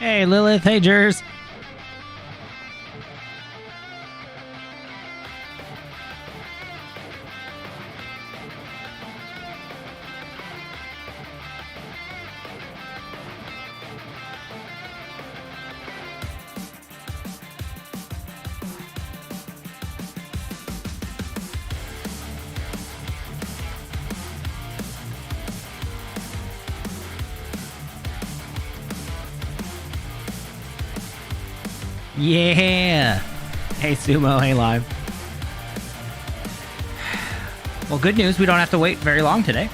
Hey, Lilith. Hey, Jers. Yeah. Hey, Sumo. Hey, Live. Well, good news. We don't have to wait very long today.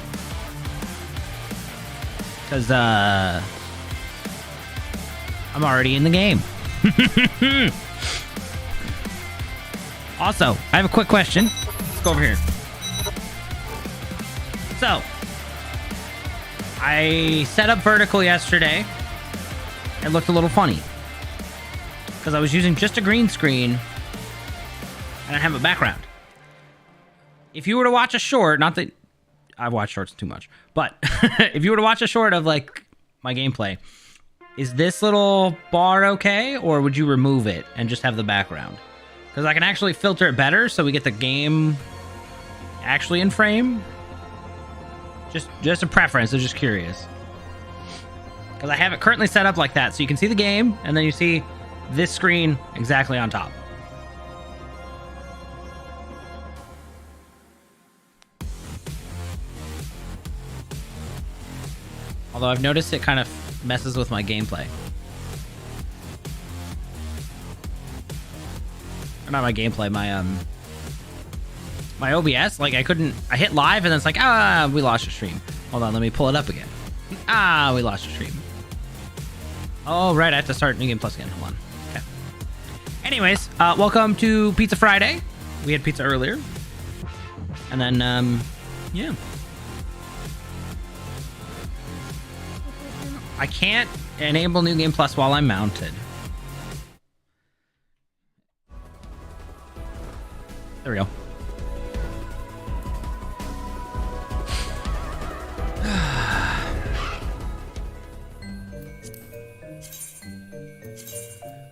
Because, I'm already in the game. Also, I have a quick question. Let's go over here. So, I set up vertical yesterday. It looked a little funny. Because I was using just a green screen and I have a background. If you were to watch a short, not that I've watched shorts too much, but if you were to watch a short of like my gameplay, is this little bar okay, or would you remove it and just have the background? Because I can actually filter it better so we get the game actually in frame. Just a preference. I'm just curious. Because I have it currently set up like that, so you can see the game and then you see this screen exactly on top. Although I've noticed it kind of messes with my gameplay. Or not my gameplay, my OBS. Like I hit live and then it's like, we lost your stream. Hold on, let me pull it up again. We lost your stream. Oh, right, I have to start New Game Plus again. Hold on. Okay. Anyways, welcome to Pizza Friday. We had pizza earlier. And then, yeah. I can't enable New Game Plus while I'm mounted. There we go.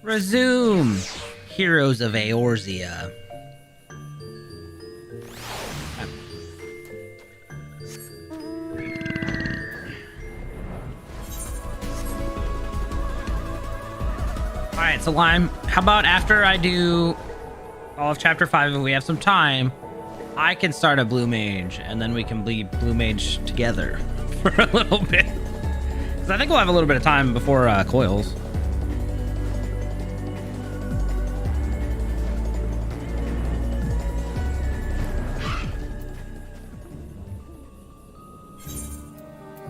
Resume, Heroes of Eorzea. Alright, so Lime, how about after I do all of Chapter 5, if we have some time, I can start a Blue Mage, and then we can bleed Blue Mage together for a little bit. Because I think we'll have a little bit of time before Coils.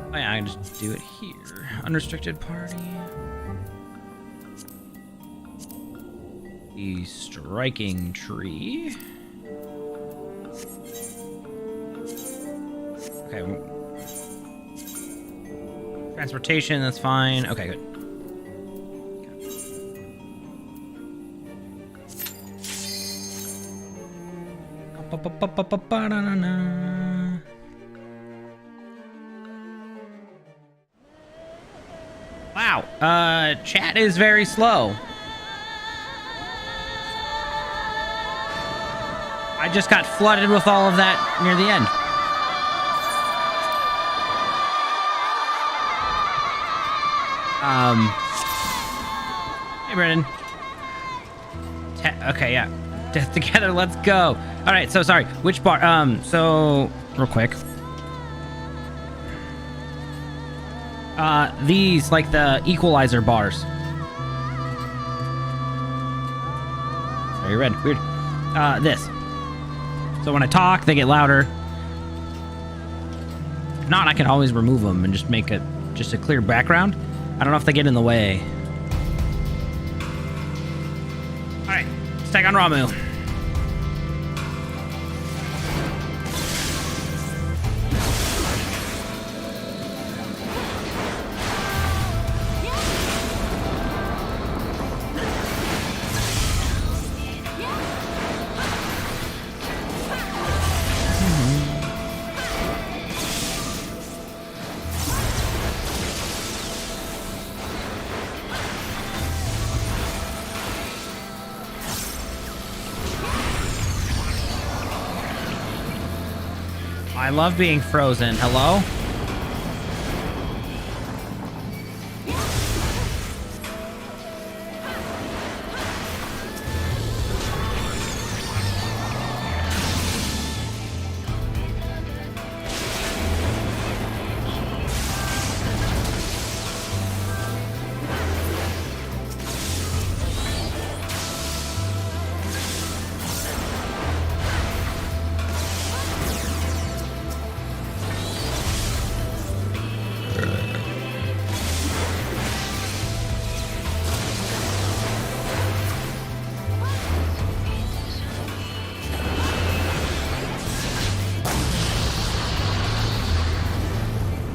Oh yeah, I can just do it here. Unrestricted party. The striking tree. Okay. Transportation, that's fine. Okay, good. Wow, chat is very slow. I just got flooded with all of that near the end. Hey, Brennan. Okay, yeah. Death together, let's go. All right, so sorry. Which bar? So real quick. These, like the equalizer bars. Very red. Weird. This. So when I talk, they get louder. If not, I can always remove them and just make it just a clear background. I don't know if they get in the way. All right, let's take on Ramu. I love being frozen. Hello?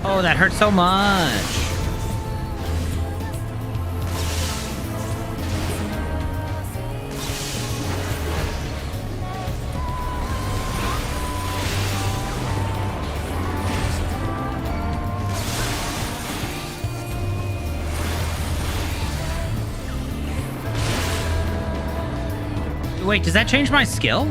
Oh, that hurt so much. Wait, does that change my skill?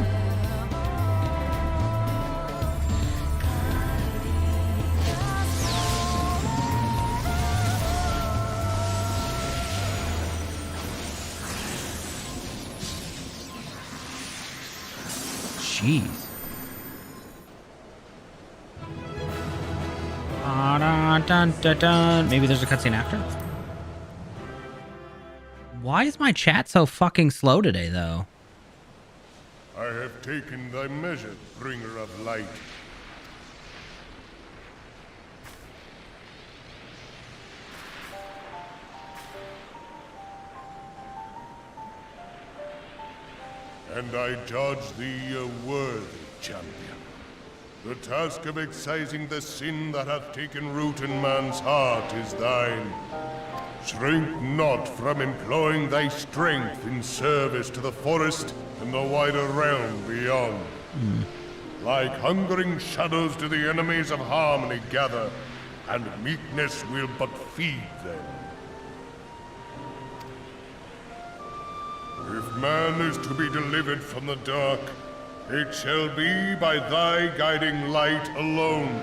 Jeez. Dun, dun, dun. Maybe there's a cutscene after? Why is my chat so fucking slow today, though? I have taken thy measure, bringer of light. And I judge thee a worthy champion. The task of excising the sin that hath taken root in man's heart is thine. Shrink not from employing thy strength in service to the forest and the wider realm beyond. Like hungering shadows do the enemies of harmony gather, and meekness will but feed them. If man is to be delivered from the dark, it shall be by thy guiding light alone.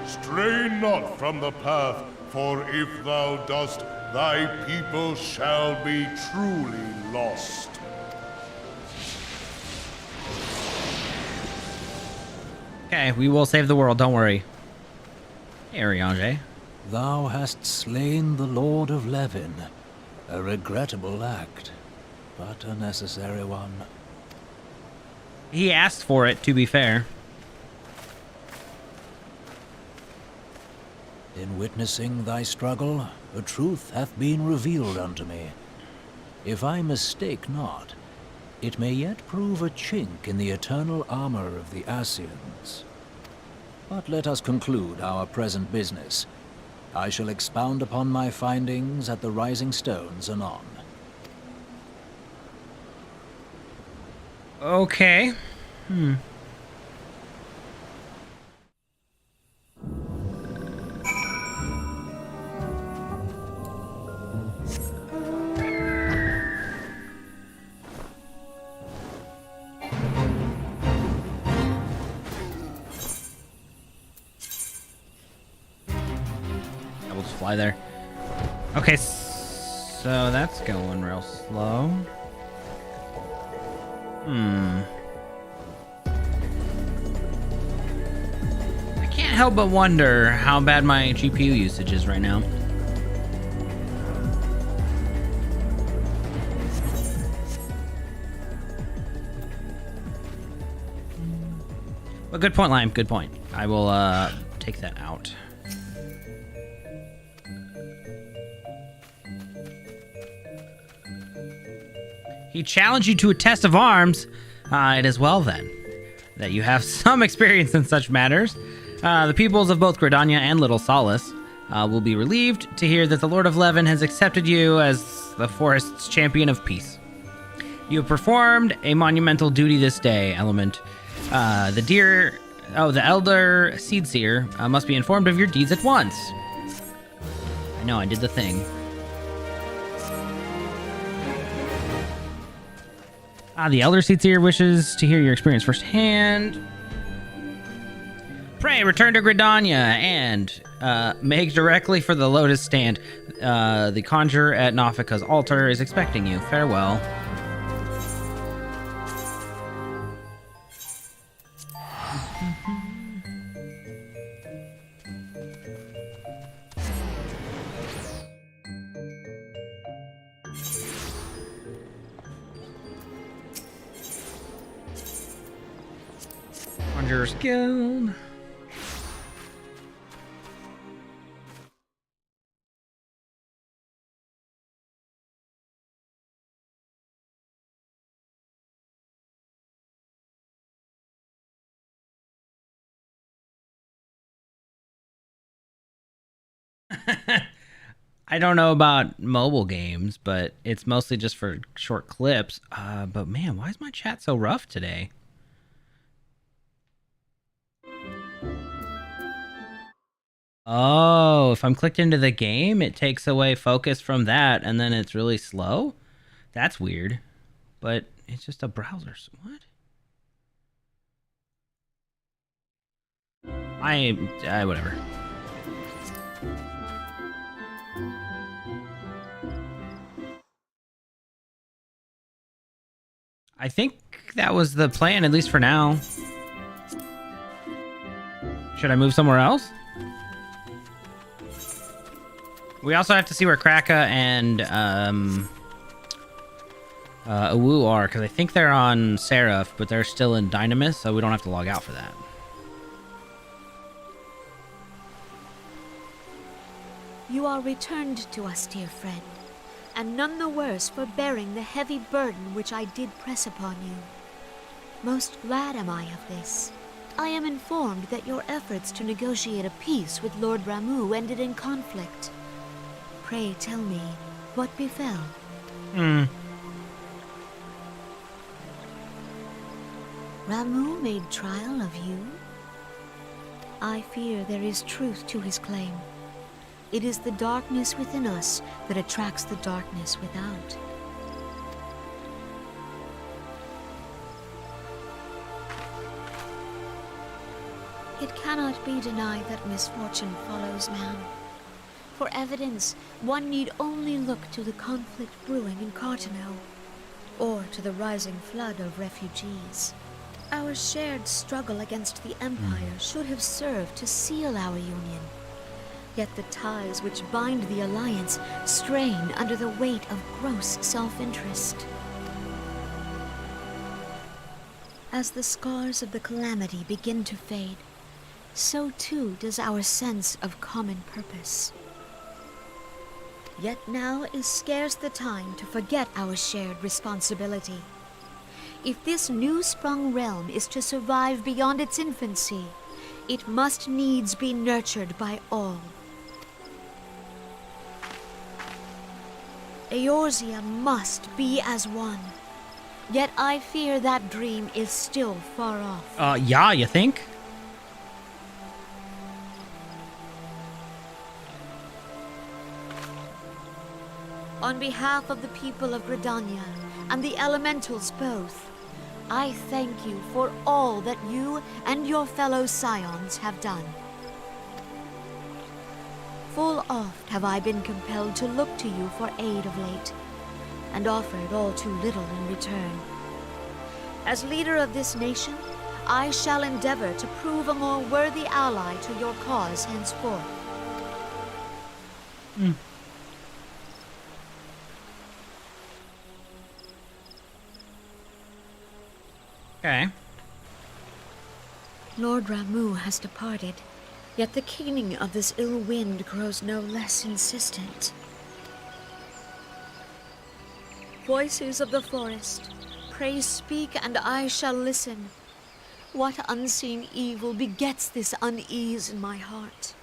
Stray not from the path, for if thou dost, thy people shall be truly lost. Okay, we will save the world, don't worry. Hey, Ariange. Thou hast slain the Lord of Levin. A regrettable act, but a necessary one. He asked for it, to be fair. In witnessing thy struggle, a truth hath been revealed unto me. If I mistake not, it may yet prove a chink in the eternal armor of the Ascians. But let us conclude our present business. I shall expound upon my findings at the Rising Stones anon. Okay. I will just fly there. Okay, so that's going real slow. I can't help but wonder how bad my GPU usage is right now. But good point, Lime. Good point. I will take that out. He challenged you to a test of arms. It is well then that you have some experience in such matters. The peoples of both Gridania and Little Solace will be relieved to hear that the Lord of Levin has accepted you as the forest's champion of peace. You have performed a monumental duty this day, Element. The Elder Seedseer must be informed of your deeds at once. I know, I did the thing. The Elder Seedseer wishes to hear your experience firsthand. Pray, return to Gridania and make directly for the Lotus Stand. The conjurer at Nafika's altar is expecting you. Farewell. Conjurer's Guild. I don't know about mobile games, but it's mostly just for short clips. But man, why is my chat so rough today? Oh, if I'm clicked into the game, it takes away focus from that, and then it's really slow? That's weird. But it's just a browser. What? Whatever. I think that was the plan, at least for now. Should I move somewhere else? We also have to see where Kraka and Awu are, because I think they're on Seraph, but they're still in Dynamis, so we don't have to log out for that. You are returned to us, dear friend, and none the worse for bearing the heavy burden which I did press upon you. Most glad am I of this. I am informed that your efforts to negotiate a peace with Lord Ramuh ended in conflict. Pray tell me, what befell? Ramuh made trial of you? I fear there is truth to his claim. It is the darkness within us that attracts the darkness without. It cannot be denied that misfortune follows man. For evidence, one need only look to the conflict brewing in Cartano, or to the rising flood of refugees. Our shared struggle against the Empire should have served to seal our union. Yet the ties which bind the Alliance strain under the weight of gross self-interest. As the scars of the calamity begin to fade, so too does our sense of common purpose. Yet now is scarce the time to forget our shared responsibility. If this new-sprung realm is to survive beyond its infancy, it must needs be nurtured by all. Eorzea must be as one. Yet I fear that dream is still far off. Yeah, you think? On behalf of the people of Gridania and the elementals both, I thank you for all that you and your fellow scions have done. Full oft have I been compelled to look to you for aid of late, and offered all too little in return. As leader of this nation, I shall endeavor to prove a more worthy ally to your cause henceforth. Okay. Lord Ramuh has departed, yet the keening of this ill wind grows no less insistent. Voices of the forest, pray speak and I shall listen. What unseen evil begets this unease in my heart?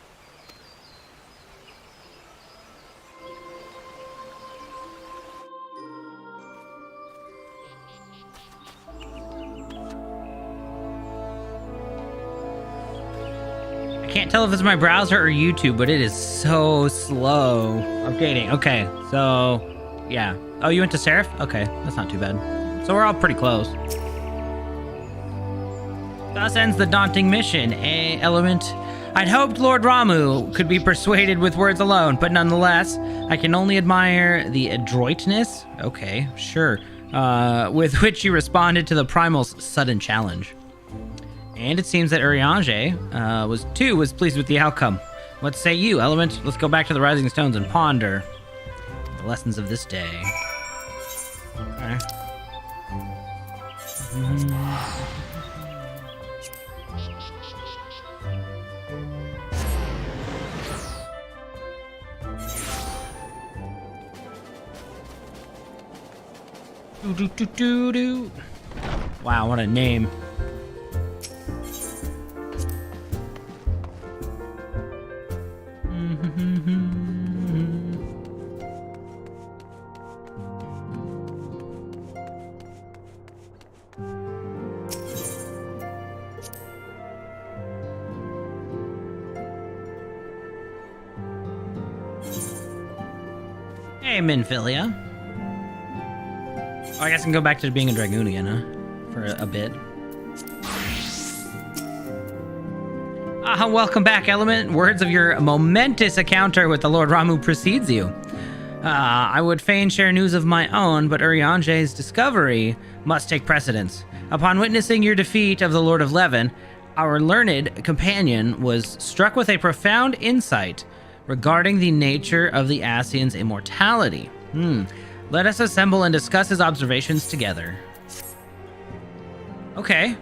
I can't tell if it's my browser or YouTube, but it is so slow. Updating. Okay, so yeah. Oh, you went to Seraph? Okay, that's not too bad. So we're all pretty close. Thus ends the daunting mission, eh, Element? I'd hoped Lord Ramu could be persuaded with words alone, but nonetheless, I can only admire the adroitness, okay, sure, with which you responded to the Primal's sudden challenge. And it seems that Urianger was pleased with the outcome. What say you, Element? Let's go back to the Rising Stones and ponder the lessons of this day. Okay. Do. Wow, what a name. Hey, Minfilia. Oh, I guess I can go back to being a Dragonian, huh? For a bit. Welcome back, Element. Words of your momentous encounter with the Lord Ramu precedes you. I would fain share news of my own, but Urianger's discovery must take precedence. Upon witnessing your defeat of the Lord of Levin, our learned companion was struck with a profound insight regarding the nature of the Ascian's immortality. Let us assemble and discuss his observations together. Okay.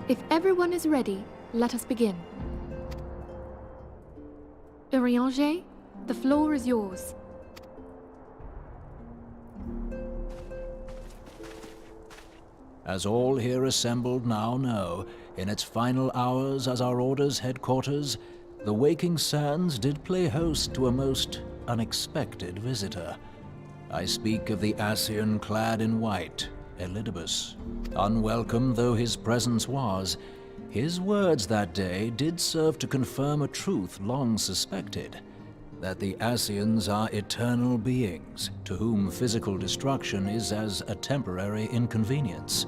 If everyone is ready, let us begin. Urianger, the floor is yours. As all here assembled now know, in its final hours as our Order's headquarters, the waking sands did play host to a most unexpected visitor. I speak of the Ascian clad in white, Elidibus. Unwelcome though his presence was, his words that day did serve to confirm a truth long suspected, that the Ascians are eternal beings, to whom physical destruction is as a temporary inconvenience.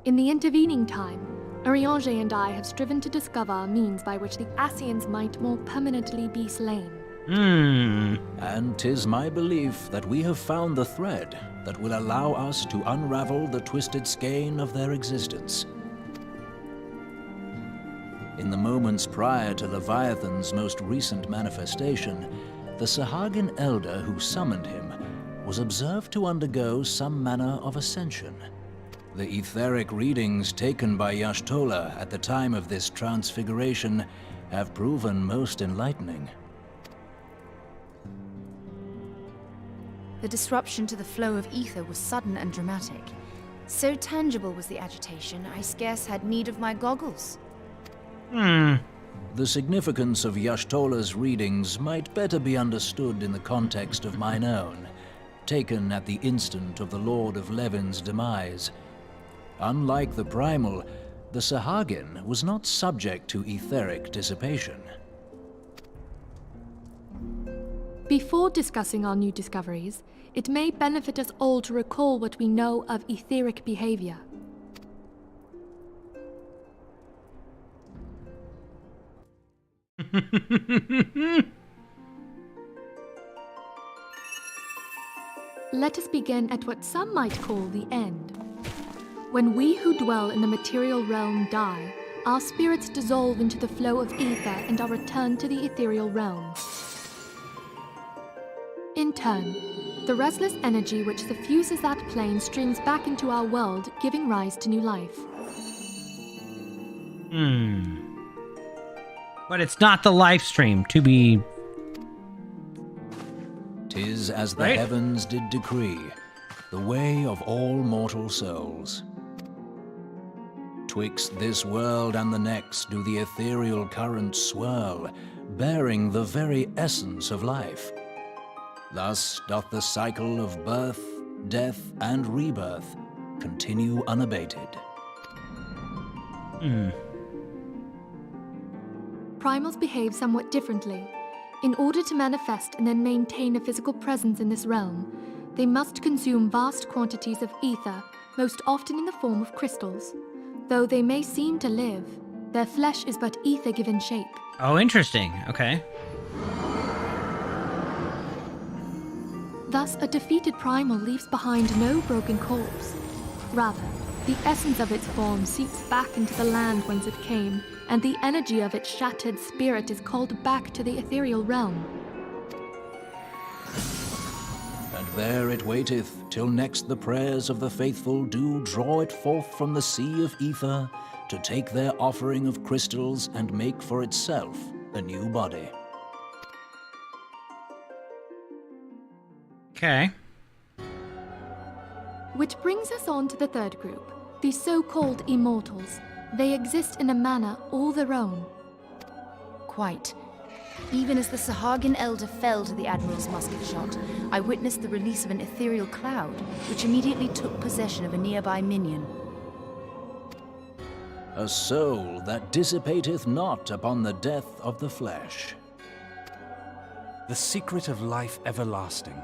In the intervening time, Urianger and I have striven to discover a means by which the Ascians might more permanently be slain. And 'tis my belief that we have found the thread that will allow us to unravel the twisted skein of their existence. In the moments prior to Leviathan's most recent manifestation, the Sahagin elder who summoned him was observed to undergo some manner of ascension. The etheric readings taken by Y'shtola at the time of this transfiguration have proven most enlightening. The disruption to the flow of ether was sudden and dramatic. So tangible was the agitation, I scarce had need of my goggles. The significance of Y'shtola's readings might better be understood in the context of mine own, taken at the instant of the Lord of Levin's demise. Unlike the Primal, the Sahagin was not subject to etheric dissipation. Before discussing our new discoveries, it may benefit us all to recall what we know of etheric behavior. Let us begin at what some might call the end. When we who dwell in the material realm die, our spirits dissolve into the flow of ether and are returned to the ethereal realm. In turn, the restless energy which suffuses that plane streams back into our world, giving rise to new life. But it's not the live stream to be... 'Tis as the Right? heavens did decree, the way of all mortal souls. Twixt this world and the next do the ethereal currents swirl, bearing the very essence of life. Thus doth the cycle of birth, death, and rebirth continue unabated. primals behave somewhat differently. In order to manifest and then maintain a physical presence in this realm, they must consume vast quantities of ether, most often in the form of crystals. Though they may seem to live, their flesh is but ether given shape. Oh, interesting. Okay. Thus, a defeated primal leaves behind no broken corpse. Rather, the essence of its form seeps back into the land whence it came, and the energy of its shattered spirit is called back to the ethereal realm. And there it waiteth, till next the prayers of the faithful do draw it forth from the sea of ether, to take their offering of crystals and make for itself a new body. Okay. Which brings us on to the third group, the so-called immortals. They exist in a manner all their own. Quite. Even as the Sahagin Elder fell to the Admiral's musket shot, I witnessed the release of an ethereal cloud, which immediately took possession of a nearby minion. A soul that dissipateth not upon the death of the flesh. The secret of life everlasting,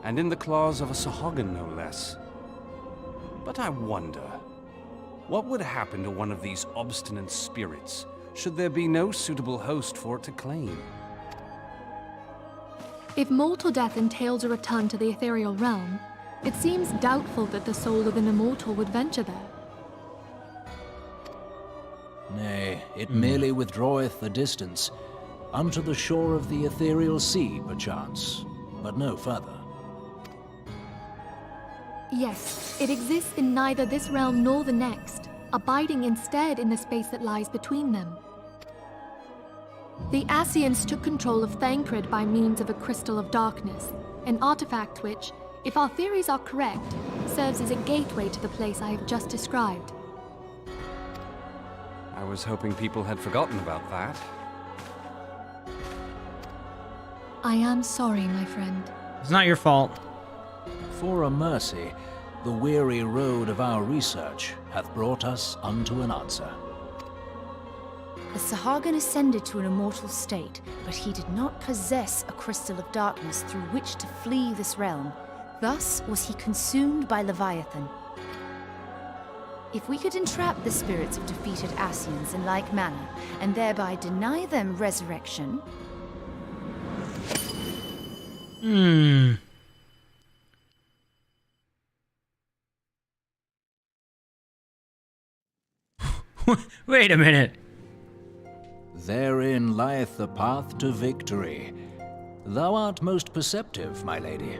and in the claws of a Sahagin no less. But I wonder, what would happen to one of these obstinate spirits should there be no suitable host for it to claim? If mortal death entails a return to the ethereal realm, it seems doubtful that the soul of an immortal would venture there. Nay, it merely withdraweth the distance, unto the shore of the ethereal sea, perchance, but no further. Yes, it exists in neither this realm nor the next, abiding instead in the space that lies between them. The Ascians took control of Thancred by means of a crystal of darkness, an artifact which, if our theories are correct, serves as a gateway to the place I have just described. I was hoping people had forgotten about that. I am sorry, my friend. It's not your fault. For a mercy, the weary road of our research hath brought us unto an answer. The Sahagin ascended to an immortal state, but he did not possess a crystal of darkness through which to flee this realm. Thus was he consumed by Leviathan. If we could entrap the spirits of defeated Ascians in like manner, and thereby deny them resurrection... Wait a minute. Therein lieth the path to victory. Thou art most perceptive, my lady.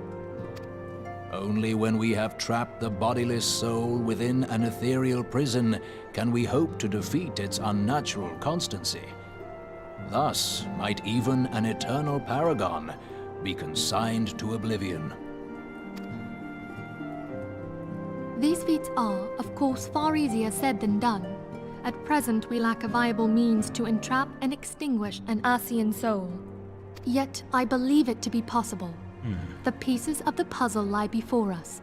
Only when we have trapped the bodiless soul within an ethereal prison can we hope to defeat its unnatural constancy. Thus might even an eternal paragon be consigned to oblivion. These feats are, of course, far easier said than done. At present, we lack a viable means to entrap and extinguish an Ascian soul. Yet, I believe it to be possible. The pieces of the puzzle lie before us.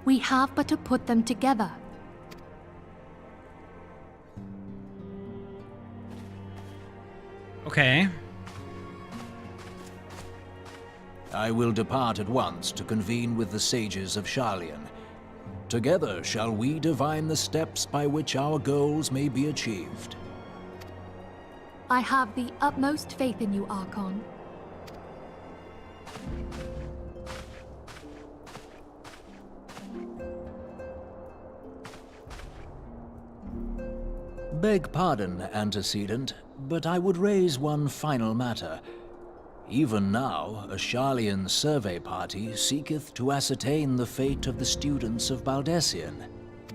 We have but to put them together. Okay. I will depart at once to convene with the sages of Sharlayan. Together shall we divine the steps by which our goals may be achieved. I have the utmost faith in you, Archon. Beg pardon, antecedent, but I would raise one final matter. Even now, a Sharlayan survey party seeketh to ascertain the fate of the students of Baldessian.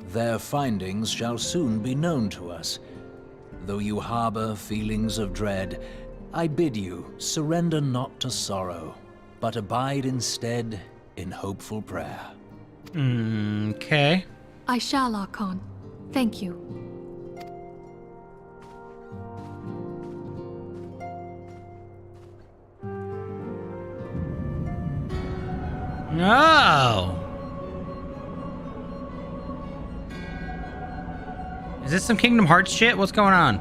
Their findings shall soon be known to us. Though you harbor feelings of dread, I bid you surrender not to sorrow, but abide instead in hopeful prayer. Okay. I shall, Archon. Thank you. No. Is this some Kingdom Hearts shit? What's going on?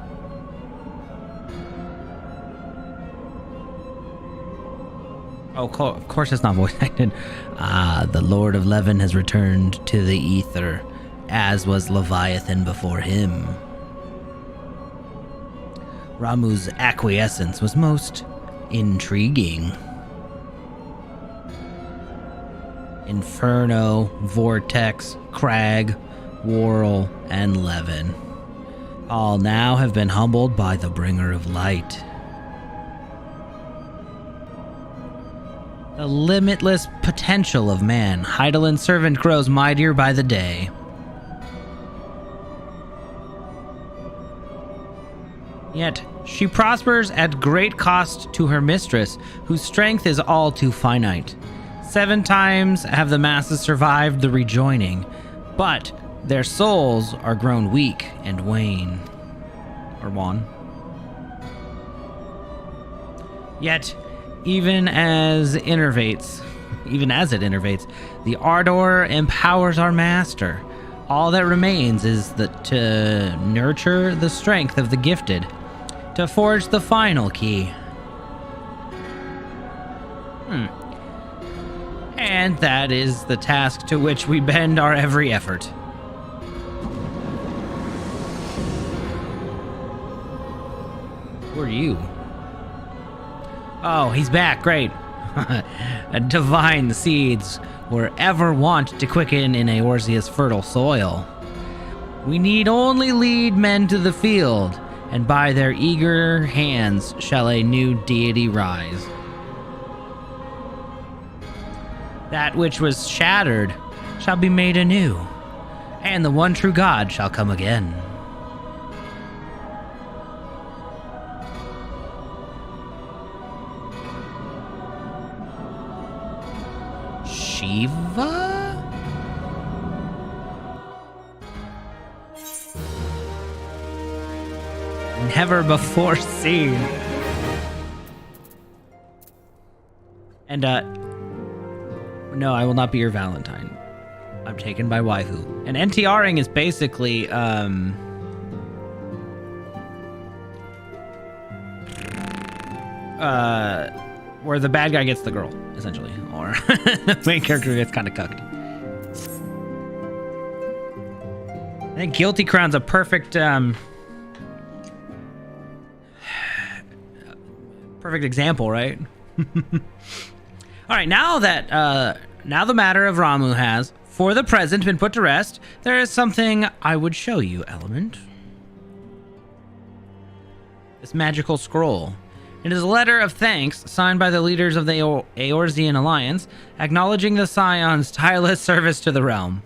Oh, of course it's not voice acted. The Lord of Levin has returned to the ether, as was Leviathan before him. Ramu's acquiescence was most intriguing. Inferno, Vortex, Crag, Whorl, and Levin all now have been humbled by the Bringer of Light. The limitless potential of man, Heidelin's servant, grows mightier by the day. Yet, she prospers at great cost to her mistress, whose strength is all too finite. 7 times have the masses survived the rejoining, but their souls are grown weak and wane. Or wan. Yet, even as it innervates, the ardor empowers our master. All that remains is to nurture the strength of the gifted, to forge the final key. And that is the task to which we bend our every effort. Who are you? Oh, he's back. Great. Divine seeds were ever wont to quicken in Eorzea's fertile soil. We need only lead men to the field, and by their eager hands shall a new deity rise. That which was shattered shall be made anew, and the one true God shall come again. Shiva? Never before seen. And, no, I will not be your Valentine. I'm taken by waifu. And NTRing is basically, where the bad guy gets the girl, essentially. Or the main character gets kind of cucked. I think Guilty Crown's a perfect, perfect example, right? All right, now that now the matter of Ramu has, for the present, been put to rest, there is something I would show you, Element. This magical scroll. It is a letter of thanks signed by the leaders of the Eorzean Alliance, acknowledging the Scion's tireless service to the realm.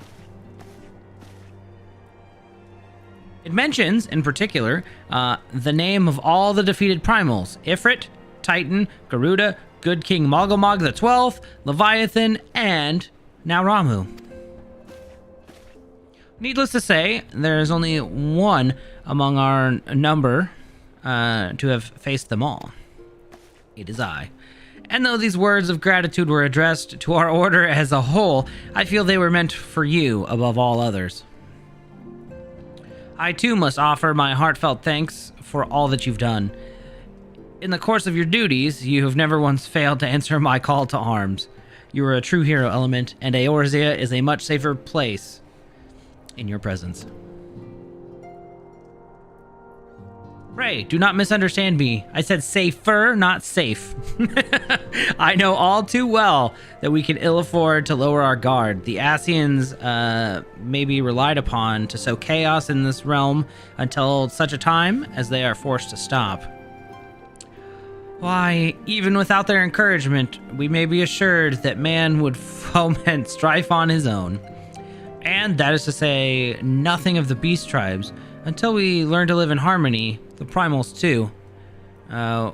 It mentions, in particular, the name of all the defeated primals: Ifrit, Titan, Garuda, Good King Mogomog the 12th, Leviathan, and now Ramu. Needless to say, there is only one among our number to have faced them all. It is I. And though these words of gratitude were addressed to our order as a whole, I feel they were meant for you above all others. I too must offer my heartfelt thanks for all that you've done. In the course of your duties, you have never once failed to answer my call to arms. You are a true hero, Element, and Eorzea is a much safer place in your presence. Ray, do not misunderstand me. I said safer, not safe. I know all too well that we can ill afford to lower our guard. The Ascians may be relied upon to sow chaos in this realm until such a time as they are forced to stop. Why, even without their encouragement, we may be assured that man would foment strife on his own. And that is to say, nothing of the beast tribes. Until we learn to live in harmony, the primals too,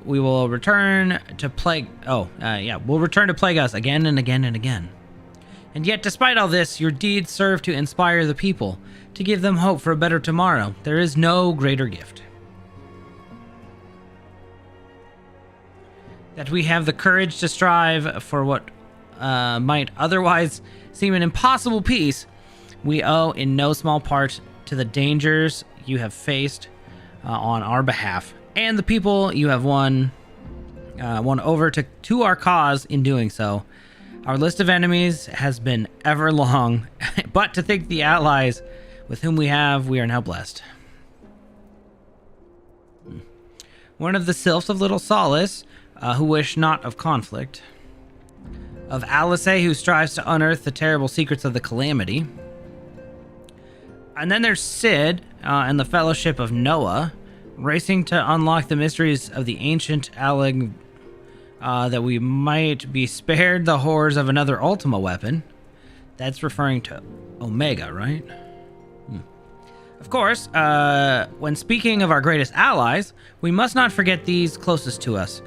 we will return to plague... we'll return to plague us again and again and again. And yet, despite all this, your deeds serve to inspire the people, to give them hope for a better tomorrow. There is no greater gift. That we have the courage to strive for what might otherwise seem an impossible peace, we owe in no small part to the dangers you have faced on our behalf, and the people you have won won over to our cause in doing so. Our list of enemies has been ever long, but to think the allies with whom we are now blessed. One of the sylphs of Little Solace, who wish not of conflict. Of Alice, who strives to unearth the terrible secrets of the Calamity. And then there's Sid and the Fellowship of Noah, racing to unlock the mysteries of the ancient Alleg, that we might be spared the horrors of another Ultima weapon. That's referring to Omega, right? Of course, when speaking of our greatest allies, we must not forget these closest to us,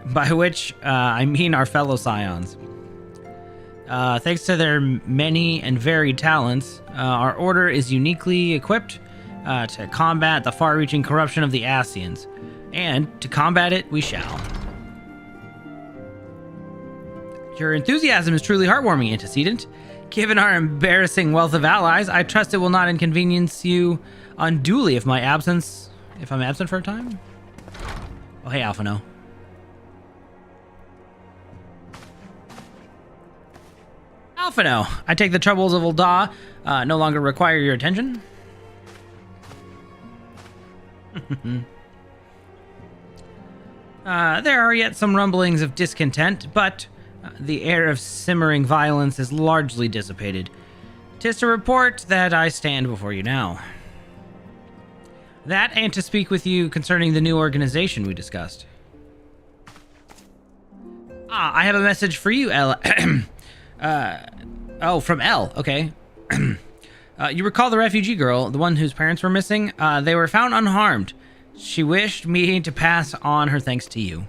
by which I mean our fellow Scions. Thanks to their many and varied talents, our order is uniquely equipped to combat the far-reaching corruption of the Ascians, and to combat it we shall. Your enthusiasm is truly heartwarming, Antecedent. Given our embarrassing wealth of allies, I trust it will not inconvenience you unduly if I'm absent for a time. Oh, hey, Alphino. Alphino, I take the troubles of Ul'dah no longer require your attention. There are yet some rumblings of discontent, but the air of simmering violence is largely dissipated. 'Tis to report that I stand before you now. That and to speak with you concerning the new organization we discussed. I have a message for you, El. From Elle. Okay. You recall the refugee girl, the one whose parents were missing? They were found unharmed. She wished me to pass on her thanks to you.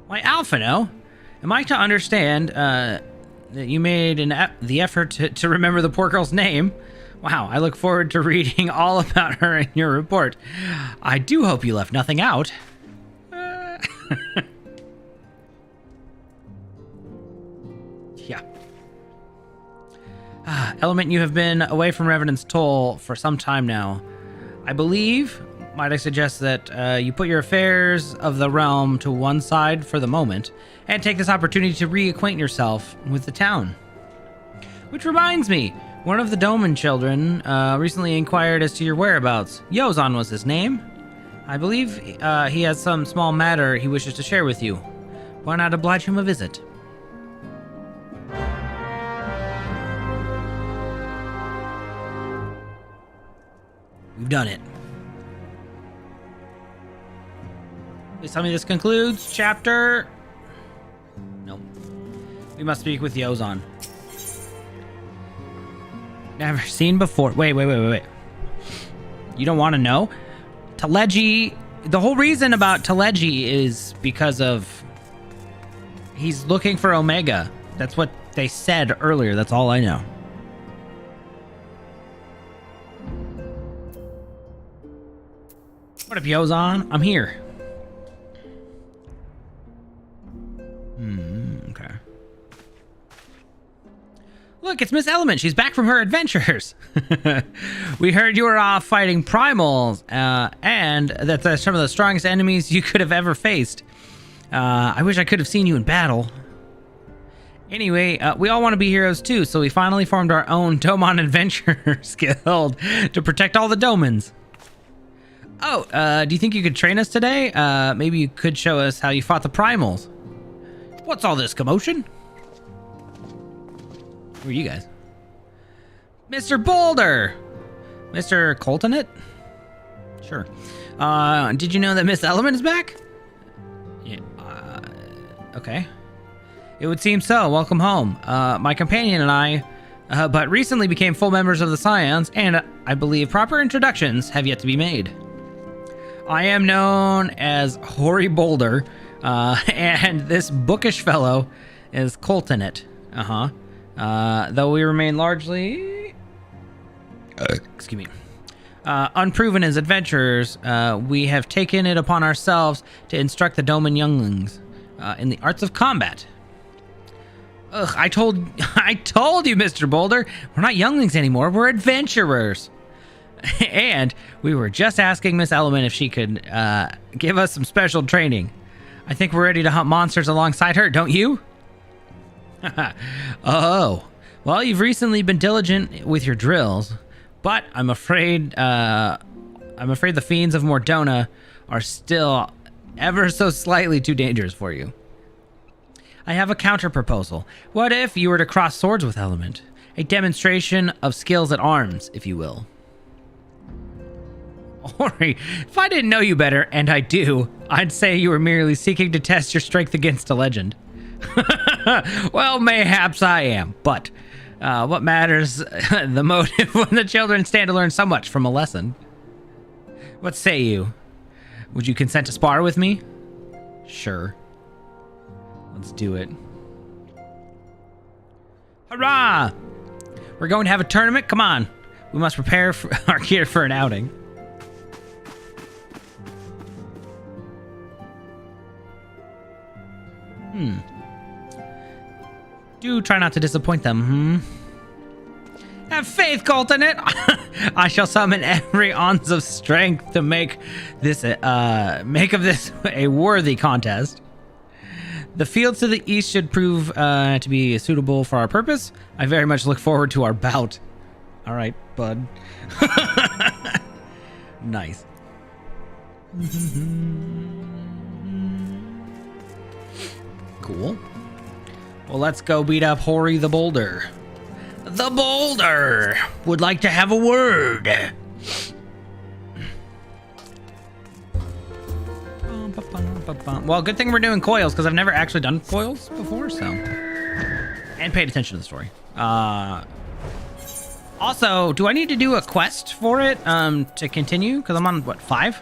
Why, Alphino, am I to understand that you made the effort to remember the poor girl's name? Wow, I look forward to reading all about her in your report. I do hope you left nothing out. Yeah. Element, you have been away from Revenant's Toll for some time now. I believe, might I suggest that you put your affairs of the realm to one side for the moment, and take this opportunity to reacquaint yourself with the town. Which reminds me, one of the Doman children recently inquired as to your whereabouts. Yozan was his name. I believe he has some small matter he wishes to share with you. Why not oblige him a visit? We've done it. Please tell me this concludes chapter... Nope. We must speak with Yozan. Never seen before. Wait. You don't want to know? Teleji... The whole reason about Teleji is because of... He's looking for Omega. That's what they said earlier. That's all I know. What up, Yozan? I'm here. Okay. Look, it's Miss Element. She's back from her adventures. We heard you were off fighting primals, and that they're some of the strongest enemies you could have ever faced. I wish I could have seen you in battle. Anyway, we all want to be heroes too, so we finally formed our own Domon Adventurers Guild to protect all the Domans. Oh, do you think you could train us today? Maybe you could show us how you fought the primals. What's all this commotion? Who are you guys? Mr. Boulder! Mr. Coltonet? Sure. Did you know that Miss Element is back? Yeah, okay. It would seem so. Welcome home. My companion and I, but recently became full members of the Scions, and I believe proper introductions have yet to be made. I am known as Hoary Boulder, and this bookish fellow is Coltonet. Though we remain largely... excuse me. Unproven as adventurers, we have taken it upon ourselves to instruct the Doman younglings in the arts of combat. Ugh, I told you, Mr. Boulder, we're not younglings anymore, we're adventurers. And we were just asking Miss Element if she could give us some special training. I think we're ready to hunt monsters alongside her, don't you? Oh, well, you've recently been diligent with your drills, but I'm afraid the fiends of Mordona are still ever so slightly too dangerous for you. I have a counter proposal. What if you were to cross swords with Element? A demonstration of skills at arms, if you will. Ori, if I didn't know you better, and I do, I'd say you were merely seeking to test your strength against a legend. Well, mayhaps I am, but what matters the motive when the children stand to learn so much from a lesson. What say you? Would you consent to spar with me? Sure. Let's do it. Hurrah! We're going to have a tournament? Come on. We must prepare our gear for an outing. Do try not to disappoint them, Have faith, Colton. I shall summon every ounce of strength to make of this a worthy contest. The fields to the east should prove to be suitable for our purpose. I very much look forward to our bout. All right, bud. Nice. Cool. Well, let's go beat up Hori the Boulder. The Boulder would like to have a word. Well, good thing we're doing Coils, because I've never actually done Coils before, so. And paid attention to the story. Also, do I need to do a quest for it to continue? Because I'm on, what, 5?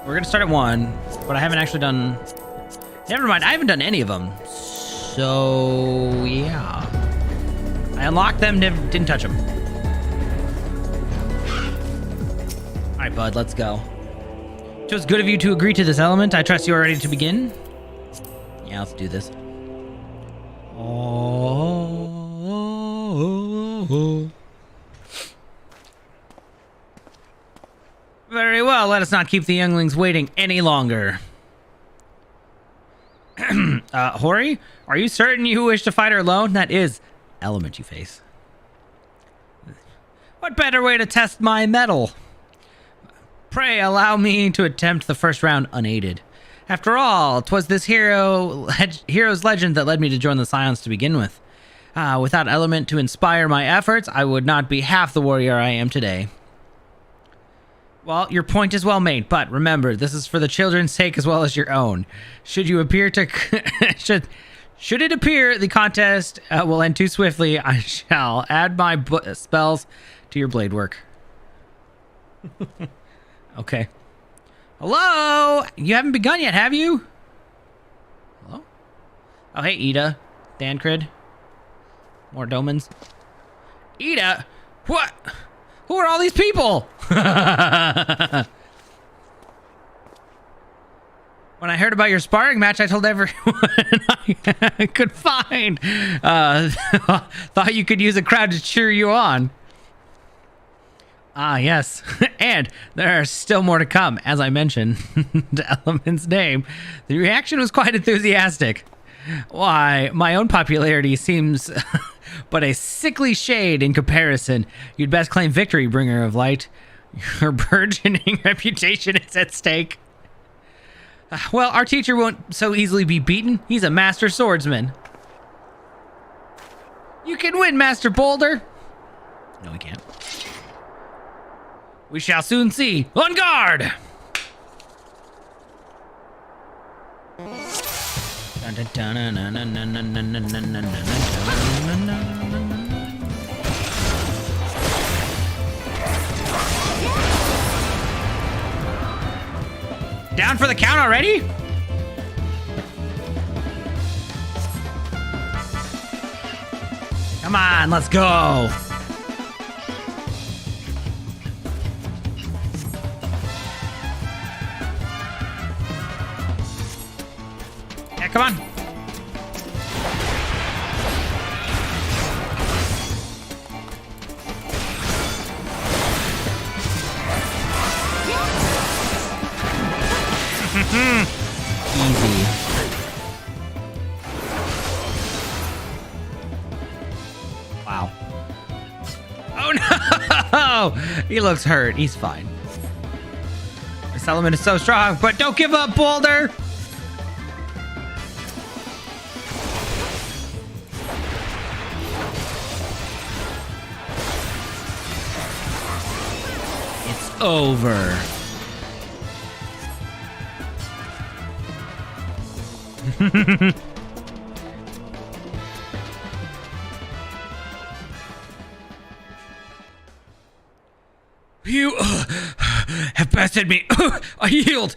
We're going to start at 1, but I haven't actually done... Never mind, I haven't done any of them. So, yeah. I unlocked them, didn't touch them. Alright, bud, let's go. It was good of you to agree to this, Element. I trust you are ready to begin. Yeah, let's do this. Oh. Very well, let us not keep the younglings waiting any longer. Hori, are you certain you wish to fight her alone? That is Element you face. What better way to test my mettle? Pray allow me to attempt the first round unaided. After all, 'twas this hero's legend that led me to join the Scions to begin with. Without Element to inspire my efforts, I would not be half the warrior I am today. Well, your point is well made, but remember, this is for the children's sake as well as your own. Should you appear to... should it appear the contest will end too swiftly, I shall add my spells to your blade work. Okay. Hello? You haven't begun yet, have you? Hello? Oh, hey, Ida. Dancrid. More Domans. Ida? What? Who are all these people? When I heard about your sparring match, I told everyone I could find. Thought you could use a crowd to cheer you on. Ah, yes. And there are still more to come, as I mentioned. The Element's name. The reaction was quite enthusiastic. Why, my own popularity seems but a sickly shade in comparison. You'd best claim victory, bringer of light. Your burgeoning reputation is at stake. Well, our teacher won't so easily be beaten. He's a master swordsman. You can win, Master Boulder. No, we can't. We shall soon see. On guard! Down for the count already? Come on, let's go. Yeah, come on. Oh, he looks hurt. He's fine. This element is so strong, but don't give up, Boulder! It's over. You have bested me. I yield.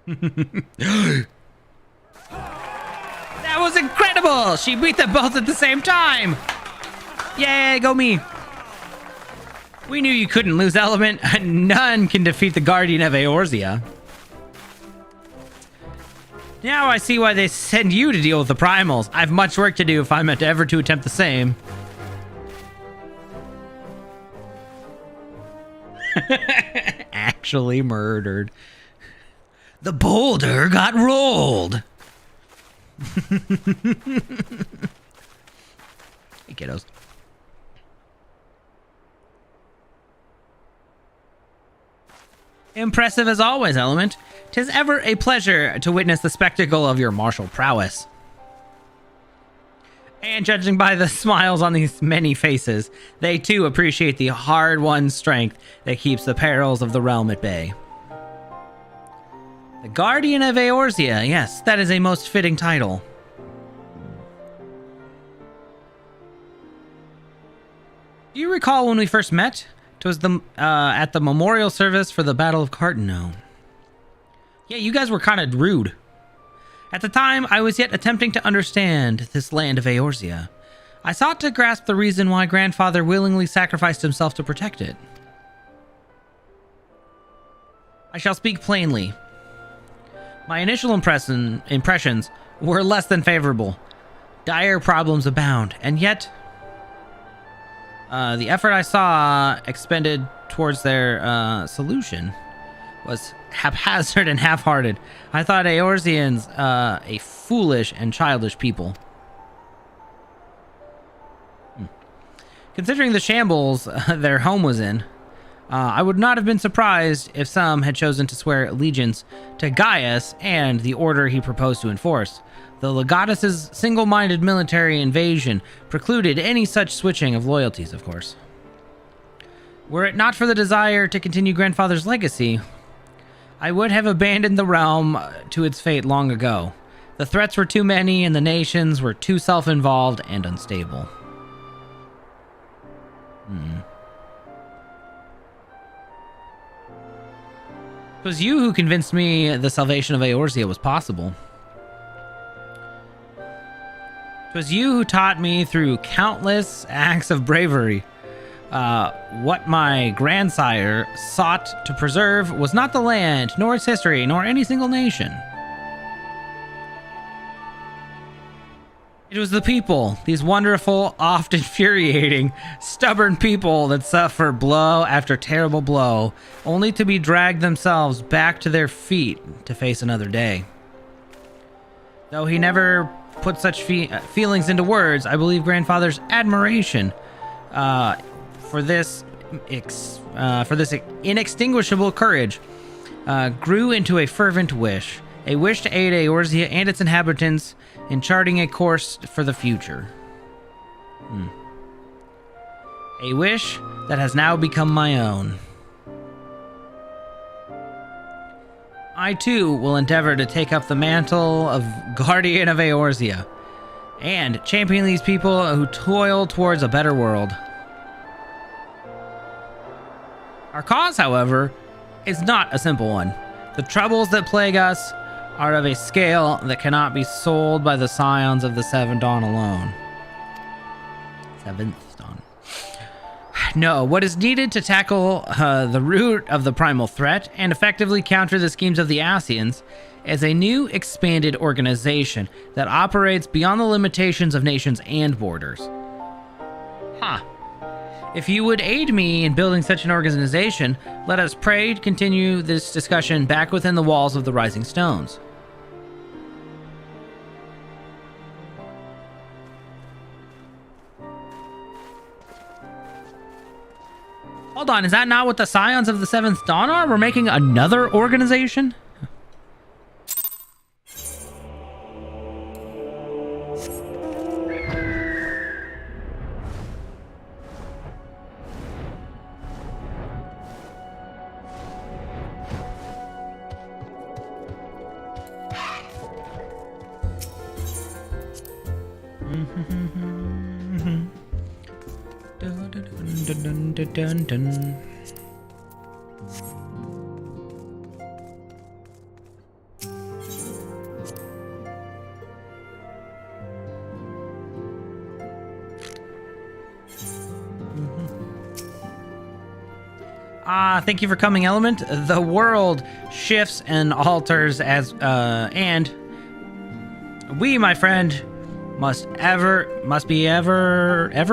That was incredible. She beat them both at the same time. Yay, go me. We knew you couldn't lose, Element. None can defeat the Guardian of Eorzea. Now I see why they send you to deal with the primals. I have much work to do if I'm ever to attempt the same. Actually murdered. The boulder got rolled. Hey, kiddos. Impressive as always, Element. 'Tis ever a pleasure to witness the spectacle of your martial prowess. And judging by the smiles on these many faces, they too appreciate the hard-won strength that keeps the perils of the realm at bay. The Guardian of Eorzea, yes, that is a most fitting title. Do you recall when we first met? 'Twas at the memorial service for the Battle of Cartano. Yeah, you guys were kind of rude. At the time, I was yet attempting to understand this land of Eorzea. I sought to grasp the reason why Grandfather willingly sacrificed himself to protect it. I shall speak plainly. My initial impressions were less than favorable. Dire problems abound, and yet the effort I saw expended towards their solution was haphazard and half-hearted. I thought Eorzeans a foolish and childish people. Considering the shambles their home was in, I would not have been surprised if some had chosen to swear allegiance to Gaius and the order he proposed to enforce. The Legatus's single-minded military invasion precluded any such switching of loyalties, of course. Were it not for the desire to continue Grandfather's legacy, I would have abandoned the realm to its fate long ago. The threats were too many and the nations were too self-involved and unstable. It was you who convinced me the salvation of Eorzea was possible. It was you who taught me through countless acts of bravery. What my grandsire sought to preserve was not the land, nor its history, nor any single nation. It was the people, these wonderful, oft infuriating, stubborn people that suffer blow after terrible blow, only to be dragged themselves back to their feet to face another day. Though he never put such feelings into words, I believe Grandfather's admiration for this inextinguishable courage grew into a fervent wish. A wish to aid Eorzea and its inhabitants in charting a course for the future. A wish that has now become my own. I too will endeavor to take up the mantle of Guardian of Eorzea and champion these people who toil towards a better world. Our cause, however, is not a simple one. The troubles that plague us are of a scale that cannot be sold by the scions of the Seventh Dawn alone. Seventh Dawn. No, what is needed to tackle the root of the primal threat and effectively counter the schemes of the Ascians is a new expanded organization that operates beyond the limitations of nations and borders. If you would aid me in building such an organization, let us pray to continue this discussion back within the walls of the Rising Stones. Hold on, is that not what the Scions of the Seventh Dawn are? We're making another organization? Dun, dun, dun, dun. Thank you for coming, Element. The world shifts and alters as and we, my friend, must ever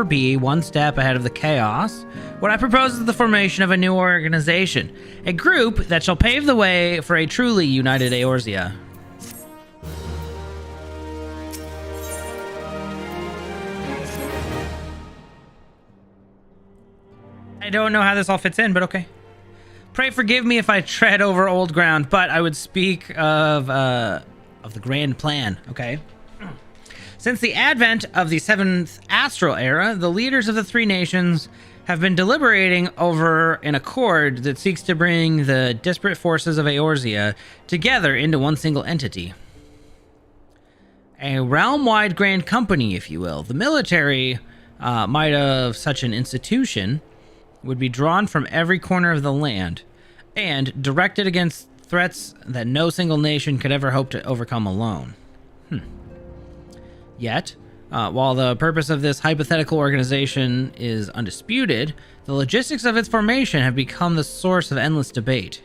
be one step ahead of the chaos. What I propose is the formation of a new organization, a group that shall pave the way for a truly united Eorzea. I don't know how this all fits in, but okay. Pray forgive me if I tread over old ground, but I would speak of the grand plan, okay? Since the advent of the 7th Astral Era, the leaders of the three nations have been deliberating over an accord that seeks to bring the disparate forces of Eorzea together into one single entity. A realm-wide grand company, if you will. The military might of such an institution would be drawn from every corner of the land and directed against threats that no single nation could ever hope to overcome alone. Yet, while the purpose of this hypothetical organization is undisputed, the logistics of its formation have become the source of endless debate.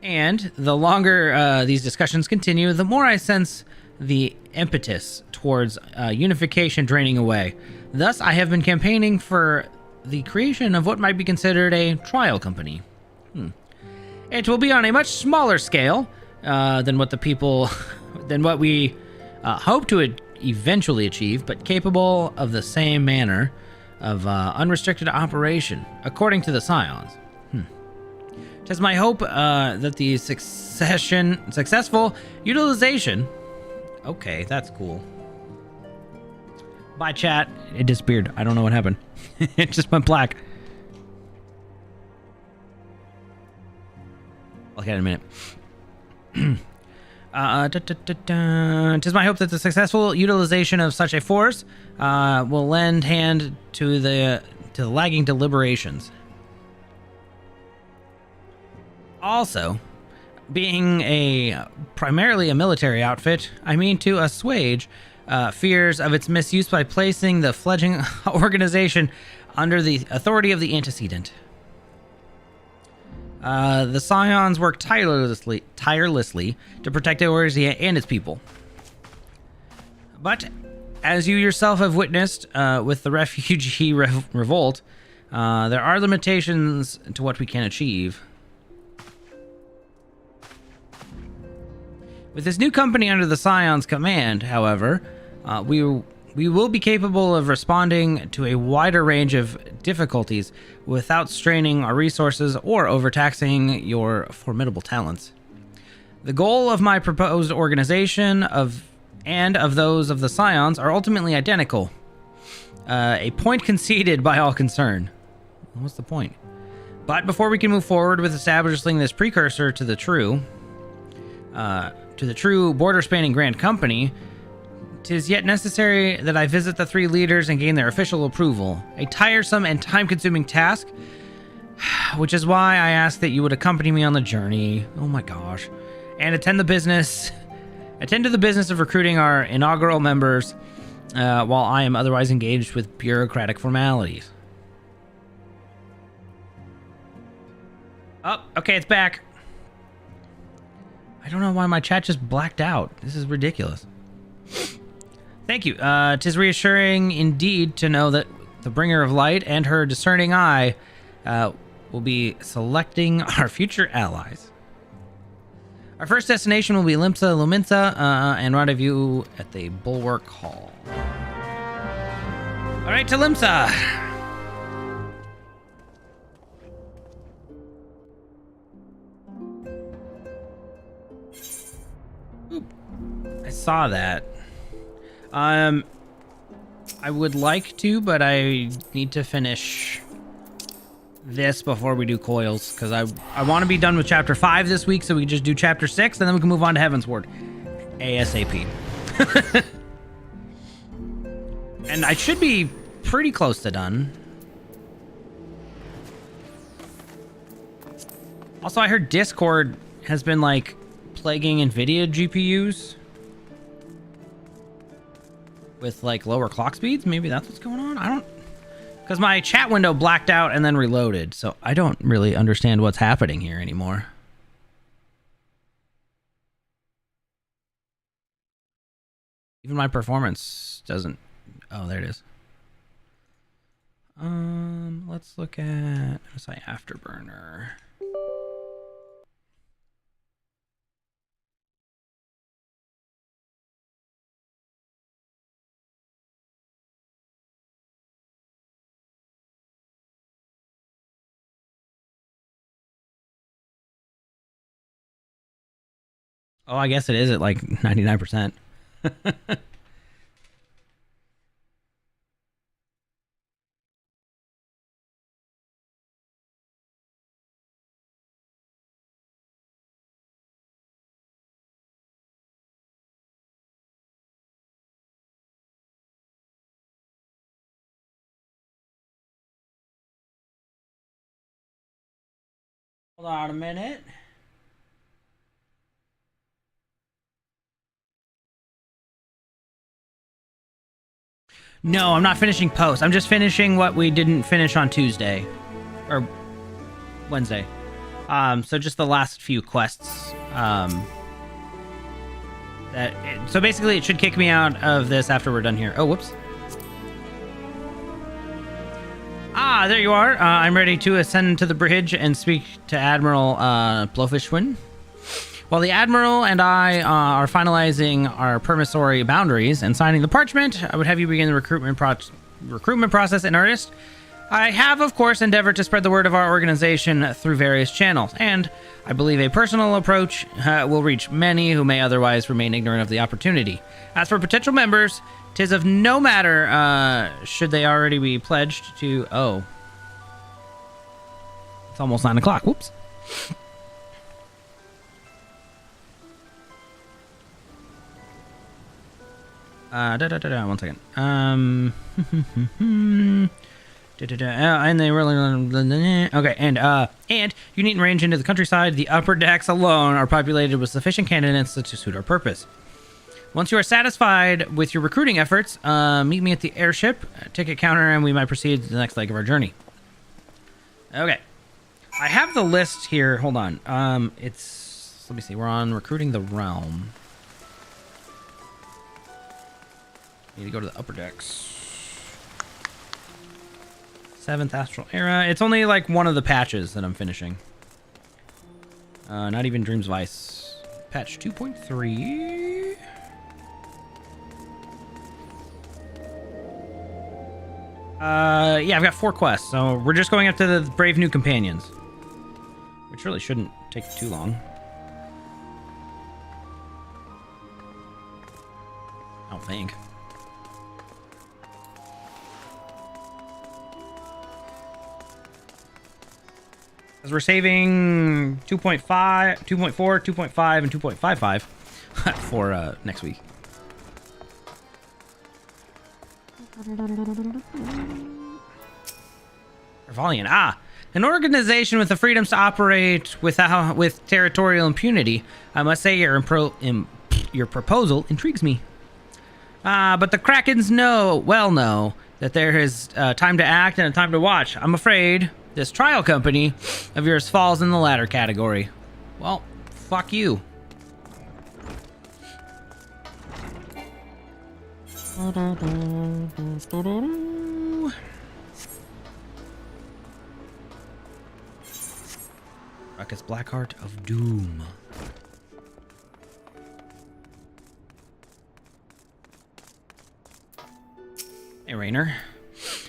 And the longer these discussions continue, the more I sense the impetus towards unification draining away. Thus, I have been campaigning for the creation of what might be considered a trial company. It will be on a much smaller scale than what we hope to eventually achieve, but capable of the same manner of unrestricted operation, according to the Scions. It is my hope that the successful utilization... Okay, that's cool. Bye, chat. It disappeared. I don't know what happened. It just went black. I'll get it in a minute. 'Tis my hope that the successful utilization of such a force will lend hand to the lagging deliberations. Also, being primarily a military outfit, I mean to assuage fears of its misuse by placing the fledgling organization under the authority of the antecedent. The Scions work tirelessly to protect Eorzea and its people. But, as you yourself have witnessed with the refugee revolt, there are limitations to what we can achieve. With this new company under the Scion's command, however, we will be capable of responding to a wider range of difficulties without straining our resources or overtaxing your formidable talents. The goal of my proposed organization and of those of the Scions are ultimately identical. A point conceded by all concerned. What's the point? But before we can move forward with establishing this precursor to the true border-spanning Grand Company, 'tis yet necessary that I visit the three leaders and gain their official approval. A tiresome and time-consuming task, which is why I ask that you would accompany me on the journey. Oh my gosh. And attend to the business of recruiting our inaugural members, while I am otherwise engaged with bureaucratic formalities. Oh, okay, it's back. I don't know why my chat just blacked out. This is ridiculous. Thank you. 'Tis reassuring indeed to know that the Bringer of Light and her discerning eye will be selecting our future allies. Our first destination will be Limsa Luminsa, and rendezvous at the Bulwark Hall. All right, to Limsa. saw that. I would like to, but I need to finish this before we do Coils, because I want to be done with Chapter 5 this week, so we can just do Chapter 6, and then we can move on to Heaven's Ward. ASAP. And I should be pretty close to done. Also, I heard Discord has been, like, plaguing NVIDIA GPUs with, like, lower clock speeds. Maybe that's what's going on. I don't... Because my chat window blacked out and then reloaded, so I don't really understand what's happening here anymore. Even my performance doesn't... Oh, there it is. Let's look at MSI Afterburner. Oh, I guess it is at like 99%. Hold on a minute. No, I'm not finishing post. I'm just finishing what we didn't finish on Tuesday. Or Wednesday. So just the last few quests. So basically it should kick me out of this after we're done here. Oh, whoops. Ah, there you are. I'm ready to ascend to the bridge and speak to Admiral Blowfishwin. While the Admiral and I are finalizing our permissory boundaries and signing the parchment, I would have you begin the recruitment process in earnest. I have, of course, endeavored to spread the word of our organization through various channels, and I believe a personal approach will reach many who may otherwise remain ignorant of the opportunity. As for potential members, 'tis of no matter should they already be pledged to... Oh. It's almost 9 o'clock. Whoops. One second. And they really... Okay, and you needn't range into the countryside. The upper decks alone are populated with sufficient candidates to suit our purpose. Once you are satisfied with your recruiting efforts, meet me at the airship, ticket counter, and we might proceed to the next leg of our journey. Okay. I have the list here. Hold on. Let me see. We're on recruiting the realm. Need to go to the upper decks. 7th Astral Era. It's only like one of the patches that I'm finishing. Not even Dreams Vice. Patch 2.3. Yeah, I've got 4 quests, so we're just going up to the Brave New Companions, which really shouldn't take too long. I don't think. Because we're saving 2.5, 2.4, 2.5, and 2.55 for next week. Valiant. An organization with the freedoms to operate with territorial impunity. I must say your proposal intrigues me. But the Krakens know that there is time to act and a time to watch. I'm afraid this trial company of yours falls in the latter category. Well, fuck you. Ruckus Blackheart of Doom. Hey, Rainer.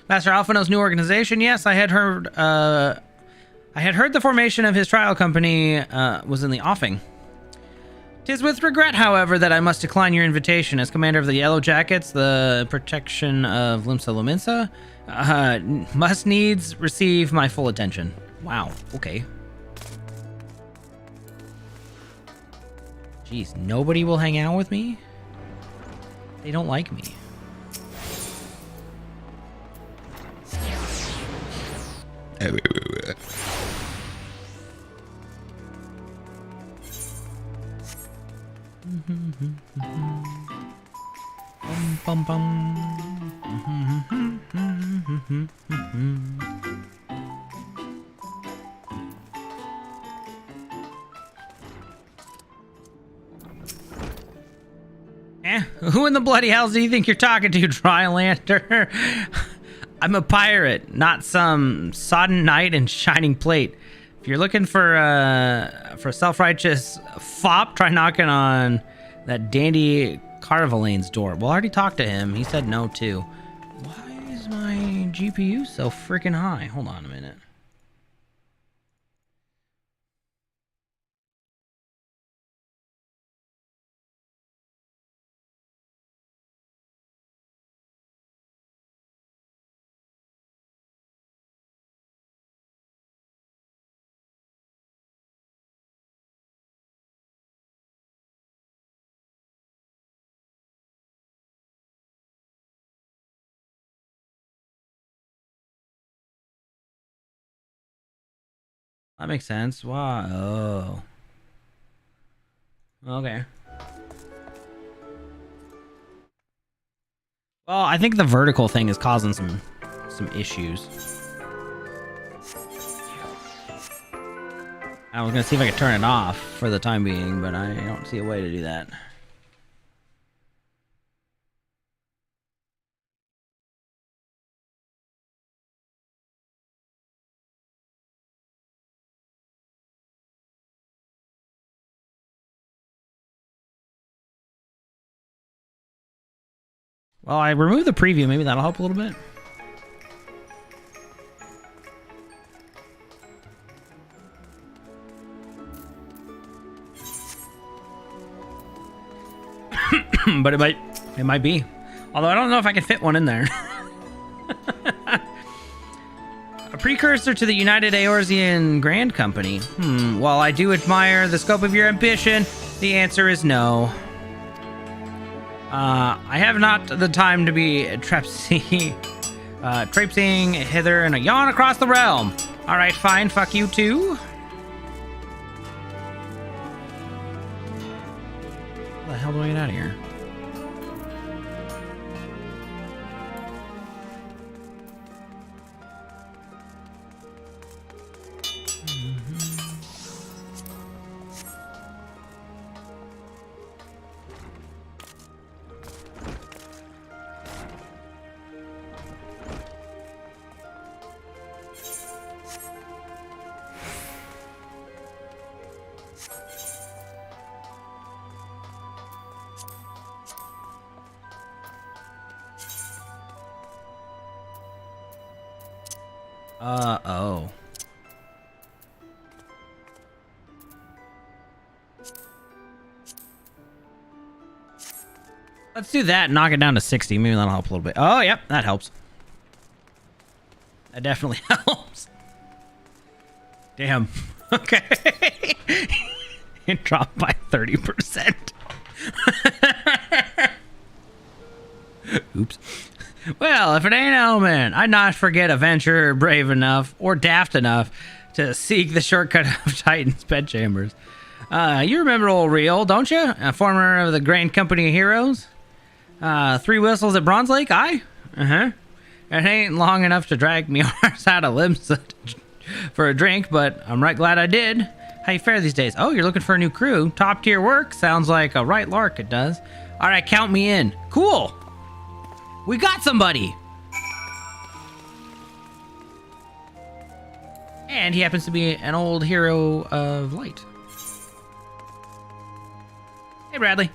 Master Alphino's new organization. Yes, I had heard the formation of his trial company was in the offing. 'Tis with regret, however, that I must decline your invitation. As commander of the Yellow Jackets, the protection of Limsa Lominsa must needs receive my full attention. Wow, okay. Jeez, nobody will hang out with me? They don't like me. Bum, bum, bum. Who in the bloody hell do you think you're talking to, Drylander? I'm a pirate, not some sodden knight in shining plate. If you're looking for self-righteous fop, try knocking on that dandy Carvalane's door. Well, I already talked to him. He said no, too. Why is my GPU so freaking high? Hold on a minute. That makes sense. Wow. Oh. Okay. Well, I think the vertical thing is causing some issues. I was gonna see if I could turn it off for the time being, but I don't see a way to do that. Well, I removed the preview. Maybe that'll help a little bit. But it might be. Although I don't know if I can fit one in there. A precursor to the United Eorzean Grand Company. While I do admire the scope of your ambition, the answer is no. I have not the time to be traipsing hither and yon across the realm. Alright, fine, fuck you too. How the hell do I get out of here? Oh. Let's do that and knock it down to 60. Maybe that'll help a little bit. Oh, yep, that helps. That definitely helps. Damn. Okay. It dropped by 30%. Oops. Well, if it ain't Elman, I'd not forget a venturer brave enough or daft enough to seek the shortcut of Titan's bedchambers. You remember old Real, don't you? A former of the Grand Company of Heroes? 3 whistles at Bronze Lake, aye? Uh-huh. It ain't long enough to drag me arse out of limbs for a drink, but I'm right glad I did. How you fare these days? Oh, you're looking for a new crew? Top tier work? Sounds like a right lark, it does. Alright, count me in. Cool! We got somebody! And he happens to be an old hero of light. Hey, Bradley.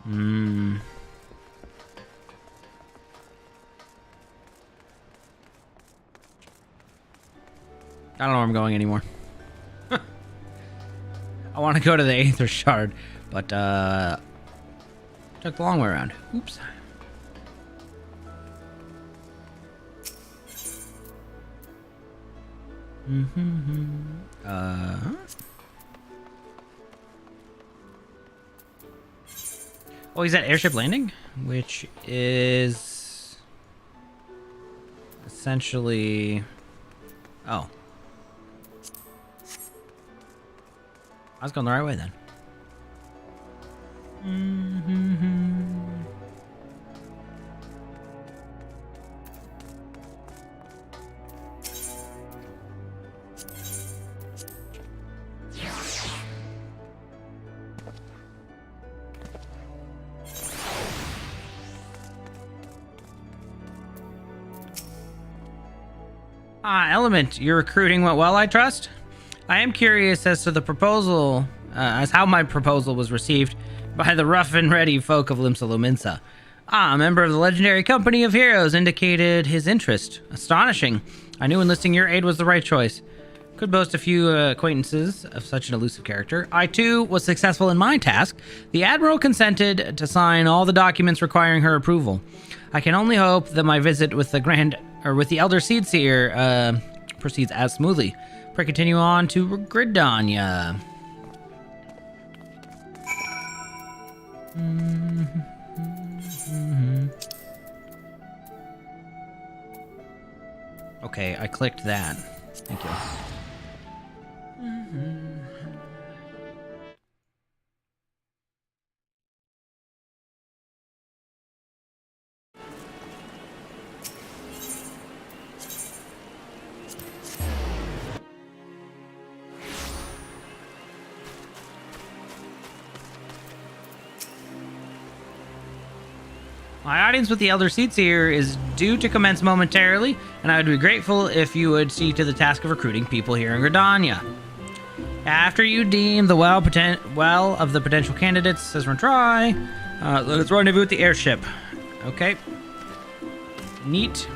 I don't know where I'm going anymore. I want to go to the Aether Shard, but took the long way around. Oops. Oh, he's at Airship Landing, which is essentially... Oh. I was going the right way then. Element, your recruiting went well, I trust? I am curious as to the proposal, as how my proposal was received by the rough and ready folk of Limsa Lominsa. A member of the legendary company of heroes indicated his interest. Astonishing. I knew enlisting your aid was the right choice. Could boast a few acquaintances of such an elusive character. I, too, was successful in my task. The Admiral consented to sign all the documents requiring her approval. I can only hope that my visit with the Elder Seedseer proceeds as smoothly. Pray continue on to Gridania. Okay, I clicked that. Thank you. My audience with the Elder Seedseer is due to commence momentarily, and I would be grateful if you would see to the task of recruiting people here in Gridania. After you deem the well of the potential candidates, says run try. Let's rendezvous at the airship. Okay. Neat.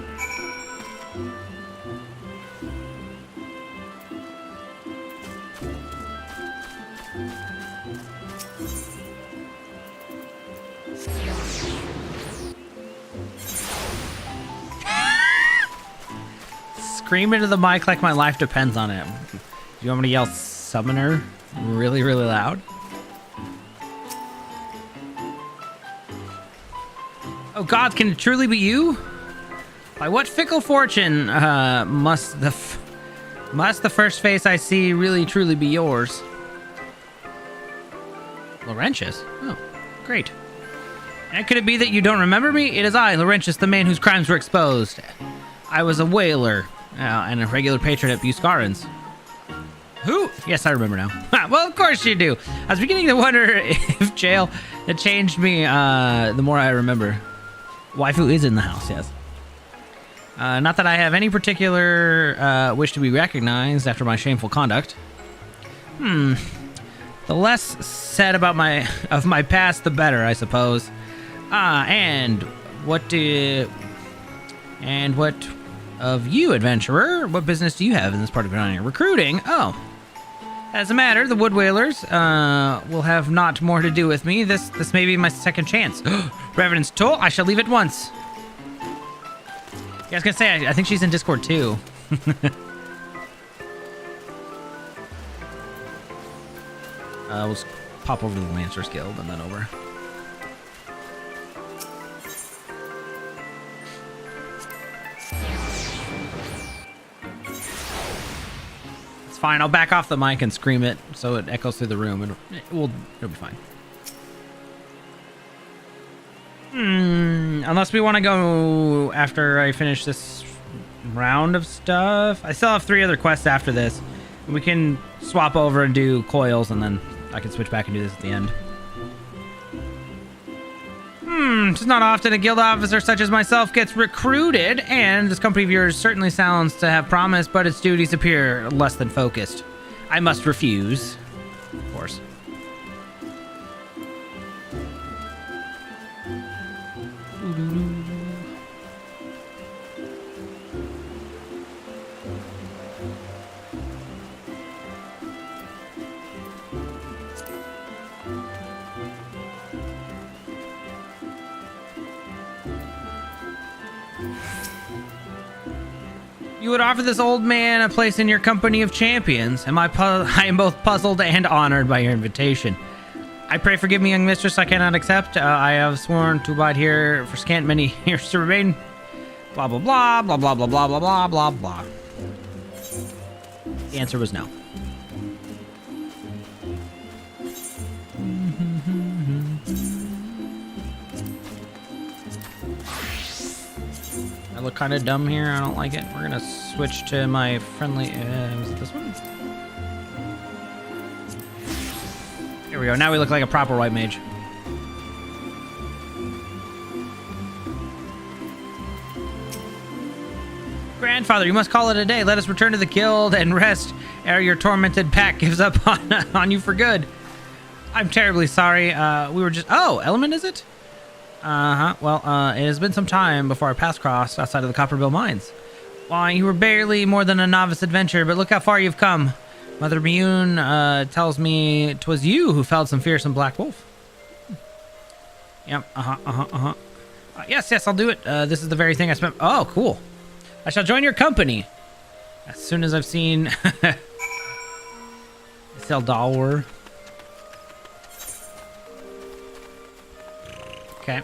Scream into the mic like my life depends on it. Do you want me to yell summoner really, really loud? Oh God, can it truly be you? By what fickle fortune must the first face I see really truly be yours? Laurentius? Oh, great. And could it be that you don't remember me? It is I, Laurentius, the man whose crimes were exposed. I was a whaler. And a regular patron at Buscarin's. Who? Yes, I remember now. Well, of course you do. I was beginning to wonder if jail had changed me the more I remember. Waifu is in the house, yes. Not that I have any particular wish to be recognized after my shameful conduct. The less said about my past, the better, I suppose. And what of you, adventurer? What business do you have in this part of Gridania? Recruiting? Oh. As a matter, the Wood Whalers will have not more to do with me. This may be my second chance. Reverend's Toll, I shall leave at once. Yeah, I was gonna say, I think she's in Discord too. We'll just pop over to the Lancers Guild and then over. It's fine. I'll back off the mic and scream it so it echoes through the room. It'll be fine. Unless we want to go after I finish this round of stuff. I still have 3 other quests after this. We can swap over and do Coils, and then I can switch back and do this at the end. It's not often a guild officer such as myself gets recruited, and this company of yours certainly sounds to have promise, but its duties appear less than focused. I must refuse. Of course. You would offer this old man a place in your company of champions. I am both puzzled and honored by your invitation. I pray forgive me, young mistress, I cannot accept. I have sworn to abide here for scant many years to remain. Blah, blah, blah, blah, blah, blah, blah, blah, blah, blah, blah. The answer was no. I look kind of dumb here. I don't like it. We're gonna switch to my friendly. Was it this one? Here we go. Now we look like a proper white mage. Grandfather, you must call it a day. Let us return to the guild and rest ere your tormented pack gives up on you for good. I'm terribly sorry. We were just... Oh, Element, is it? Well, it has been some time before our paths crossed outside of the Copperbill Mines. Why, you were barely more than a novice adventurer, but look how far you've come. Mother Miyun tells me 'twas you who felled some fearsome black wolf. Yep, yes, I'll do it. This is the very thing I spent... Oh, cool. I shall join your company as soon as I've seen Seldalwar. Okay.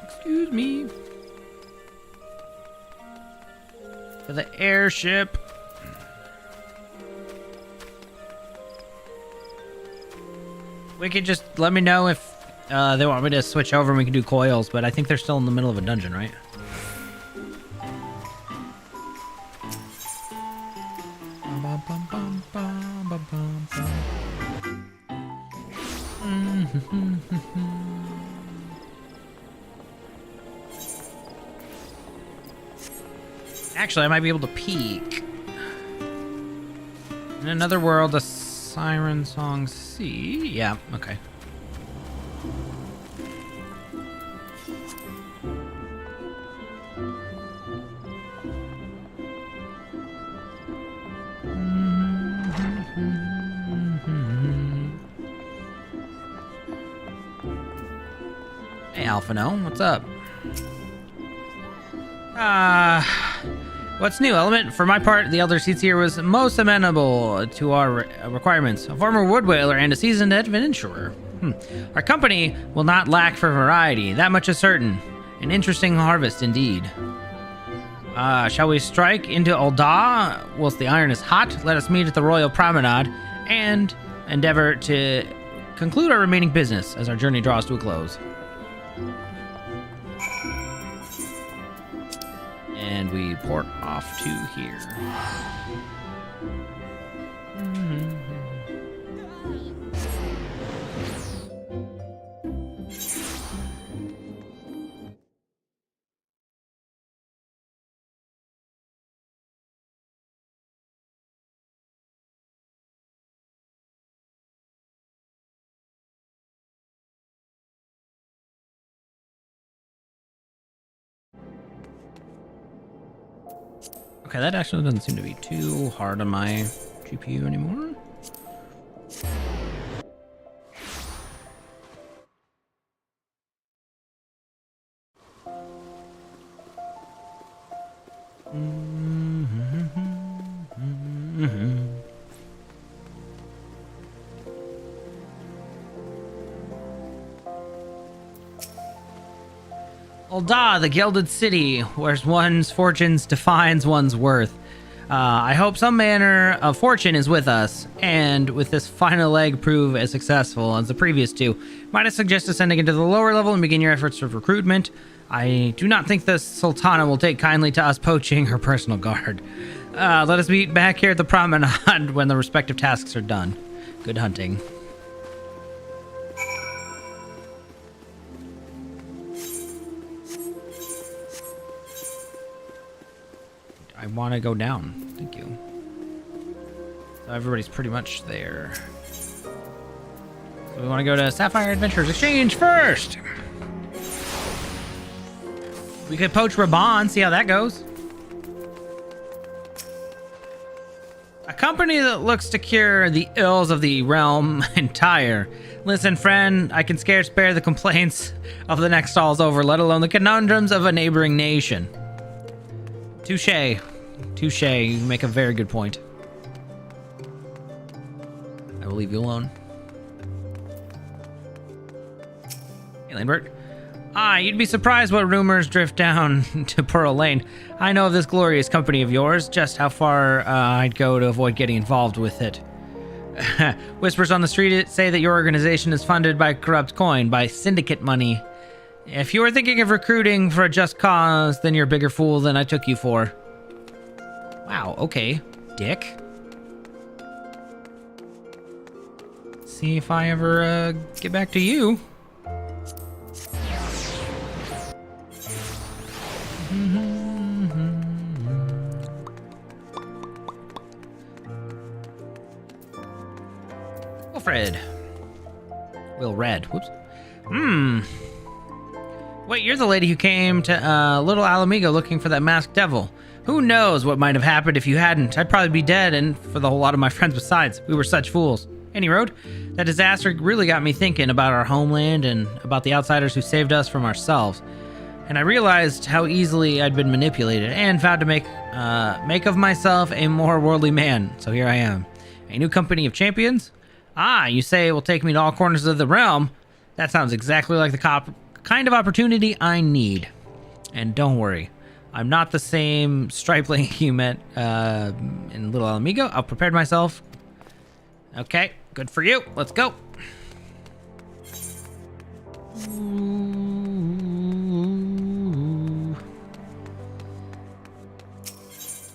Excuse me. For the airship. We could just let me know if they want me to switch over and we can do Coils, but I think they're still in the middle of a dungeon, right? Actually, I might be able to peek. In another world, a siren song C. Yeah, okay. Hey, Alphino, what's up? What's new, Element? For my part, the Elder Seats here was most amenable to our requirements. A former wood whaler and a seasoned adventurer. Our company will not lack for variety, that much is certain. An interesting harvest indeed. Shall we strike into Ul'dah whilst the iron is hot? Let us meet at the Royal Promenade and endeavor to conclude our remaining business as our journey draws to a close. And we port off to here. Okay, that actually doesn't seem to be too hard on my GPU anymore. Ul'dah, the gilded city, where one's fortunes defines one's worth. I hope some manner of fortune is with us, and with this final leg prove as successful as the previous two. Might I suggest ascending into the lower level and begin your efforts of recruitment? I do not think the Sultana will take kindly to us poaching her personal guard. Let us meet back here at the promenade when the respective tasks are done. Good hunting. I want to go down. Thank you. So everybody's pretty much there. So we want to go to Sapphire Adventures Exchange first. We could poach Raban, see how that goes. A company that looks to cure the ills of the realm entire. Listen, friend, I can scarce bear the complaints of the next stall's over, let alone the conundrums of a neighboring nation. Touche. Touche. You make a very good point. I will leave you alone. Hey, Lambert. You'd be surprised what rumors drift down to Pearl Lane. I know of this glorious company of yours, just how far I'd go to avoid getting involved with it. Whispers on the street say that your organization is funded by corrupt coin, by syndicate money. If you were thinking of recruiting for a just cause, then you're a bigger fool than I took you for. Wow, okay, dick. See if I ever get back to you. Wilfred. Will Red. Whoops. Wait, you're the lady who came to Little Alamigo looking for that masked devil. Who knows what might have happened if you hadn't? I'd probably be dead, and for the whole lot of my friends besides. We were such fools. Any road, that disaster really got me thinking about our homeland and about the outsiders who saved us from ourselves. And I realized how easily I'd been manipulated and vowed to make of myself a more worldly man. So here I am. A new company of champions? You say it will take me to all corners of the realm. That sounds exactly like the kind of opportunity I need. And don't worry, I'm not the same stripling you met in Little Alamigo. I've prepared myself. Okay, good for you. Let's go.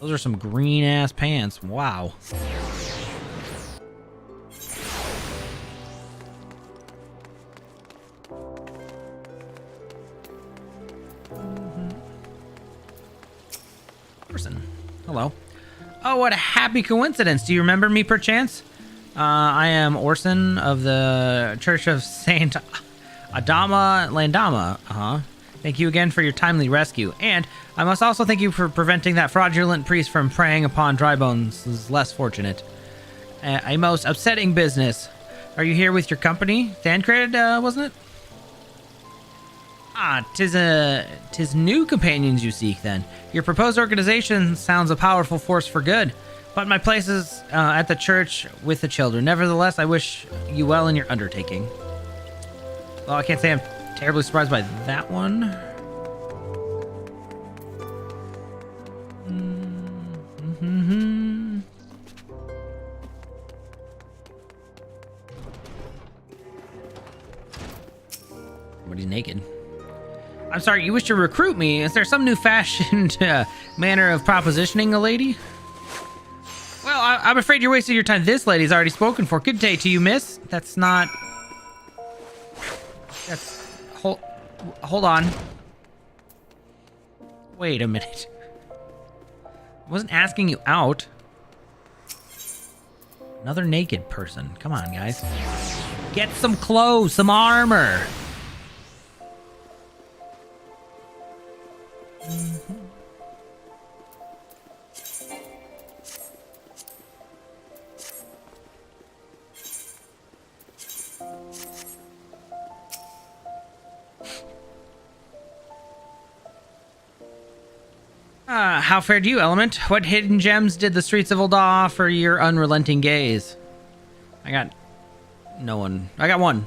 Those are some green ass pants. Wow. Person. Hello. Oh, what a happy coincidence. Do you remember me perchance? I am Orson of the Church of Saint Adama Landama. Thank you again for your timely rescue. And I must also thank you for preventing that fraudulent priest from preying upon Drybones' less fortunate. A most upsetting business. Are you here with your company? Thancred, wasn't it? Tis new companions you seek, then. Your proposed organization sounds a powerful force for good, but my place is at the church with the children. Nevertheless, I wish you well in your undertaking. Well, I can't say I'm terribly surprised by that one. Somebody's naked. I'm sorry, you wish to recruit me? Is there some new fashioned manner of propositioning a lady? Well, I'm afraid you're wasting your time. This lady's already spoken for. Good day to you, miss. That's not... That's... Hold on. Wait a minute. I wasn't asking you out. Another naked person. Come on, guys. Get some clothes, some armor. How fared you, Element? What hidden gems did the streets of Ul'dah offer your unrelenting gaze? I got no one. I got one.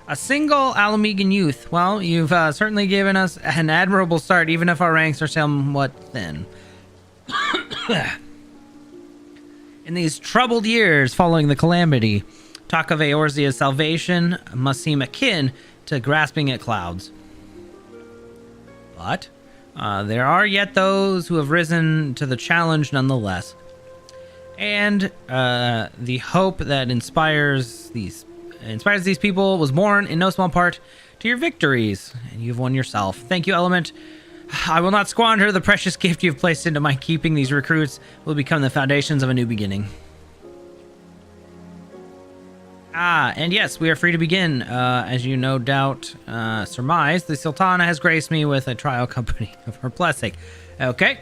A single Alamigan youth. Well, you've certainly given us an admirable start, even if our ranks are somewhat thin. In these troubled years following the calamity, talk of Eorzea's salvation must seem akin to grasping at clouds. But there are yet those who have risen to the challenge nonetheless. And the hope that inspires these people was born in no small part to your victories, and you've won yourself. Thank you, Element. I will not squander the precious gift you've placed into my keeping. These recruits will become the foundations of a new beginning. And yes, we are free to begin. As you no doubt surmise, the Sultana has graced me with a trial company of her blessing. Okay.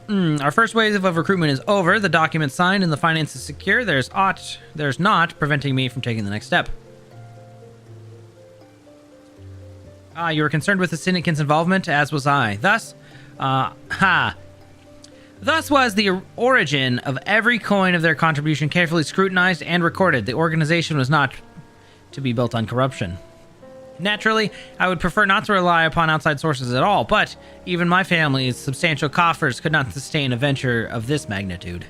Our first wave of recruitment is over. The document signed and the finances secure. There's not preventing me from taking the next step. You were concerned with the syndicant's involvement, as was I. Thus was the origin of every coin of their contribution carefully scrutinized and recorded. The organization was not to be built on corruption. Naturally, I would prefer not to rely upon outside sources at all, but even my family's substantial coffers could not sustain a venture of this magnitude.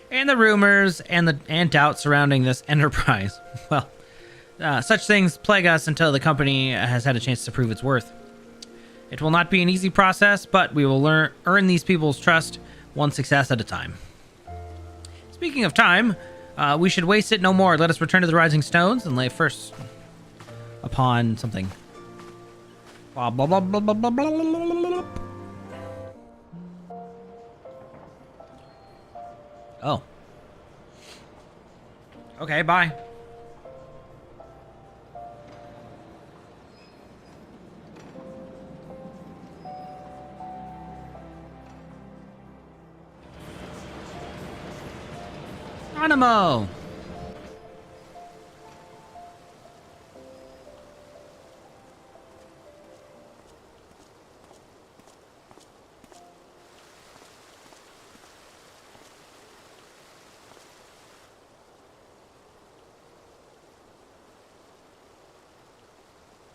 And the rumors and doubt surrounding this enterprise, well, such things plague us until the company has had a chance to prove its worth. It will not be an easy process, but we will earn these people's trust one success at a time. Speaking of time, we should waste it no more. Let us return to the Rising Stones and lay first upon something. Blah, blah, blah, blah, blah, blah, blah, blah. Oh. Okay, bye. Animo.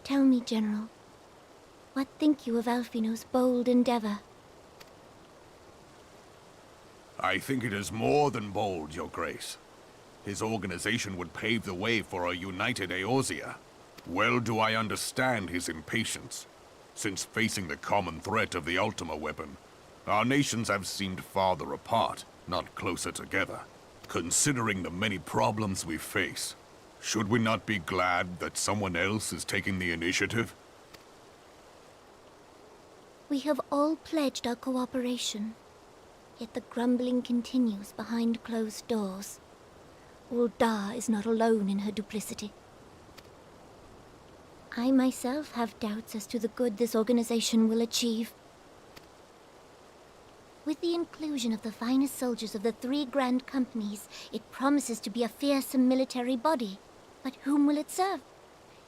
Tell me, General, what think you of Alfino's bold endeavor? I think it is more than bold, Your Grace. His organization would pave the way for a united Eorzea. Well do I understand his impatience, since facing the common threat of the Ultima weapon, our nations have seemed farther apart, not closer together. Considering the many problems we face, should we not be glad that someone else is taking the initiative? We have all pledged our cooperation, yet the grumbling continues behind closed doors. Ul'dah is not alone in her duplicity. I myself have doubts as to the good this organization will achieve. With the inclusion of the finest soldiers of the 3 grand companies, it promises to be a fearsome military body. But whom will it serve?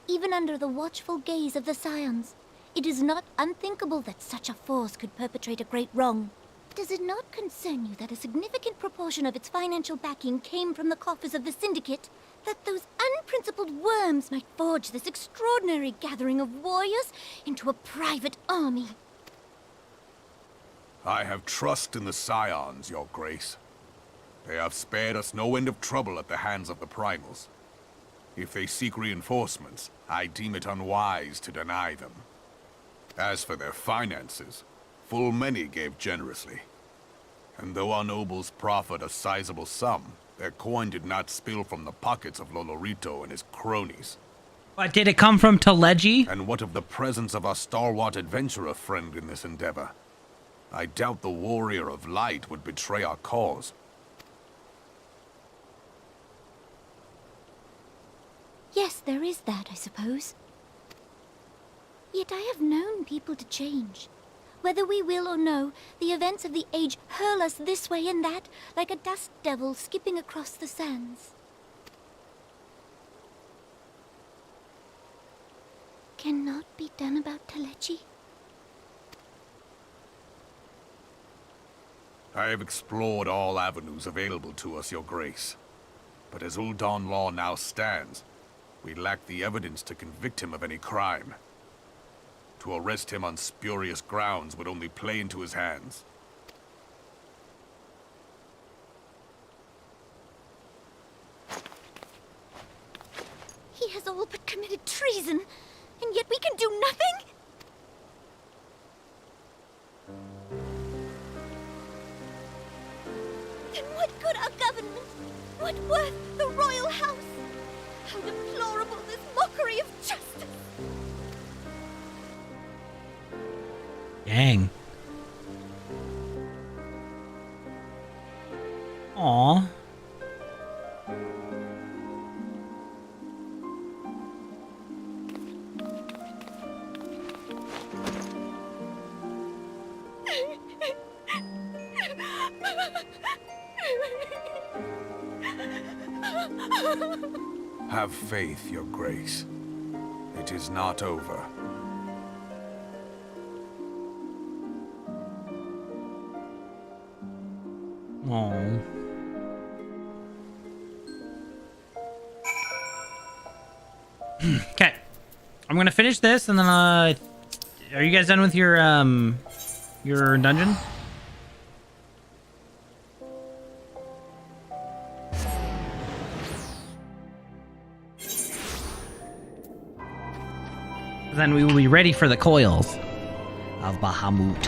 Even under the watchful gaze of the Scions, it is not unthinkable that such a force could perpetrate a great wrong. Does it not concern you that a significant proportion of its financial backing came from the coffers of the Syndicate? That those unprincipled worms might forge this extraordinary gathering of warriors into a private army? I have trust in the Scions, Your Grace. They have spared us no end of trouble at the hands of the Primals. If they seek reinforcements, I deem it unwise to deny them. As for their finances, full many gave generously. And though our nobles proffered a sizable sum, their coin did not spill from the pockets of Lolorito and his cronies. But did it come from Teleji? And what of the presence of our stalwart adventurer friend in this endeavor? I doubt the Warrior of Light would betray our cause. Yes, there is that, I suppose. Yet I have known people to change. Whether we will or no, the events of the age hurl us this way and that, like a dust devil skipping across the sands. Cannot be done about Telechi? I have explored all avenues available to us, Your Grace. But as Ul'dah law now stands, we lack the evidence to convict him of any crime. To arrest him on spurious grounds would only play into his hands. He has all but committed treason, and yet we can do nothing? Then what good our government? What worth the royal house? How deplorable this mockery of justice! Dang. Aww. Have faith, Your Grace. It is not over. Oh. Okay. I'm gonna finish this and then are you guys done with your dungeon? Then we will be ready for the coils of Bahamut.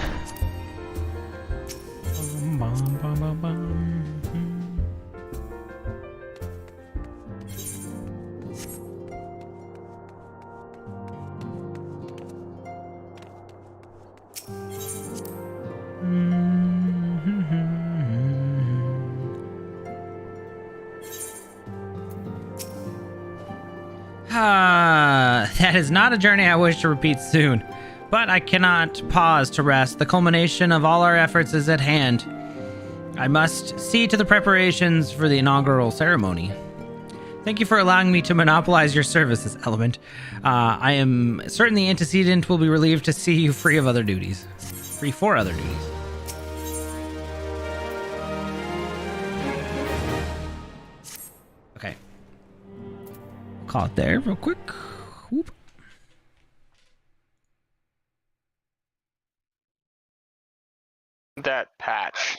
That is not a journey I wish to repeat soon, but I cannot pause to rest. The culmination of all our efforts is at hand. I must see to the preparations for the inaugural ceremony. Thank you for allowing me to monopolize your services, Element. I am certain the antecedent will be relieved to see you free of other duties. Free for other duties. Okay. Call it there real quick. Whoop. That patch.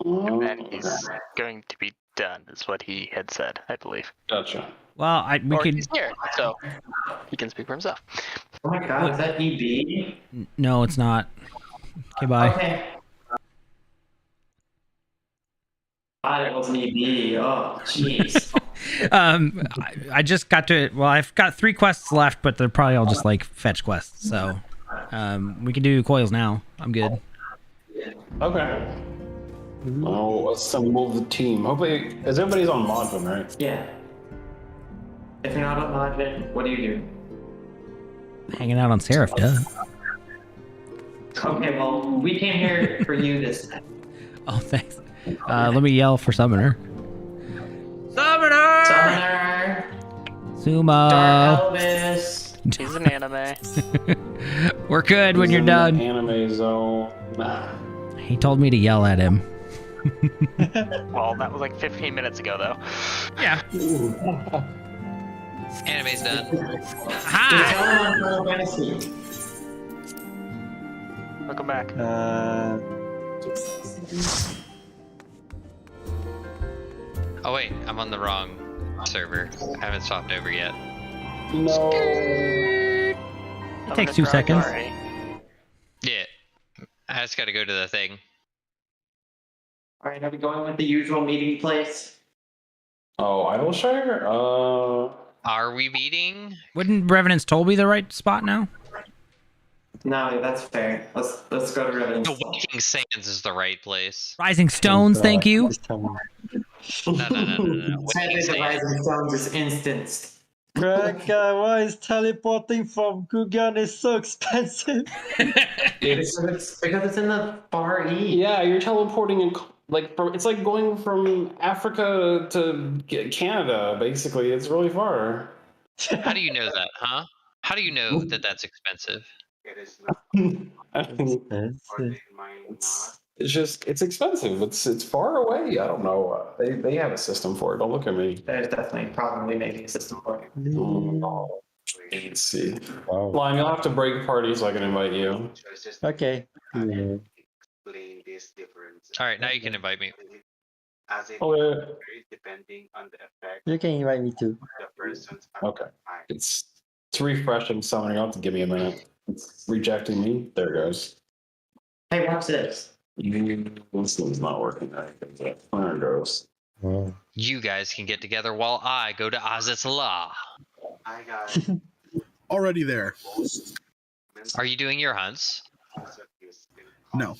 And then he's going to be done, is what he had said, I believe. Gotcha. Well, He's here, so he can speak for himself. Oh my god, is that EB? No, it's not. Okay, bye. Okay. I wasn't EB. Oh, jeez. I just got to it. Well, I've got 3 quests left, but they're probably all just like fetch quests. So, we can do coils now. I'm good. Okay. Oh, let's move the team. Hopefully, because everybody's on Modvin, right? Yeah. If you're not on Modvin, what do you do? Hanging out on Seraph, duh. Okay, well, we came here for you this time. Oh, thanks. Let me yell for Summoner. Summoner! Summoner! Sumo! Dark Elvis! He's an anime. We're good when you're done. Anime zone. Nah. He told me to yell at him. Well, that was like 15 minutes ago, though. Yeah. Anime's done. Hi! Welcome back. Oh wait, I'm on the wrong server. I haven't swapped over yet. No. It takes 2 seconds. Yeah. I just gotta go to the thing. Alright, are we going with the usual meeting place? Oh, Idleshire? Are we meeting? Wouldn't Revenant's Toll be the right spot now? No, that's fair. Let's go to Revenant's The Waking Sands is the right place. Rising Stones, thank you. No. Sadly, the Rising Stones is instanced. Greg, why is teleporting from Gugan is so expensive? It's because it's in the Far East. Yeah, you're teleporting in it's like going from Africa to Canada. Basically, it's really far. How do you know that, huh? How do you know that that's expensive? It's expensive. It's far away. I don't know. They have a system for it. Don't look at me. There's definitely probably maybe a system for it. Let's see. Wow. Lime, you'll have to break party so I can invite you. Okay. Alright, now you can invite me. Okay. You can invite me too. Okay. It's refreshing summoning. You'll have to give me a minute. It's rejecting me. There it goes. Hey, watch this. This one's not working. There it goes. You guys can get together while I go to Azatla. Already there. Are you doing your hunts? No.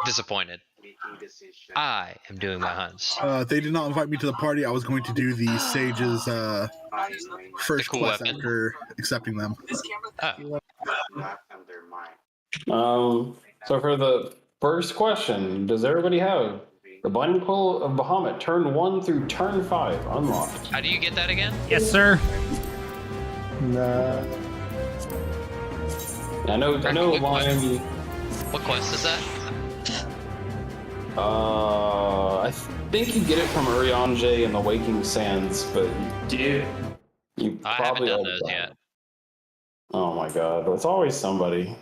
Disappointed. I am doing my hunts. They did not invite me to the party. I was going to do the sage's first cool quest weapon. after accepting them. So for the first question, does everybody have The Binding Coil of Bahamut, turn 1 through turn 5, unlocked. How do you get that again? Yes, sir. Nah. I know, Miami. What quest is that? I think you get it from Urianger and the Waking Sands, but Dude, you I haven't probably done those yet. Oh my god, it's always somebody.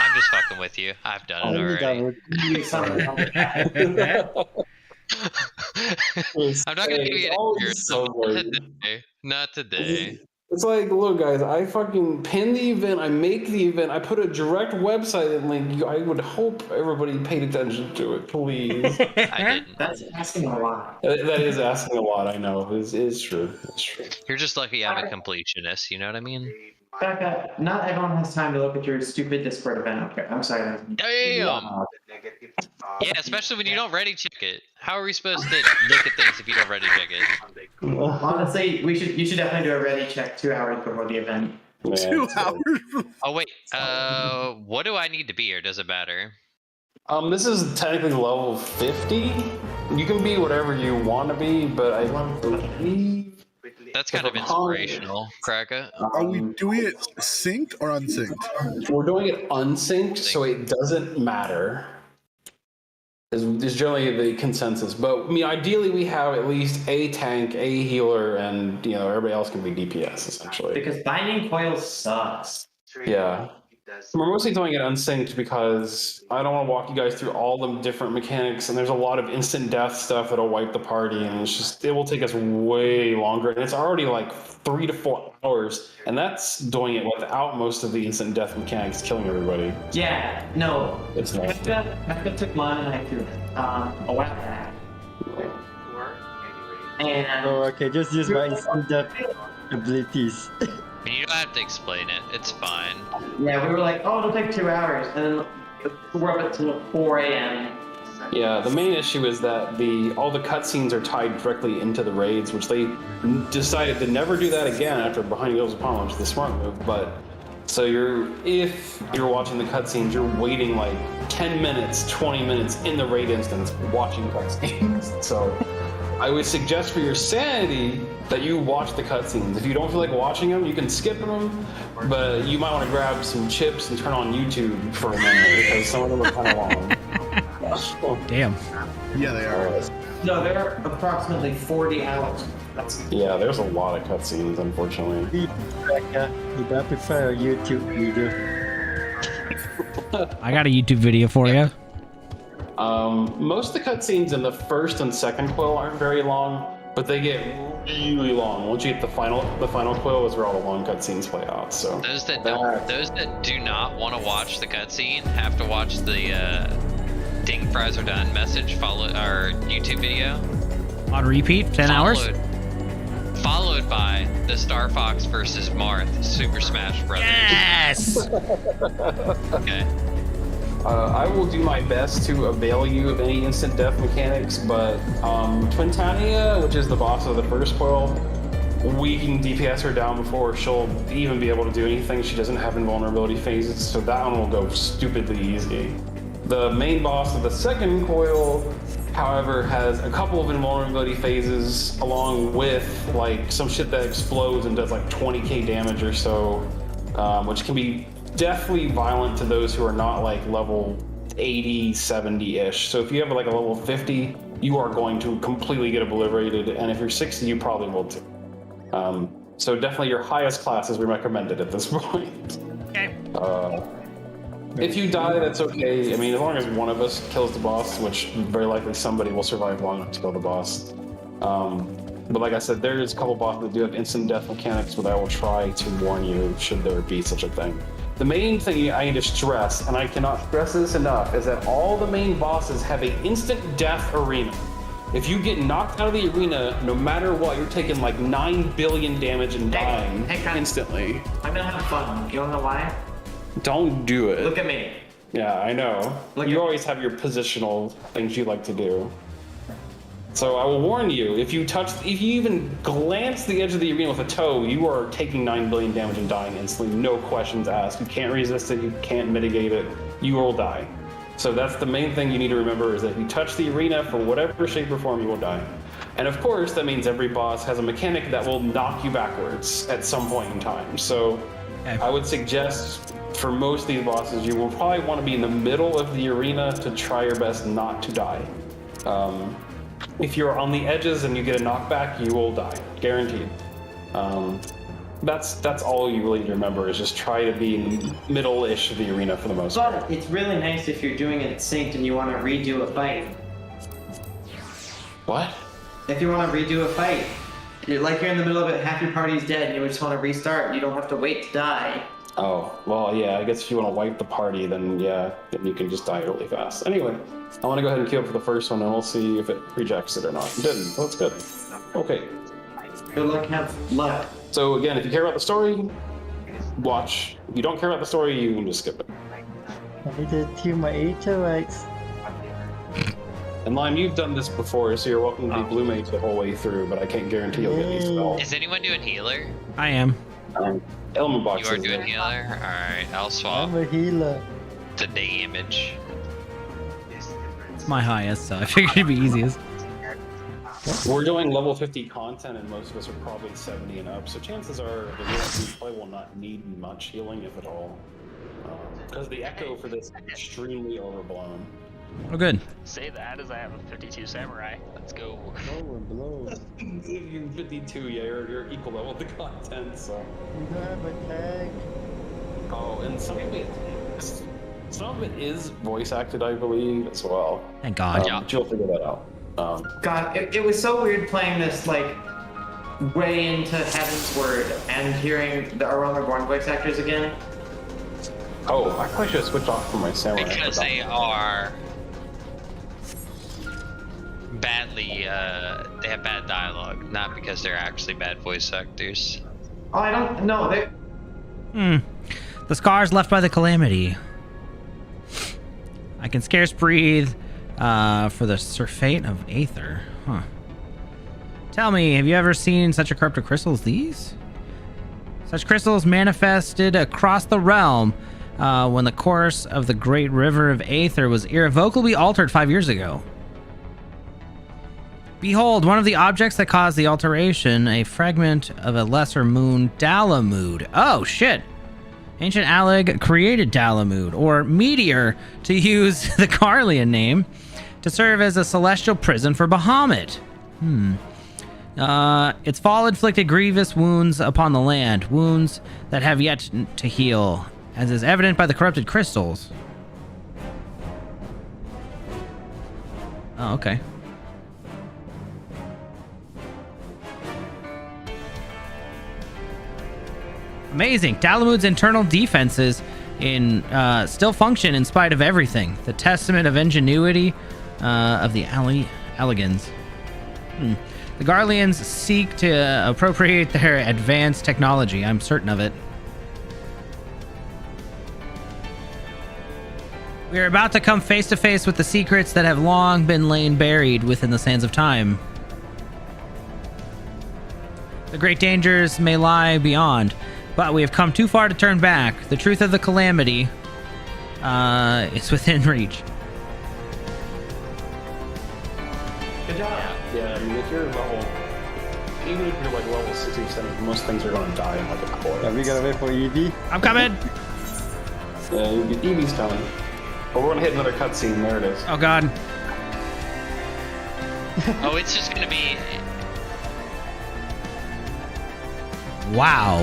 I'm just fucking with you. I've done it already. I'm not gonna give you an answer. Not today. It's like, look, guys, I fucking pin the event, I make the event, I put a direct website link. I would hope everybody paid attention to it, please. I didn't. that's asking a lot. That is asking a lot, I know. It's true. It's true. You're just lucky I'm a completionist, you know what I mean? Becca, not everyone has time to look at your stupid Discord event. Okay, I'm sorry. Damn! Yeah, especially when you don't ready check it. How are we supposed to look at things if you don't ready check it? Honestly, you should definitely do a ready check 2 hours before the event. 2 hours? Oh wait, what do I need to be, or does it matter? This is technically level 50. You can be whatever you want to be, but I believe that's kind of inspirational, Kraka. Are we doing it synced or unsynced? We're doing it unsynced, so it doesn't matter. Is generally the consensus. But I mean, ideally, we have at least a tank, a healer, and everybody else can be DPS essentially. Because Binding Coil sucks. Yeah. We're mostly doing it unsynced because I don't want to walk you guys through all the different mechanics, and there's a lot of instant death stuff that'll wipe the party, and it will take us way longer, and it's already like 3 to 4 hours, and that's doing it without most of the instant death mechanics killing everybody. Yeah, no. It's not. Becca took mine and I threw it a while back. And okay, just use my instant death abilities. You don't have to explain it. It's fine. Yeah, we were like, oh, it'll take 2 hours, and then we're up until 4 a.m. Yeah, the main issue is that all the cutscenes are tied directly into the raids, which they decided to never do that again after Behind the Wheels upon, which is the smart move. But so if you're watching the cutscenes, you're waiting like 10 minutes, 20 minutes in the raid instance watching cutscenes. So I would suggest for your sanity that you watch the cutscenes. If you don't feel like watching them, you can skip them, but you might want to grab some chips and turn on YouTube for a minute because some of them are kind of long. Damn. Yeah, they are. No, they're approximately 40 hours. Yeah, there's a lot of cutscenes, unfortunately. You I prefer a YouTube video. I got a YouTube video for you. Most of the cutscenes in the first and second quill aren't very long, but they get really long. Once you get the final quill is where all the long cutscenes play out. So those that do not want to watch the cutscene have to watch the ding fries are done message follow our YouTube video on repeat 10 hours. Followed by the Star Fox versus Marth Super Smash Brothers. Yes. Okay. I will do my best to avail you of any instant death mechanics, but Twintania, which is the boss of the first quill, we can DPS her down before she'll even be able to do anything. She doesn't have invulnerability phases, so that one will go stupidly easy. The main boss of the second coil, however, has a couple of invulnerability phases along with like some shit that explodes and does like 20k damage or so, which can be definitely violent to those who are not like level 80, 70-ish. So if you have like a level 50, you are going to completely get obliterated, and if you're 60, you probably will too. So definitely your highest class is recommended at this point. Okay. If you die, that's okay. I mean, as long as one of us kills the boss, which very likely somebody will survive long enough to kill the boss. But like I said, there's a couple bosses that do have instant death mechanics, but I will try to warn you should there be such a thing. The main thing I need to stress, and I cannot stress this enough, is that all the main bosses have an instant death arena. If you get knocked out of the arena, no matter what, you're taking like 9 billion damage and dying instantly. I'm gonna have fun. You don't know why? Don't do it. Look at me. Yeah, I know. You always have your positional things you like to do. So I will warn you, if you even glance the edge of the arena with a toe, you are taking 9 billion damage and dying instantly, no questions asked. You can't resist it, you can't mitigate it, you will die. So that's the main thing you need to remember, is that if you touch the arena for whatever shape or form, you will die. And of course, that means every boss has a mechanic that will knock you backwards at some point in time. So I would suggest for most of these bosses, you will probably want to be in the middle of the arena to try your best not to die. If you're on the edges and you get a knockback, you will die, guaranteed. That's all you really need to remember, is just try to be in the middle-ish of the arena for the most part. But it's really nice if you're doing it synced and you want to redo a fight. What? If you want to redo a fight, you're in the middle of it, half your party's dead, and you just want to restart. You don't have to wait to die. Oh, well, yeah, I guess if you want to wipe the party, then yeah, then you can just die really fast. Anyway, I want to go ahead and queue up for the first one, and we'll see if it rejects it or not. It didn't, so that's good. Okay. Good luck, have luck. So again, if you care about the story, watch. If you don't care about the story, you can just skip it. I need to tune my HOX. And Lime, you've done this before, so you're welcome to be Blue Mage the whole way through, but I can't guarantee you'll get these spells. Is anyone doing healer? I am. Element box. You are doing healer? Alright, I'll swap. I'm a healer. The damage. It's my highest, so I figured it'd be easiest. We're doing level 50 content, and most of us are probably 70 and up, so chances are the real team probably will not need much healing, if at all. Because the echo for this is extremely overblown. Oh, good. Say that as I have a 52 samurai. Let's go. Overblown. You're 52, yeah, you're equal level to content, so. You don't have a tag. Oh, and some of it is voice acted, I believe, as well. Thank God. But you'll figure that out. God, it was so weird playing this, way into Heaven's Word and hearing the Realm Reborn voice actors again. Oh, I probably should have switched off from my samurai. Because they are badly, they have bad dialogue, not because they're actually bad voice actors. Oh, I don't know. The scars left by the calamity. I can scarce breathe for the surfeit of Aether. Huh. Tell me, have you ever seen such a corrupted crystal as these? Such crystals manifested across the realm when the course of the great river of Aether was irrevocably altered 5 years ago. Behold, one of the objects that caused the alteration, a fragment of a lesser moon, Dalamud. Oh, shit. Ancient Alleg created Dalamud, or Meteor, to use the Carlian name, to serve as a celestial prison for Bahamut. Its fall inflicted grievous wounds upon the land, wounds that have yet to heal, as is evident by the corrupted crystals. Oh, okay. Amazing. Dalamud's internal defenses still function in spite of everything. The testament of ingenuity of the Allegans. The Garleans seek to appropriate their advanced technology. I'm certain of it. We are about to come face to face with the secrets that have long been lain buried within the sands of time. The great dangers may lie beyond, but we have come too far to turn back. The truth of the calamity is within reach. Good job. Yeah, I mean, if you're level, even if you're level 60%, most things are going to die in a couple of Have we got to wait for EV? I'm coming. Yeah, EV's coming. But we're going to hit another cutscene. There it is. Oh, God. Oh, it's just going to be... Wow.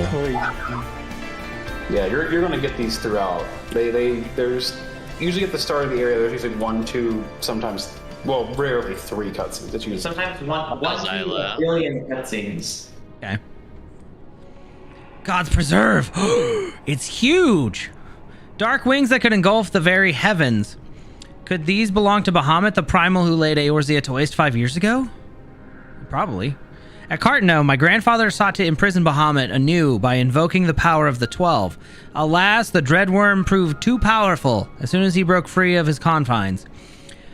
Yeah, you're going to get these throughout. There's usually at the start of the area, there's usually 1, 2, sometimes, well, rarely 3 cutscenes. It's usually sometimes one billion cutscenes. Okay. God's preserve. It's huge. Dark wings that could engulf the very heavens. Could these belong to Bahamut, the primal who laid Eorzea to waste 5 years ago? Probably. At Cartano, my grandfather sought to imprison Bahamut anew by invoking the power of the 12. Alas, the dreadworm proved too powerful as soon as he broke free of his confines.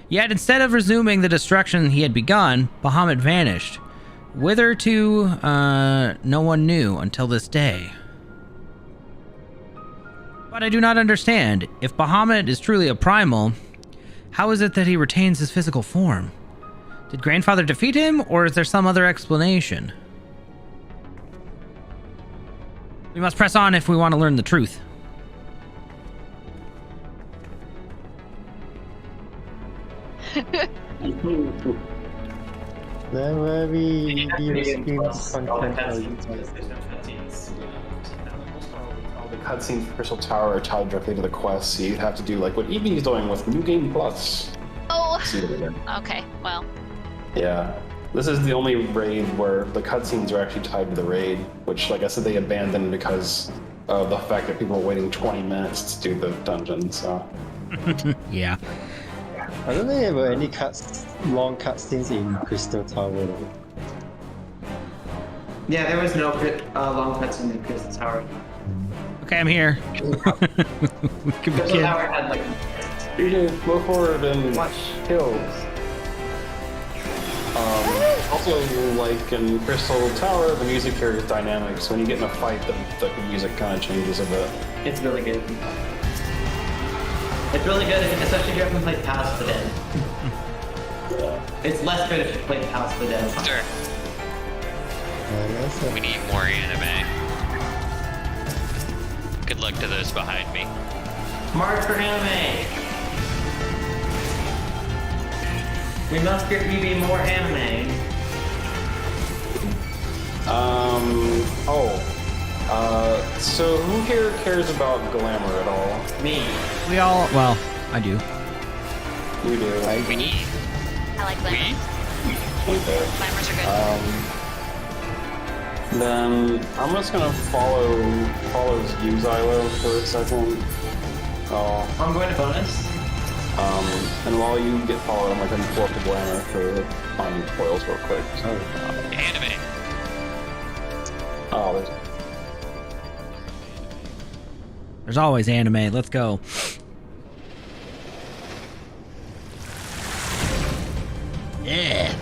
Yet, instead of resuming the destruction he had begun, Bahamut vanished. Whither to, no one knew until this day. But I do not understand. If Bahamut is truly a primal, How is it that he retains his physical form? Did Grandfather defeat him, or is there some other explanation? We must press on if we want to learn the truth. Then very screen content. All the cutscenes for Crystal Tower are tied directly to the quest, so you'd have to do like what Evie's doing with New Game Plus. Oh. See it again. Okay, well. Yeah. This is the only raid where the cutscenes are actually tied to the raid, which, like I said, they abandoned because of the fact that people were waiting 20 minutes to do the dungeon, so. Yeah. I don't think there were any long cutscenes in Crystal Tower though. Yeah, there was no long cutscene in Crystal Tower. Okay, I'm here. Crystal Tower had like... Go forward and watch hills. Also, like in Crystal Tower, the music here is dynamic, so when you get in a fight, the music kind of changes a bit. It's really good. It's really good, especially if you haven't played Past the Dead. It's less good if you played Past the Dead. Sure. We need more anime. Good luck to those behind me. Mark for anime! We must get Evie more anime. So who here cares about glamour at all? Me. We all, well, I do. You do. I like glamour. Glamours are good. Then I'm just gonna follow you, Xylo, for a second. I'm going to bonus. And while you get followed, I'm gonna pull up the glamour for finding Coils real quick. Anime. Oh, There's always anime. Let's go. Yeah.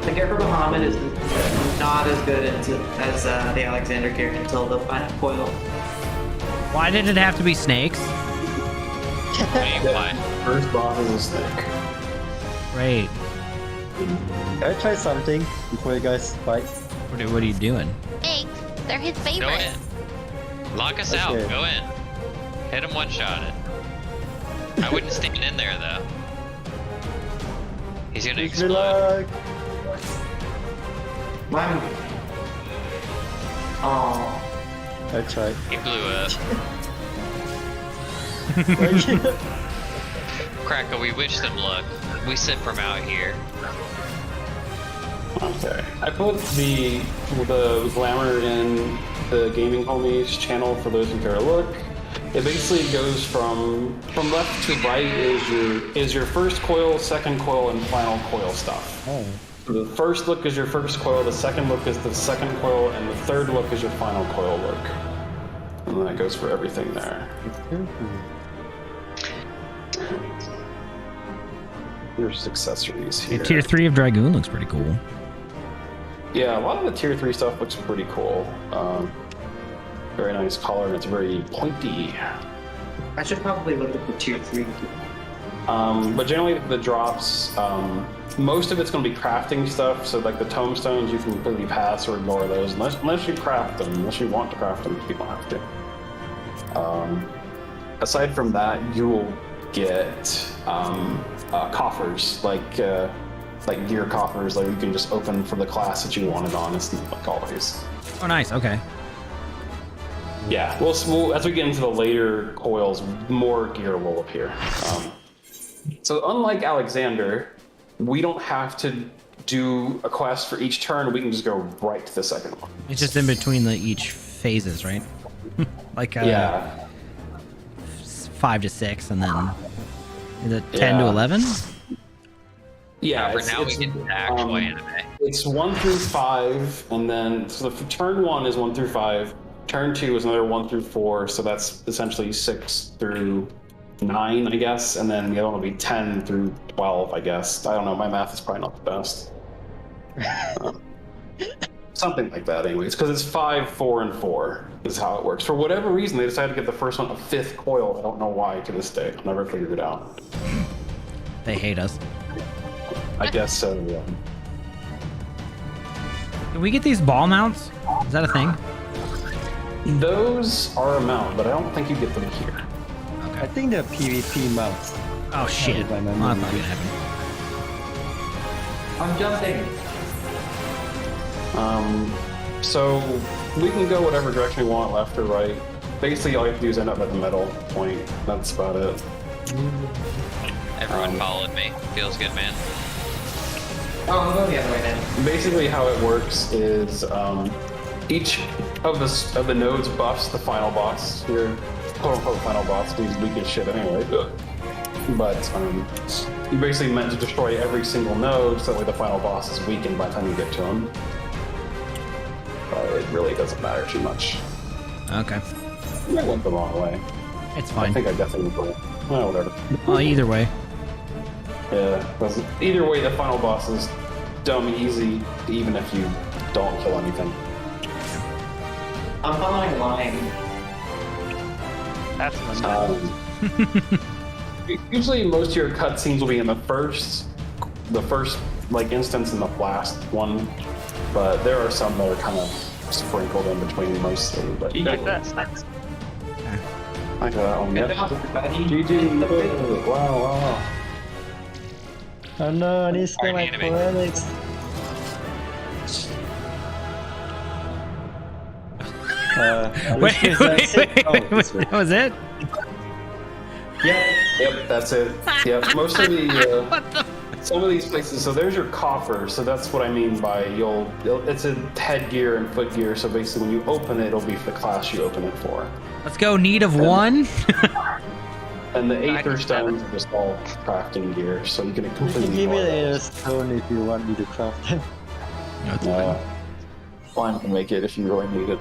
The character Bahamut is not as good as the Alexander character until the final coil. Why did it have to be snakes? Why? First boss is a snake. Great. Can I try something before you guys fight? What are you doing? Hey, they're his Go favorites. in. Lock us out. Go in. Hit him one shot it. I wouldn't stand in there though. He's gonna explode. Mine. Oh. I tried. He blew up. Crackle, we wish them luck. We sit from out here. Okay. I put the glamour in the Gaming Homies channel for those who care to look. It basically goes from left to right is your first coil, second coil, and final coil stuff. Oh. So the first look is your first coil, the second look is the second coil, and the third look is your final coil look. And that goes for everything there. There's accessories here. Tier 3 of Dragoon looks pretty cool. Yeah, a lot of the tier 3 stuff looks pretty cool. Very nice color, and it's very pointy. I should probably look at the tier 3. But generally the drops, most of it's going to be crafting stuff, so like the tomestones you can completely pass or ignore those, unless you craft them, unless you want to craft them, you don't have to. Aside from that, you will get coffers, like gear coffers, like you can just open for the class that you want it on. It's like always. Oh, nice. Okay. Yeah. Well, as we get into the later coils, more gear will appear. So unlike Alexander, we don't have to do a quest for each turn. We can just go right to the second one. It's just in between each phases, right? Like yeah. 5 to 6, and then is it 10 to 11? Yeah, For now we get to the actual anime. It's 1 through 5, and then so the turn 1 is 1 through 5. Turn 2 is another 1 through 4, so that's essentially 6 through 9, I guess, and then the other one will be 10 through 12, I guess. I don't know, my math is probably not the best. Something like that, anyways, because it's 5, 4, and 4 is how it works. For whatever reason, they decided to give the first one a 5th coil. I don't know why to this day. I'll never figure it out. They hate us. I guess so, yeah. Can we get these ball mounts? Is that a thing? Those are a mount, but I don't think you get them here. I think they're PvP mounts. Oh shit. By my Well, that's memory. not gonna happen. I'm jumping. So we can go whatever direction we want, left or right. Basically, all you have to do is end up at the middle point. That's about it. Everyone followed me. Feels good, man. Oh, I'm going the other way then. Basically, how it works is each of the nodes buffs the final boss. Your quote-unquote final boss. He's weak as shit anyway. But you basically meant to destroy every single node, so that way the final boss is weakened by the time you get to him. But it really doesn't matter too much. Okay. I went the wrong way. It's fine. I think I definitely went. Well, whatever. Well, either way. Yeah, 'cause either way, the final boss is dumb easy, even if you don't kill anything. I'm following a line. That's Usually, most of your cutscenes will be in the first like instance and the last one, but there are some that are kind of sprinkled in between mostly. But like this. Thanks. I got that one. Good Yep. job, everybody. GG. Wow. Oh no, I need to spend my Alright, enemy. poetics. Wait, that was it? Yep, that's it. Yep, most of the some of these places. So there's your coffer. So that's what I mean by it's a headgear and footgear. So basically, when you open it, it'll be for the class you open it for. Let's go. Need of one. And the Aether stones are just all crafting gear, so you can You can completely. give me ignore the those. stone if you want me to craft them. Fine, can make it if you really need it.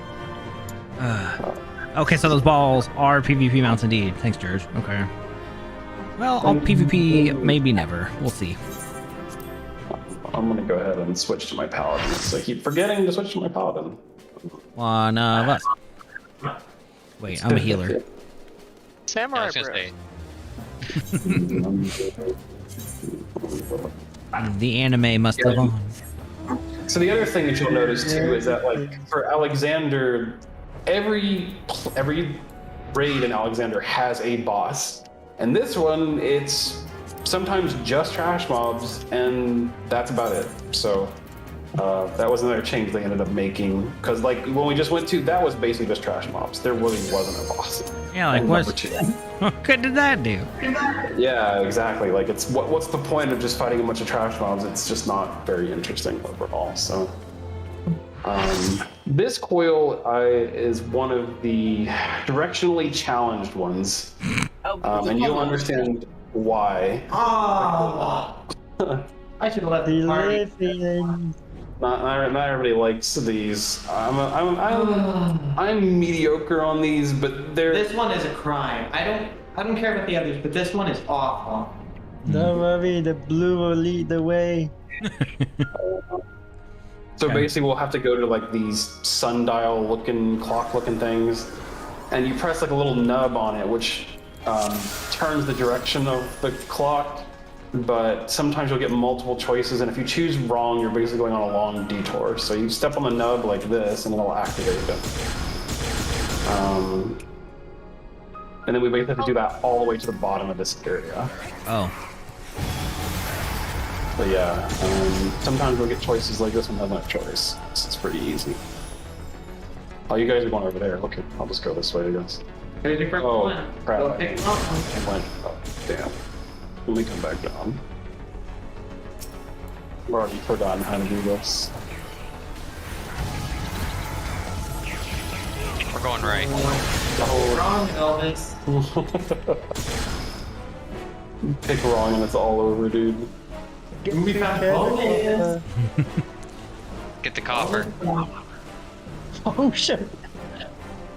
Okay, so those balls are PvP mounts indeed. Thanks, George. Okay. Well, I'll PvP maybe never. We'll see. I'm gonna go ahead and switch to my paladin. So I keep forgetting to switch to my paladin. One of us. Wait, I'm a healer. Samurai I was gonna Bros. say, The anime must live on. So the other thing that you'll notice too is that, like, for Alexander, every raid in Alexander has a boss, and this one it's sometimes just trash mobs, and that's about it. So that was another change they ended up making, because like when we just went to, that was basically just trash mobs. There really wasn't a boss. Yeah, like And what? number two. What good did that do? Yeah, exactly. Like, it's what's the point of just fighting a bunch of trash mobs? It's just not very interesting overall. So, this coil is one of the directionally challenged ones, and you'll understand why. I should have left the party. Not everybody likes these. I'm mediocre on these, but they're. This one is a crime. I don't care about the others, but this one is awful. Don't worry, the blue will lead the way. So basically, we'll have to go to like these sundial-looking, clock-looking things, and you press like a little nub on it, which turns the direction of the clock. But sometimes you'll get multiple choices, and if you choose wrong, you're basically going on a long detour. So you step on the nub like this, and it'll activate it. And then we basically have to do that all the way to the bottom of this area. Oh. But yeah, sometimes we'll get choices like this one doesn't have choice. It's pretty easy. Oh, you guys are going over there. Okay, I'll just go this way, I guess. Oh, crap. Go pick one. I went, oh, damn. Let me come back down. I've already forgotten how to do this. we're going right. Wrong, Elvis. Pick wrong and it's all over, dude. We found bonus. Get the coffer. Oh shit!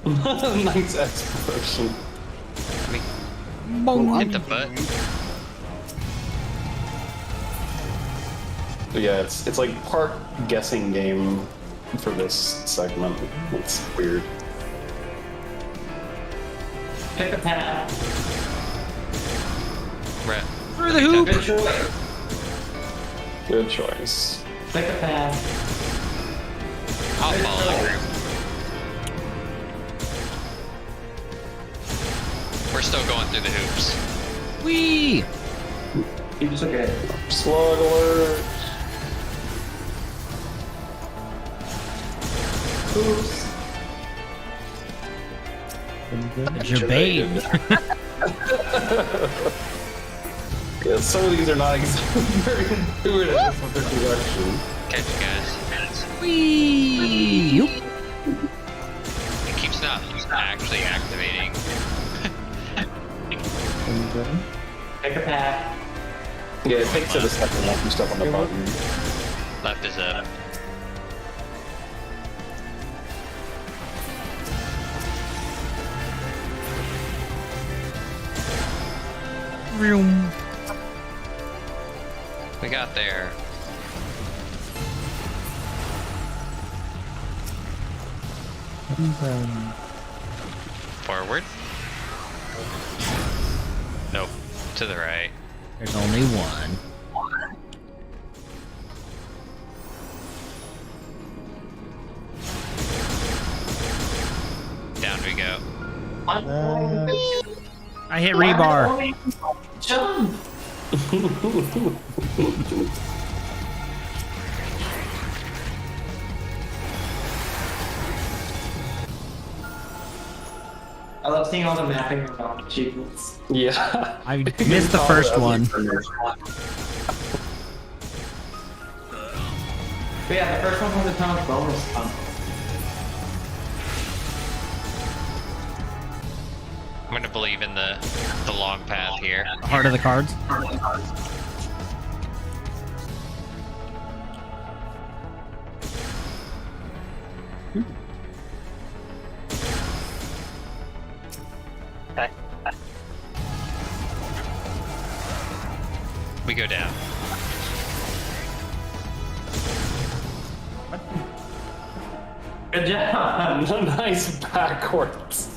Nice explosion. Hit the butt. But yeah, it's like part guessing game for this segment. It's weird. Pick a path. Right. Through the hoop. Good choice. Good choice. Pick a path. I'll follow the group. We're still going through the hoops. Whee! It's okay. Slug alert. Oops. It's your babe. Yeah, some of these are not exactly very intuitive with their direction. Catch you guys. Whee! Yoop. It keeps not actually activating. Pick a path. Yeah, it takes it a second once you step on the button. Left is up. Vroom. We got there. Forward. Nope. To the right. There's only one. Down we go. I hit rebar. Jump! I love seeing all the mapping around achievements. Yeah. I missed the first one. But yeah, the first one has a ton of bonus stuff. I'm gonna believe in the long path here. Heart of the cards. Okay. We go down. Good job! Nice backwards.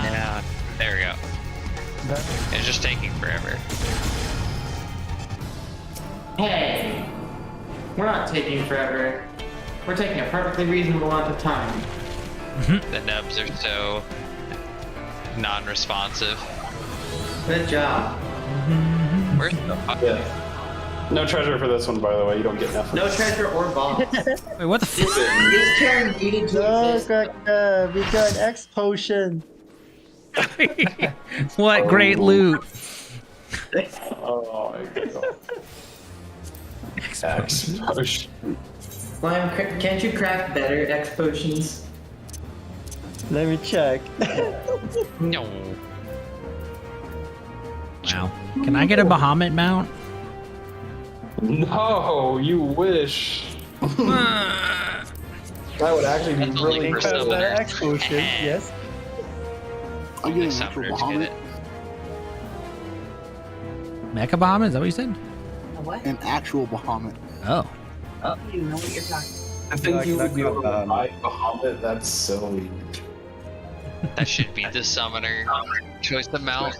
Yeah. There we go. It's just taking forever. Hey! We're not taking forever. We're taking a perfectly reasonable amount of time. The nubs are so non-responsive. Good job. Where's the fuck? Yeah. No treasure for this one, by the way. You don't get nothing. No treasure or boss. Wait, what the fuck? This turn needed to exist. We got X potion. What great loot. Oh my god. X potion. Slime, can't you craft better X potions? Let me check. No. Wow. Can I get a Bahamut mount? No, you wish. That would actually be really for cool. summoners. X potion, yes. I'm Only getting an actual summoners get Bahamut. it. Mecha Bahamut? Is that what you said? An actual Bahamut. Oh. You know what you're talking I think you would be able to Bahamut. buy Bahamut. That's silly. That should be the summoner choice amount.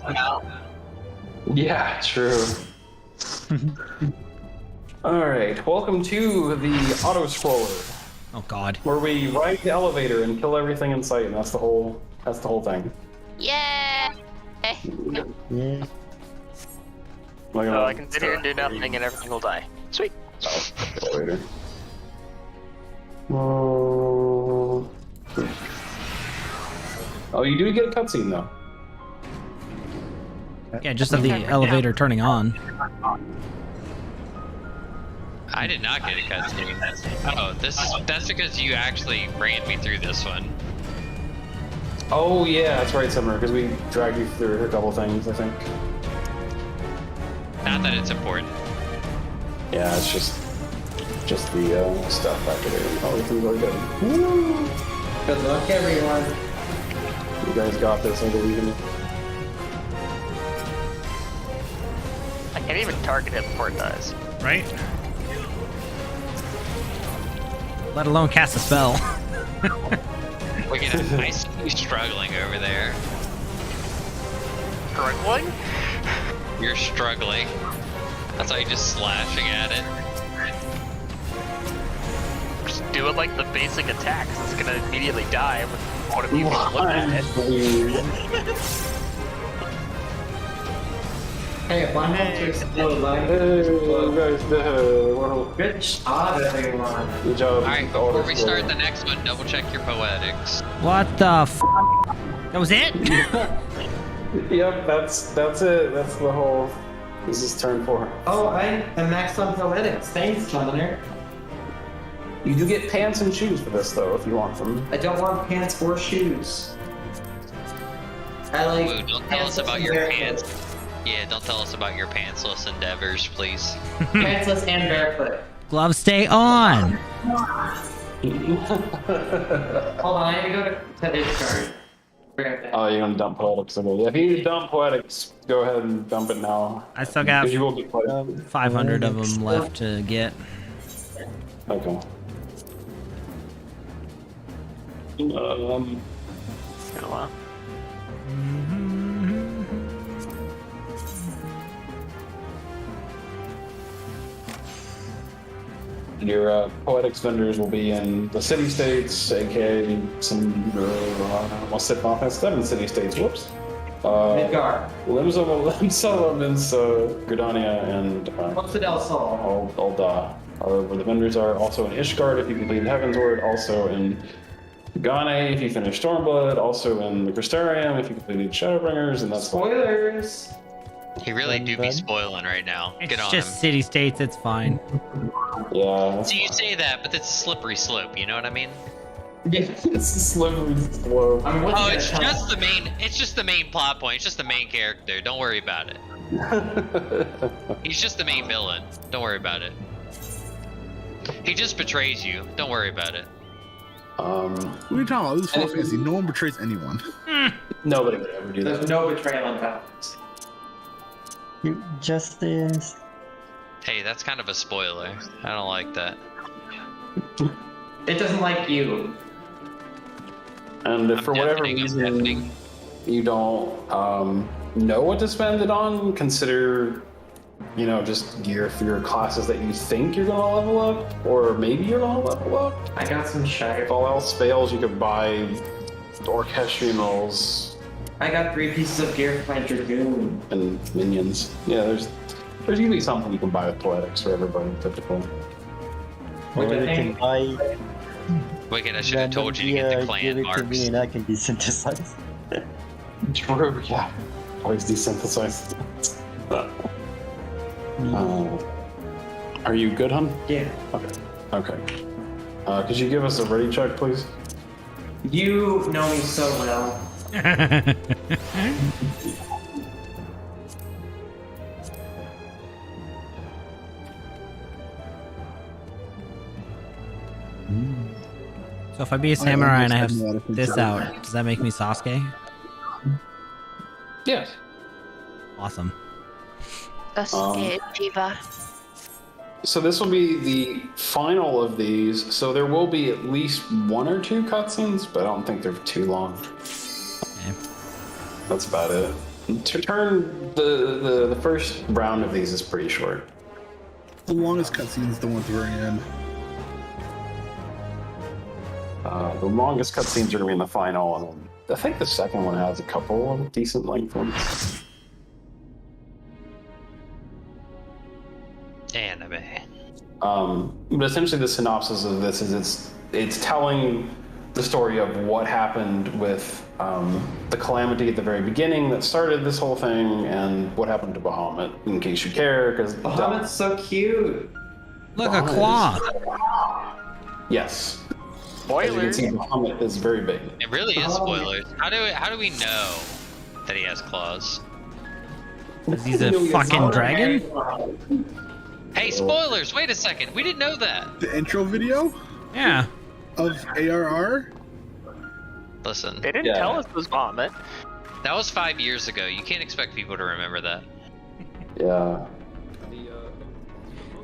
Yeah, true. Alright, welcome to the auto scroller, Oh god. where we ride the elevator and kill everything in sight, and that's the whole thing. Yeah. Yeah. Like, So I can sit here and do nothing and everything will die. Sweet. Elevator. Oh, you do get a cutscene though. Yeah, just of the elevator turning on. I did not get a cutscene. Oh, that's because you actually ran me through this one. Oh yeah, that's right, Summer, because we dragged you through a couple things, I think. Not that it's important. Yeah, it's just the stuff after there. Everything's really good. Woo! Good luck, everyone. You guys got this, I believe in you. Can't even target it before it dies. Right? Let alone cast a spell. Wicked, I see you struggling over there. Struggling? You're struggling. That's why you're just slashing at it. Just do it like the basic attack, 'cause it's gonna immediately die with one of you looking at it. Hey, one more to explode, like. Good job, everyone. Good job. Alright, before we start the next one, double check your poetics. What the f? That was it? Yep, that's it. That's the whole. This is turn 4. Oh, I'm maxed on poetics. Thanks, Summoner. You do get pants and shoes for this, though, if you want them. I don't want pants or shoes. I like. Ooh, don't tell us about your pants. Yeah, don't tell us about your pantsless endeavors, please. Pantsless and barefoot. Gloves stay on. Hold on, I need to go to this card. Oh, you're gonna dump poetics. Okay. Yeah, if you dump poetics, go ahead and dump it now. I still got 'Cause you will get 500 of them left to get. Okay. Oh, wow. Your poetics vendors will be in the city-states, aka some, almost said offense, 7 city-states, whoops. Midgar. Limsa, Gridania, and What's the Del Sol? Ulda are where the vendors are. Also in Ishgard if you complete Heavensward, also in Gane if you finish Stormblood, also in the Crystarium if you completed Shadowbringers, and that's Spoilers! He really do be spoiling right now. Get on Just him. city states, it's fine. Yeah. See, you say that, but it's a slippery slope, you know what I mean? Yeah, it's a slippery slope. Oh, it's just the main. It's just the main plot point. It's just the main character. Don't worry about it. He's just the main villain. Don't worry about it. He just betrays you. Don't worry about it. What are you talking about? This is Final Fantasy. No one betrays anyone. Nobody would ever do that. There's no betrayal in Paladins. Justice. Hey, that's kind of a spoiler. I don't like that. It doesn't like you. And if I'm for whatever deafening, I'm reason deafening. you don't know what to spend it on, consider, just gear for your classes that you think you're gonna level up, or maybe you're gonna level up. I got some shire. If all else fails, you could buy Orchestrials I got 3 pieces of gear for my Dragoon. and minions. Yeah, there's usually something you can buy with poetics for everybody, typically. Or you can buy. Wicked, I should have told you to get the clan give it to marks. me and I can desynthesize. True, yeah. Always desynthesize. Are you good, hun? Yeah. Okay. Could you give us a ready check, please? You know me so well. So if I be a samurai and I have this out, does that make me Sasuke? Yes. Awesome. Sasuke Jiva. So this will be the final of these. So there will be at least 1 or 2 cutscenes, but I don't think they're too long. Okay. That's about it. To turn the first round of these is pretty short. The longest cutscene is the one at the very end. The longest cutscenes are going to be in the final, and I think the second one has a couple of decent length ones. Anime. But essentially, the synopsis of this is it's telling the story of what happened with the calamity at the very beginning that started this whole thing, and what happened to Bahamut, in case you care, because Bahamut's so cute. Look, a claw. Yes. Spoilers. As you can see, Bahamut is very big. It really is spoilers. How do we know that he has claws? Is he a fucking dragon? Hey, spoilers! Wait a second. We didn't know that. The intro video Yeah. of ARR? Listen. They didn't tell us it was Bahamut. That was 5 years ago. You can't expect people to remember that. Yeah.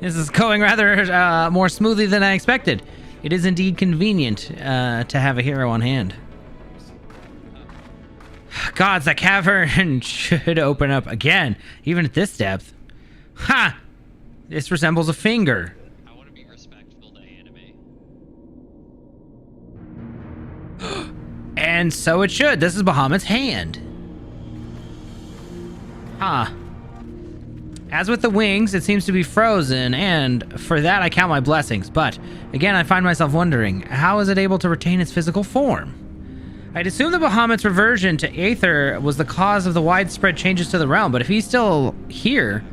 This is going rather more smoothly than I expected. It is indeed convenient to have a hero on hand. Gods, that cavern should open up again, even at this depth. Ha! This resembles a finger. I want to be respectful to anime. And so it should. This is Bahamut's hand. Huh. As with the wings, it seems to be frozen, and for that I count my blessings. But, again, I find myself wondering, how is it able to retain its physical form? I'd assume that Bahamut's reversion to Aether was the cause of the widespread changes to the realm, but if he's still here,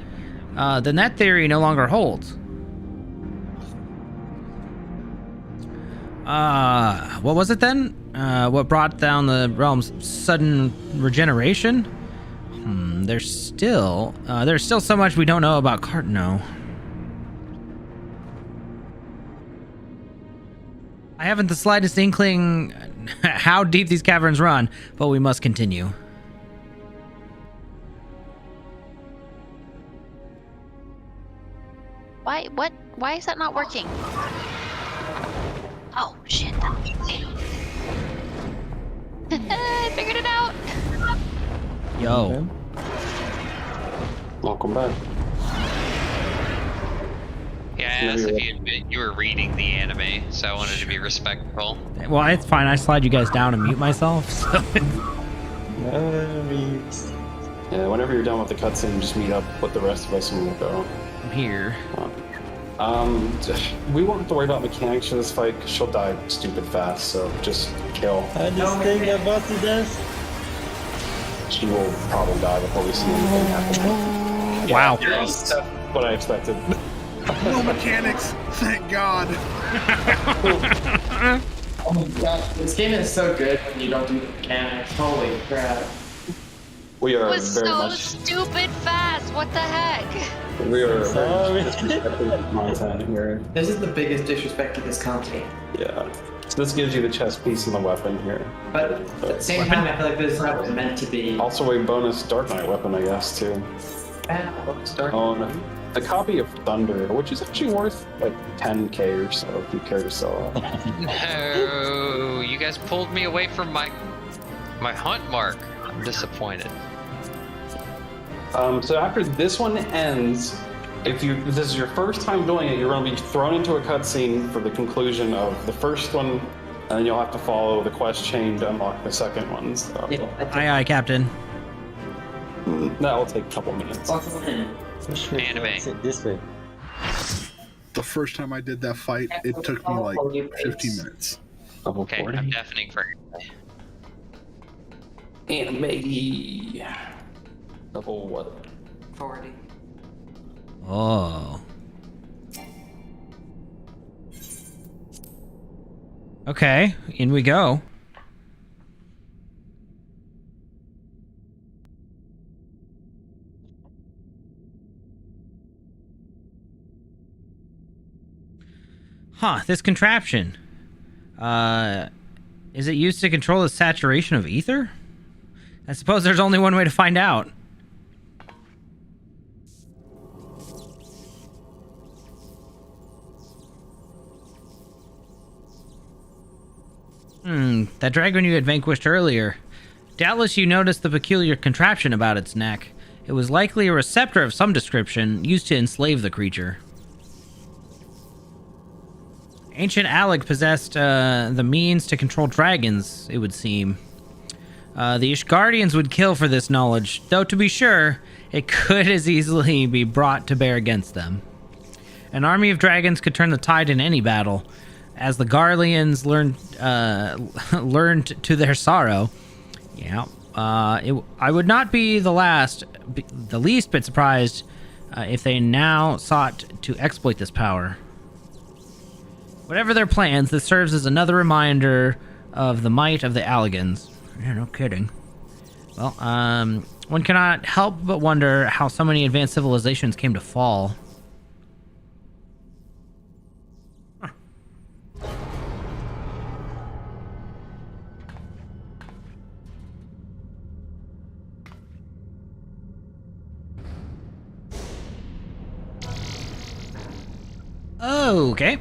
then that theory no longer holds. What was it then? What brought down the realm's sudden regeneration? There's still so much we don't know about Cartano. I haven't the slightest inkling how deep these caverns run, but we must continue. Why is that not working? Oh shit! I figured it out. Yo. Welcome back. Yeah, I asked if you were reading the anime, so I wanted to be respectful. Well, it's fine. I slide you guys down and mute myself. So. Yeah, whenever you're done with the cutscene, just meet up with the rest of us and we'll go. I'm here. We won't have to worry about mechanics for this fight because she'll die stupid fast, so just kill. I just think about to death. She will probably die before we see anything happen. Wow. Yeah, that's what I expected. No mechanics, thank God. Oh my god, this game is so good when you don't do the mechanics. Holy crap. We are It was very so much. stupid fast. What the heck? We are Sorry. disrespecting content here. This is the biggest disrespect to this company. Yeah. So this gives you the chest piece and the weapon here. But at the same time, I feel like this is not was meant to be. Also a bonus Dark Knight weapon, I guess, too. Oh, no. A copy of Thunder, which is actually worth like 10k or so if you care to sell it. No, you guys pulled me away from my hunt mark. I'm disappointed. So after this one ends, if this is your first time doing it, you're going to be thrown into a cutscene for the conclusion of the first one, and then you'll have to follow the quest chain to unlock the second one. So. Aye, aye, Captain. That will take a couple minutes. Anime. This way. The first time I did that fight, it took me like 15 minutes. Okay, I'm deafening for Anime. Level what? 40. Oh. Okay, in we go. Huh, this contraption. Is it used to control the saturation of ether? I suppose there's only one way to find out. That dragon you had vanquished earlier. Doubtless you noticed the peculiar contraption about its neck. It was likely a receptor of some description, used to enslave the creature. Ancient Alec possessed the means to control dragons, it would seem. The Ishgardians would kill for this knowledge, though to be sure, it could as easily be brought to bear against them. An army of dragons could turn the tide in any battle, as the Garleans learned to their sorrow. Yeah, I would not be the least bit surprised if they now sought to exploit this power. Whatever their plans, this serves as another reminder of the might of the Allegans. Yeah, no kidding. Well, one cannot help but wonder how so many advanced civilizations came to fall. Okay.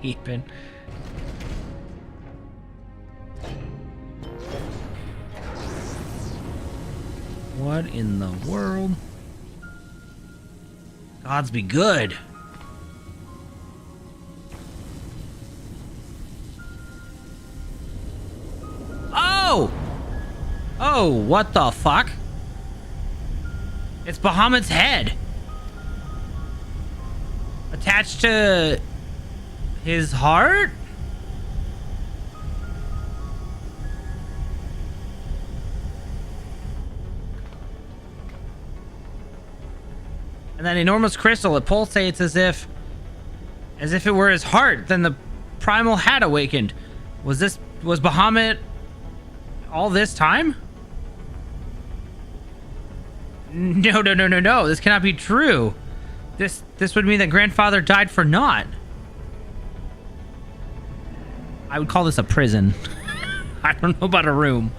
Ethan. What in the world? Gods be good. Oh! Oh, what the fuck? It's Bahamut's head. Attached to his heart? And that enormous crystal, it pulsates as if it were his heart. Then the primal had awakened. Was Bahamut all this time? No. This cannot be true. This would mean that grandfather died for naught. I would call this a prison. I don't know about a room.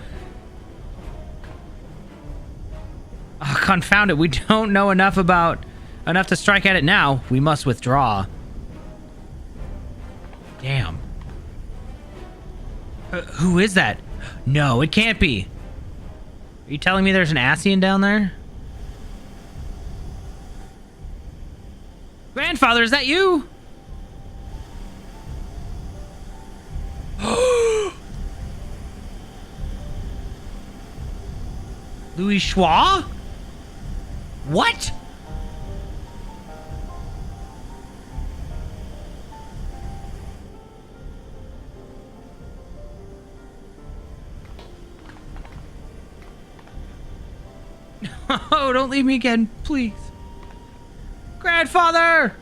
Oh, confound it. We don't know enough to strike at it now. We must withdraw. Damn. Who is that? No, it can't be. Are you telling me there's an Ascian down there? Grandfather, is that you? Louis Schwa? What? Oh, don't leave me again, please. Grandfather!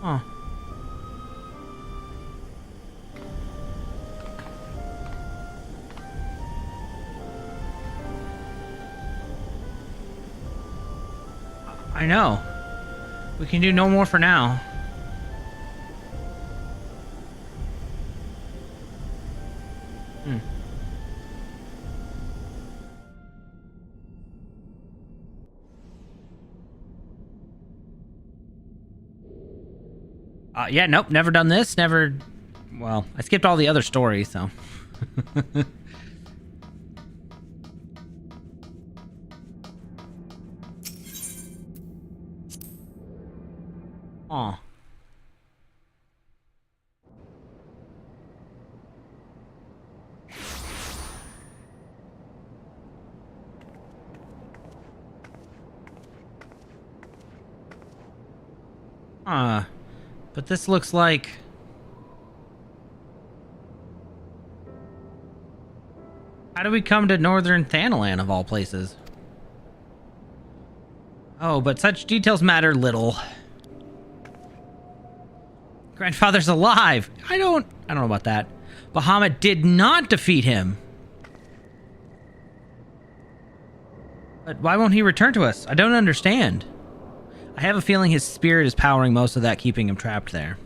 Oh. I know. We can do no more for now. Yeah, nope, never done this, never... Well, I skipped all the other stories, so... Aw. But this looks like... How do we come to Northern Thanalan, of all places? Oh, but such details matter little. Grandfather's alive! I don't know about that. Bahamut did not defeat him. But why won't he return to us? I don't understand. I have a feeling his spirit is powering most of that, keeping him trapped there.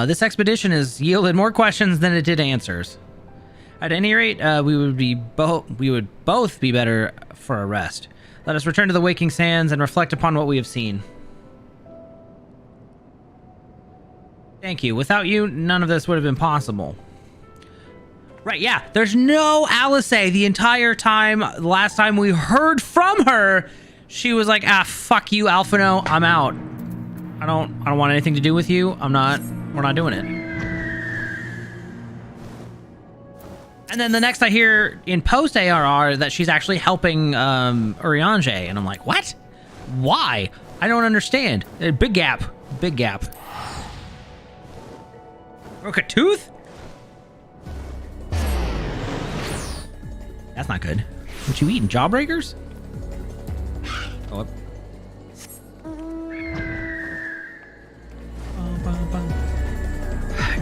This expedition has yielded more questions than it did answers. At any rate, we would both be better for a rest. Let us return to the Waking Sands and reflect upon what we have seen. Thank you. Without you, none of this would have been possible. Right, yeah. There's no Alice the entire time. Last time we heard from her, she was like, fuck you, Alphino. I'm out. I don't want anything to do with you. We're not doing it. And then the next I hear in post ARR that she's actually helping Urianger, and I'm like, what? Why? I don't understand. Big gap. Big gap. Broke a tooth? That's not good. What you eating? Jawbreakers? Go up.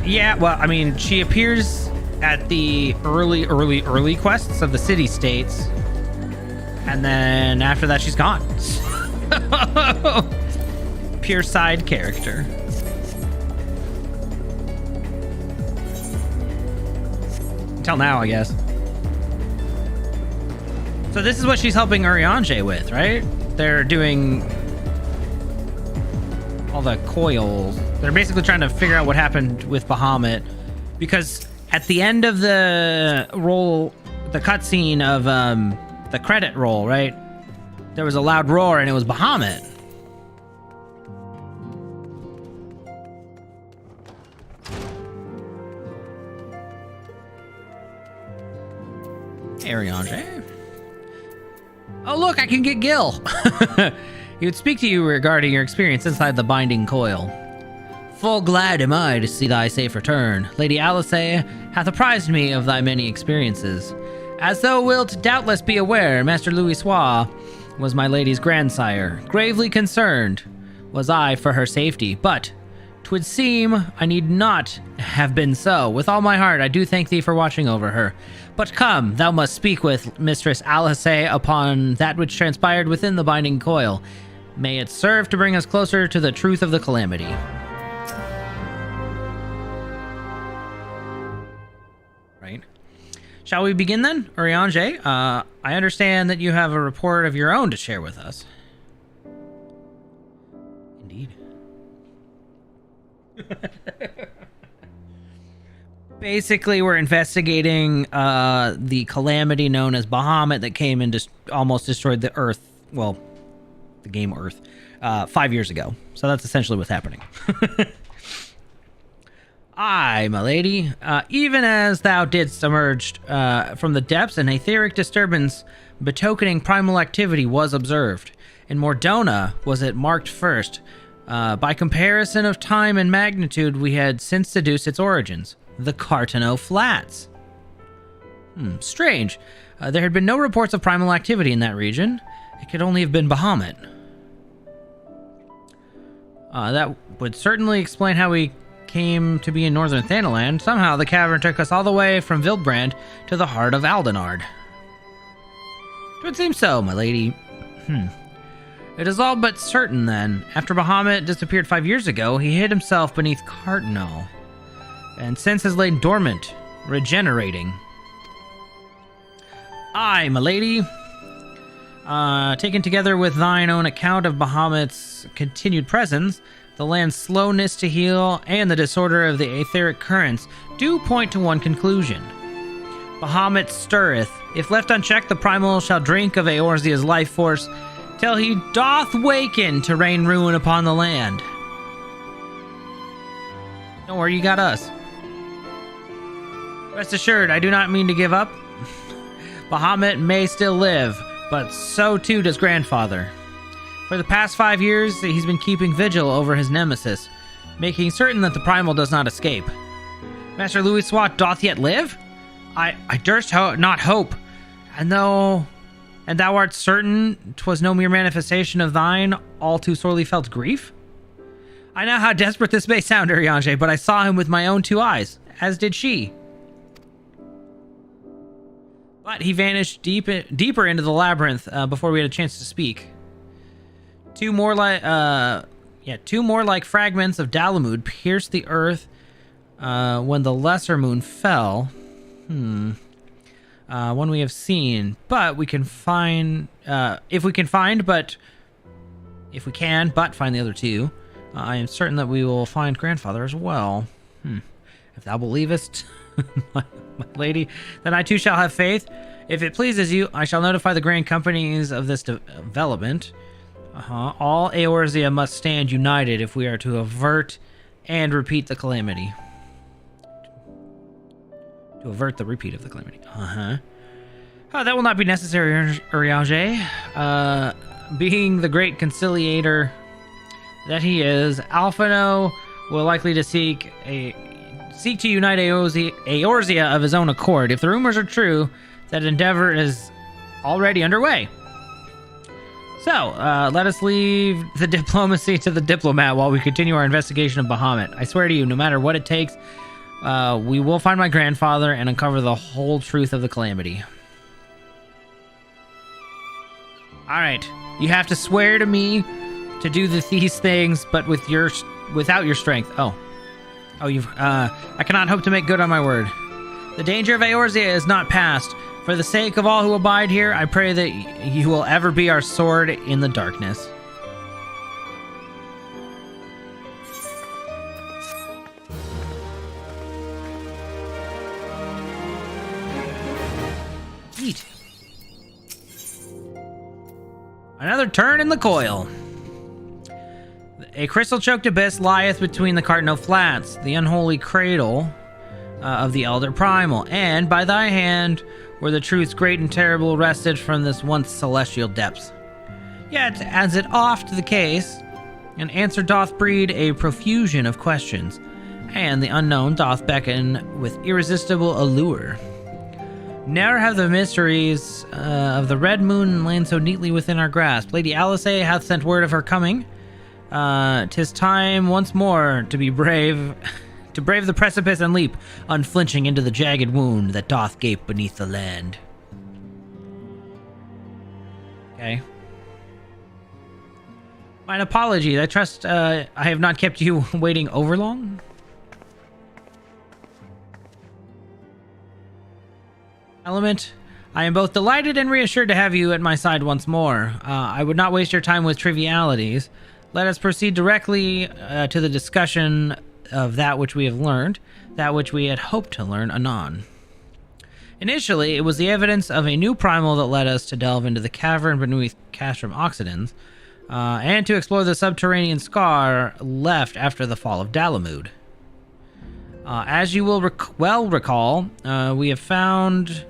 Yeah, well, I mean, she appears at the early quests of the city-states, and then after that she's gone. Pure side character. Until now, I guess. So this is what she's helping Urianger with, right? They're doing all the coils. They're basically trying to figure out what happened with Bahamut, because at the end of the roll, the cutscene of the credit roll, right? There was a loud roar, and it was Bahamut. Hey, Urianger. Oh, look, I can get Gil. He would speak to you regarding your experience inside the binding coil. Full glad am I to see thy safe return. Lady Alice hath apprised me of thy many experiences. As thou wilt doubtless be aware, Master Louis Soir was my lady's grandsire. Gravely concerned was I for her safety, but 'twould seem I need not have been so. With all my heart, I do thank thee for watching over her. But come, thou must speak with Mistress Alice upon that which transpired within the binding coil. May it serve to bring us closer to the truth of the calamity. Right. Shall we begin then, Urianger? I understand that you have a report of your own to share with us. Indeed. Basically, we're investigating the calamity known as Bahamut that came and almost destroyed the Earth. Well, the game Earth 5 years ago. So that's essentially what's happening. Aye, my lady. Even as thou didst emerge from the depths, an etheric disturbance betokening primal activity was observed. In Mordona was it marked first. By comparison of time and magnitude, we had since deduced its origins. The Cartano Flats. Strange. There had been no reports of primal activity in that region. It could only have been Bahamut. That would certainly explain how we came to be in northern Thanaland. Somehow the cavern took us all the way from Vildbrand to the heart of Aldenard. It would seem so, my lady. It is all but certain then. After Bahamut disappeared 5 years ago, he hid himself beneath Cartano, and since has lain dormant, regenerating. Aye, my lady. Taken together with thine own account of Bahamut's continued presence, the land's slowness to heal, and the disorder of the etheric currents do point to one conclusion. Bahamut stirreth. If left unchecked, the primal shall drink of Eorzea's life force, till he doth waken to rain ruin upon the land. Don't worry, you got us. Rest assured, I do not mean to give up. Bahamut may still live, but so too does Grandfather. For the past 5 years, he's been keeping vigil over his nemesis, making certain that the primal does not escape. Master Louis Soir doth yet live? I durst not hope, and thou art certain 'twas no mere manifestation of thine all too sorely felt grief? I know how desperate this may sound, Urianger, but I saw him with my own 2 eyes, as did she. But he vanished deeper into the labyrinth before we had a chance to speak. Two more like fragments of Dalamud pierced the earth when the lesser moon fell. One we have seen, but we can find if we can find but find the other 2. I am certain that we will find Grandfather as well. If thou believest, my lady, then I too shall have faith. If it pleases you, I shall notify the grand companies of this development. All Eorzea must stand united if we are to avert and repeat the calamity. To avert the repeat of the calamity. That will not be necessary, Urianger. Being the great conciliator that he is, Alphino will likely to seek to unite Eorzea of his own accord. If the rumors are true, that endeavor is already underway. So, let us leave the diplomacy to the diplomat while we continue our investigation of Bahamut. I swear to you, no matter what it takes, we will find my grandfather and uncover the whole truth of the calamity. Alright, You have to swear to me to do these things, but without your strength. Oh, I cannot hope to make good on my word. The danger of Eorzea is not past. For the sake of all who abide here, I pray that you will ever be our sword in the darkness. Neat. Another turn in the coil. A crystal-choked abyss lieth between the Cardinal Flats, the unholy cradle of the Elder Primal, and by thy hand where the truths great and terrible wrested from this once celestial depths. Yet, as it oft the case, an answer doth breed a profusion of questions, and the unknown doth beckon with irresistible allure. Ne'er have the mysteries of the Red Moon lain so neatly within our grasp. Lady Alice hath sent word of her coming. 'Tis time once more to be brave, to brave the precipice and leap, unflinching into the jagged wound that doth gape beneath the land. Okay. My apologies. I trust I have not kept you waiting over long. Element, I am both delighted and reassured to have you at my side once more. I would not waste your time with trivialities. Let us proceed directly to the discussion of that which we have learned, that which we had hoped to learn anon. Initially, it was the evidence of a new primal that led us to delve into the cavern beneath Castrum Oxidans, and to explore the subterranean scar left after the fall of Dalamud. As you will well recall, we have found...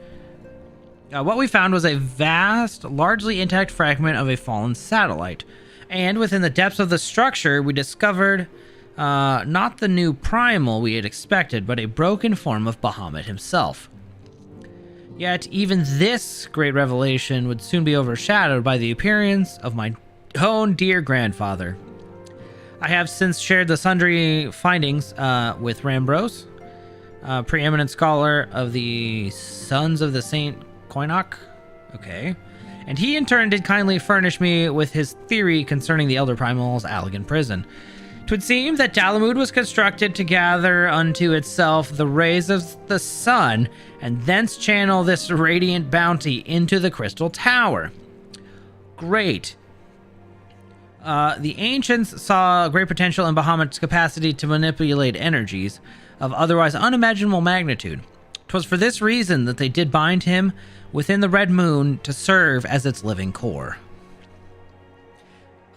what we found was a vast, largely intact fragment of a fallen satellite. And within the depths of the structure, we discovered not the new primal we had expected, but a broken form of Bahamut himself. Yet, even this great revelation would soon be overshadowed by the appearance of my own dear grandfather. I have since shared the sundry findings with Rambros, preeminent scholar of the Sons of the Saint Koinok. Okay. And he in turn did kindly furnish me with his theory concerning the Elder Primal's Allagan prison. 'Twould seem that Dalamud was constructed to gather unto itself the rays of the sun, and thence channel this radiant bounty into the Crystal Tower. Great. The ancients saw great potential in Bahamut's capacity to manipulate energies of otherwise unimaginable magnitude. 'Twas for this reason that they did bind him within the Red Moon to serve as its living core.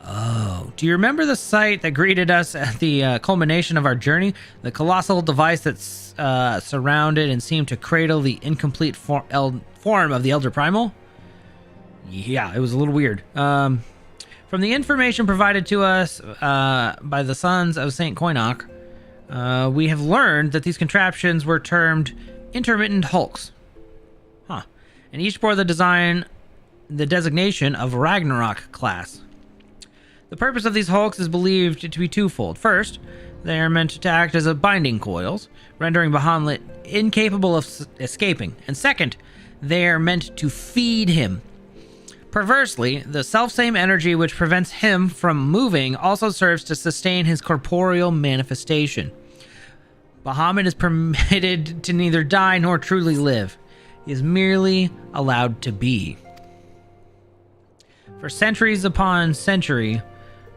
Oh, do you remember the sight that greeted us at the culmination of our journey? The colossal device that surrounded and seemed to cradle the incomplete form of the Elder Primal? Yeah, it was a little weird. From the information provided to us by the Sons of Saint Koinok, we have learned that these contraptions were termed intermittent hulks. Huh. And each bore the designation of Ragnarok class. The purpose of these hulks is believed to be twofold. First, they are meant to act as a binding coils, rendering Bahamut incapable of escaping. And second, they are meant to feed him. Perversely, the selfsame energy which prevents him from moving also serves to sustain his corporeal manifestation. Bahamut is permitted to neither die nor truly live. He is merely allowed to be. For centuries upon century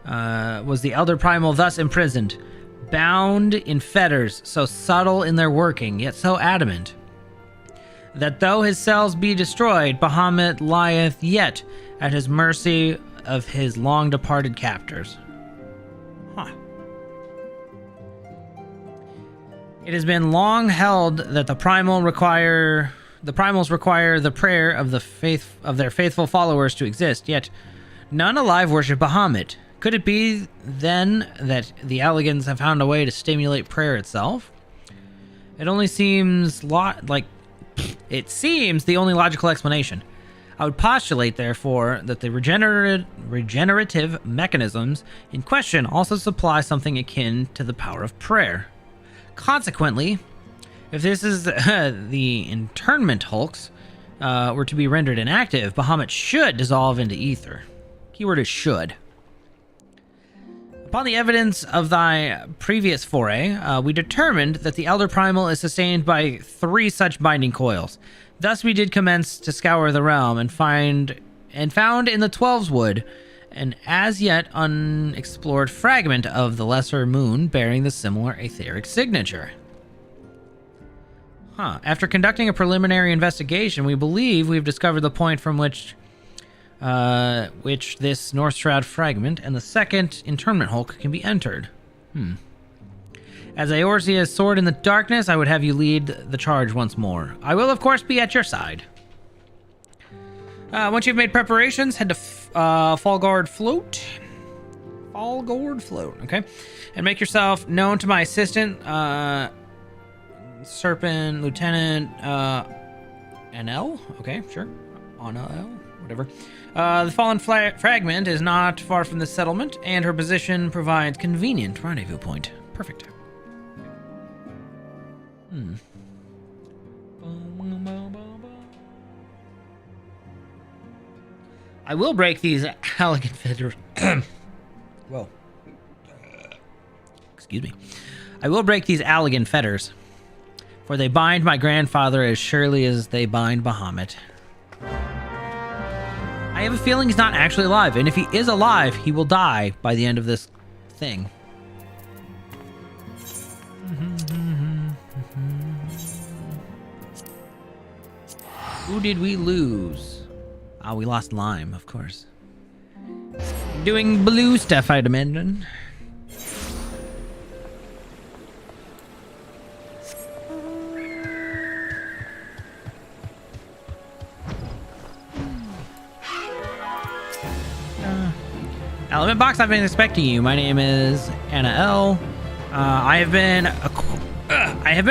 was the Elder Primal thus imprisoned, bound in fetters so subtle in their working, yet so adamant, that though his cells be destroyed, Bahamut lieth yet at his mercy of his long-departed captors. Huh. It has been long held that the primals require the prayer of their faithful followers to exist, yet none alive worship Bahamut. Could it be, then, that the Allagans have found a way to stimulate prayer itself? It only seems it seems the only logical explanation. I would postulate, therefore, that the regenerative mechanisms in question also supply something akin to the power of prayer. Consequently, if this is the internment hulks were to be rendered inactive, Bahamut should dissolve into ether. Keyword is should. Upon the evidence of thy previous foray, we determined that the Elder Primal is sustained by 3 such binding coils. Thus we did commence to scour the realm and found in the 12's Wood an as yet unexplored fragment of the lesser moon bearing the similar etheric signature. After conducting a preliminary investigation, we believe we've discovered the point from which this North Shroud fragment and the second internment hulk can be entered. As Eorzea's sword in the darkness, I would have you lead the charge once more. I will, of course, be at your side. Once you've made preparations, head to Fallguard Float. Fallguard Float, okay? And make yourself known to my assistant, Serpent Lieutenant NL. Okay, sure. On L, whatever. The fallen fragment is not far from the settlement, and her position provides convenient rendezvous point. Perfect. I will break these elegant fetters. Whoa. Excuse me. I will break these elegant fetters, for they bind my grandfather as surely as they bind Bahamut. I have a feeling he's not actually alive, and if he is alive, he will die by the end of this thing. Who did we lose? We lost Lime, of course. Doing blue stuff, I'd imagine. Element Box, I've been expecting you. My name is Anna L. I have been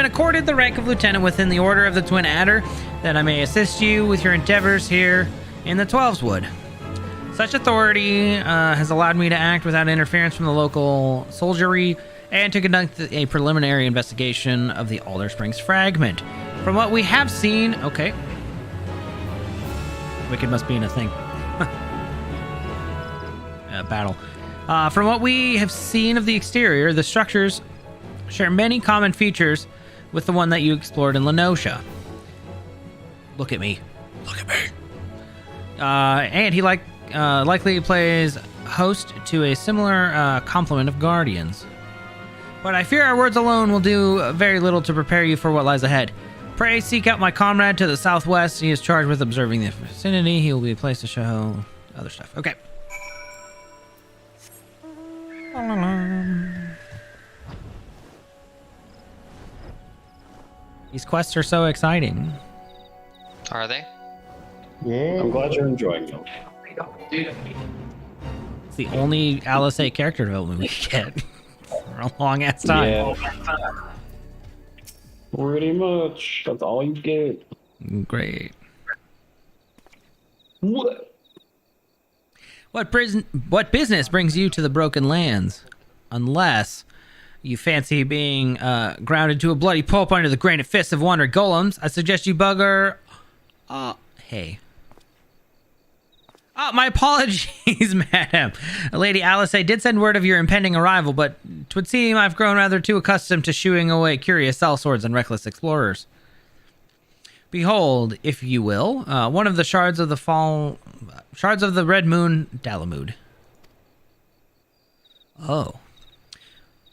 accorded the rank of lieutenant within the Order of the Twin Adder, that I may assist you with your endeavors here in the 12's Wood. Such authority has allowed me to act without interference from the local soldiery and to conduct a preliminary investigation of the Alder Springs fragment. From what we have seen, okay. Wicked must be in a thing. Battle. From what we have seen of the exterior, the structures share many common features with the one that you explored in Lenosha. Look at me. Look at me. And he likely plays host to a similar complement of guardians. But I fear our words alone will do very little to prepare you for what lies ahead. Pray seek out my comrade to the southwest. He is charged with observing the vicinity. He will be placed to show other stuff. Okay. These quests are so exciting. Are they? Yeah. I'm glad you're enjoying them. It's the only Alice A character development we get for a long ass time. Yeah. Pretty much. That's all you get. Great. What? What business brings you to the Broken Lands? Unless you fancy being grounded to a bloody pulp under the granite fists of wandering golems, I suggest you bugger... hey. My apologies, madam. Lady Alice A did send word of your impending arrival, but 'twould seem I've grown rather too accustomed to shooing away curious sellswords and reckless explorers. Behold, if you will, one of the shards of the Red Moon Dalamud. Oh.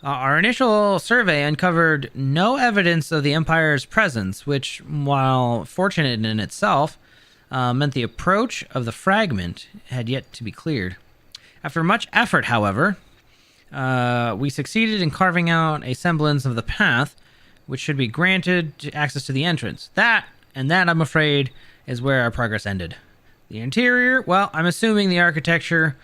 Our initial survey uncovered no evidence of the Empire's presence, which, while fortunate in itself, meant the approach of the fragment had yet to be cleared. After much effort, however, we succeeded in carving out a semblance of the path, which should be granted access to the entrance. That, I'm afraid, is where our progress ended. The interior, well, I'm assuming the architecture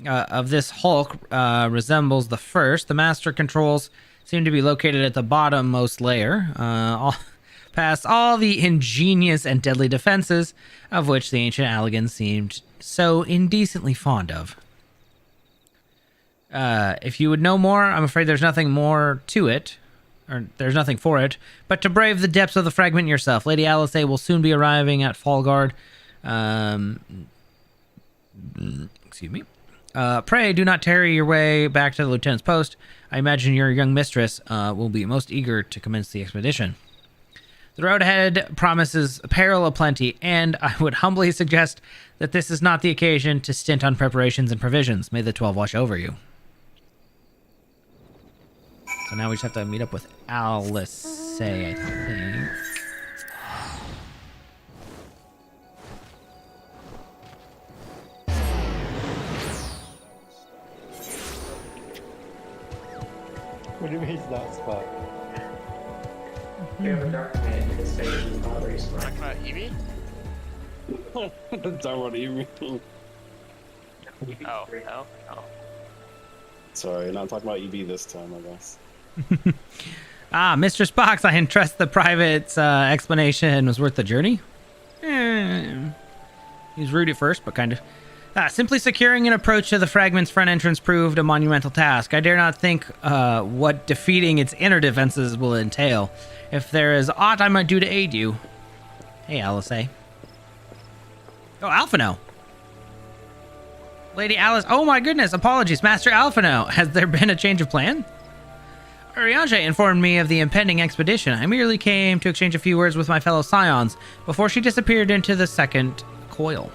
of this hulk resembles the first. The master controls seem to be located at the bottommost layer, past all the ingenious and deadly defenses of which the ancient Alligans seemed so indecently fond of. If you would know more, I'm afraid there's nothing more to it, or there's nothing for it, but to brave the depths of the fragment yourself. Lady Alice A will soon be arriving at Fallguard. Excuse me. Pray do not tarry your way back to the lieutenant's post. I imagine your young mistress will be most eager to commence the expedition. The road ahead promises peril aplenty, and I would humbly suggest that this is not the occasion to stint on preparations and provisions. May the 12 watch over you. So now we just have to meet up with Alice, I think. What do you mean it's that spot? You have a dark man in his face and boundaries. Talking about Evie? Talking about Evie. Oh, no. Oh. Sorry, not talking about EB this time, I guess. Mr. Spox, I entrust the private's explanation was worth the journey. He's rude at first, but kind of. Simply securing an approach to the fragment's front entrance proved a monumental task. I dare not think what defeating its inner defenses will entail. If there is aught I might do to aid you. Hey, Alice. Oh, Alphino. Lady Alice. Oh my goodness. Apologies, Master Alphino. Has there been a change of plan? Ariange informed me of the impending expedition. I merely came to exchange a few words with my fellow scions before she disappeared into the second coil.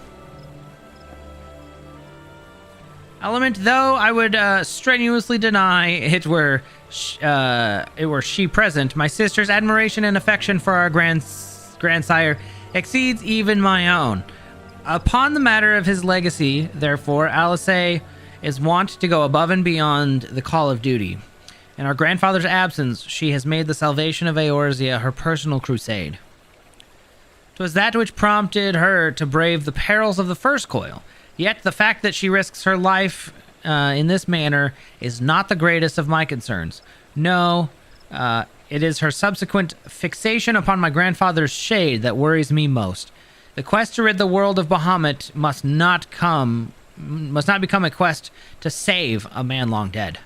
Element, though I would strenuously deny it were she present, my sister's admiration and affection for our grandsire exceeds even my own. Upon the matter of his legacy, therefore, Alice is wont to go above and beyond the call of duty. In our grandfather's absence, she has made the salvation of Eorzea her personal crusade. 'Twas that which prompted her to brave the perils of the first coil. Yet the fact that she risks her life in this manner is not the greatest of my concerns. No, it is her subsequent fixation upon my grandfather's shade that worries me most. The quest to rid the world of Bahamut must not become a quest to save a man long dead.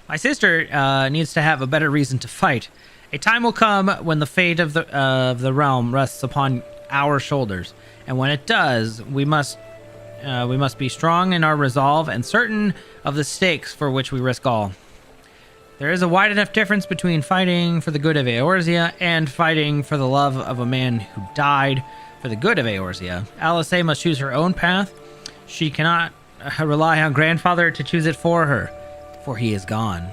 My sister needs to have a better reason to fight. A time will come when the fate of the realm rests upon our shoulders, and when it does, we must be strong in our resolve and certain of the stakes for which we risk all. There is a wide enough difference between fighting for the good of Eorzea and fighting for the love of a man who died for the good of Eorzea. Alice must choose her own path. She cannot rely on grandfather to choose it for her, for he is gone.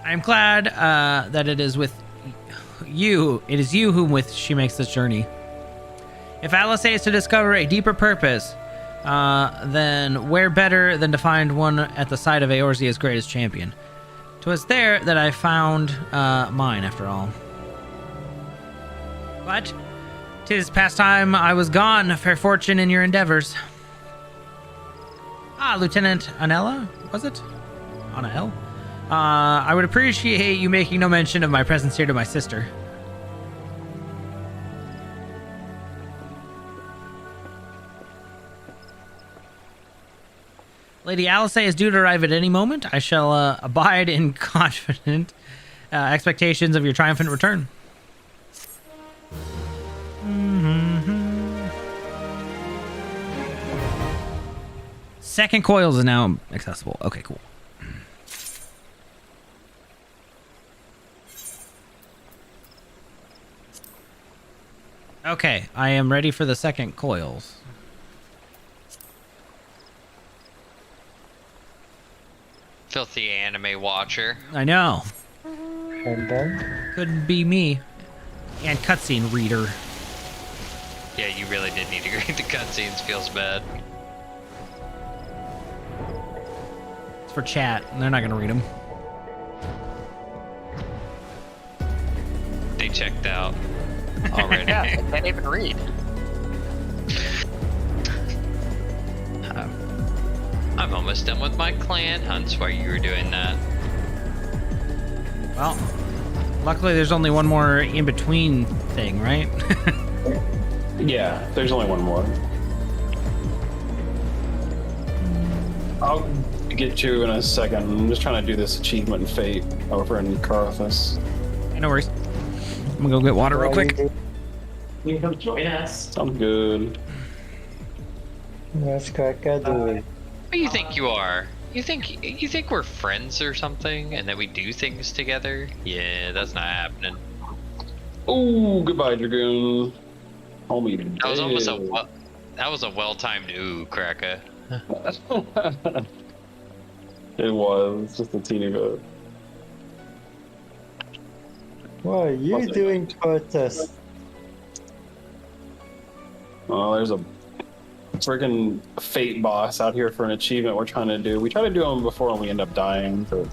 I am glad that it is you whom with she makes this journey. If Alice is to discover a deeper purpose, then where better than to find one at the side of Eorzea's greatest champion? 'Twas there that I found mine, after all. But 'tis past time I was gone. Fair fortune in your endeavors. Lieutenant Anella, was it? Anael? I would appreciate you making no mention of my presence here to my sister. Lady Alice is due to arrive at any moment. I shall abide in confident expectations of your triumphant return. Second Coils is now accessible. Okay, cool. Okay, I am ready for the second Coils. Filthy anime watcher. I know. And then? Couldn't be me. And cutscene reader. Yeah, you really did need to read the cutscenes. Feels bad. It's for chat, and they're not gonna read them. They checked out already. Yeah, I can't even read. I'm almost done with my clan hunts while you were doing that. Well, luckily there's only one more in between thing, right? Yeah, there's only one more. I'll get you in a second. I'm just trying to do this achievement and fate over in Carathis. No worries. I'm gonna go get water real quick. You can come join us. Sounds good. What's Cracker doing? What do you think you are? You think we're friends or something, and that we do things together? Yeah, that's not happening. Oh, goodbye, Dragoon. Homie. That was almost a well-timed ooh, Kraka. It was just a teeny bit. What are you doing, Tortoise? Oh, there's a friggin' fate boss out here for an achievement we're trying to do. We try to do them before and we end up dying, but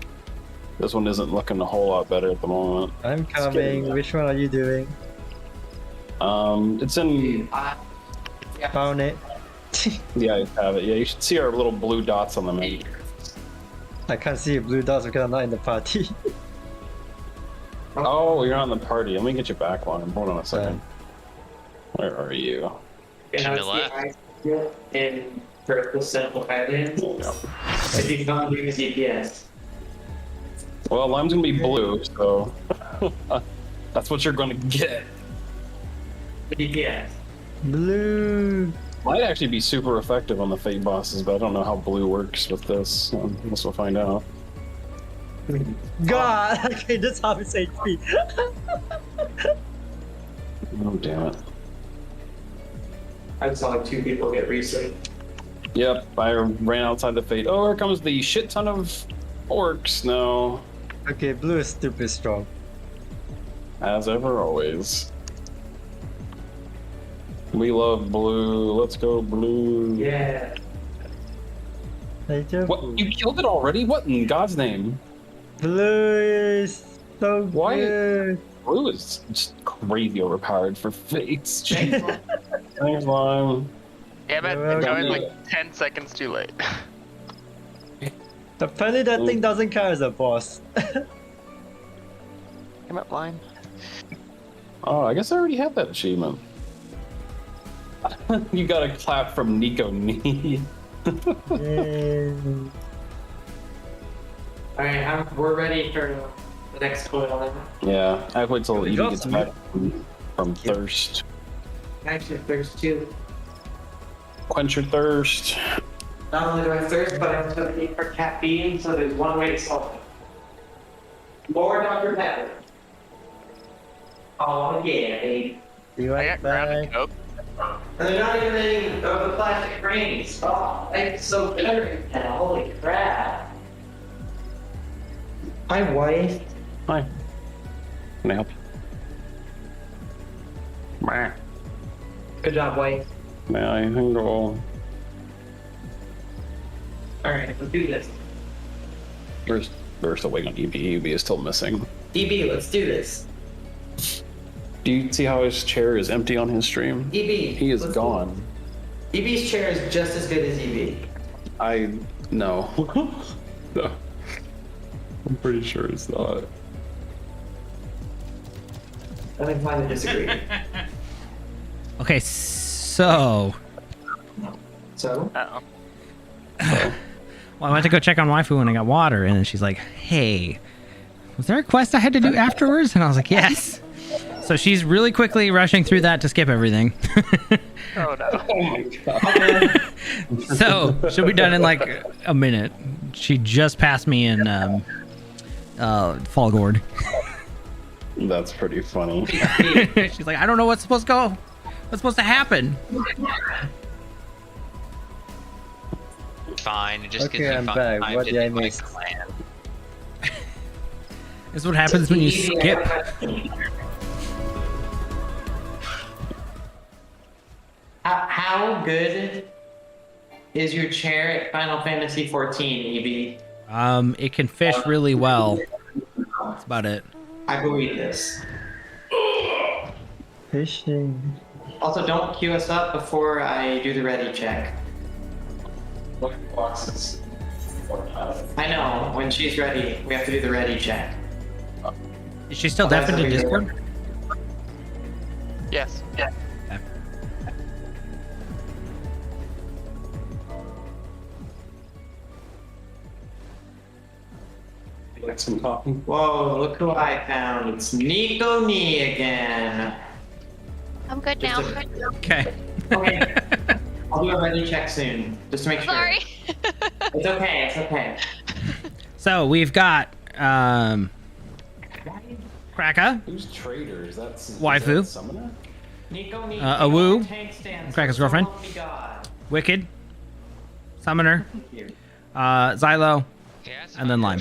this one isn't looking a whole lot better at the moment. I'm coming. Which one are you doing? It's in... Found it. Yeah, I have it. Yeah, you should see our little blue dots on the map. I can't see blue dots because I'm not in the party. Oh, you're not in the party. Let me get you back one. Hold on a second. Where are you? In Vertical Central Highlands. If you can't use GPS. Well, mine's gonna be blue, so that's what you're gonna get. GPS. Blue. Might actually be super effective on the fate bosses, but I don't know how blue works with this. So I guess we'll find out. God, okay, this half is HP. Oh damn it! I saw like 2 people get reset. Yep, I ran outside the fate. Oh, here comes the shit ton of orcs now. Okay, blue is stupid strong. As ever, always. We love blue. Let's go blue. Yeah. What? You killed it already? What in God's name? Blue is so good. Blue is just crazy overpowered for fates. Thanks, Lime. Yeah, but I joined like 10 seconds too late. Apparently that thing doesn't count as a boss. Come up, Lime. Oh, I guess I already had that achievement. You got a clap from Nico Nee. Alright, we're ready for the next coil. Yeah, I wait till Evie gets back from thirst. Actually, there's 2. Quench your thirst. Not only do I thirst, but I also need for caffeine, so there's one way to solve it. More Dr. Pepper. Oh yeah, baby. I got grounded Coke. And they're not even any of the plastic rings. Oh, it's so good. Holy crap. Hi, wife. Hi. Can I help you? Good job, wife. May I handle? Alright, let's do this. We're still waiting on EB. EB is still missing. EB, let's do this. Do you see how his chair is empty on his stream? EB. He is gone. EB's chair is just as good as EB. No. No. I'm pretty sure it's not. I'm inclined to disagree. Okay, so. So? Uh-oh. Well, I went to go check on waifu when I got water, and then she's like, "Hey, was there a quest I had to do afterwards?" And I was like, "Yes." So she's really quickly rushing through that to skip everything. Oh no. Oh my god. So she'll be done in like a minute. She just passed me in Fall Gourd. That's pretty funny. She's like, I don't know what's supposed to happen. Fine, it just Okay, gives me I'm fun back. time What to did I do my miss? clan. This is what happens when you skip. How good is your chair at Final Fantasy XIV, EB? It can fish really well. That's about it. I believe this. Fishing. Also, don't queue us up before I do the ready check. What boxes? I know. When she's ready, we have to do the ready check. Is she still deaf into Discord? Yes. Yeah. Like some coffee. Whoa, look who I found. It's Nico Nee again. I'm good now. Okay. Okay. I'll do a ready check soon, just to make sure. Sorry. It's okay. It's okay. So we've got Kraka, Who's traitor? Is that Waifu, Summoner? Awu, Kraka's girlfriend, Wicked, Summoner, Xylo, and then Lime.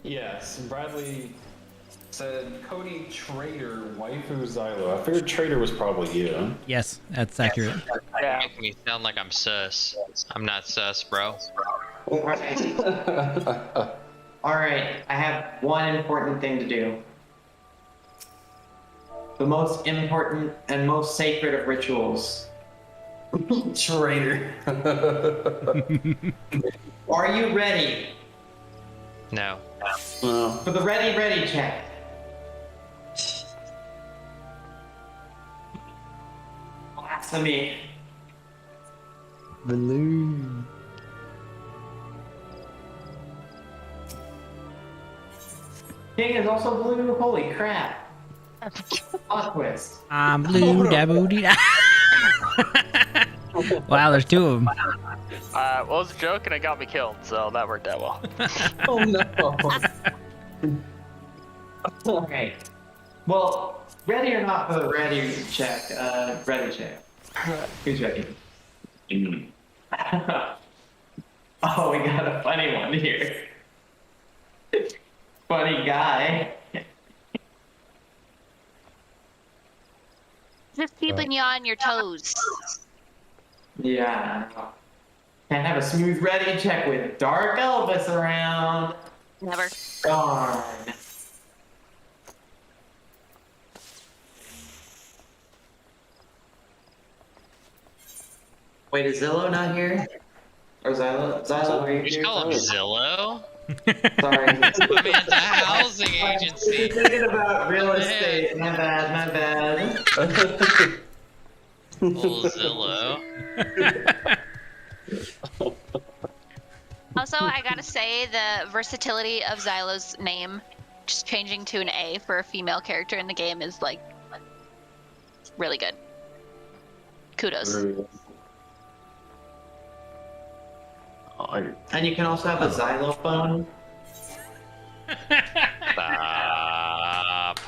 Yes, Bradley said Cody traitor, waifu Xylo. I figured traitor was probably you. Yes, that's accurate. Yeah. Make me sound like I'm sus. I'm not sus, bro. Alright, I have one important thing to do. The most important and most sacred of rituals. Traitor. Are you ready? No. For the ready check. Blasphemy. Balloon. King is also blue. Holy crap. Plot twist. I'm blue, daboo dee da. Wow, there's two of them. Well, it was a joke and it got me killed, so that worked out well. Oh no. Okay. Well, ready or not for the ready check? Ready check. Who's ready? Oh, we got a funny one here. Funny guy. Just keeping you on your toes. Yeah. Can't have a smooth ready check with Dark Elvis around. Never. Darn. Wait, is Zillow not here? Or Xylo? Xylo, are you Just here? call him Zillow? Sorry. I mean, it's a housing agency. Thinking about real estate. My bad. Old Zillow. Also, I gotta say the versatility of Xylo's name, just changing to an A for a female character in the game is like really good. Kudos. And you can also have a xylophone. Stop.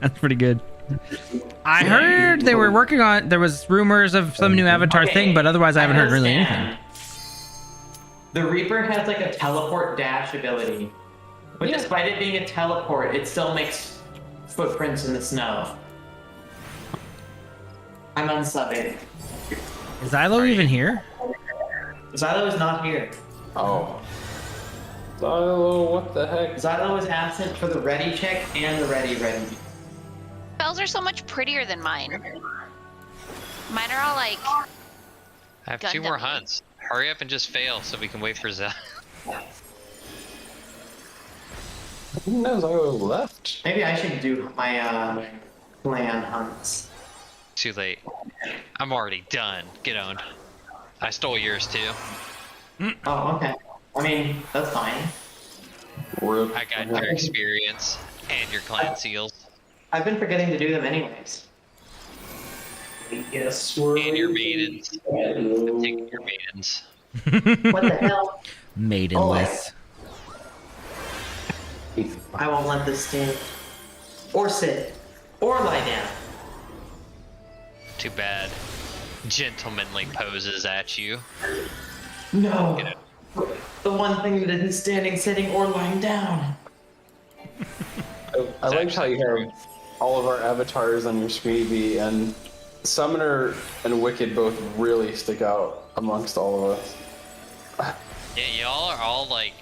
That's pretty good. I heard they were working on. There was rumors of some new Avatar thing, but otherwise I haven't heard really anything. The Reaper has like a teleport dash ability, but despite it being a teleport, it still makes footprints in the snow. I'm unsubbing. Is Xylo even here? Xylo is not here. Oh. Xylo, what the heck? Xylo is absent for the ready check and the ready. Spells are so much prettier than mine. Mine are all like. I have two Gundam. more hunts. Hurry up and just fail so we can wait for Zell. I didn't know Xylo left. Maybe I should do my clan hunts. Too late. I'm already done. Get owned. I stole yours too. Oh, okay. I mean, that's fine. I got your experience and your clan seals. I've been forgetting to do them anyways. Yes, And your maidens. I'm taking your maidens. What the hell? Maidenless. I won't let this stand. Or sit. Or lie down. Too bad. Gentlemanly poses at you. No. The one thing that isn't standing, sitting, or lying down. I like how you have all of our avatars on your screen, B, and Summoner and Wicked both really stick out amongst all of us. Yeah, y'all are all like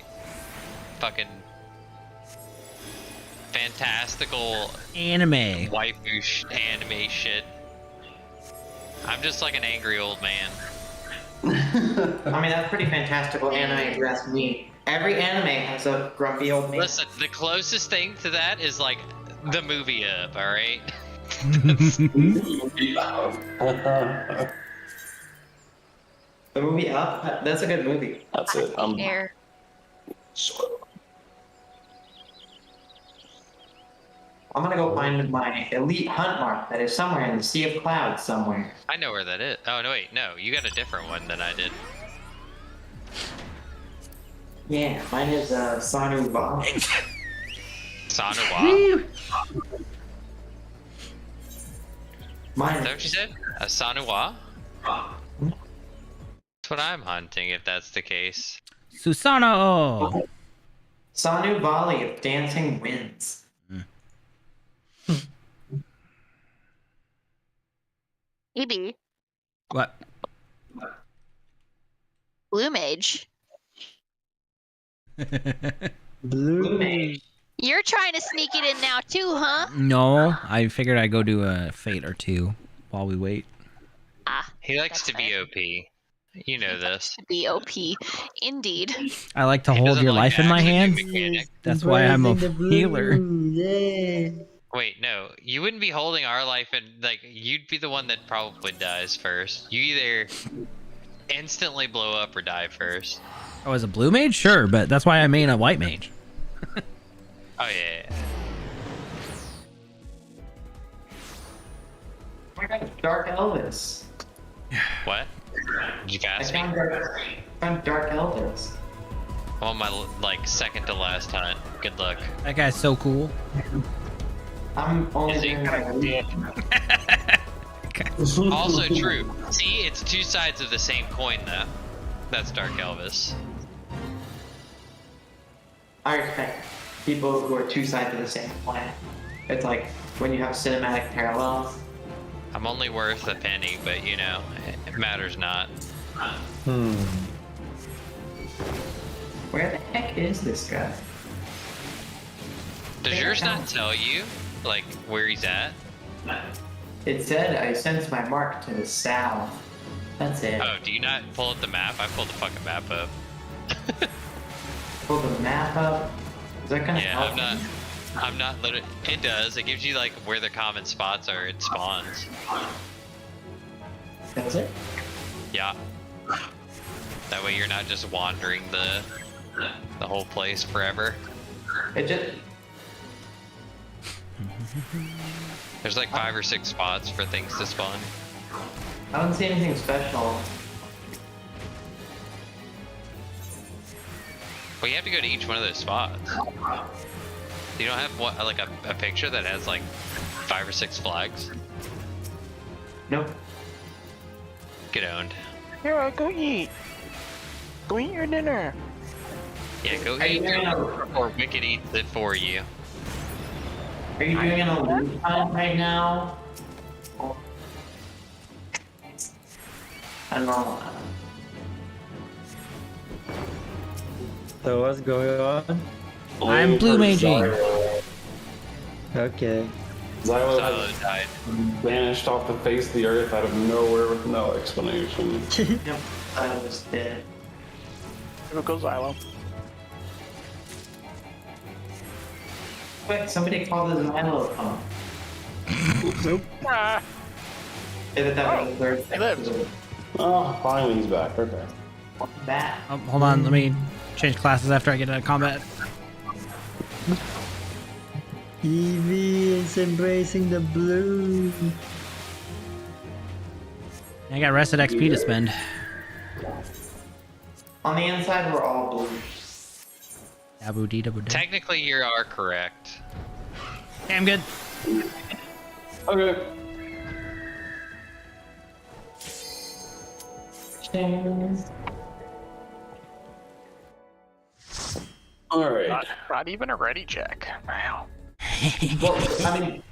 fucking fantastical Anime. waifu anime shit. I'm just like an angry old man. I mean, that's pretty fantastical anime if you ask me. Every anime has a grumpy old man. Listen, the closest thing to that is like the movie Up, alright? The movie Up? That's a good movie. That's it. Air. I'm gonna go find my elite hunt mark that is somewhere in the Sea of Clouds somewhere. I know where that is. Oh, no, wait. No, you got a different one than I did. Yeah, mine is Sanu Bali. Sanuwa? Mine. Is that what you said? A Sanuwa? That's what I'm hunting, if that's the case. Susano! Sanu Bali of Dancing Winds. EB. What? Blue Mage. Blue Mage. You're trying to sneak it in now too, huh? No, I figured I'd go do a fate or two while we wait. Ah. He likes to be OP. You know this. To be OP. Indeed. I like to hold your life in my hands. That's why I'm a healer. Yeah. Wait, no. You wouldn't be holding our life and, like, you'd be the one that probably dies first. You either instantly blow up or die first. Oh, as a blue mage? Sure, but that's why I main a white mage. Oh, yeah. I got Dark Elvis. What? Did you pass me? Found Dark Elvis. I'm on my, like, second to last hunt. Good luck. That guy's so cool. I'm only doing Also true. See, it's two sides of the same coin, though. That's Dark Elvis. I respect people who are two sides of the same coin. It's like when you have cinematic parallels. I'm only worth a penny, but you know, it matters not. Where the heck is this guy? Does yours not tell you, like, where he's at? It said I sensed my mark to the south. That's it. Oh, do you not pull up the map? I pulled the fucking map up. Pull the map up. Is that gonna help? Yeah, I'm not literally. It does. It gives you like where the common spots are. It spawns. That's it? Yeah. That way you're not just wandering the whole place forever. It just. There's like 5 or 6 spots for things to spawn. I don't see anything special. Well, you have to go to each one of those spots. You don't have what, like a picture that has like 5 or 6 flags? Nope. Get owned. Here, go eat. Go eat your dinner. Yeah, go eat or Wicked eats it for you. Are you doing an elite hunt right now? I don't know. So what's going on? I'm blue maging. Okay. Xylo Xylo died. vanished off the face of the earth out of nowhere with no explanation. Yep, I was dead. Here goes Xylo. Wait, somebody called the Xylo phone. Nope. Ah, That was the third he lives. Oh, finally he's back. Okay. That. Oh, hold on, let me change classes after I get out of combat. Eevee is embracing the blue. I got rested XP to spend. On the inside, we're all blue. Dabu dee dabu da. Technically, you are correct. Okay, I'm good. Okay. Alright. Not even a ready check. Wow. Well, I mean,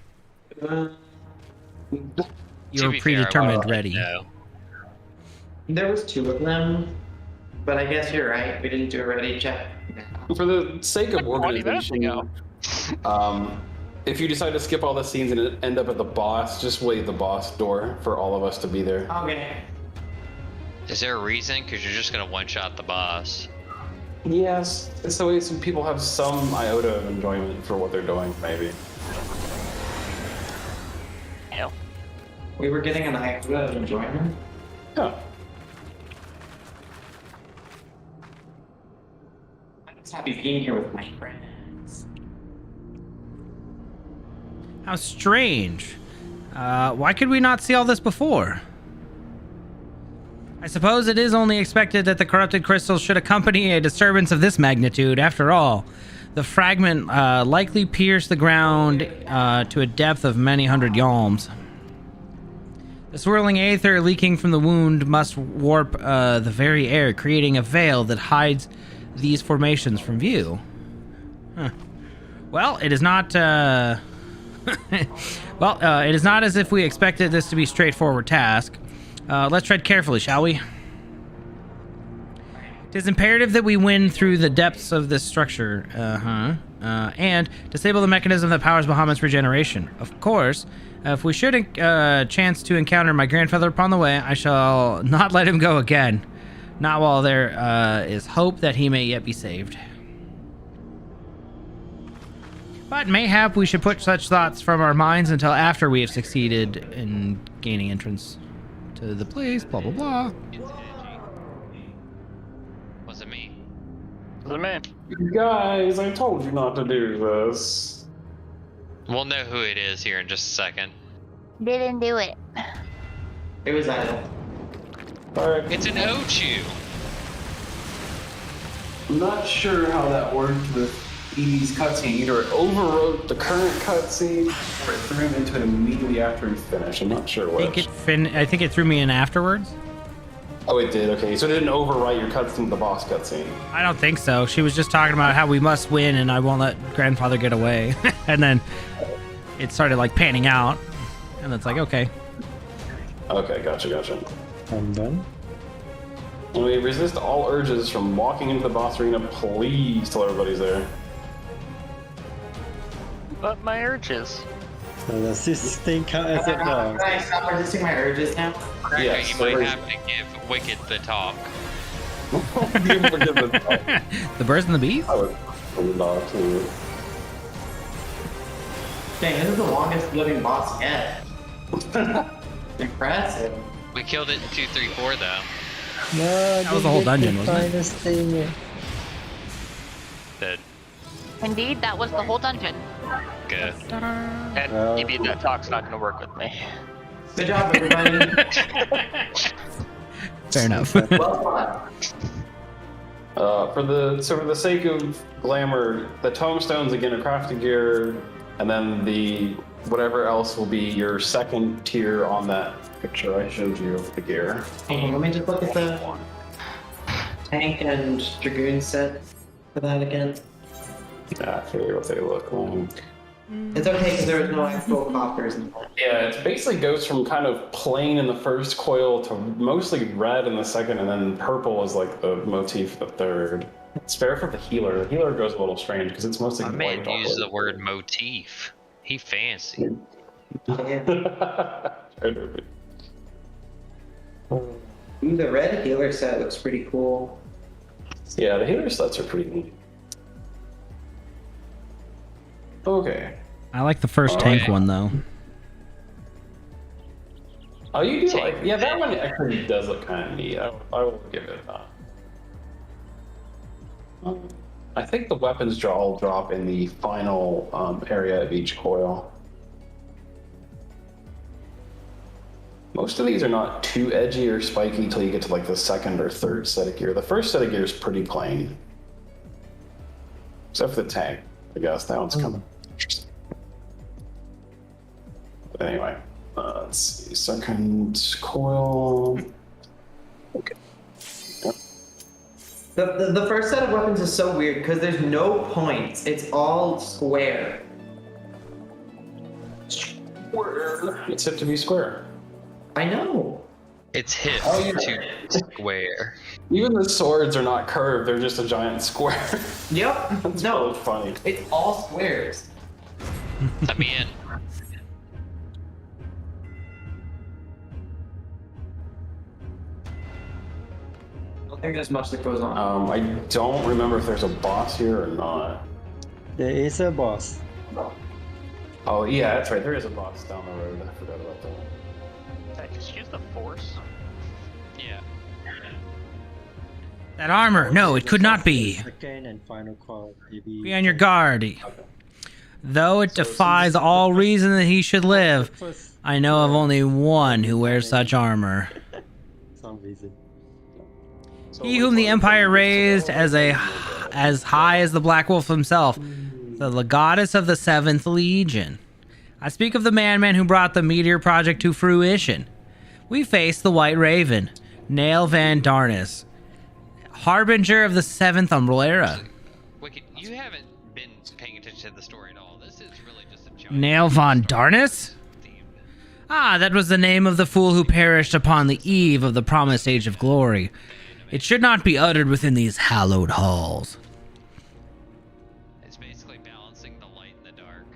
You were predetermined ready. No. there was 2 of them, but I guess you're right. We didn't do a ready check. For the sake of 20 minutes organization, if you decide to skip all the scenes and end up at the boss, just wait the boss door for all of us to be there. Okay. Is there a reason? Because you're just gonna one-shot the boss. Yes, it's the way some people have some iota of enjoyment for what they're doing, maybe. Hell. We were getting an iota of enjoyment. Yeah. I'm just happy being here with my friends. How strange. Why could we not see all this before? I suppose it is only expected that the corrupted crystals should accompany a disturbance of this magnitude. After all, the fragment likely pierced the ground to a depth of many hundred yalms. The swirling aether leaking from the wound must warp the very air, creating a veil that hides these formations from view. Huh. Well, it is not... it is not as if we expected this to be a straightforward task. Let's tread carefully, shall we? It is imperative that we win through the depths of this structure, and disable the mechanism that powers Bahamut's regeneration. Of course, if we should chance to encounter my grandfather upon the way, I shall not let him go again. Not while there is hope that he may yet be saved. But mayhap we should put such thoughts from our minds until after we have succeeded in gaining entrance to the place, blah, blah, blah. Was it me? Was it me? Guys, I told you not to do this. We'll know who it is here in just a second. Didn't do it. It was Idle. Alright. It's an Ochu. I'm not sure how that worked with Edie's cutscene. Either it overwrote the current cutscene or it threw him into it immediately after he finished. I'm not sure which. I think it threw me in afterwards. Oh, it did? Okay, so it didn't overwrite your cutscene, the boss cutscene. I don't think so. She was just talking about how we must win and I won't let grandfather get away. And then it started like panning out. And it's like, okay. Okay, gotcha. I'm done. When we resist all urges from walking into the boss arena, please tell everybody's there. But my urges. So does this thing count as it now? Can I stop resisting my urges now? Yes, You might have to give Wicked the talk. The birds and the bees? I would dog too. Dang, this is the longest living boss yet. Impressive. We killed it in 2, 3, 4 though. No, that was the whole dungeon, wasn't it? Thing. Dead. Indeed, that was the whole dungeon. Good. And you beat that talk's not gonna work with me. Good job, everybody. Fair enough. Well done. For the sake of glamour, the tomestones again are crafted gear, and then the whatever else will be your second tier on that picture I showed you of the gear. Let me just look at the tank and dragoon set for that again. I figure what they look like. It's okay because there was no actual coppers in that. Yeah, it basically goes from kind of plain in the first coil to mostly red in the second, and then purple is like the motif the third. It's fair for the healer. The healer goes a little strange because it's mostly My white. man used the word motif. He fancy. Ooh, the red healer set looks pretty cool. Yeah, the healer sets are pretty neat. Okay. I like the first tank one though. Oh, you do like, yeah, that one actually does look kind of neat. I will give it that. I think the weapons draw all drop in the final area of each coil. Most of these are not too edgy or spiky until you get to like the second or third set of gear. The first set of gear is pretty plain. Except for the tank, I guess. That one's coming. Interesting. But anyway, let's see. Second coil. Okay. Yep. The first set of weapons is so weird because there's no points. It's all square. Square. It's hit to be square. I know. It's hit to square. Even the swords are not curved, they're just a giant square. Yep. That's no. really funny. It's all squares. Let me in. I don't think there's much that goes on. I don't remember if there's a boss here or not. There is a boss. Oh yeah, that's right. There is a boss down the road. I forgot about that. Did I just use the force? Yeah. That armor. No, it could not be. Second and final call. Maybe. Be on your guard. Though it defies all reason that he should live, I know of only one who wears such armor. Some reason. He whom the Empire raised as high as the Black Wolf himself, the goddess of the 7th Legion. I speak of the madman who brought the Meteor Project to fruition. We face the White Raven, Nail Van Darnus, harbinger of the 7th Umbral Era. Wicked, you haven't been paying attention to the story at all. This is really just a giant... Nail Von Darnus? Ah, that was the name of the fool who perished upon the eve of the promised Age of Glory. It should not be uttered within these hallowed halls. It's basically balancing the light and the dark.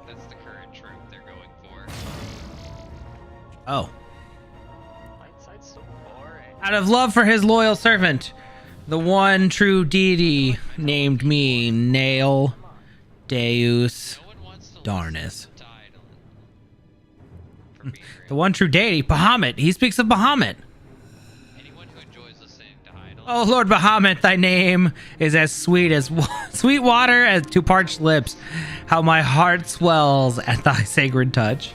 That's the current trope they're going for. Oh. Light side's so boring. Out of love for his loyal servant, the one true deity named me Nail Deus Darnus. The one true deity, Bahamut. He speaks of Bahamut. Oh, Lord Bahamut, thy name is as sweet as sweet water as to parched lips. How my heart swells at thy sacred touch.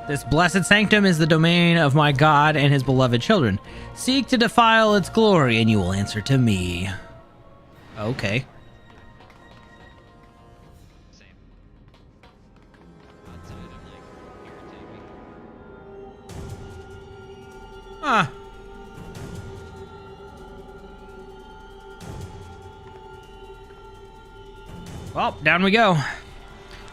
This blessed sanctum is the domain of my God and his beloved children. Seek to defile its glory, and you will answer to me. Okay. Huh. Well, down we go.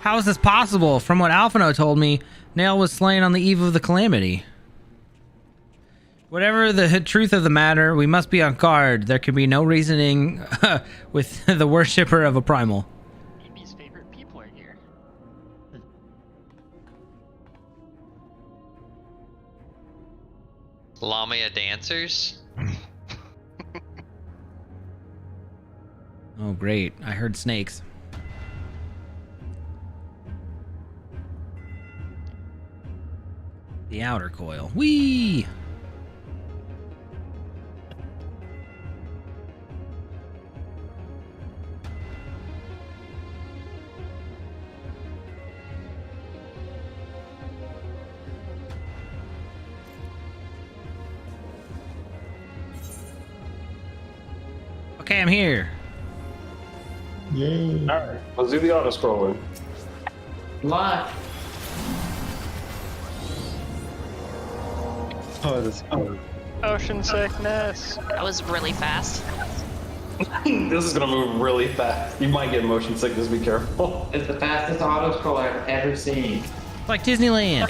How is this possible? From what Alphino told me, Nail was slain on the eve of the calamity. Whatever the truth of the matter, we must be on guard. There can be no reasoning with the worshipper of a primal. EB's favorite people are here. Lamia dancers? Oh, great. I heard snakes. The outer coil. Whee! Okay, I'm here. Yay. Alright, let's do the auto scrolling. Lock. Oh, that's cool. Ocean sickness. That was really fast. This is gonna move really fast. You might get motion sickness, be careful. It's the fastest auto scroller I've ever seen. It's like Disneyland.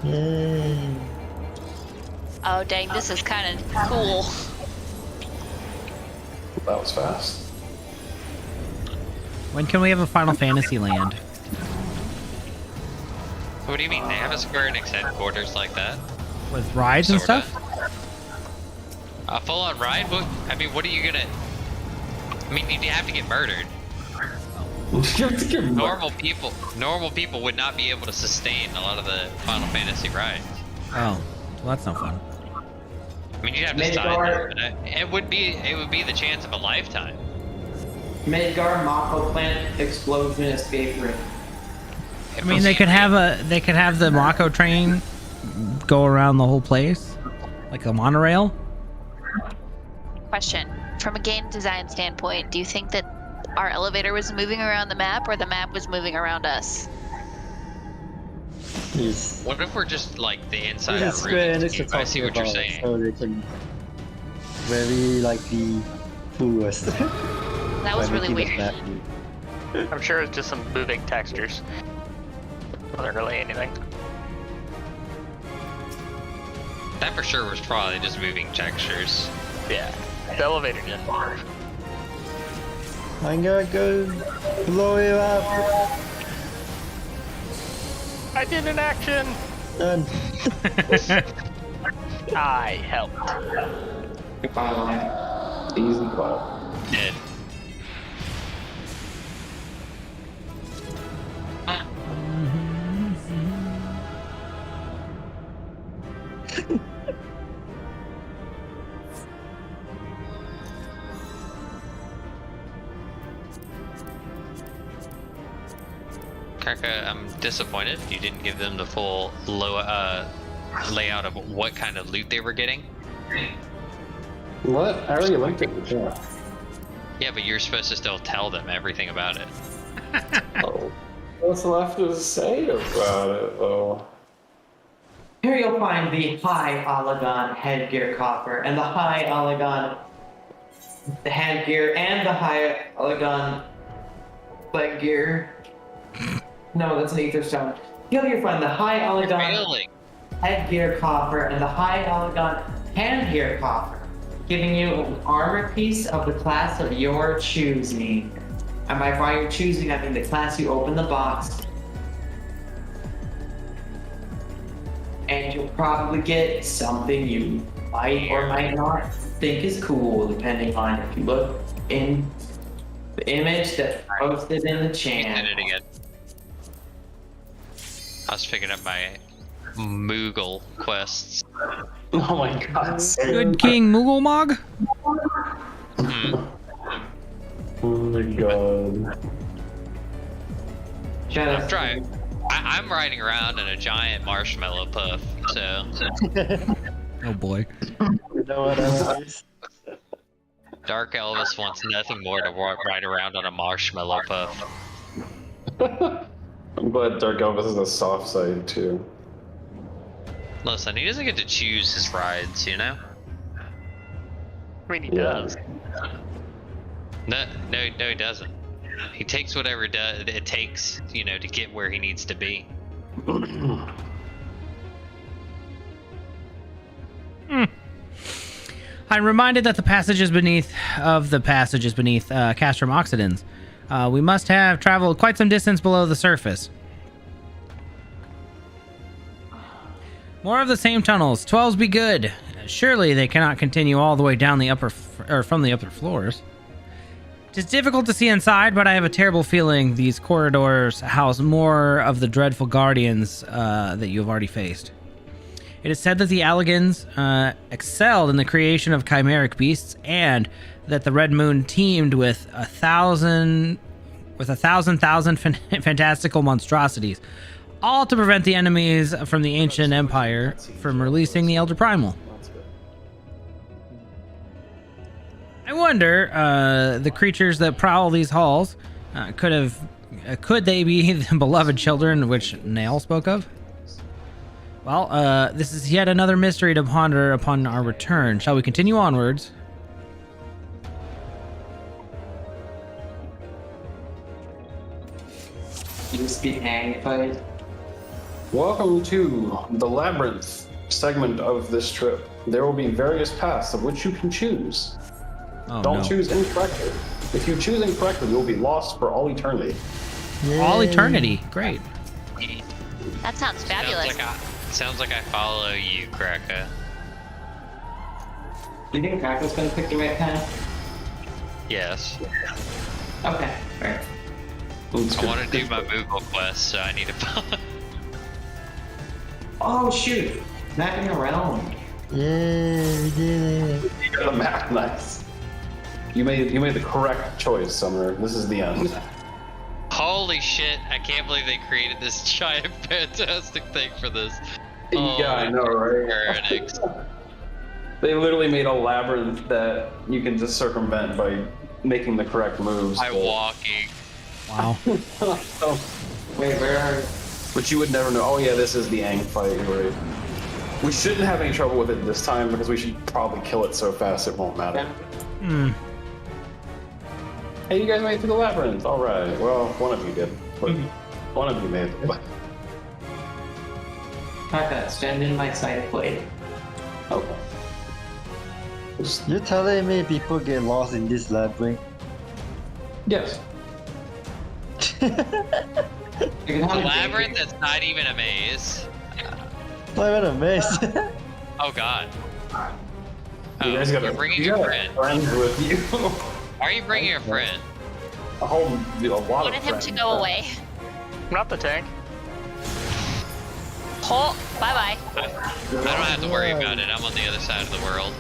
Yay. Oh dang, this is kind of cool. That was fast. When can we have a Final Fantasy land? What do you mean? They have a Square Enix headquarters like that? With rides and Sorta. stuff? A full-on ride? I mean, what are you gonna... I mean, you'd have to get murdered. Normal people would not be able to sustain a lot of the Final Fantasy rides. Oh, well, that's no fun. I mean, you'd have to decide that, but it would be the chance of a lifetime. Midgar Mako plant explosion escape room. I mean, they could have the Mako train go around the whole place, like a monorail. Question: from a game design standpoint, do you think that our elevator was moving around the map, or the map was moving around us? Yes. What if we're just like the inside This room? is Square Enix to I see what you're saying. So they can very likely fool us. That was really weird. I'm sure it's just some moving textures. Wasn't really anything. That for sure was probably just moving textures. Yeah, the elevator didn't work. I'm gonna go blow you up. I did an action. Done. I helped. Goodbye, Easy clap. Dead. Karka, I'm disappointed you didn't give them the full layout of what kind of loot they were getting. What? I already linked it in the chat. Yeah, but you're supposed to still tell them everything about it. Oh. What's left to say about it, though? Here you'll find the High Olagon headgear coffer, and the High Olagon headgear, and the High Olagon leg gear. No, that's an ether stone. Here you'll find the High Olagon headgear coffer and the High Olagon handgear coffer, giving you an armor piece of the class of your choosing. And by your choosing, I mean the class you open the box. And you'll probably get something you might or might not think is cool, depending on if you look in the image that's posted in the channel. Did it again. I was picking up my Moogle quests. Oh my god. Good King Moogle Mog? Oh my god. I'm trying. I'm riding around in a giant marshmallow puff, so. Oh boy. You know what else? Dark Elvis wants nothing more to ride around on a marshmallow puff. I'm glad Dark Elvis is a soft side too. Listen, he doesn't get to choose his rides, you know? I mean, he does. No, he doesn't. He takes whatever it takes, you know, to get where he needs to be. I'm reminded that the passages beneath Castrum Oxidans. We must have traveled quite some distance below the surface. More of the same tunnels. 12s be good. Surely they cannot continue all the way down the from the upper floors. It is difficult to see inside, but I have a terrible feeling these corridors house more of the dreadful guardians that you have already faced. It is said that the Alligans excelled in the creation of chimeric beasts, and that the Red Moon teemed with a thousand fantastical monstrosities, all to prevent the enemies from the ancient empire from releasing the Elder Primal. I wonder, the creatures that prowl these halls, could they be the beloved children which Nail spoke of? Well, this is yet another mystery to ponder upon our return. Shall we continue onwards? You speak fight. Welcome to the Labyrinth segment of this trip. There will be various paths of which you can choose. Oh, Don't no. choose incorrectly. If you choose incorrectly, you'll be lost for all eternity. All eternity. Great. That sounds fabulous. Sounds like I follow you, Kraka. Do you think Kraka's gonna pick the right path? Yes. Okay, alright. I want to do my Moogle quest, so I need to follow. Oh shoot! Mapping around. Yay, we did it. You got the map, nice. You made the correct choice, Summoner. This is the end. Holy shit, I can't believe they created this giant fantastic thing for this. Oh, Yeah, I know, right? Heretics. They literally made a labyrinth that you can just circumvent by making the correct moves. By walking. Wow. Wait, where are... But you would never know. Oh yeah, this is the Aang fight, right? We shouldn't have any trouble with it this time because we should probably kill it so fast it won't matter. Hey, you guys made it through the labyrinth. All right. Well, one of you did. But one of you made it. Kraka, stand in my sight plate. Okay. You're telling me people get lost in this labyrinth? Yes. A labyrinth that's not even a maze. Not even a maze. Oh god. You guys You're bringing your friend. Friends with you. Why are you bringing your friend? A lot of Wanted him to go away. Not the tank. Oh, bye-bye. I don't have to worry about it. I'm on the other side of the world.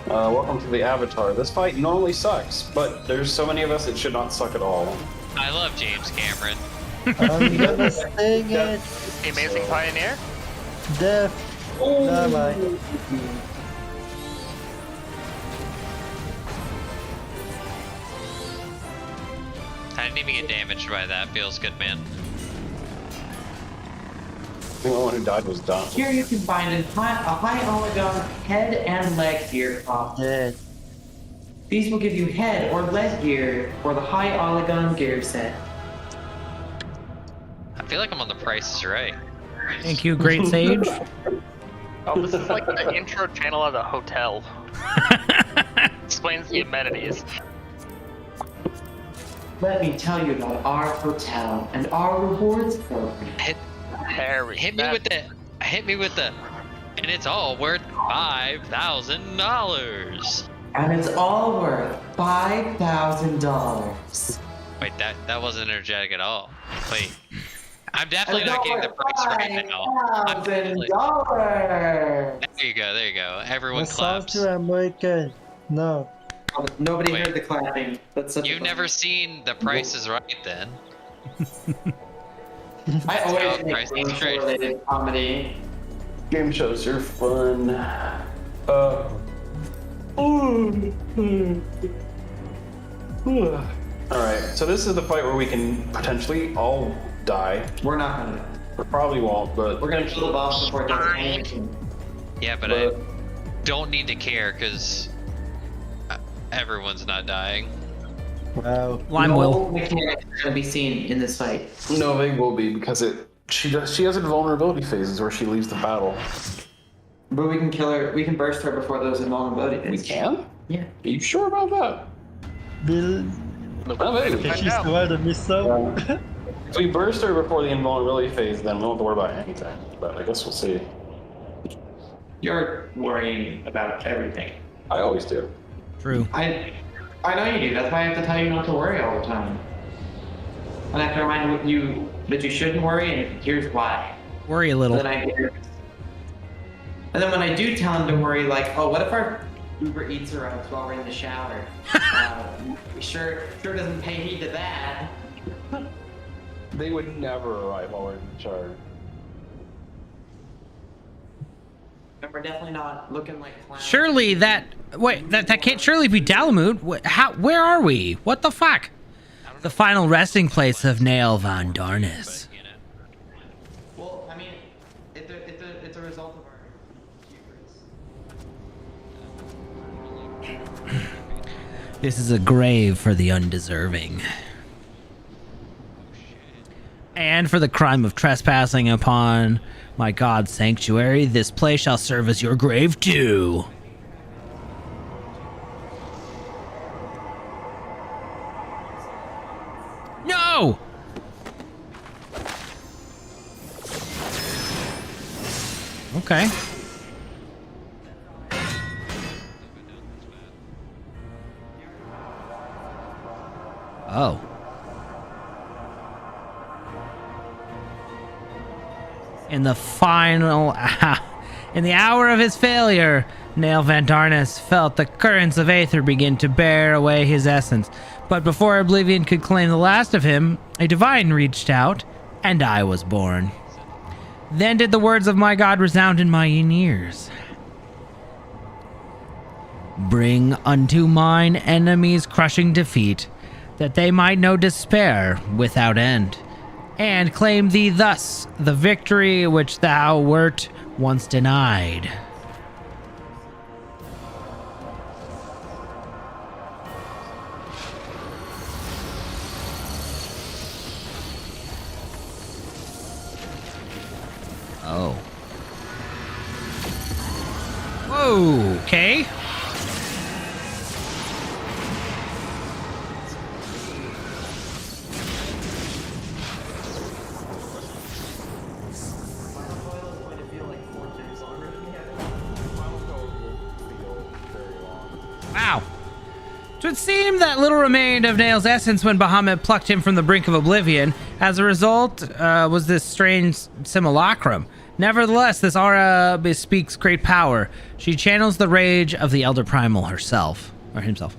Welcome to the Avatar. This fight normally sucks, but there's so many of us it should not suck at all. I love James Cameron. I'm gonna sing it. The Amazing Pioneer? Death. Bye-bye. I didn't even get damaged by that. Feels good, man. The only one who died was Don. Here you can find a high Olagon head and leg gear comp. Dead. These will give you head or leg gear for the high Olagon gear set. I feel like I'm on the Price is Right. Thank you, Great Sage. Oh, this is like the intro channel at a hotel. Explains the amenities. Let me tell you about our hotel and our rewards program. Hit me with the, and it's all worth $5,000. And it's all worth $5,000. Wait, that wasn't energetic at all. Wait, I'm definitely not getting the price right now. $5,000. There you go. Everyone That sounds claps. too American. No. Nobody heard the clapping. You've never seen The Price is Right, then? I always Price make is Right. related comedy. Game shows are fun. Alright, so this is the fight where we can potentially all die. We're not gonna. We probably won't, but We're gonna kill the boss before it does anything. Yeah, but I don't need to care because everyone's not dying. Wow. Lime will. Mechanics are gonna be seen in this fight. no, they will be because she has invulnerability phases where she leaves the battle. But we can kill her. We can burst her before those invulnerability We phases. can? Yeah. Are you sure about that? Bill. Oh, maybe. She's the one that missed out. If we burst her before the invulnerability phase, then we don't have to worry about anything. But I guess we'll see. You're worrying about everything. I always do. True. I know you do. That's why I have to tell you not to worry all the time. And I have to remind you that you shouldn't worry, and here's why. Worry a little. And then when I do tell him to worry, like, oh, what if our Uber Eats arrives while we're in the shower? Sure doesn't pay heed to that. They would never arrive while we're in the shower. And we're definitely not looking like clowns. Surely that can't surely be Bahamut. Where are we? What the fuck? The final resting place of Nail Van Darnus. Well, I mean, it's a result of our hubris. This is a grave for the undeserving. And for the crime of trespassing upon my God's sanctuary, this place shall serve as your grave too. No! Okay. Oh. In the hour of his failure, Nail Van Darnus felt the currents of Aether begin to bear away his essence. But before Oblivion could claim the last of him, a divine reached out, and I was born. Then did the words of my God resound in my ears. Bring unto mine enemies crushing defeat, that they might know despair without end, and claim thee thus the victory which thou wert once denied. Oh. Whoa, okay. Wow. It would seem that little remained of Nail's essence when Bahamut plucked him from the brink of oblivion. As a result, was this strange simulacrum. Nevertheless, this aura bespeaks great power. She channels the rage of the Elder Primal herself, or himself.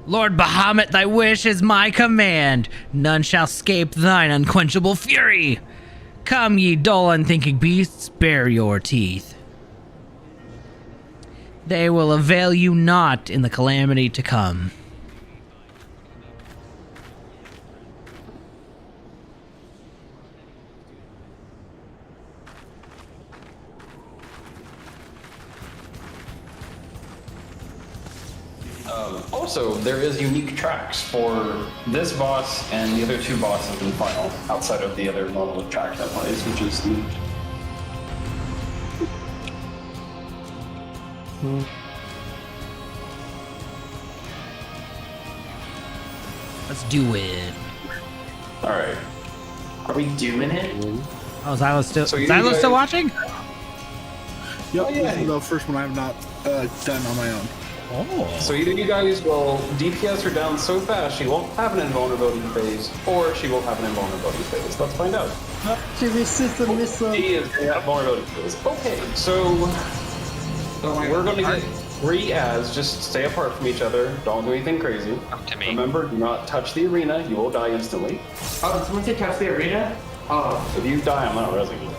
Lord Bahamut, thy wish is my command. None shall escape thine unquenchable fury. Come, ye dull, unthinking beasts, bare your teeth. They will avail you not in the calamity to come. Also, there is unique tracks for this boss and the other two bosses in the final, outside of the other normal track that plays, which is neat. Let's do it. All right. Are we doing it? Oh, Zylo's still. So you Zylo's guys- still watching? Yep, Oh, yeah. this is the first one I have not done on my own. Oh. So either you guys will DPS her down so fast she won't have an invulnerability phase, or she will have an invulnerability phase. Let's find out. She resists a missile. She is in that vulnerability phase. Okay, so we're going to get 3 as just stay apart from each other. Don't do anything crazy. Up to me. Remember, do not touch the arena. You will die instantly. Oh, did someone say touch the arena? Oh. If you die, I'm not resing you.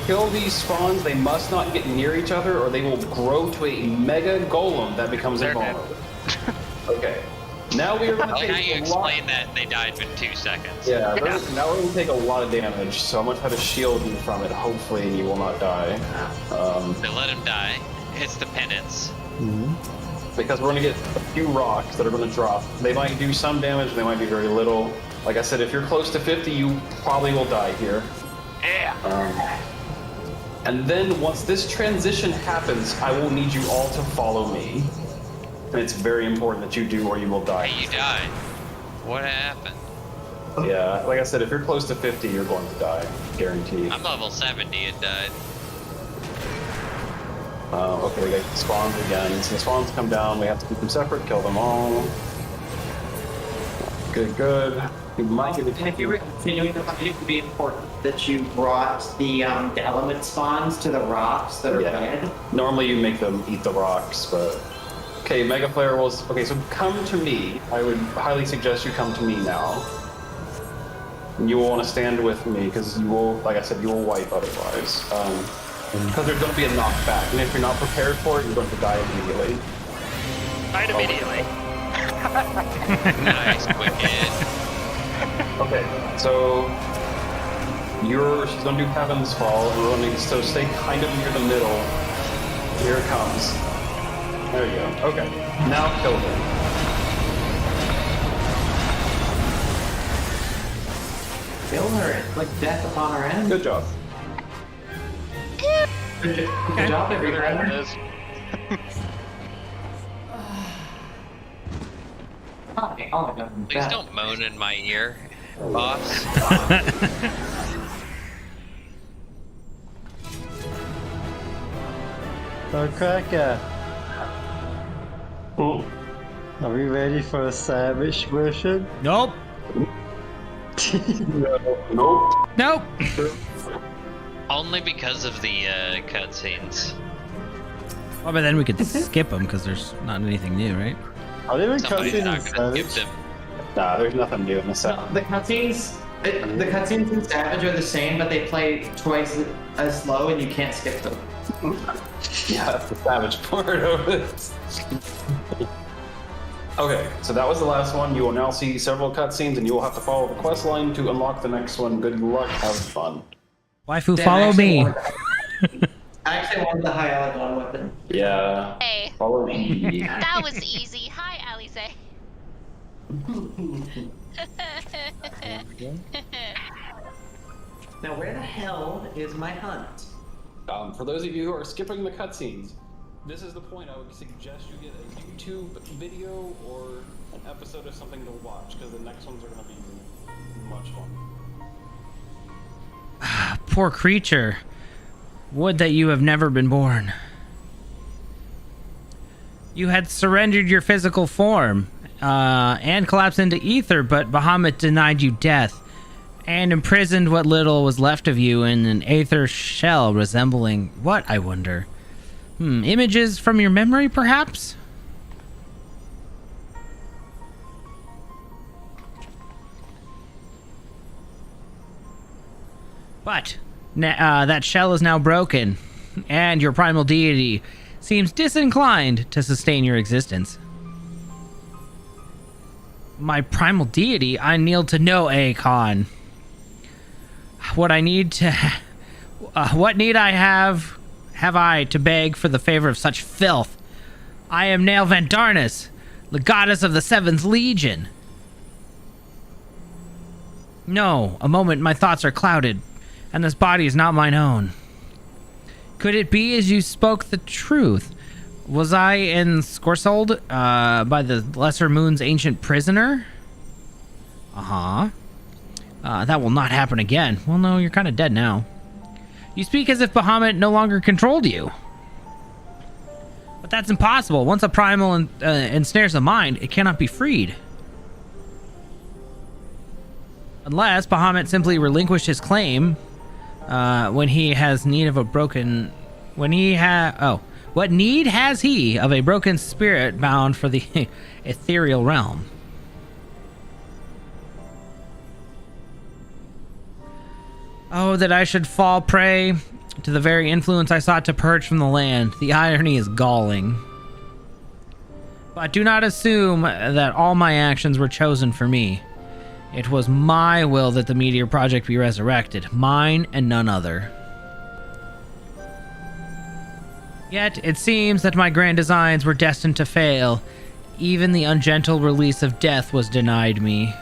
Kill these spawns. They must not get near each other, or they will grow to a mega golem that becomes invulnerable. Okay. Now we are going I to like how you take a lot. explained that they died in 2 seconds. Yeah. Now we're going to take a lot of damage, so I'm going to try to shield you from it. Hopefully, you will not die. They let him die. It's the penance. Because we're going to get a few rocks that are going to drop. They might do some damage, they might do very little. Like I said, if you're close to 50, you probably will die here. Yeah. And then once this transition happens, I will need you all to follow me. And it's very important that you do or you will die. Hey, you died. What happened? Yeah, like I said, if you're close to 50, you're going to die. Guaranteed. I'm level 70 and died. Okay, we got spawns again. So the spawns come down, we have to keep them separate, kill them all. Good. You might get And if you were continuing the fight, it would be important that you brought the element spawns to the rocks that are red. Normally you make them eat the rocks, but... Okay, Mega Flare was... Okay, so come to me. I would highly suggest you come to me now. You will want to stand with me, because you will, like I said, you will wipe otherwise. Because there's going to be a knockback, and if you're not prepared for it, you're going to die immediately. Died immediately. Nice, wicked. Okay, so she's gonna do Heaven's Fall, and we're gonna stay kind of near the middle. Here it comes. There you go. Okay, now kill her. Kill her. It's like death upon our end. Good job. Good job, everybody. Oh my god. Please don't moan in my ear, boss. Oh, Cracker. Are we ready for a savage version? Nope. Nope. Only because of the cutscenes. Well, but then we could skip them because there's not anything new, right? Are they even Somebody's cutscenes not in gonna skip Savage? them. Nah, there's nothing new in the set. No, the cutscenes in Savage are the same, but they play twice as slow, and you can't skip them. Yeah, that's the Savage part of it. Okay, so that was the last one. You will now see several cutscenes, and you will have to follow the quest line to unlock the next one. Good luck, have fun. Waifu, Damn, follow me. I actually wanted the high Alagon weapon. Yeah. Hey. Follow me. That was easy. Hi, Alice. Now, where the hell is my hunt? For those of you who are skipping the cutscenes, this is the point I would suggest you get a YouTube video or an episode of something to watch, because the next ones are going to be much fun. Poor creature. Would that you have never been born. You had surrendered your physical form and collapsed into ether, but Bahamut denied you death and imprisoned what little was left of you in an aether shell resembling what, I wonder? Images from your memory, perhaps? But that shell is now broken, and your primal deity seems disinclined to sustain your existence. My primal deity? I kneel to no Akon. What need I have I to beg for the favor of such filth? I am Nail Vandarnus, the goddess of the Seventh Legion. No, a moment, my thoughts are clouded, and this body is not mine own. Could it be as you spoke the truth? Was I ensorcelled by the Lesser Moon's ancient prisoner? That will not happen again. Well, no, you're kind of dead now. You speak as if Bahamut no longer controlled you. But that's impossible. Once a primal ensnares the mind, it cannot be freed. Unless Bahamut simply relinquished his claim when he has need of a broken... What need has he of a broken spirit bound for the ethereal realm? Oh, that I should fall prey to the very influence I sought to purge from the land. The irony is galling. But do not assume that all my actions were chosen for me. It was my will that the Meteor Project be resurrected. Mine and none other. Yet, it seems that my grand designs were destined to fail. Even the ungentle release of death was denied me.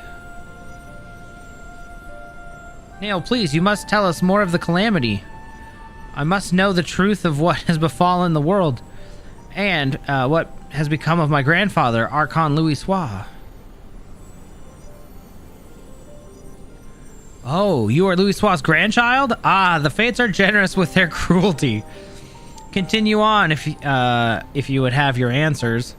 Nail, please, you must tell us more of the calamity. I must know the truth of what has befallen the world, and what has become of my grandfather, Archon Louis Sois. Oh, you are Louis Sois' grandchild? Ah, the fates are generous with their cruelty. Continue on if you would have your answers.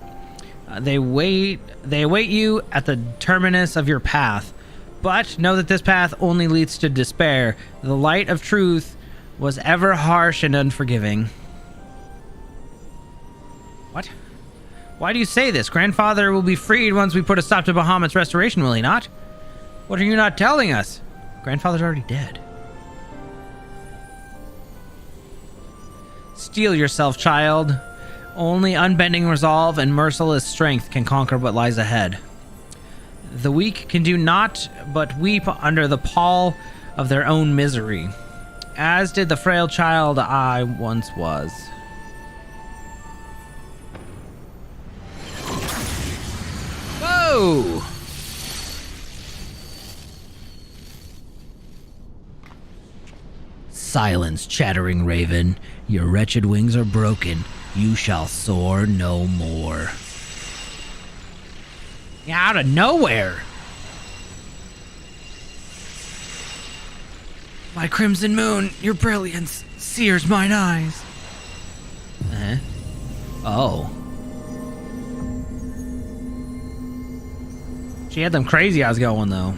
They await you at the terminus of your path. But know that this path only leads to despair. The light of truth was ever harsh and unforgiving. What? Why do you say this? Grandfather will be freed once we put a stop to Bahamut's restoration, will he not? What are you not telling us? Grandfather's already dead. Steel yourself, child. Only unbending resolve and merciless strength can conquer what lies ahead. The weak can do naught but weep under the pall of their own misery, as did the frail child I once was. Whoa! Silence, chattering raven. Your wretched wings are broken. You shall soar no more. Out of nowhere. My crimson moon, your brilliance sears mine eyes. Oh. She had them crazy eyes going, though.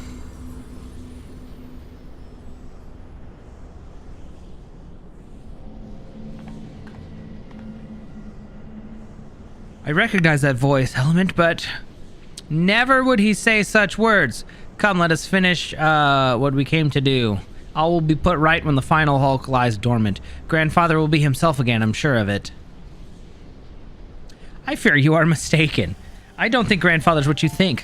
I recognize that voice, Element, but never would he say such words. Come, let us finish what we came to do. All will be put right when the final hulk lies dormant. Grandfather will be himself again, I'm sure of it. I fear you are mistaken. I don't think Grandfather's what you think.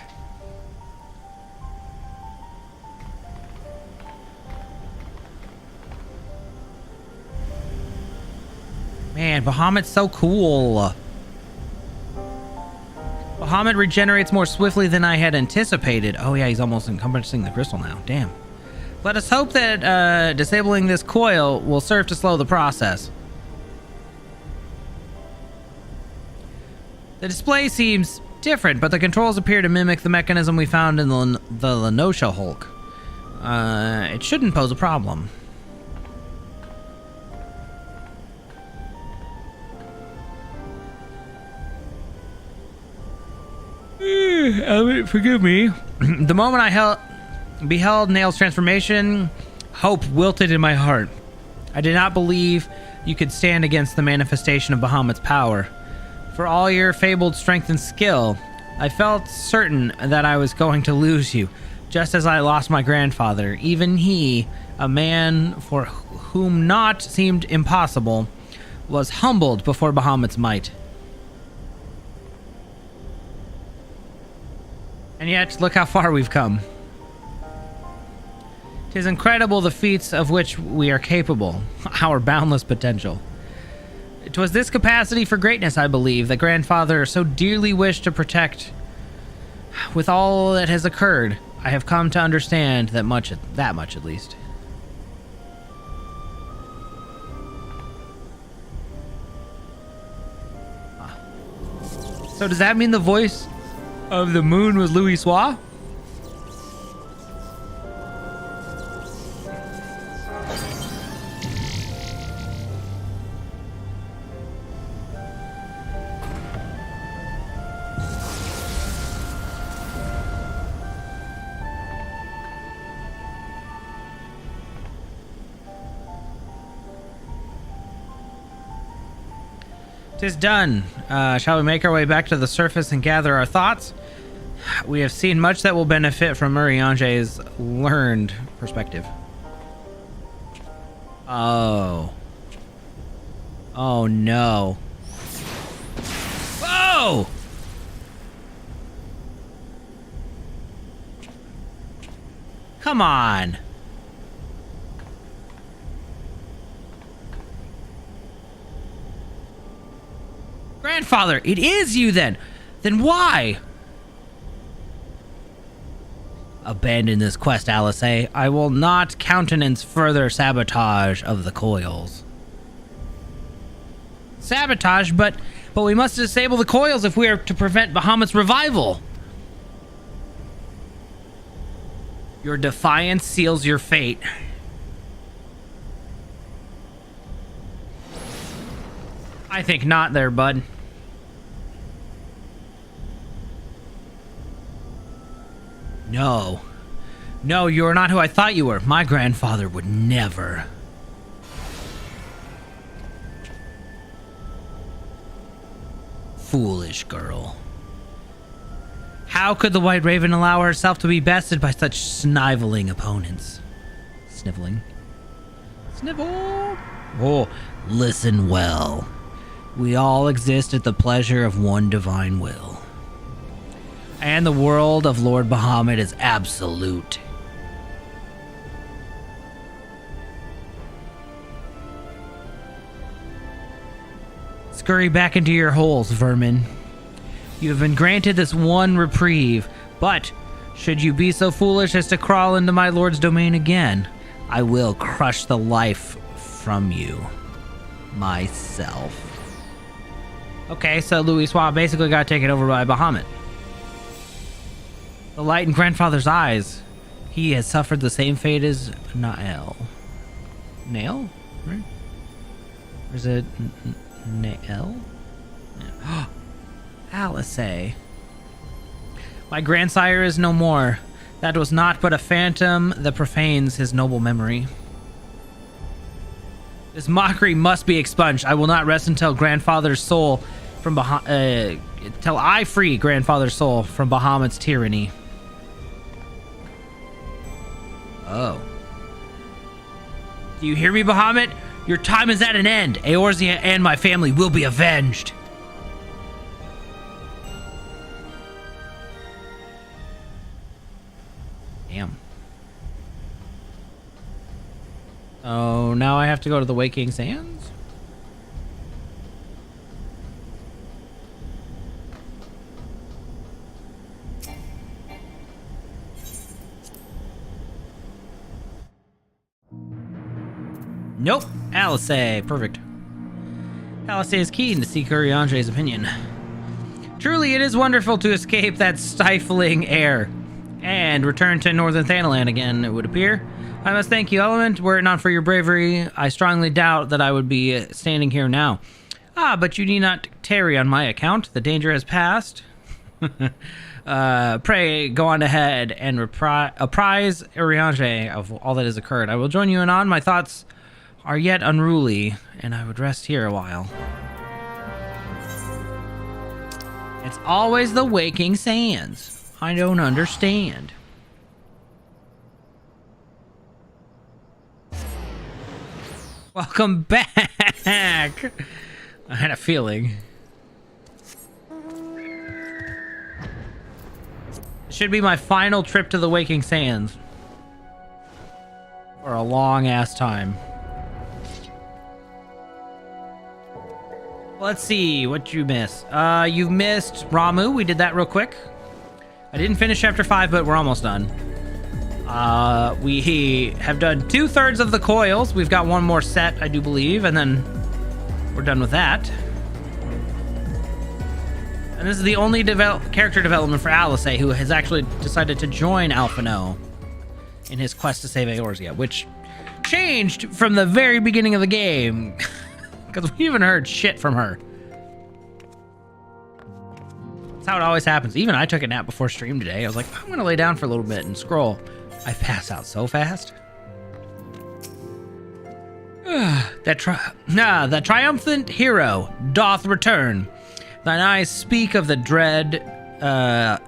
Man, Bahamut's so cool. Bahamut regenerates more swiftly than I had anticipated. Oh yeah, he's almost encompassing the crystal now. Damn. Let us hope that disabling this coil will serve to slow the process. The display seems different, but the controls appear to mimic the mechanism we found in the Lenosha Hulk. It shouldn't pose a problem. Forgive me. The moment I beheld Nail's transformation, hope wilted in my heart. I did not believe you could stand against the manifestation of Bahamut's power. For all your fabled strength and skill, I felt certain that I was going to lose you, just as I lost my grandfather. Even he, a man for whom naught seemed impossible, was humbled before Bahamut's might. And yet, look how far we've come. 'Tis incredible the feats of which we are capable, our boundless potential. 'Twas this capacity for greatness, I believe, that Grandfather so dearly wished to protect. With all that has occurred, I have come to understand that much at least. So does that mean the voice of the moon was Louis Soir? "'Tis done. Shall we make our way back to the surface and gather our thoughts? We have seen much that will benefit from Urianger's learned perspective." Oh. Oh no. Whoa! Come on. Grandfather, it is you then. Then why? Abandon this quest, Alice. I will not countenance further sabotage of the coils. Sabotage? But we must disable the coils if we are to prevent Bahamut's revival. Your defiance seals your fate. I think not there, bud. No. No, you are not who I thought you were. My grandfather would never. Foolish girl. How could the White Raven allow herself to be bested by such sniveling opponents? Sniveling. Snivel. Oh, listen well. We all exist at the pleasure of one divine will. And the world of Lord Bahamut is absolute. Scurry back into your holes, vermin. You have been granted this one reprieve, but should you be so foolish as to crawl into my lord's domain again, I will crush the life from you myself. Okay, so Louis Soir basically got taken over by Bahamut. The light in Grandfather's eyes. He has suffered the same fate as Nael. Nael? Right? Or is it Nael? Alice. My grandsire is no more. That was not but a phantom that profanes his noble memory. This mockery must be expunged. I will not rest until Grandfather's soul from till I free Grandfather's soul from Bahamut's tyranny. Oh. Do you hear me, Bahamut? Your time is at an end. Eorzea and my family will be avenged. Damn. Oh, now I have to go to the Waking Sands? Nope. Alice. Perfect. Alice is keen to seek Urianger's opinion. Truly, it is wonderful to escape that stifling air and return to Northern Thanalan again, it would appear. I must thank you, Element. Were it not for your bravery, I strongly doubt that I would be standing here now. Ah, but you need not tarry on my account. The danger has passed. Pray, go on ahead and apprise Urianger of all that has occurred. I will join you anon. My thoughts are yet unruly, and I would rest here a while. It's always the waking sands. I don't understand. Welcome back. I had a feeling. It should be my final trip to the Waking Sands. For a long ass time. Let's see what you miss. You missed Ramu. We did that real quick. I didn't finish chapter 5, but we're almost done. We have done 2/3 of the coils. We've got one more set, I do believe, and then we're done with that. And this is the only character development for Alice, who has actually decided to join Alphino in his quest to save Eorzea, which changed from the very beginning of the game. Because we haven't heard shit from her. That's how it always happens. Even I took a nap before stream today. I was like, I'm going to lay down for a little bit and scroll. I pass out so fast. The triumphant hero doth return. Thine eyes speak of the dread, of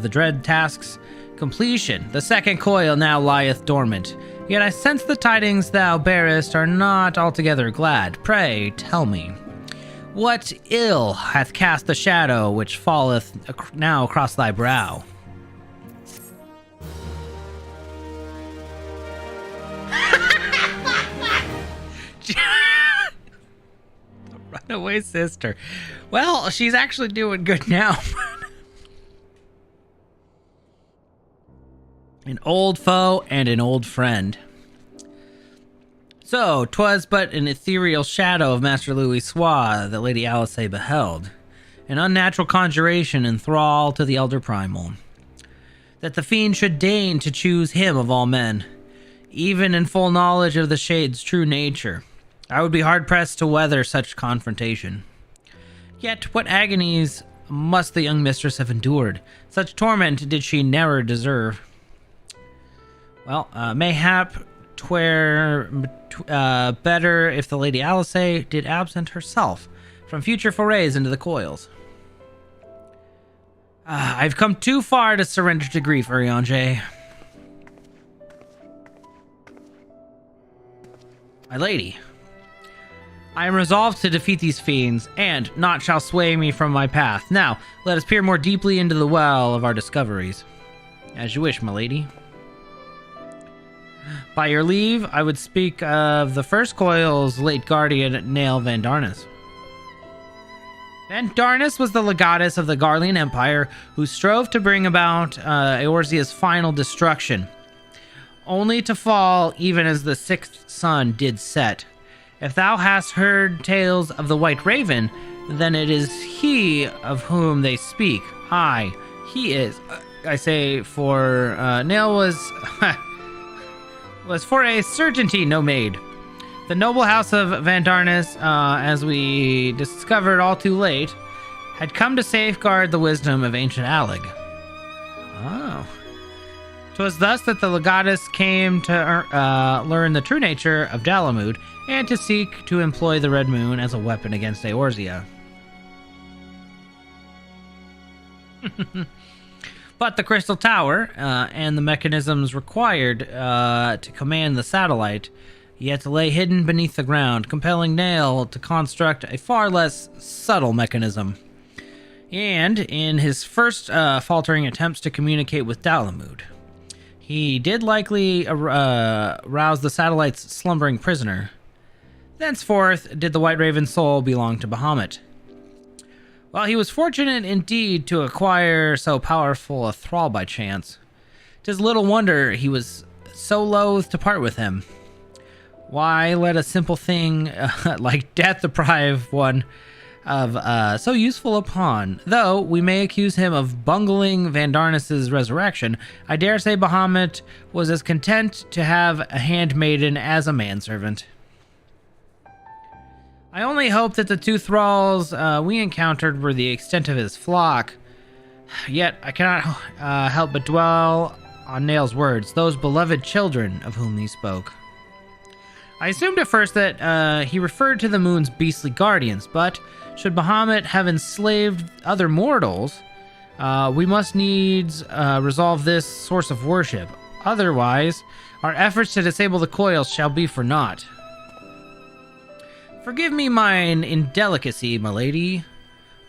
the dread task's completion. The second coil now lieth dormant. Yet I sense the tidings thou bearest are not altogether glad. Pray, tell me, what ill hath cast the shadow which falleth now across thy brow? Runaway sister. Well, she's actually doing good now. An old foe and an old friend. So, 'twas but an ethereal shadow of Master Louis Sois that Lady Alice beheld. An unnatural conjuration in thrall to the Elder Primal. That the fiend should deign to choose him of all men, even in full knowledge of the shade's true nature. I would be hard-pressed to weather such confrontation. Yet what agonies must the young mistress have endured? Such torment did she ne'er deserve. Well, mayhap 'twere better if the Lady Alice did absent herself from future forays into the coils. I've come too far to surrender to grief, Urianger. My lady, I am resolved to defeat these fiends, and naught shall sway me from my path. Now, let us peer more deeply into the well of our discoveries. As you wish, my lady. By your leave, I would speak of the first coil's late guardian, Nail Vandarnus. Vandarnus was the legatus of the Garlean Empire, who strove to bring about Eorzea's final destruction, only to fall even as the sixth sun did set. If thou hast heard tales of the White Raven, then it is he of whom they speak. Aye, he is. I say, for Nail was for a certainty no maid. The noble house of Vandarnus, as we discovered all too late, had come to safeguard the wisdom of ancient Alleg. Oh. 'Twas thus that the legatus came to learn the true nature of Dalamud, and to seek to employ the Red Moon as a weapon against Eorzea. But the Crystal Tower, and the mechanisms required to command the satellite, yet lay hidden beneath the ground, compelling Nail to construct a far less subtle mechanism. And in his first faltering attempts to communicate with Dalamud, he did likely rouse the satellite's slumbering prisoner. Thenceforth did the White Raven's soul belong to Bahamut. While he was fortunate indeed to acquire so powerful a thrall by chance, 'tis little wonder he was so loath to part with him. Why let a simple thing like death deprive one of so useful a pawn? Though we may accuse him of bungling Vandarnus's resurrection, I dare say Bahamut was as content to have a handmaiden as a manservant. I only hope that the two thralls we encountered were the extent of his flock, Yet I cannot help but dwell on Nail's words, those beloved children of whom he spoke. I assumed at first that he referred to the moon's beastly guardians, but should Bahamut have enslaved other mortals, we must needs resolve this source of worship. Otherwise, our efforts to disable the coils shall be for naught. Forgive me mine indelicacy, my lady.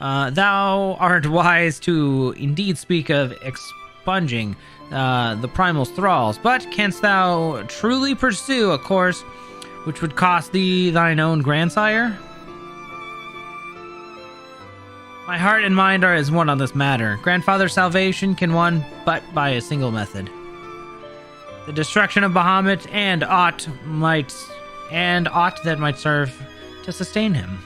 Thou art wise to indeed speak of expunging the primal's thralls, but canst thou truly pursue a course which would cost thee thine own grandsire? My heart and mind are as one on this matter. Grandfather's salvation can won but by a single method. The destruction of Bahamut and aught that might serve to sustain him.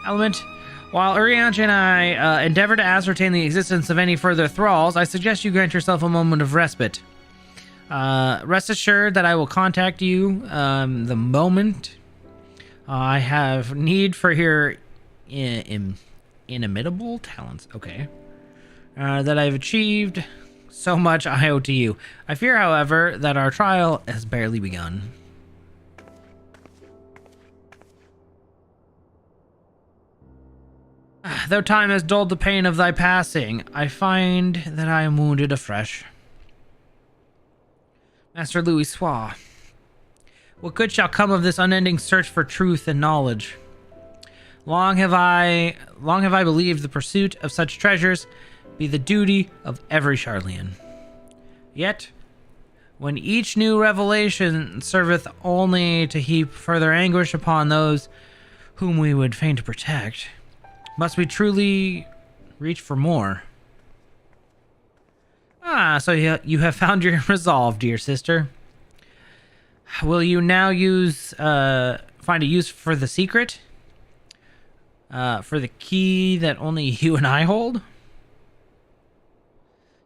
Element, while Urianger and I endeavor to ascertain the existence of any further thralls, I suggest you grant yourself a moment of respite. Rest assured that I will contact you the moment I have need for your inimitable talents. Okay. That I've achieved so much I owe to you. I fear, however, that our trial has barely begun. Though time has dulled the pain of thy passing, I find that I am wounded afresh. Master Louis Soir, what good shall come of this unending search for truth and knowledge? Long have I believed the pursuit of such treasures be the duty of every Charlian. Yet, when each new revelation serveth only to heap further anguish upon those whom we would fain to protect, must we truly reach for more? So you have found your resolve, dear sister. Will you now find a use for the secret? For the key that only you and I hold?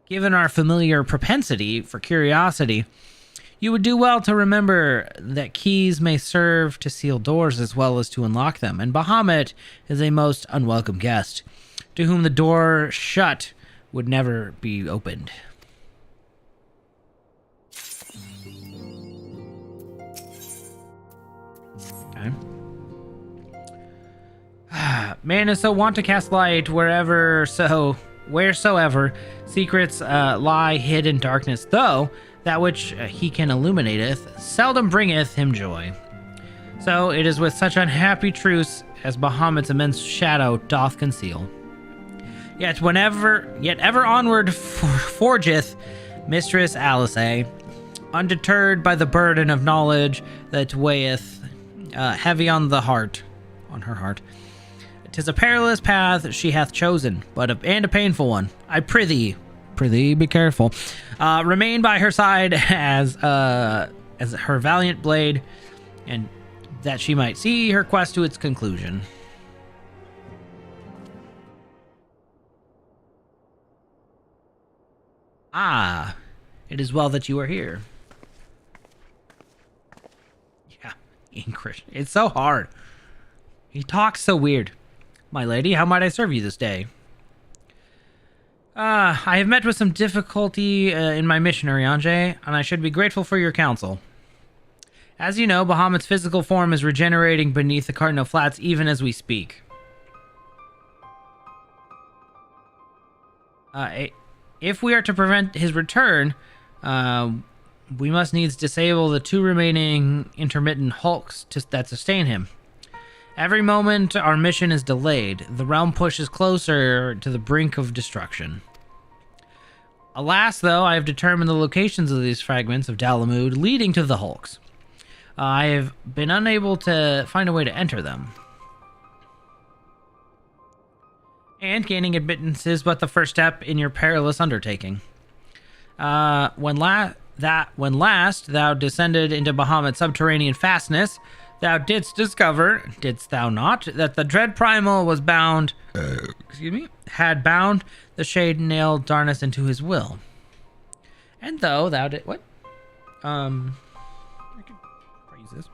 Given our familiar propensity for curiosity, you would do well to remember that keys may serve to seal doors as well as to unlock them, and Bahamut is a most unwelcome guest, to whom the door shut would never be opened. Okay. Man is so wont to cast light wheresoever secrets lie hid in darkness, though that which he can illuminateth seldom bringeth him joy. So it is with such unhappy truce as Bahamut's immense shadow doth conceal. Yet ever onward forgeth Mistress Alice, undeterred by the burden of knowledge that weigheth heavy on her heart. 'Tis a perilous path she hath chosen, and a painful one. I prithee, be careful. Remain by her side as her valiant blade, and that she might see her quest to its conclusion. Ah, it is well that you are here. Yeah, Inkrish. It's so hard. He talks so weird. My lady, how might I serve you this day? I have met with some difficulty in my mission, Urianger, and I should be grateful for your counsel. As you know, Bahamut's physical form is regenerating beneath the Cardinal Flats even as we speak. If we are to prevent his return, we must needs disable the 2 remaining intermittent hulks that sustain him. Every moment our mission is delayed, the realm pushes closer to the brink of destruction. Alas, though, I have determined the locations of these fragments of Dalamud leading to the hulks. I have been unable to find a way to enter them. And gaining admittance is but the first step in your perilous undertaking. When last thou descended into Bahamut's subterranean fastness, thou didst discover, didst thou not, that the dread primal was had bound the shade-nailed Darnus into his will. And though thou did, what? I can use this.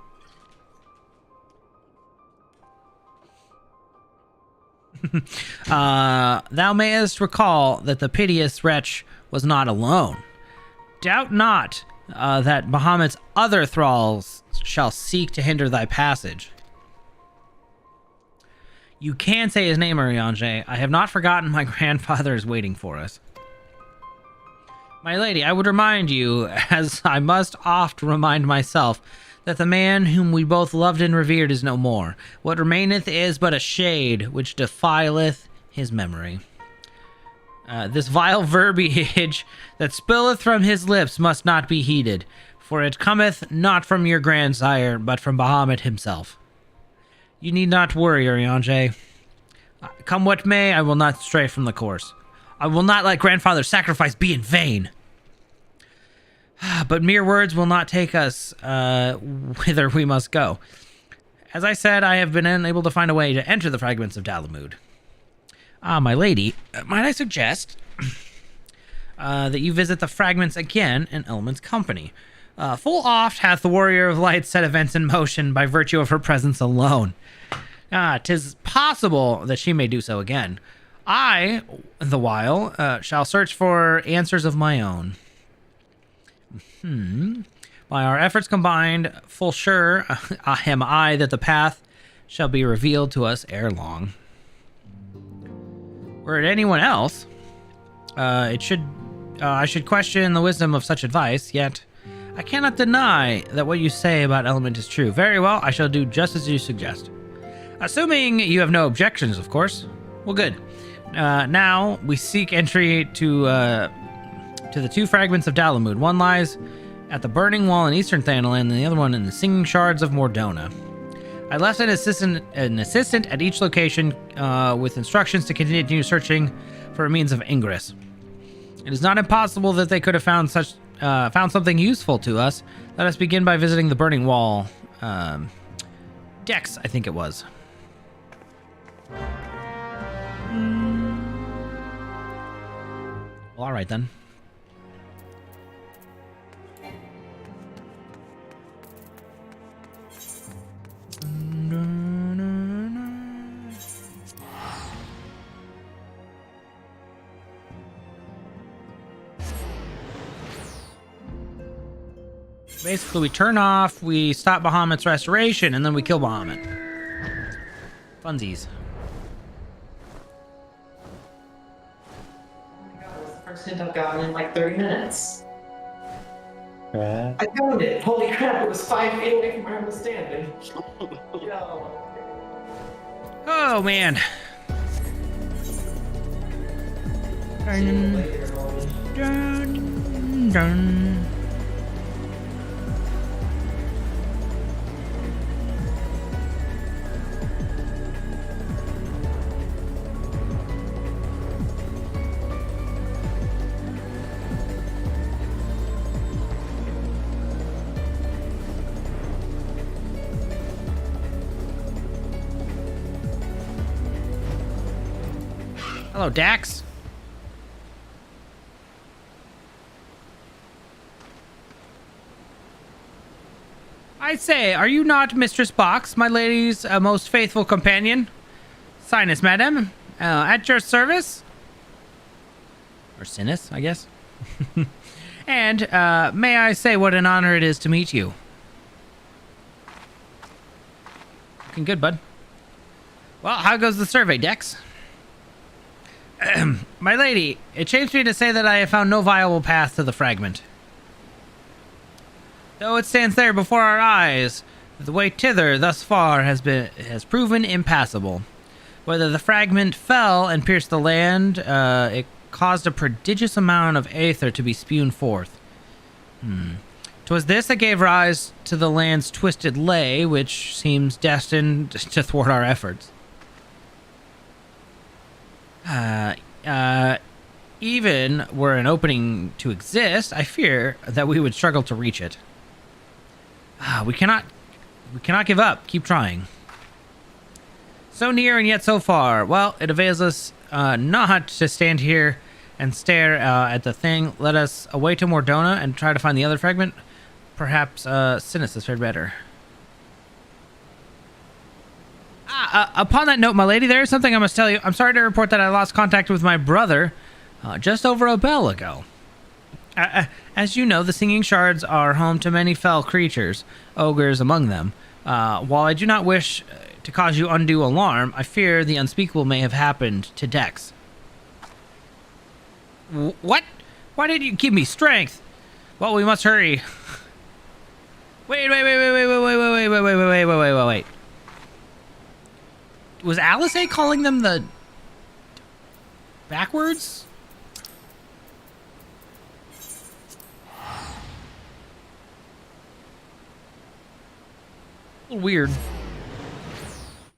Thou mayest recall that the piteous wretch was not alone. Doubt not that Bahamut's other thralls shall seek to hinder thy passage. You can say his name, Urianger. I have not forgotten my grandfather is waiting for us. My lady, I would remind you, as I must oft remind myself, that the man whom we both loved and revered is no more. What remaineth is but a shade which defileth his memory. This vile verbiage that spilleth from his lips must not be heeded, for it cometh not from your grandsire, but from Bahamut himself. You need not worry, Urianger. Come what may, I will not stray from the course. I will not let grandfather's sacrifice be in vain. But mere words will not take us whither we must go. As I said, I have been unable to find a way to enter the fragments of Dalamud. My lady, might I suggest that you visit the fragments again in Element's company? Full oft hath the Warrior of Light set events in motion by virtue of her presence alone. 'Tis possible that she may do so again. I, the while, shall search for answers of my own. By our efforts combined, full sure am I that the path shall be revealed to us ere long. Were it anyone else, I should question the wisdom of such advice, yet I cannot deny that what you say about Element is true. Very well, I shall do just as you suggest. Assuming you have no objections, of course. Well, good. Now, we seek entry to the two fragments of Dalamud. One lies at the Burning Wall in Eastern Thanalan, and the other one in the Singing Shards of Mordona. I left an assistant at each location with instructions to continue searching for a means of ingress. It is not impossible that they could have found something useful to us. Let us begin by visiting the Burning Wall. Dex, I think it was. Well, all right then. Basically, we turn off, we stop Bahamut's restoration, and then we kill Bahamut. Funsies. First hint I've gotten in like 30 minutes. Right. I found it! Holy crap, it was 5 feet away from where I was standing. Yo. Oh, man. Dun, dun, dun. Hello, Dax. I say, are you not Mistress Box, my lady's most faithful companion? Sinus, madam, at your service? Or Sinus, I guess. And may I say what an honor it is to meet you. Looking good, bud. Well, how goes the survey, Dex? My lady, it shames me to say that I have found no viable path to the fragment. Though it stands there before our eyes, the way thither thus far has proven impassable. Whether the fragment fell and pierced the land, it caused a prodigious amount of aether to be spewed forth. 'Twas this that gave rise to the land's twisted lay, which seems destined to thwart our efforts. Even were an opening to exist, I fear that we would struggle to reach it. We cannot give up. Keep trying. So near and yet so far. Well, it avails us not to stand here and stare at the thing. Let us away to Mordona and try to find the other fragment. Perhaps Sinus has fared better. Upon that note, my lady, there is something I must tell you. I'm sorry to report that I lost contact with my brother just over a bell ago. As you know, the Singing Shards are home to many fell creatures, ogres among them. While I do not wish to cause you undue alarm, I fear the unspeakable may have happened to Dex. What? Why did you give me strength? Well, we must hurry. Wait. Was Alice calling them the backwards? A little weird.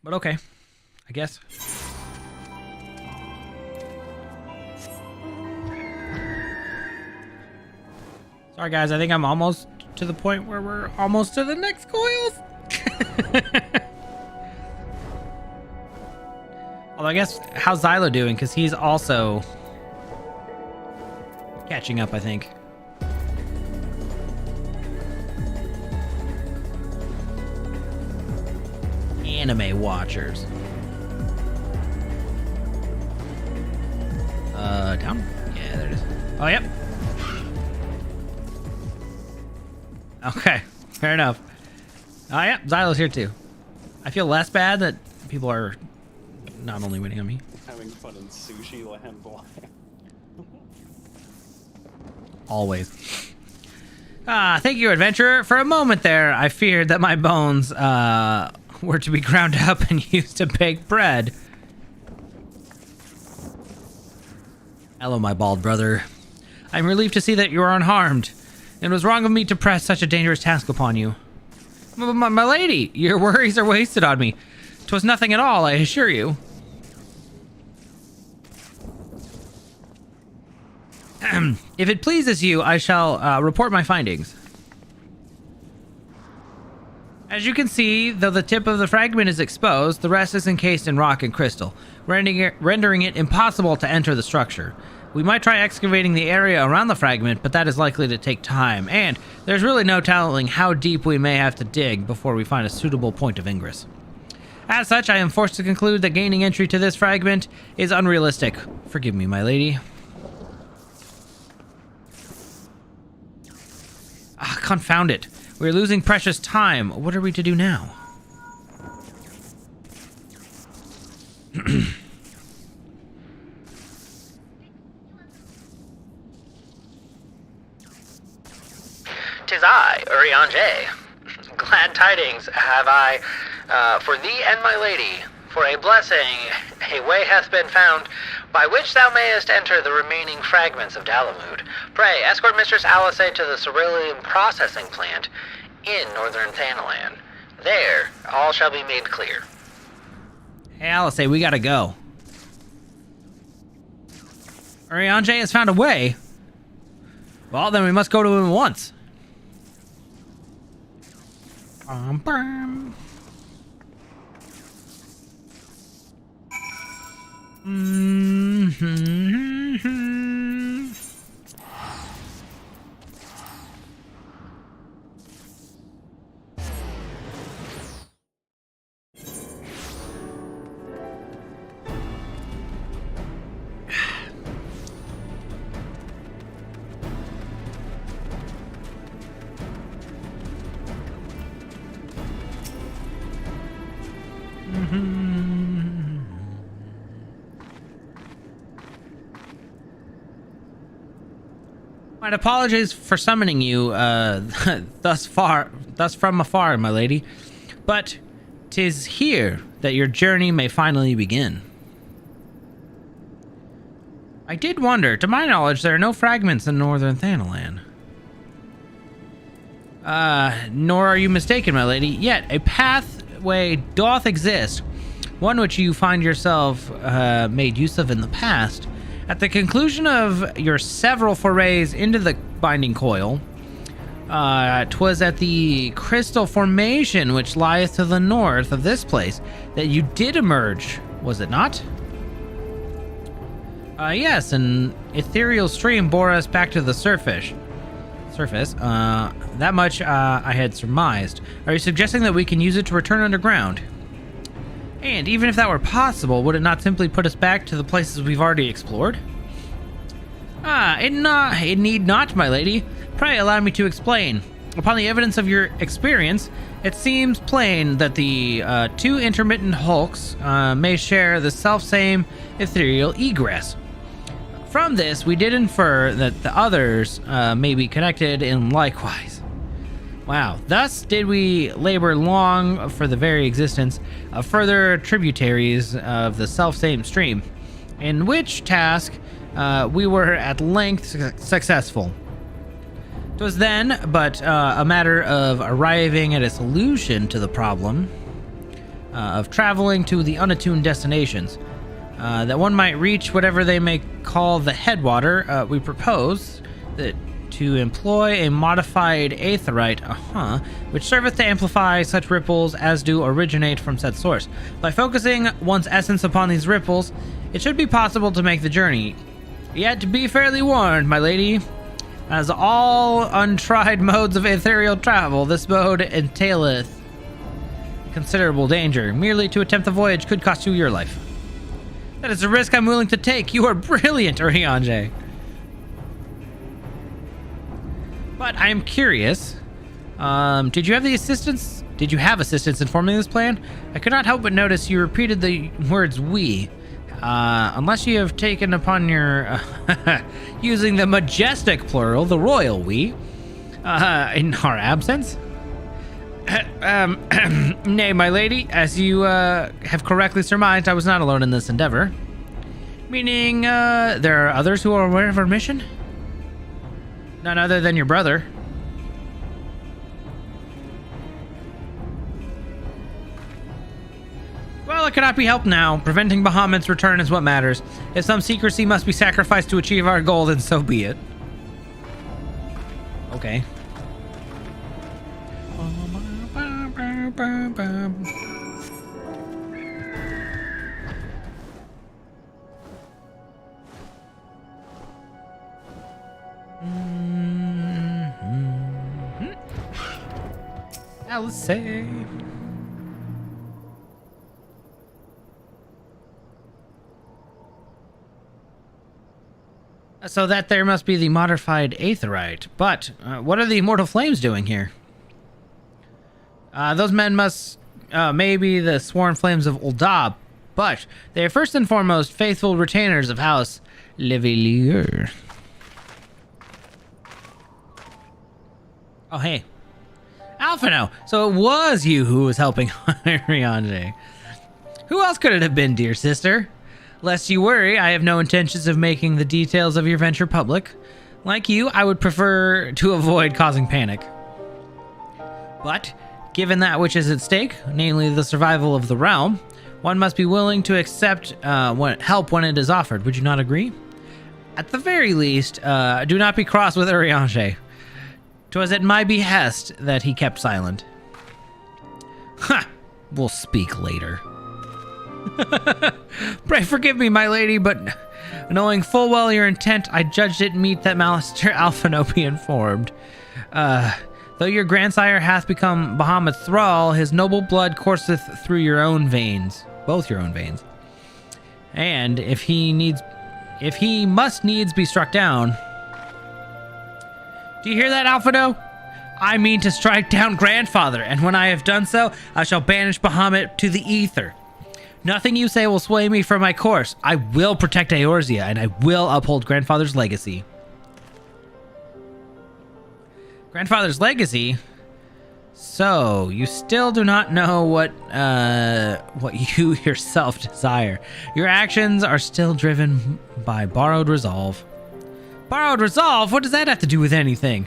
But okay, I guess. Sorry guys, I think I'm almost to the point where we're almost to the next Coils. Although I guess, how's Xylo doing? Because he's also catching up, I think. Anime watchers. Down? Yeah, there it is. Oh, yep. Okay, fair enough. Oh, yeah, Xylo's here too. I feel less bad that people are not only waiting on me. Having fun in sushi land. Always. Thank you, adventurer. For a moment there, I feared that my bones were to be ground up and used to bake bread. Hello, my bald brother. I'm relieved to see that you are unharmed. It was wrong of me to press such a dangerous task upon you. My lady, your worries are wasted on me. 'Twas nothing at all, I assure you. If it pleases you, I shall report my findings. As you can see, though the tip of the fragment is exposed, the rest is encased in rock and crystal, rendering it impossible to enter the structure. We might try excavating the area around the fragment, but that is likely to take time, and there's really no telling how deep we may have to dig before we find a suitable point of ingress. As such, I am forced to conclude that gaining entry to this fragment is unrealistic. Forgive me, my lady. Ah, confound it. We're losing precious time. What are we to do now? "'Tis I, Urianger. Glad tidings have I for thee and my lady. For a blessing, a way hath been found by which thou mayest enter the remaining fragments of Bahamut. Pray, escort Mistress Alice to the cerulean processing plant in northern Thanalan. There, all shall be made clear." Hey, Alice, we gotta go. Urianger has found a way. Well, then we must go to him at once. My apologies for summoning you thus from afar, my lady, but 'tis here that your journey may finally begin. I did wonder. To my knowledge, there are no fragments in northern Thanalan. Nor are you mistaken, my lady. Yet a pathway doth exist, one which you find yourself made use of in the past. At the conclusion of your several forays into the binding coil, 'twas at the crystal formation which lieth to the north of this place that you did emerge, was it not? Yes, an ethereal stream bore us back to the surface. That much I had surmised. Are you suggesting that we can use it to return underground? And even if that were possible, would it not simply put us back to the places we've already explored? It need not, my lady. Pray allow me to explain. Upon the evidence of your experience, it seems plain that the two intermittent hulks may share the self-same ethereal egress. From this, we did infer that the others may be connected in likewise. Wow. Thus did we labor long for the very existence of further tributaries of the self-same stream, in which task we were at length successful. 'Twas then but a matter of arriving at a solution to the problem of traveling to the unattuned destinations, that one might reach whatever they may call the headwater. We propose that to employ a modified aetherite, which serveth to amplify such ripples as do originate from said source. By focusing one's essence upon these ripples, it should be possible to make the journey. Yet be fairly warned, my lady, as all untried modes of ethereal travel, this mode entaileth considerable danger. Merely to attempt the voyage could cost you your life. That is a risk I'm willing to take. You are brilliant, Urianger. But I am curious. Did you have assistance in forming this plan? I could not help but notice you repeated the words we. Unless you have taken upon your using the majestic plural, the royal we, in our absence. Nay, my lady, as you have correctly surmised, I was not alone in this endeavor. Meaning, there are others who are aware of our mission? None other than your brother. Well, it cannot be helped now. Preventing Bahamut's return is what matters. If some secrecy must be sacrificed to achieve our goal, then so be it. Okay. Now let's say. So that there must be the modified aetherite. But what are the immortal flames doing here? Those men must maybe the sworn flames of Uldab, but they are first and foremost faithful retainers of House Levelier. Oh, hey. Alphino! So it was you who was helping Urianger. Who else could it have been, dear sister? Lest you worry, I have no intentions of making the details of your venture public. Like you, I would prefer to avoid causing panic. But, given that which is at stake, namely the survival of the realm, one must be willing to accept help when it is offered. Would you not agree? At the very least, do not be cross with Urianger. 'Twas at my behest that he kept silent. Ha! We'll speak later. Pray forgive me, my lady, but knowing full well your intent, I judged it meet that Master Alphino be informed. Though your grandsire hath become Bahamut's thrall, his noble blood courseth through your own veins, both your own veins. And if he must needs be struck down. Do you hear that, Alphino? I mean to strike down grandfather, and when I have done so, I shall banish Bahamut to the ether. Nothing you say will sway me from my course. I will protect Eorzea, and I will uphold grandfather's legacy. Grandfather's legacy? So, you still do not know what you yourself desire. Your actions are still driven by borrowed resolve. Borrowed resolve? What does that have to do with anything?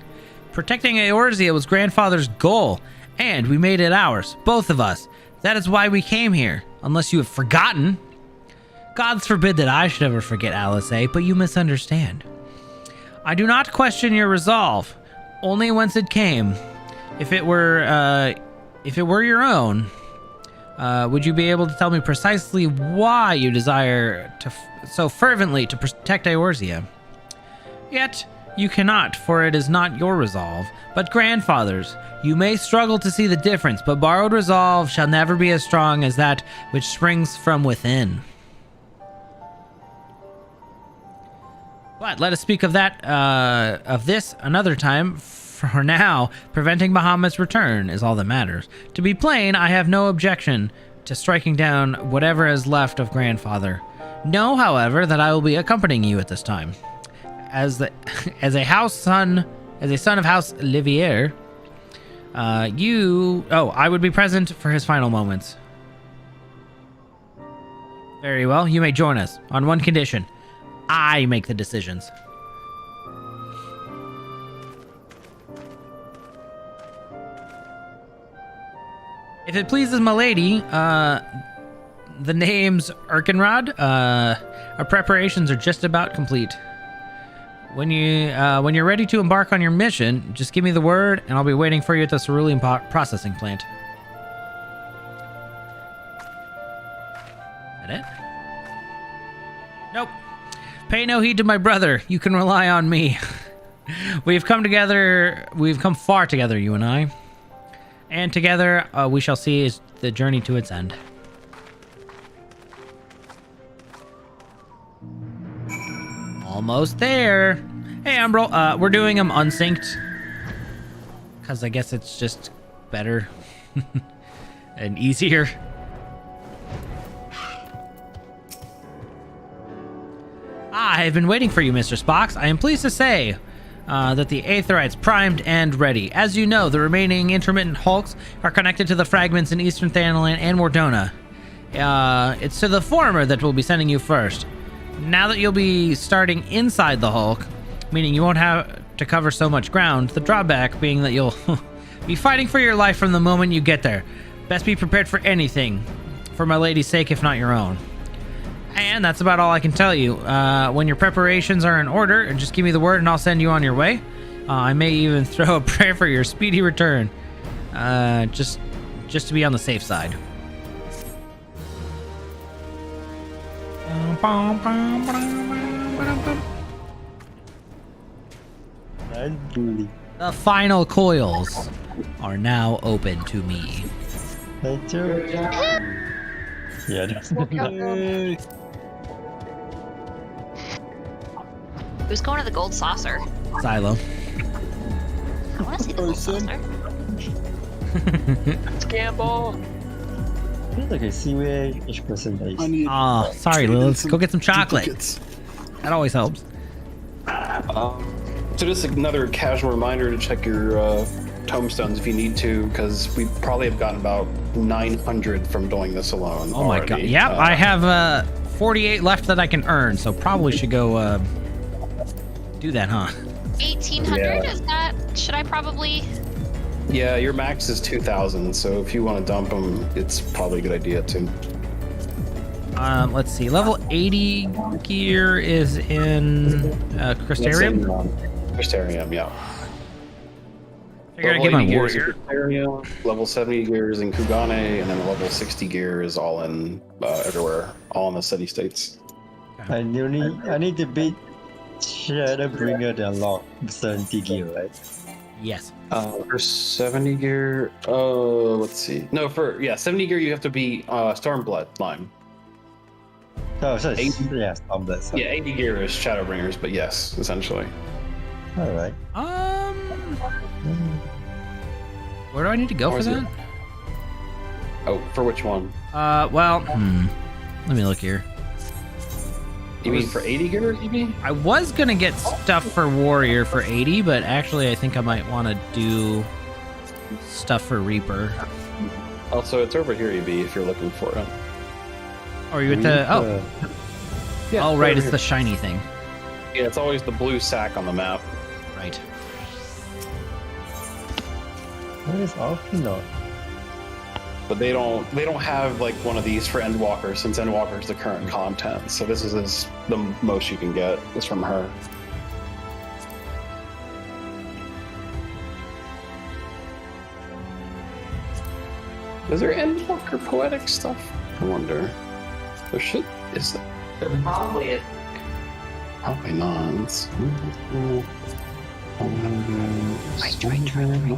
Protecting Eorzea was grandfather's goal, and we made it ours, both of us. That is why we came here, unless you have forgotten. Gods forbid that I should ever forget, Alice, but you misunderstand. I do not question your resolve, only whence it came. If it were your own, would you be able to tell me precisely why you desire to so fervently to protect Eorzea? Yet, You cannot, for it is not your resolve, but grandfather's. You may struggle to see the difference, but borrowed resolve shall never be as strong as that which springs from within. But let us speak of that, of this another time. For now, preventing Bahamut's return is all that matters. To be plain, I have no objection to striking down whatever is left of grandfather. Know, however, that I will be accompanying you at this time. As a son of House Livier, I would be present for his final moments. Very well, you may join us on one condition. I make the decisions. If it pleases my lady, the name's Erkenrod. Our preparations are just about complete. When you're ready to embark on your mission, just give me the word, and I'll be waiting for you at the cerulean processing plant. Is that it? Nope. Pay no heed to my brother. You can rely on me. We've come far together, you and I. And together, we shall see the journey to its end. Almost there. Hey, Umbral. We're doing them unsynced. Because I guess it's just better. And easier. I have been waiting for you, Mr. Spox. I am pleased to say that the Aetherites primed and ready. As you know, the remaining intermittent hulks are connected to the fragments in Eastern Thanalan and Mordona. It's to the former that we'll be sending you first. Now that you'll be starting inside the hulk, meaning you won't have to cover so much ground, the drawback being that you'll be fighting for your life from the moment you get there. Best be prepared for anything, for my lady's sake, if not your own. And that's about all I can tell you. When your preparations are in order, just give me the word and I'll send you on your way. I may even throw a prayer for your speedy return. Just to be on the safe side. The final coils are now open to me. Who's going to the gold saucer? Silo. I want to see the gold saucer. Let's gamble. I feel like I see where each person is. Oh, sorry, Lilith. Go get some chocolate. That always helps. So just another casual reminder to check your tombstones if you need to, because we probably have gotten about 900 from doing this alone. Oh my god. Yep, I have 48 left that I can earn, so probably should go do that, huh? 1800? Yeah. Is that... Should I probably... Yeah, your max is 2,000, so if you want to dump them, it's probably a good idea to. Let's see. Level 80 gear is in Crystarium? Crystarium, yeah. Figured I'd get my warrior. Level 70 gear is in Kugane, and then level 60 gear is all in everywhere, all in the city states. I need to beat Shadowbringer to unlock 70 gear, right? Yes. For 70 gear, let's see. No, 70 gear you have to be Stormblood Lime. Oh, so it's, yeah, Stormblood. So. Yeah, 80 gear is Shadowbringers, but yes, essentially. Alright. Where do I need to go for that? Oh, for which one? Let me look here. You mean for 80 gear, you mean? I was gonna get stuff for warrior for 80, but actually I think I might want to do stuff for reaper. Also, it's over here, EB, if you're looking for it. Oh, are you at the... Oh. Yeah, oh, right, it's here. the shiny thing. Yeah, it's always the blue sack on the map. Right. What is Alpinot? But they don't have like one of these for Endwalker, since Endwalker is the current content. So this is the most you can get is from her. Is there Endwalker poetic stuff? I wonder. There should is there? There probably is. Probably not.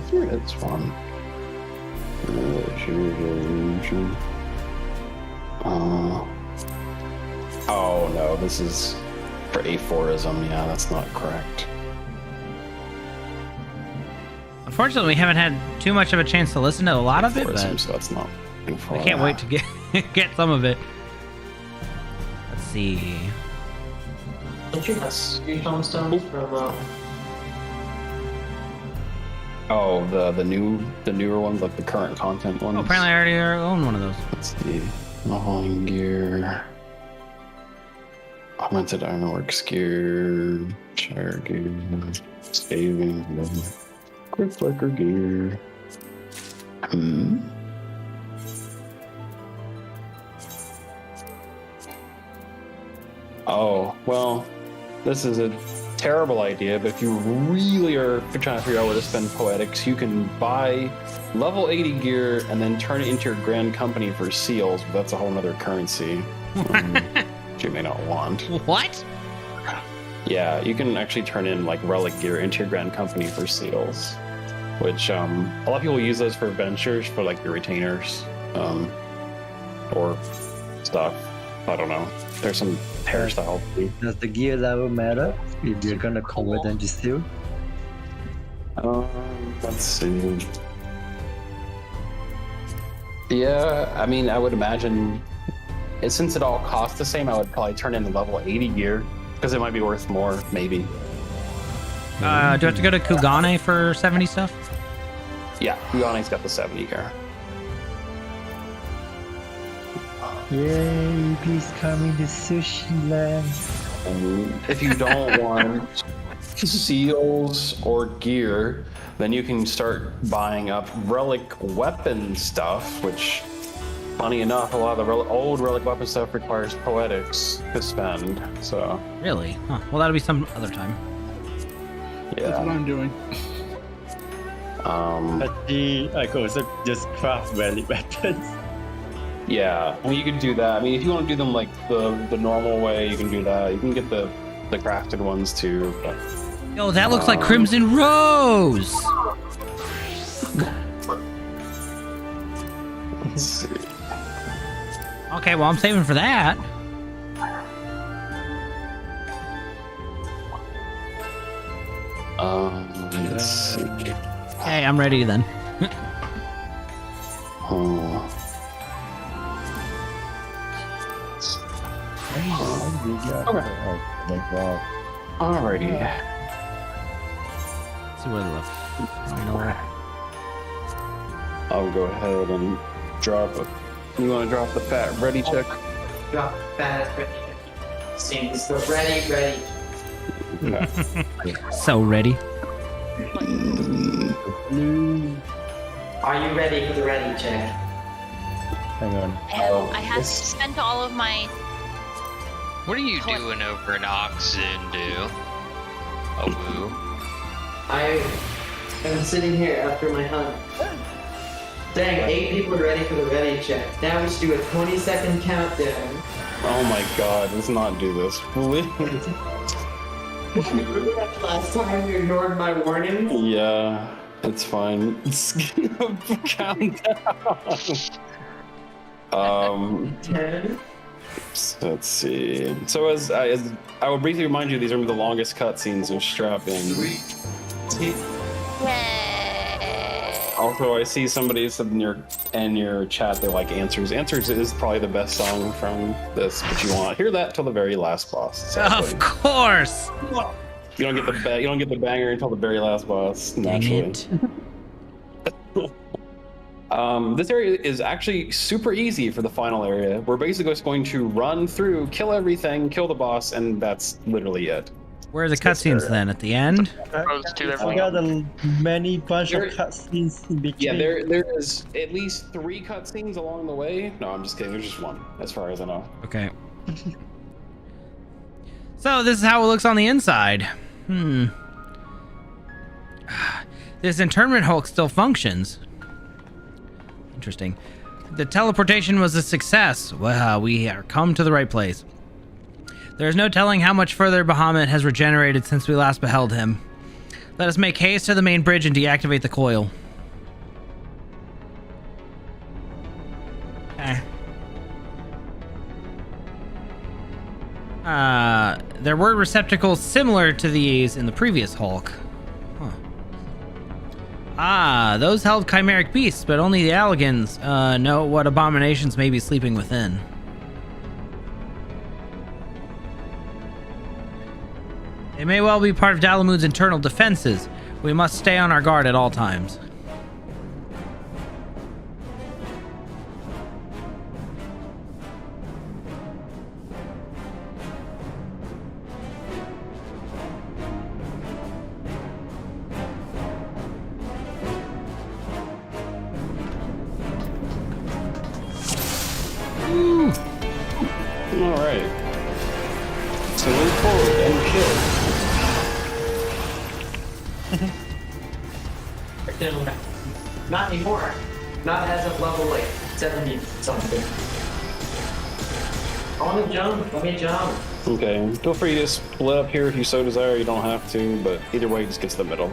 Here it's fun. Oh no, this is for aphorism. Yeah, that's not correct. Unfortunately, we haven't had too much of a chance to listen to a lot of it, but So that's not. I can't wait to get some of it. Let's see. Don't you have tombstones from? Oh, the newer ones, like the current content ones. Oh, apparently I already own one of those. Let's see. Mahon gear. Augmented ironworks gear. Shire gear. Staving. Quick flicker gear. Oh, well, this is a terrible idea, but if you really are trying to figure out where to spend poetics, you can buy level 80 gear and then turn it into your grand company for seals, but that's a whole other currency. Which you may not want. What? Yeah, you can actually turn in like relic gear into your grand company for seals, which a lot of people use those for adventures, for like your retainers, or stuff. I don't know. There's some hairstyle. Does the gear level matter if you're gonna convert them to steel? Let's see. Yeah, I mean, I would imagine, since it all costs the same, I would probably turn in the level 80 gear, because it might be worth more, maybe. Do I have to go to Kugane for 70 stuff? Yeah, Kugane's got the 70 gear. Yay, please come into Sushi Land. If you don't want seals or gear, then you can start buying up relic weapon stuff, which, funny enough, a lot of the old relic weapon stuff requires poetics to spend, so... Really? Huh. Well, that'll be some other time. Yeah. That's what I'm doing. But I could also just craft relic weapons. Yeah, well, you can do that. I mean, if you want to do them like the normal way, you can do that. You can get the crafted ones too. But, Yo, that looks like Crimson Rose! Let's see. Okay, well, I'm saving for that. Let's see. Hey, I'm ready then. Alrighty. See where the final. I'll go ahead and drop it. You want to drop the fat ready check? Drop fast ready. Seems so ready. So ready. Are you ready for the ready check? Hang on. I have spent all of my... What are you doing over in Oxendu? Oh, woo. I am sitting here after my hunt. Dang, 8 people are ready for the ready check. Now we should do a 20-second countdown. Oh my god, let's not do this. Last time you ignored my warning? Yeah, it's fine. Countdown. 10. So let's see. So as I will briefly remind you, these are the longest cutscenes, so strap in. 3, 2. Also, I see somebody said in your chat they like Answers. Answers is probably the best song from this, but you want to hear that till the very last boss. Of course. You don't get the banger until the very last boss. Naturally. This area is actually super easy for the final area. We're basically just going to run through, kill everything, kill the boss, and that's literally it. Where are the cutscenes then? At the end? I got a many bunch of cutscenes in between. Yeah, there is at least 3 cutscenes along the way. No, I'm just kidding. There's just 1, as far as I know. Okay. So this is how it looks on the inside. This internment hulk still functions. Interesting. The teleportation was a success. Well, we are come to the right place. There is no telling how much further Bahamut has regenerated since we last beheld him. Let us make haste to the main bridge and deactivate the coil. Okay. There were receptacles similar to these in the previous Hulk. Huh. Ah, those held chimeric beasts, but only the Alligans know what abominations may be sleeping within. They may well be part of Dalamud's internal defenses. We must stay on our guard at all times. Alright. So move forward and kill. Not anymore. Not as of level like 70 something. I want to jump. Let me jump. Okay, feel free to split up here if you so desire. You don't have to, but either way, just get to the middle.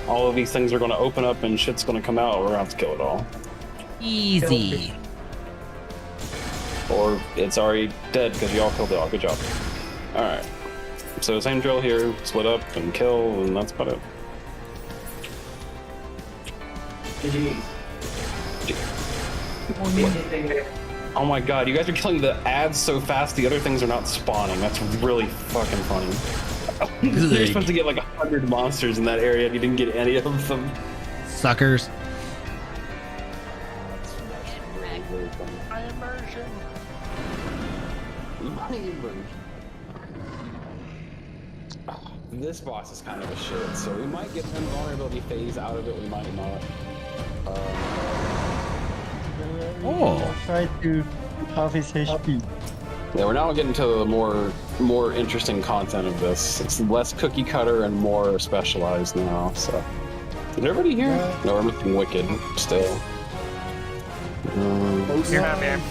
All of these things are going to open up and shit's going to come out. We're going to have to kill it all. Easy. Or it's already dead because you all killed it all. Good job. Alright. So same drill here. Split up and kill, and that's about it. Oh my god, you guys are killing the ads so fast the other things are not spawning. That's really fucking funny. You're supposed to get like 100 monsters in that area and you didn't get any of them. Suckers. My immersion. This boss is kind of a shit, so we might get an invulnerability phase out of it, we might not. Try to half his HP. Yeah, we're now getting to the more interesting content of this. It's less cookie cutter and more specialized now, so. Is everybody here? No, we're missing Wicked still. You're not there.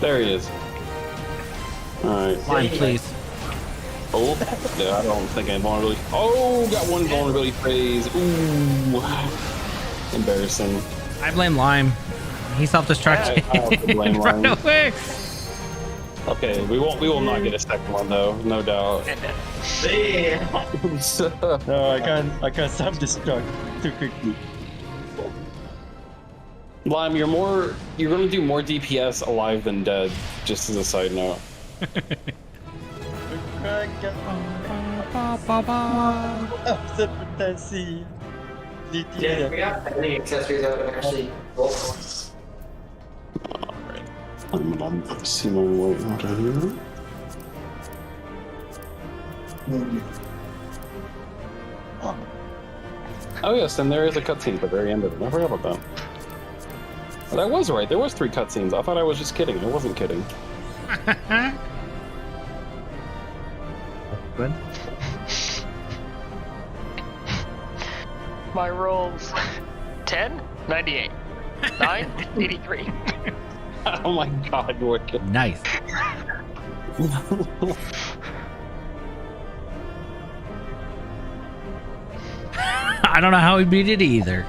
There he is. Alright. Line, please. Oh, yeah, I don't think I'm vulnerability. Oh, got one vulnerability phase. Ooh. Embarrassing. I blame Lime. He self-destructed. I have to blame Run Lime. away. Okay, we will not get a second one though, no doubt. No, I can't self-destruct too quickly. Lime, you're gonna do more DPS alive than dead, just as a side note. Upset potency. Yeah, we got any accessories that would actually roll for us. Alright. I'm gonna see my way out of here. Oh yes, and there is a cutscene at the very end of it. I forgot about that. But I was right, there was 3 cutscenes. I thought I was just kidding. I wasn't kidding. Good. My rolls. 10, 98. 9, 83. Oh my god, Wicked. Nice. I don't know how he beat it either.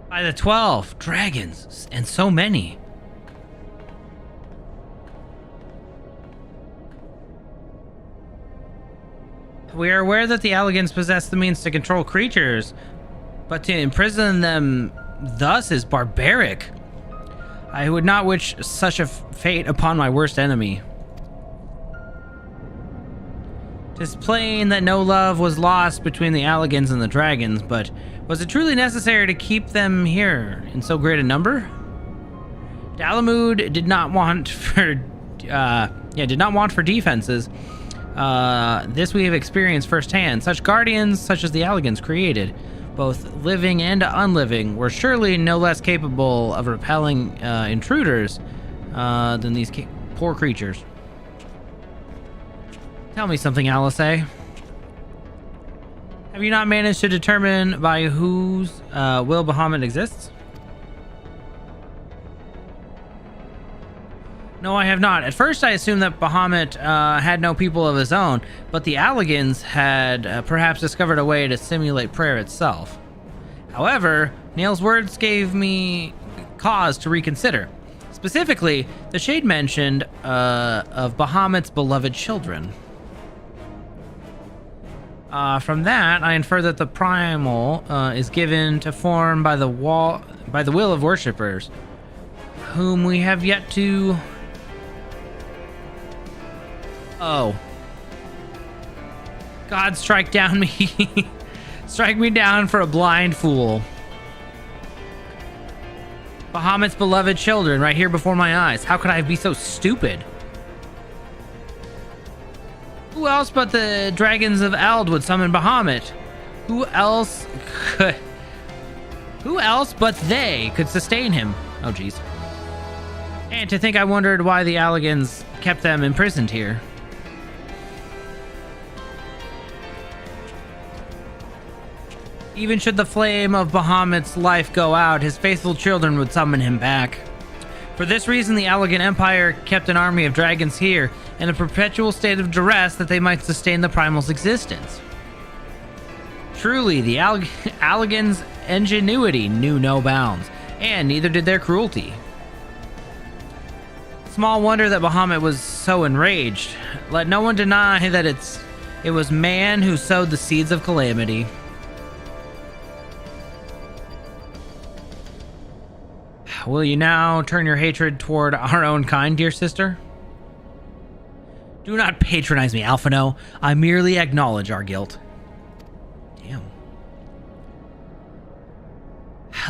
By the 12 dragons, and so many. We are aware that the Alligans possess the means to control creatures, but to imprison them thus is barbaric. I would not wish such a fate upon my worst enemy. 'Tis plain that no love was lost between the Alligans and the dragons, but was it truly necessary to keep them here in so great a number? Dalamud did not want for defenses. This we have experienced firsthand. Such guardians, such as the Alligans created, both living and unliving, were surely no less capable of repelling intruders than these poor creatures. Tell me something, Alice. Have you not managed to determine by whose will Bahamut exists? No, I have not. At first, I assumed that Bahamut had no people of his own, but the Alligans had perhaps discovered a way to simulate prayer itself. However, Nail's words gave me cause to reconsider. Specifically, the Shade mentioned of Bahamut's beloved children. From that, I infer that the primal is given to form by the will of worshippers, whom we have yet to... Oh. God, strike down me. Strike me down for a blind fool. Bahamut's beloved children right here before my eyes. How could I be so stupid? Who else but the dragons of Eld would summon Bahamut? Who else but they could sustain him? Oh, jeez. And to think I wondered why the Alligans kept them imprisoned here. Even should the flame of Bahamut's life go out, his faithful children would summon him back. For this reason, the Allagan Empire kept an army of dragons here, in a perpetual state of duress that they might sustain the primal's existence. Truly, the Allagans' ingenuity knew no bounds, and neither did their cruelty. Small wonder that Bahamut was so enraged. Let no one deny that it was man who sowed the seeds of calamity. Will you now turn your hatred toward our own kind, dear sister? Do not patronize me, Alphino. I merely acknowledge our guilt. Damn.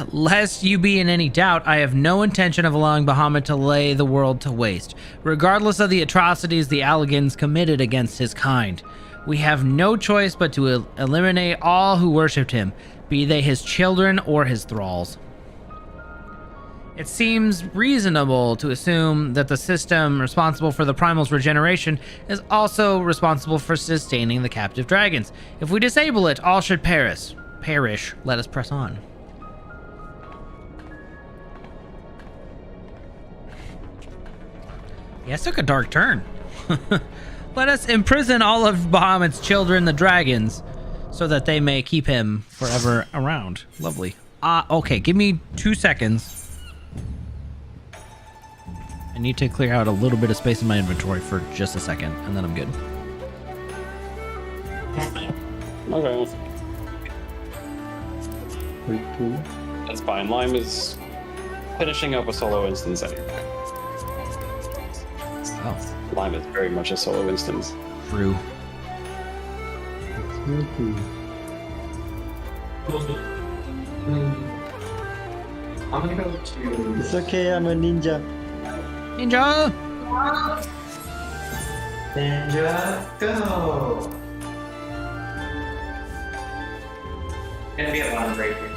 Lest you be in any doubt, I have no intention of allowing Bahamut to lay the world to waste, regardless of the atrocities the Alligans committed against his kind. We have no choice but to eliminate all who worshipped him, be they his children or his thralls. It seems reasonable to assume that the system responsible for the primal's regeneration is also responsible for sustaining the captive dragons. If we disable it, all should perish. Let us press on. Yes, took a dark turn. Let us imprison all of Bahamut's children, the dragons, so that they may keep him forever around. Lovely. Okay, give me 2 seconds. I need to clear out a little bit of space in my inventory for just a second, and then I'm good. Okay. That's fine. Lime is finishing up a solo instance anyway. Oh. Lime is very much a solo instance. True. I'm gonna go to... It's okay, I'm a ninja. Ninja! Ninja, go! Gonna be a lot of breaker.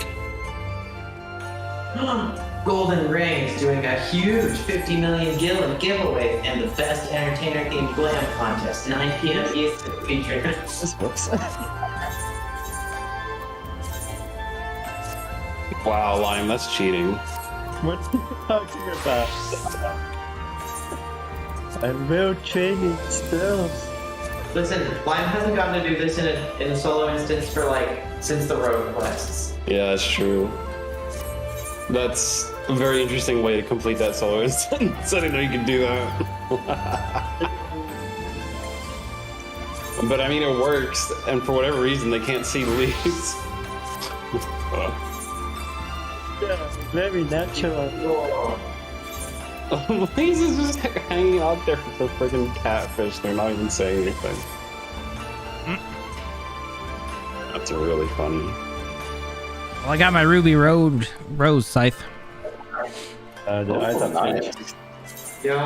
Golden Rings doing a huge 50 million gallon giveaway and the best entertainer themed glam contest, 9 p.m. Eastern, featuring. Whoops. Wow, Lime, that's cheating. What are you talking about? I'm well trained in stealth. Listen, Lime hasn't gotten to do this in a solo instance for since the road quests. Yeah, that's true. That's a very interesting way to complete that solo instance. I didn't know you could do that. But I mean, it works, and for whatever reason, they can't see the leaves. Yeah, very natural. Leaves is just hanging out there with the friggin' catfish. They're not even saying anything. That's really funny. Well, I got my Ruby Rose scythe. The item nice. Yo.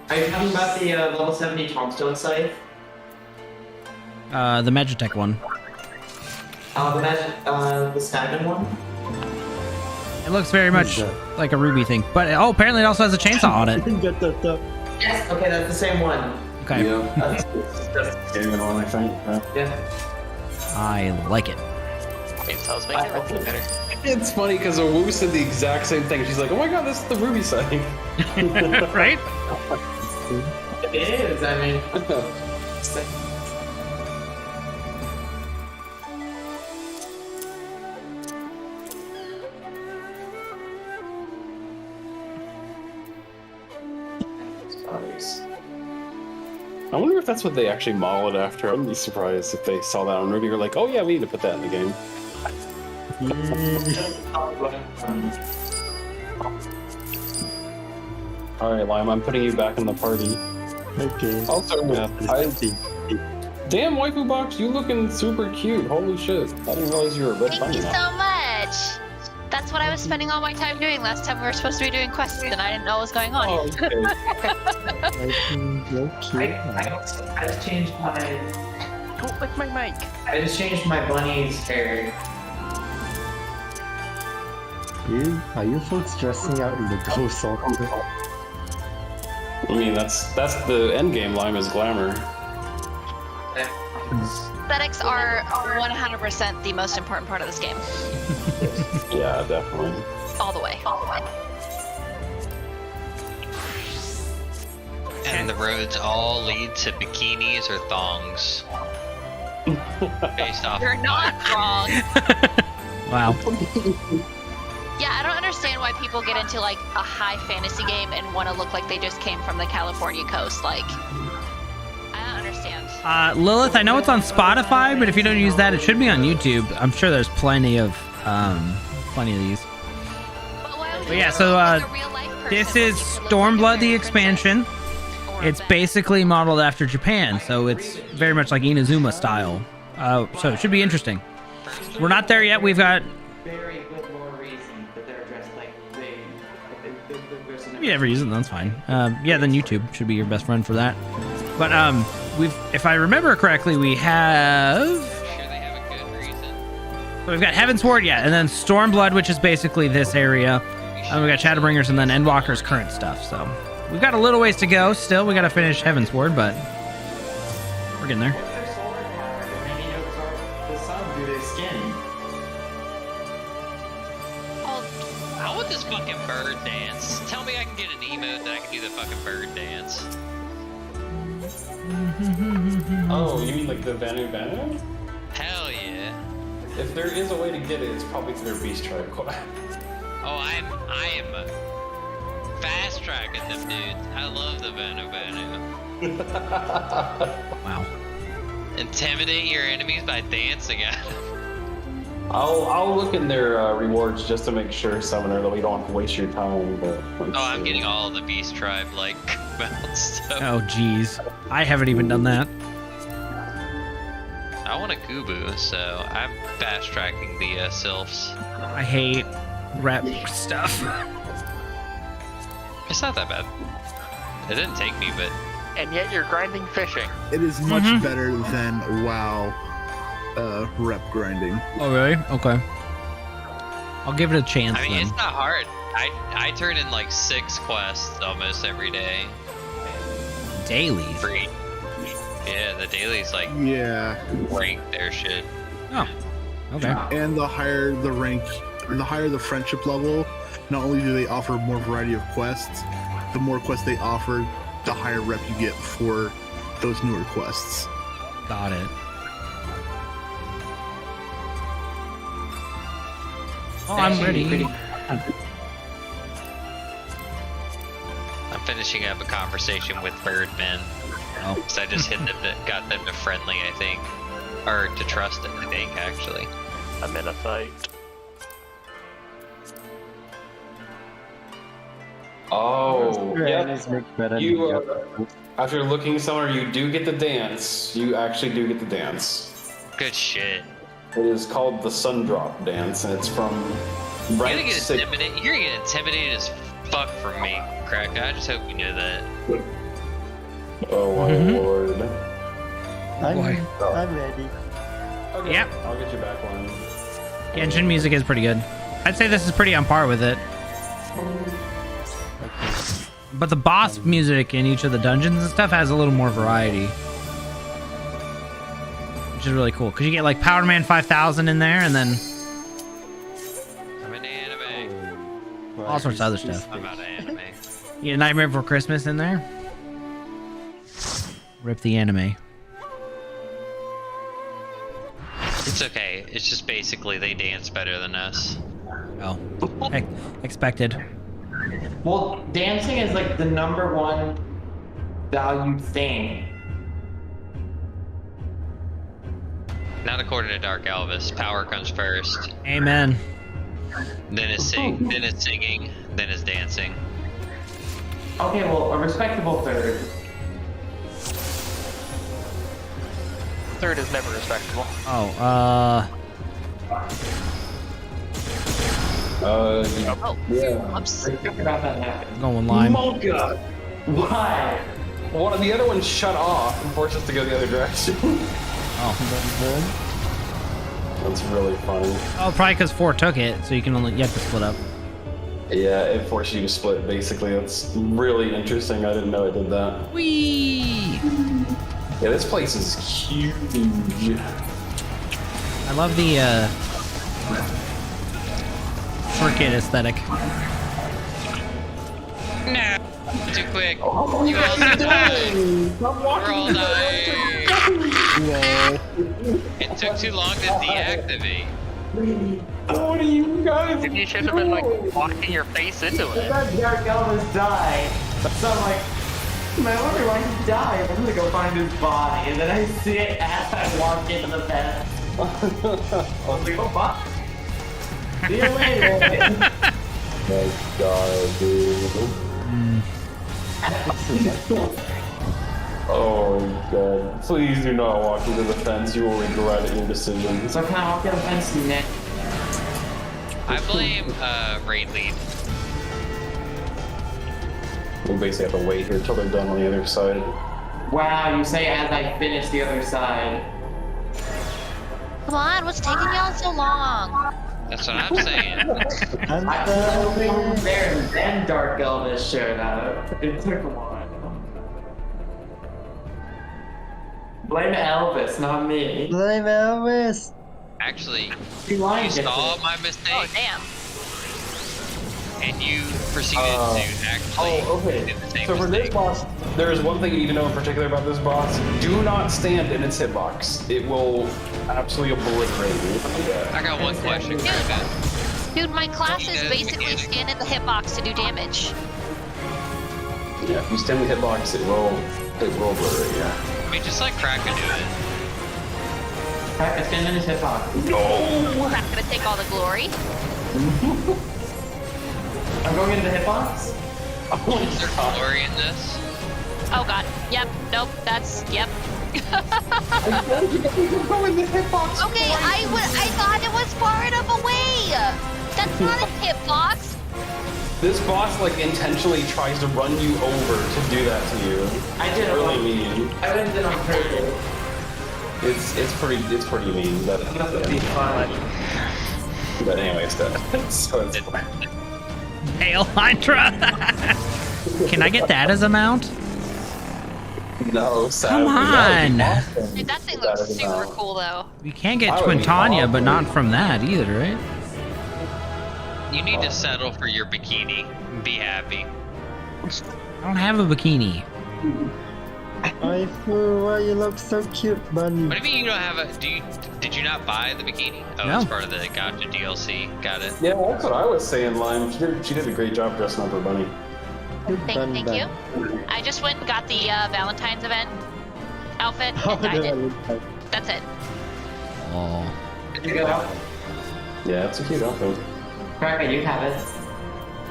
Are you talking about the level 70 Tombstone scythe? The Magitech one. The Stagnant one? It looks very much like a Ruby thing, but apparently it also has a chainsaw on it. Yes. Okay, that's the same one. Okay. Yeah. That's Same one, I think. yeah. I like it. Chainsaw's making it look better. It's funny because Wu said the exact same thing. She's like, "Oh my god, this is the Ruby side." Right? It is. I mean. I wonder if that's what they actually model it after. I wouldn't be surprised if they saw that on Ruby. Or like, oh yeah, we need to put that in the game. All right, Lime, I'm putting you back in the party. Okay. Also, damn, waifu box, you looking super cute. Holy shit! I didn't realize you were a red Thank bunny you now. so much. That's what I was spending all my time doing last time we were supposed to be doing quests, and I didn't know what was going on. Oh, okay. I just changed my. Don't lick my mic. I just changed my bunny's hair. Are you folks dressing out in the ghost outfit? I mean, that's the end game. Lime is glamour. Aesthetics are 100% the most important part of this game. Yeah, definitely. All the way. And the roads all lead to bikinis or thongs. Based off. You're not wrong. Wow. Yeah, I don't understand why people get into like a high fantasy game and want to look like they just came from the California coast. Like, I don't understand. Lilith, I know it's on Spotify, but if you don't use that, it should be on YouTube. I'm sure there's plenty of these. But yeah, so this is Stormblood the expansion. It's basically modeled after Japan, so it's very much like Inazuma style. So it should be interesting. We're not there yet. We've got Very good more reason that they're dressed like they. you never use it, that's fine. Yeah, then YouTube should be your best friend for that. But if I remember correctly, we have. So we've got Heaven's Ward, yeah, and then Stormblood, which is basically this area. And we got Shadowbringers and then Endwalker's current stuff. So we've got a little ways to go still. We got to finish Heaven's Ward, but we're getting there. I want this fucking bird dance. Tell me I can get an emote that I can do the fucking bird dance. Oh, you mean like the Vanu Vanu? Hell yeah. If there is a way to get it, it's probably through their Beast Tribe quest. Oh, I am fast tracking them dudes. I love the Vanu Vanu. Wow. Intimidate your enemies by dancing at them. I'll look in their rewards just to make sure, Summoner, that we don't have to waste your time. But I'm getting all the Beast Tribe like mount stuff. Oh, geez. I haven't even done that. I want a Kubu, so I'm fast tracking the Sylphs. I hate rep stuff. It's not that bad. It didn't take me, but. And yet you're grinding fishing. It is much better than WoW rep grinding. Oh, really? Okay. I'll give it a chance I mean, then. it's not hard. I turn in like 6 quests almost every day. Dailies? Free. Yeah, the dailies like rank their shit. Oh, okay. And the higher the rank, or the higher the friendship level, not only do they offer more variety of quests, the more quests they offer, the higher rep you get for those newer quests. Got it. Oh, I'm ready. I'm finishing up a conversation with Birdmen. Oh. So I just hit them, got them to friendly, I think. Or to trusted, I think, actually. I'm in a fight. Oh, yeah. After looking somewhere, you do get the dance. You actually do get the dance. Good shit. It is called the Sun Drop Dance, and it's from You're gonna get intimidated. You're gonna get intimidated as fuck from me, Crack. I just hope you know that. Oh my lord. I'm ready. Okay, Yep. I'll get you back one. The engine music is pretty good. I'd say this is pretty on par with it. But the boss music in each of the dungeons and stuff has a little more variety. Which is really cool. Because you get like Power Man 5000 in there and then I'm into anime. all sorts of other stuff. I'm out of anime. You get Nightmare Before Christmas in there. Rip the anime. It's okay. It's just basically they dance better than us. Oh. Expected. Well, dancing is like the #1 valued thing. Not according to Dark Elvis. Power comes first. Amen. Then is singing. Then is dancing. Okay, well, a respectable third. Third is never respectable. Oh, Yeah. I forgot that happened. Going lime. Mocha! Why? One of the other ones shut off and forced us to go the other direction. Oh. That's really funny. Oh, probably because 4 took it, so you have to split up. Yeah, it forced you to split, basically. That's really interesting. I didn't know it did that. Whee! Yeah, this place is huge. I love the, circuit aesthetic. No! Too quick. Oh, You all Stop dying. We're walking all dying. It took too long to deactivate. What are you guys? You should have been like walking your face into I it. thought Dark Elvis died. So I'm like, I wonder why he died. I'm gonna go find his body. And then I see it as I walk into the bed. I was like, oh, fuck. See you later. My god, dude. Oh god. Please do not walk into the fence. You will regret your decision. So can I walk down the fence next? I blame raid lead. We'll basically have to wait here till they're done on the other side. Wow, you say as I finish the other side. Come on, what's taking y'all so long? That's what I'm saying. I was over there and then Dark Elvis showed up. It took a while. Blame Elvis, not me. Blame Elvis. Actually, You you saw my mistake. Oh, damn. And you proceeded to actually do the same So for this boss, there is one thing you need to know in particular about this boss. Do not stand in its hitbox. It will absolutely obliterate you. I got one question. Dude, my classes basically stand in the hitbox to do damage. Yeah, if you stand in the hitbox, it will obliterate you. I mean, just like Crack could do it. Crack, I stand in his hitbox. We're not gonna take all the glory. I'm going into the hitbox? Is there glory in this? Oh god. Yep. Nope. That's yep. Okay, I thought it was far enough away. That's not a hitbox. This boss like intentionally tries to run you over to do that to you. I did it really on- mean. I went in on purpose. It's pretty mean. But anyways, so it's fine. Hail Hydra! Can I get that as a mount? No, Come on! Dude, that thing looks super cool though. You can't get Twintania, but not from that either, right? You need to settle for your bikini. Be happy. I don't have a bikini. Waifu, why you look so cute, bunny? What do you mean you don't have a? Did you not buy the bikini? Oh, No. it's part of the Gotcha DLC. Got it. Yeah, that's what I was saying, Lime. She did a great job dressing up her bunny. Thank you. I just went and got the Valentine's event outfit and dyed it. That's it. Oh. Did you go out? Yeah, it's a cute outfit. Cracker, you have it.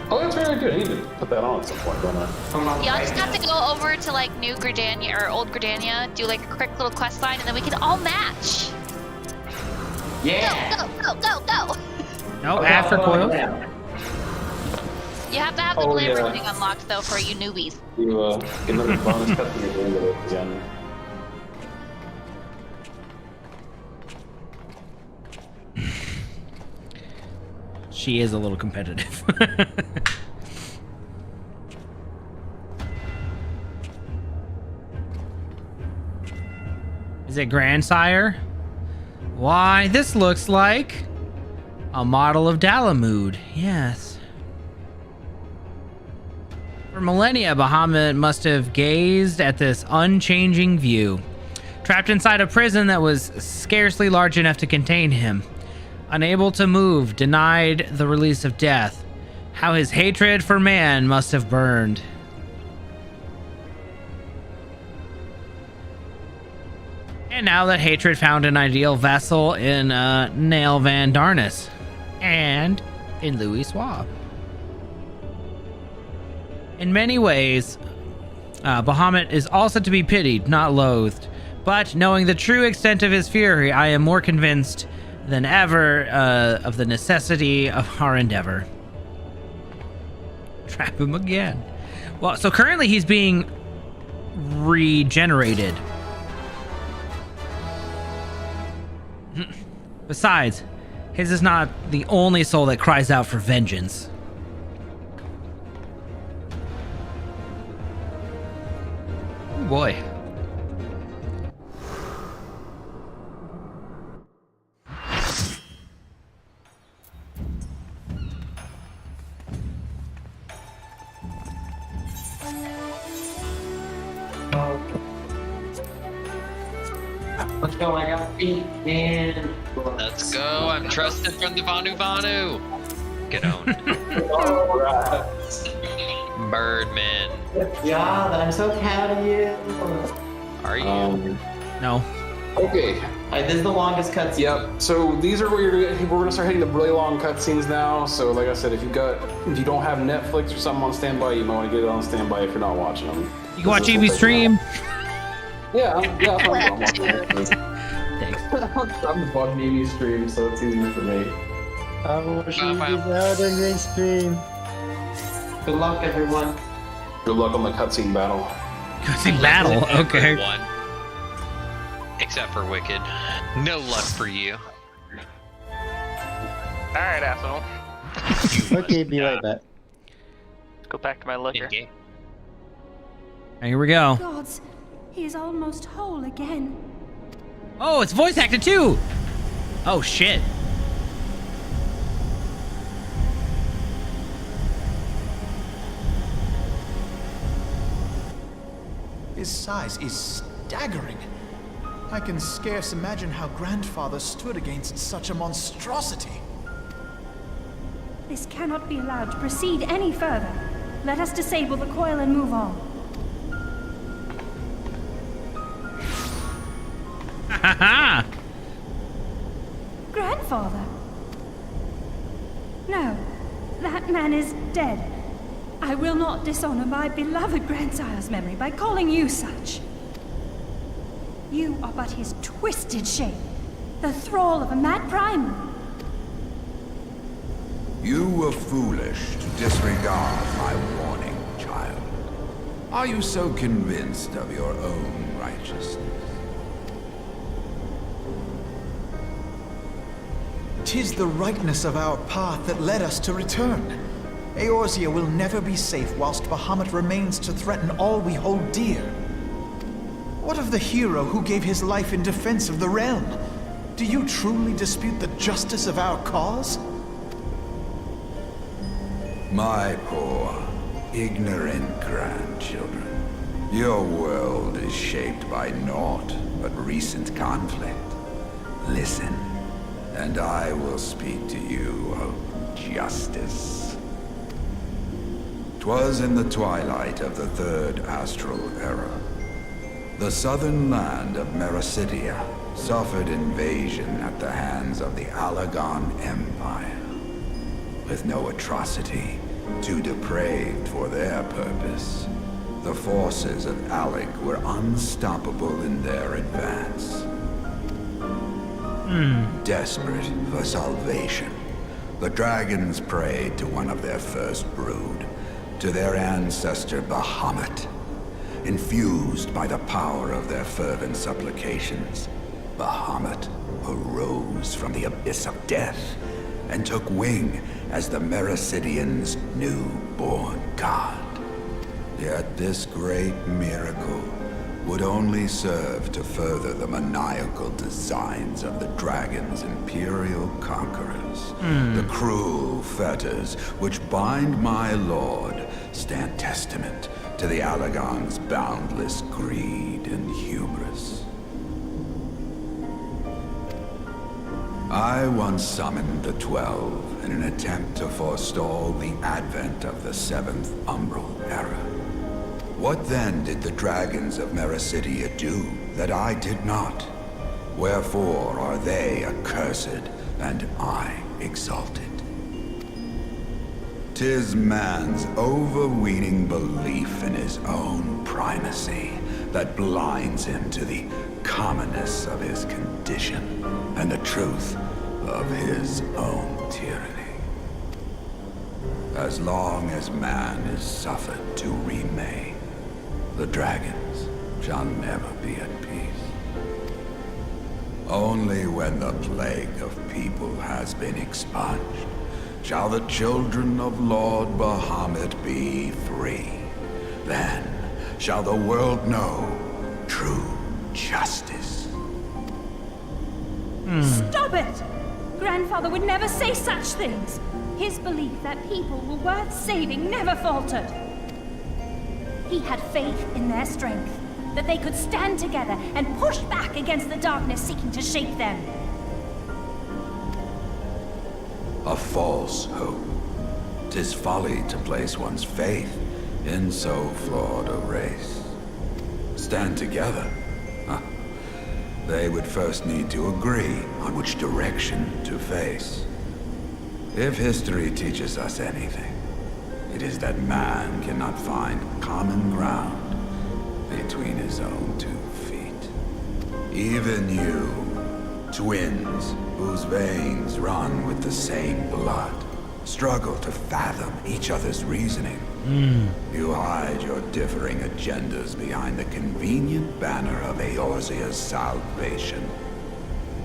Oh, that's very good. I need to put that on at some point, don't I? Y'all just have to go over to like New Gridania or Old Gridania, do like a quick little quest line, and then we can all match. Yeah. Go, go, go, go, go. Nope, after Coils. You have to have the glamour thing unlocked though for you newbies. You get another bonus cutscene at the end of it again. She is a little competitive. Is it Grandsire? Why, this looks like a model of Dalamud. Yes. For millennia, Bahamut must have gazed at this unchanging view, trapped inside a prison that was scarcely large enough to contain him. Unable to move, denied the release of death. How his hatred for man must have burned. And now that hatred found an ideal vessel in Nail Van Darnus and in Louis Swab. In many ways, Bahamut is also to be pitied, not loathed. But knowing the true extent of his fury, I am more convinced than ever of the necessity of our endeavor. Trap him again. Well, so currently he's being regenerated. Besides, his is not the only soul that cries out for vengeance. Oh boy. Let's go, I got feet and... Let's go, I'm trusted from the Vanu Vanu. Get owned. Alright. Birdman. Yeah, I'm so proud of you. Are you? No. Okay. This is the longest cutscene. Yep. So these are where we're gonna start hitting the really long cutscenes now. So like I said, if you don't have Netflix or something on standby, you might want to get it on standby if you're not watching them. You can watch Evie stream. Yeah, I'm watching it. Thanks. I'm just watching Evie stream, so it's easier for me. I'm watching without a green screen. Good luck, everyone. Good luck on the cutscene battle. Cutscene battle? Okay. Everyone. Except for Wicked. No luck for you. Alright, asshole. Okay, be right back. Let's go back to my looker. And here we go. Gods, he is almost whole again. Oh, it's voice acted too. Oh shit. His size is staggering. I can scarce imagine how Grandfather stood against such a monstrosity. This cannot be allowed to proceed any further. Let us disable the coil and move on. Ha ha! Grandfather? No, that man is dead. I will not dishonor my beloved grandsire's memory by calling you such. You are but his twisted shape, the thrall of a mad primal. You were foolish to disregard my warning, child. Are you so convinced of your own righteousness? 'Tis the rightness of our path that led us to return. Eorzea will never be safe whilst Bahamut remains to threaten all we hold dear. What of the hero who gave his life in defense of the realm? Do you truly dispute the justice of our cause? My poor, ignorant grandchildren. Your world is shaped by naught but recent conflict. Listen, and I will speak to you of justice. 'Twas in the twilight of the Third Astral Era. The southern land of Mericidia suffered invasion at the hands of the Alagon Empire. With no atrocity too depraved for their purpose, the forces of Alec were unstoppable in their advance. Desperate for salvation, The dragons prayed to one of their first brood, to their ancestor Bahamut. Infused by the power of their fervent supplications, Bahamut arose from the abyss of death and took wing as the Mericidians' new-born god. Yet this great miracle would only serve to further the maniacal designs of the dragon's imperial conquerors. The cruel fetters which bind my lord stand testament to the Allagan's boundless greed and hubris. I once summoned the 12 in an attempt to forestall the advent of the 7th Umbral Era. What then did the dragons of Mericidia do that I did not? Wherefore are they accursed and I exalted? 'Tis man's overweening belief in his own primacy that blinds him to the commonness of his condition and the truth of his own tyranny. As long as man is suffered to remain, the dragons shall never be at peace. Only when the plague of people has been expunged shall the children of Lord Bahamut be free. Then shall the world know true justice. Stop it! Grandfather would never say such things. His belief that people were worth saving never faltered. He had faith in their strength, that they could stand together and push back against the darkness seeking to shape them. A false hope. 'Tis folly to place one's faith in so flawed a race. Stand together? Huh. They would first need to agree on which direction to face. If history teaches us anything, it is that man cannot find common ground between his own 2 feet. Even you, twins whose veins run with the same blood, struggle to fathom each other's reasoning. You hide your differing agendas behind the convenient banner of Eorzea's salvation.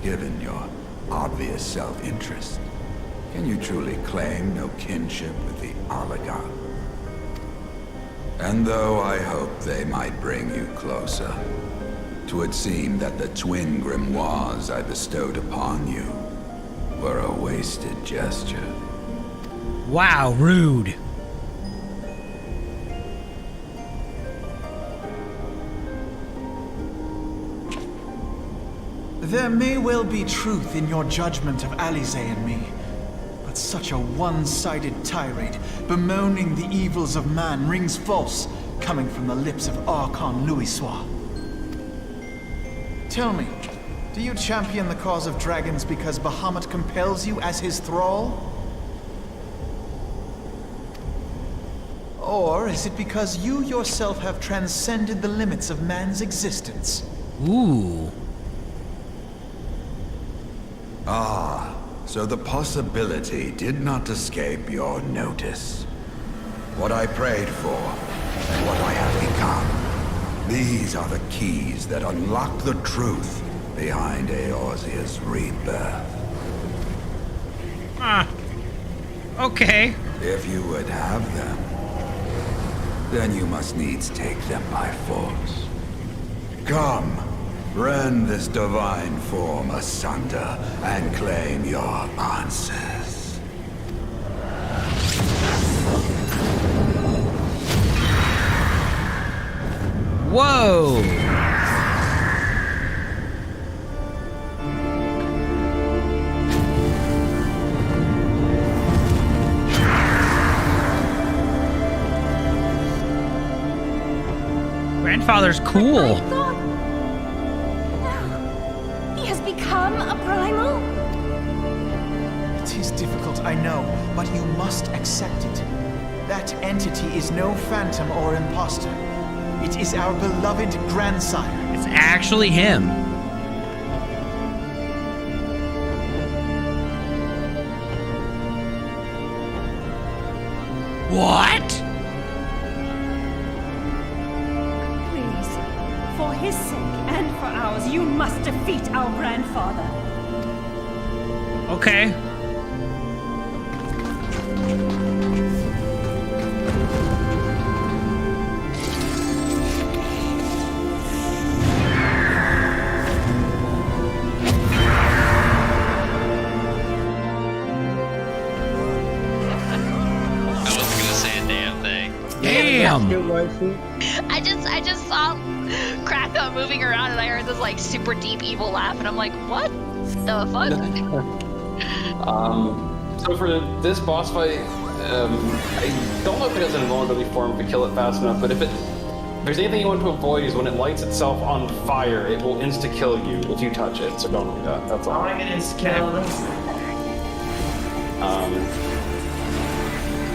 Given your obvious self-interest, can you truly claim no kinship with the Allagan? And though I hope they might bring you closer, 'twould seem that the twin grimoires I bestowed upon you were a wasted gesture. Wow, rude. There may well be truth in your judgment of Alize and me, but such a one-sided tirade bemoaning the evils of man rings false, coming from the lips of Archon Louisoix. Tell me, do you champion the cause of dragons because Bahamut compels you as his thrall? Or is it because you yourself have transcended the limits of man's existence? Ooh. Ah, so the possibility did not escape your notice. What I prayed for, and what I have become. These are the keys that unlock the truth behind Eorzea's rebirth. Okay. If you would have them, then you must needs take them by force. Come, rend this divine form asunder and claim your answers. Whoa! Grandfather's cool. He has become a primal? It is difficult, I know, but you must accept it. That entity is no phantom or imposter. It is our beloved grandsire. It's actually him. What? Please, for his sake and for ours, you must defeat our grandfather. Okay. Damn! I just saw Krako moving around and I heard this like super deep evil laugh and I'm like, what the fuck? So for this boss fight, I don't know if it has an invulnerability form to kill it fast enough, but if there's anything you want to avoid is when it lights itself on fire, it will insta-kill you if you touch it, so don't do that, that's all. I want to get insta-kill this.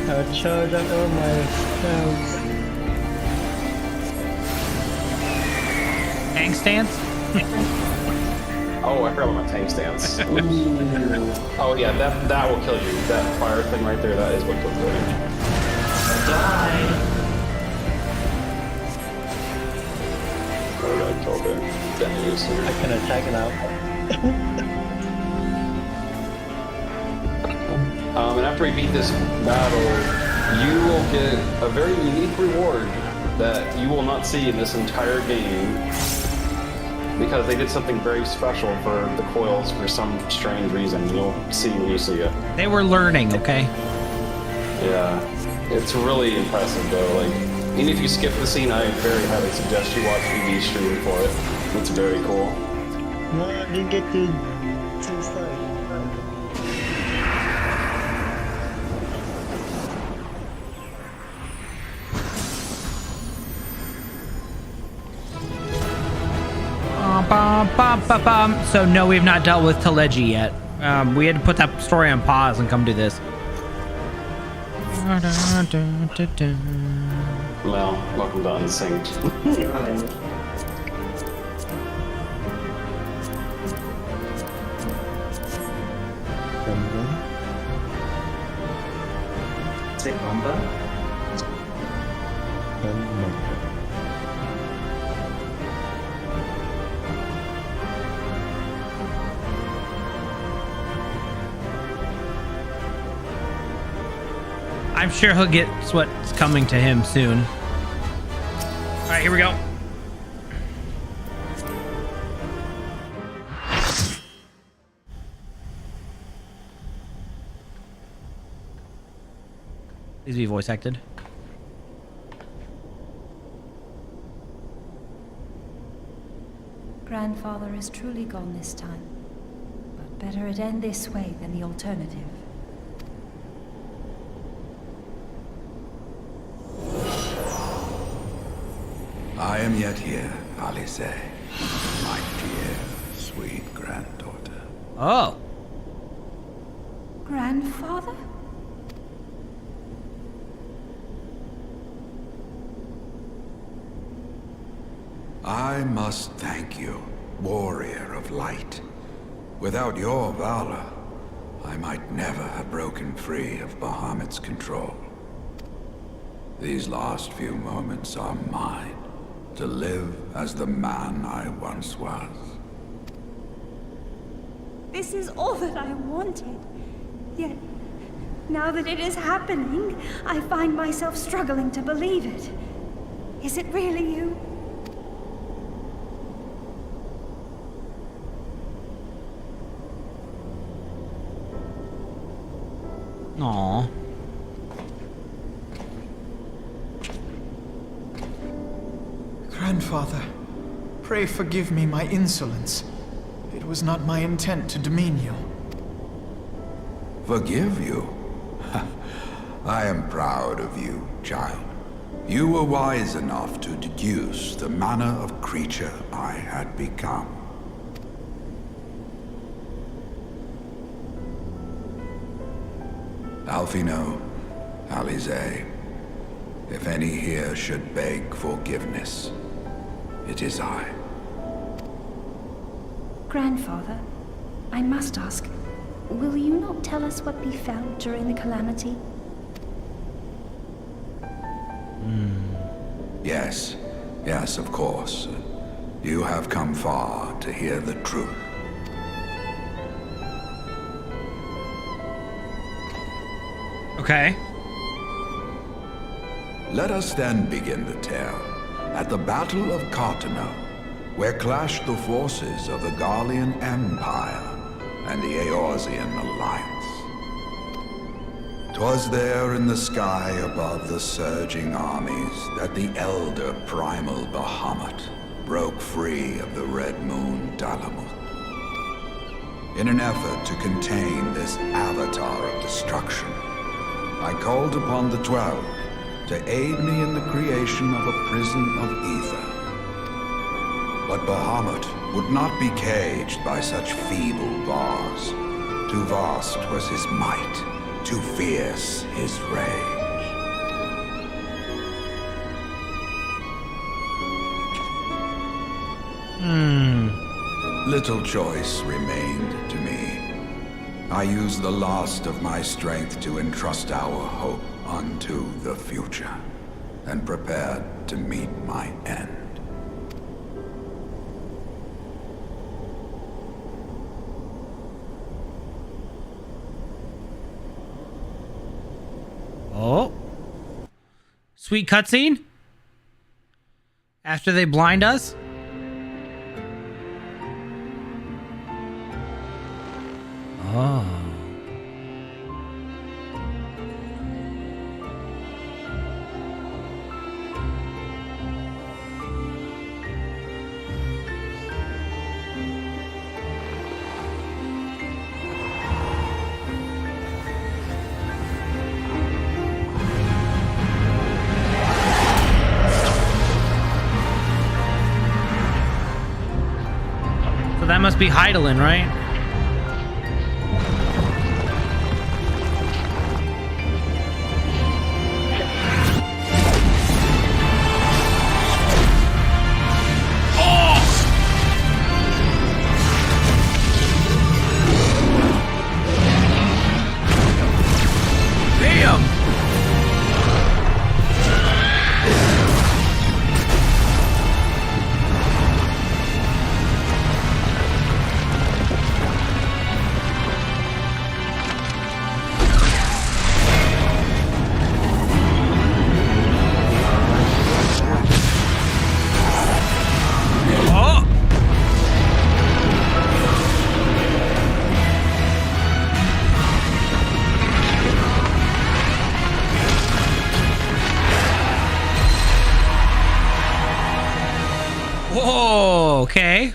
I'll charge up all my spells. Tank stance? Oh, I forgot about my tank stance. Oh yeah, that will kill you. That fire thing right there, that is what kills you. Die. Oh, I killed it. That is I can attack now. And after we beat this battle, you will get a very unique reward that you will not see in this entire game because they did something very special for the Coils for some strange reason. You'll see when you see it. They were learning, okay? Yeah, it's really impressive though. Like, even if you skip the scene, I very highly suggest you watch VB stream for it. It's very cool. No, I didn't get to start. So no, we've not dealt with Teleji yet. We had to put that story on pause and come do this. Well, welcome to Unsynced. Say Bumba? I'm sure he'll get what's coming to him soon. All right, here we go. Please be voice acted. Grandfather is truly gone this time. But better it end this way than the alternative. I am yet here, Alice, my dear, sweet granddaughter. Oh. Grandfather? I must thank you, warrior of light. Without your valor, I might never have broken free of Bahamut's control. These last few moments are mine, to live as the man I once was. This is all that I wanted. Yet, now that it is happening, I find myself struggling to believe it. Is it really you? Aww. Grandfather, pray forgive me my insolence. It was not my intent to demean you. Forgive you? I am proud of you, child. You were wise enough to deduce the manner of creature I had become. Alfino, Alize, if any here should beg forgiveness, it is I. Grandfather, I must ask, will you not tell us what befell during the calamity? Yes, yes, of course. You have come far to hear the truth. Okay. Let us then begin the tale at the Battle of Cartano, where clashed the forces of the Garlean Empire and the Eorzean Alliance. 'Twas there in the sky above the surging armies that the elder primal Bahamut broke free of the Red Moon Bahamut. In an effort to contain this avatar of destruction, I called upon the 12 to aid me in the creation of a prison of ether. But Bahamut would not be caged by such feeble bars. Too vast was his might, too fierce his rage. Little choice remained to me. I used the last of my strength to entrust our hope unto the future, and prepared to meet my end. Oh. Sweet cutscene? After they blind us? Oh. So that must be Heidelin, right? Whoa, okay.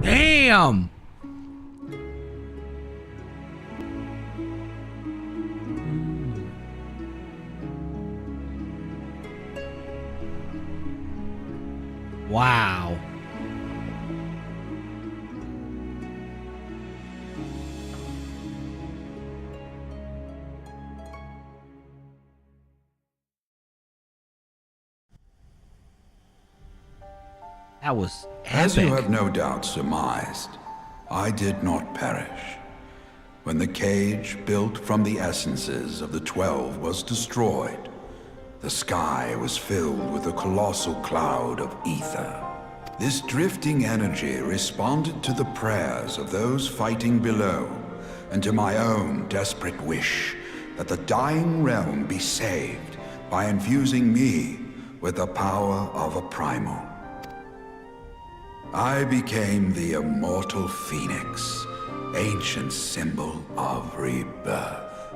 Damn. Wow. That was epic. As you have no doubt surmised, I did not perish. When the cage built from the essences of the 12 was destroyed, the sky was filled with a colossal cloud of ether. This drifting energy responded to the prayers of those fighting below, and to my own desperate wish that the dying realm be saved by infusing me with the power of a primal. I became the immortal phoenix, ancient symbol of rebirth.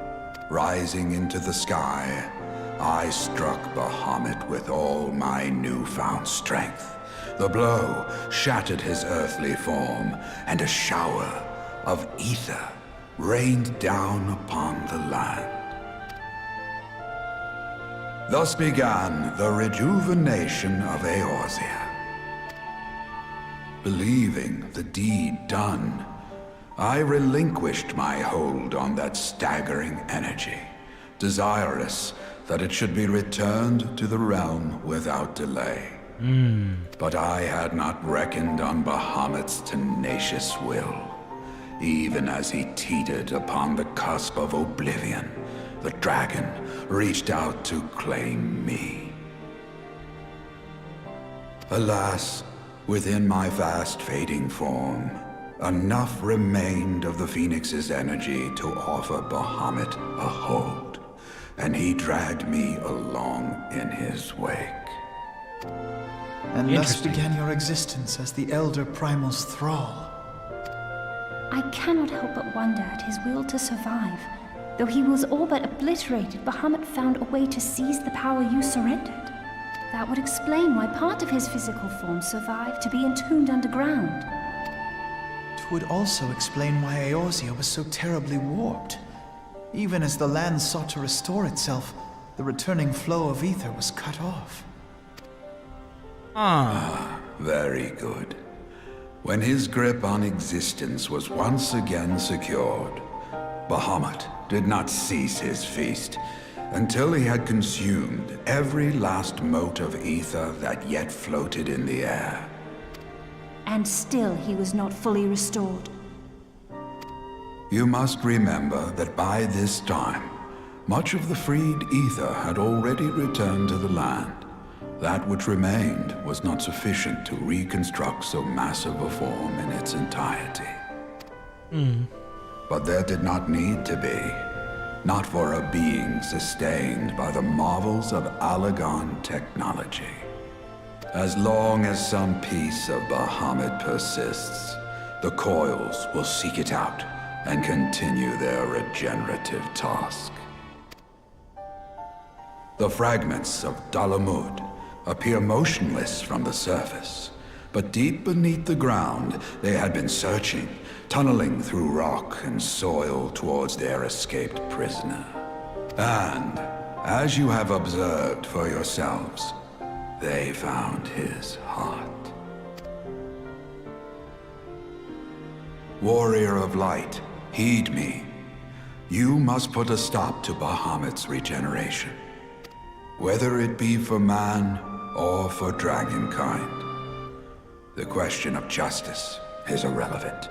Rising into the sky, I struck Bahamut with all my newfound strength. The blow shattered his earthly form, and a shower of ether rained down upon the land. Thus began the rejuvenation of Eorzea. Believing the deed done, I relinquished my hold on that staggering energy, desirous that it should be returned to the realm without delay. But I had not reckoned on Bahamut's tenacious will. Even as he teetered upon the cusp of oblivion, the dragon reached out to claim me. Alas, within my fast fading form, enough remained of the Phoenix's energy to offer Bahamut a hold, and he dragged me along in his wake. And thus began your existence as the Elder Primal's thrall. I cannot help but wonder at his will to survive. Though he was all but obliterated, Bahamut found a way to seize the power you surrendered. That would explain why part of his physical form survived to be entombed underground. It would also explain why Eorzea was so terribly warped. Even as the land sought to restore itself, the returning flow of ether was cut off. Very good. When his grip on existence was once again secured, Bahamut did not cease his feast until he had consumed every last mote of ether that yet floated in the air. And still he was not fully restored. You must remember that by this time, much of the freed ether had already returned to the land. That which remained was not sufficient to reconstruct so massive a form in its entirety. But there did not need to be, not for a being sustained by the marvels of Allagan technology. As long as some piece of Bahamut persists, the Coils will seek it out and continue their regenerative task. The fragments of Dalamud appear motionless from the surface, but deep beneath the ground they had been searching, tunneling through rock and soil towards their escaped prisoner. And, as you have observed for yourselves, they found his heart. Warrior of Light, heed me. You must put a stop to Bahamut's regeneration. Whether it be for man or for dragonkind. The question of justice is irrelevant.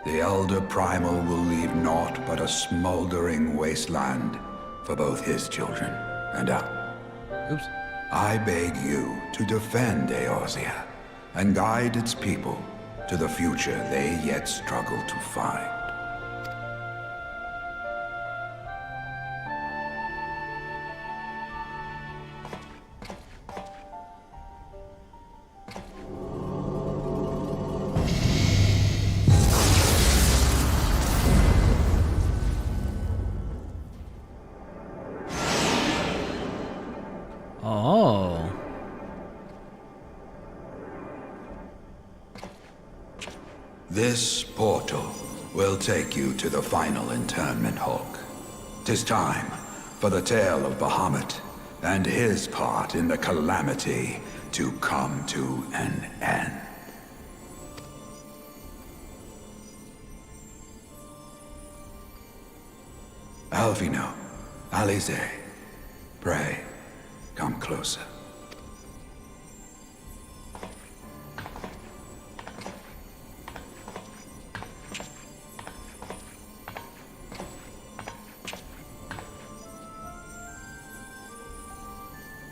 The Elder Primal will leave naught but a smoldering wasteland for both his children and I. Oops. I beg you to defend Eorzea and guide its people to the future they yet struggle to find. Oh. This portal will take you to the final internment hulk. 'Tis time for the tale of Bahamut and his part in the calamity to come to an end. Alvino, Alize, pray, come closer.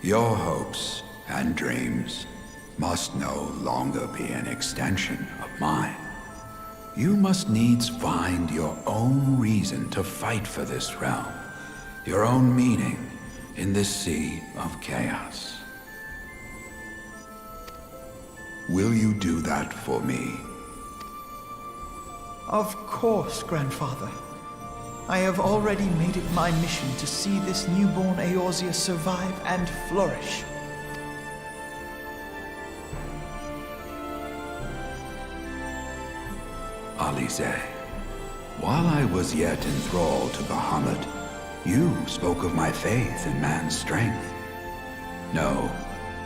Your hopes and dreams must no longer be an extension of mine. You must needs find your own reason to fight for this realm, your own meaning in this sea of chaos. Will you do that for me? Of course, Grandfather. I have already made it my mission to see this newborn Eorzea survive and flourish. Alize, while I was yet enthralled to Bahamut, you spoke of my faith in man's strength. Know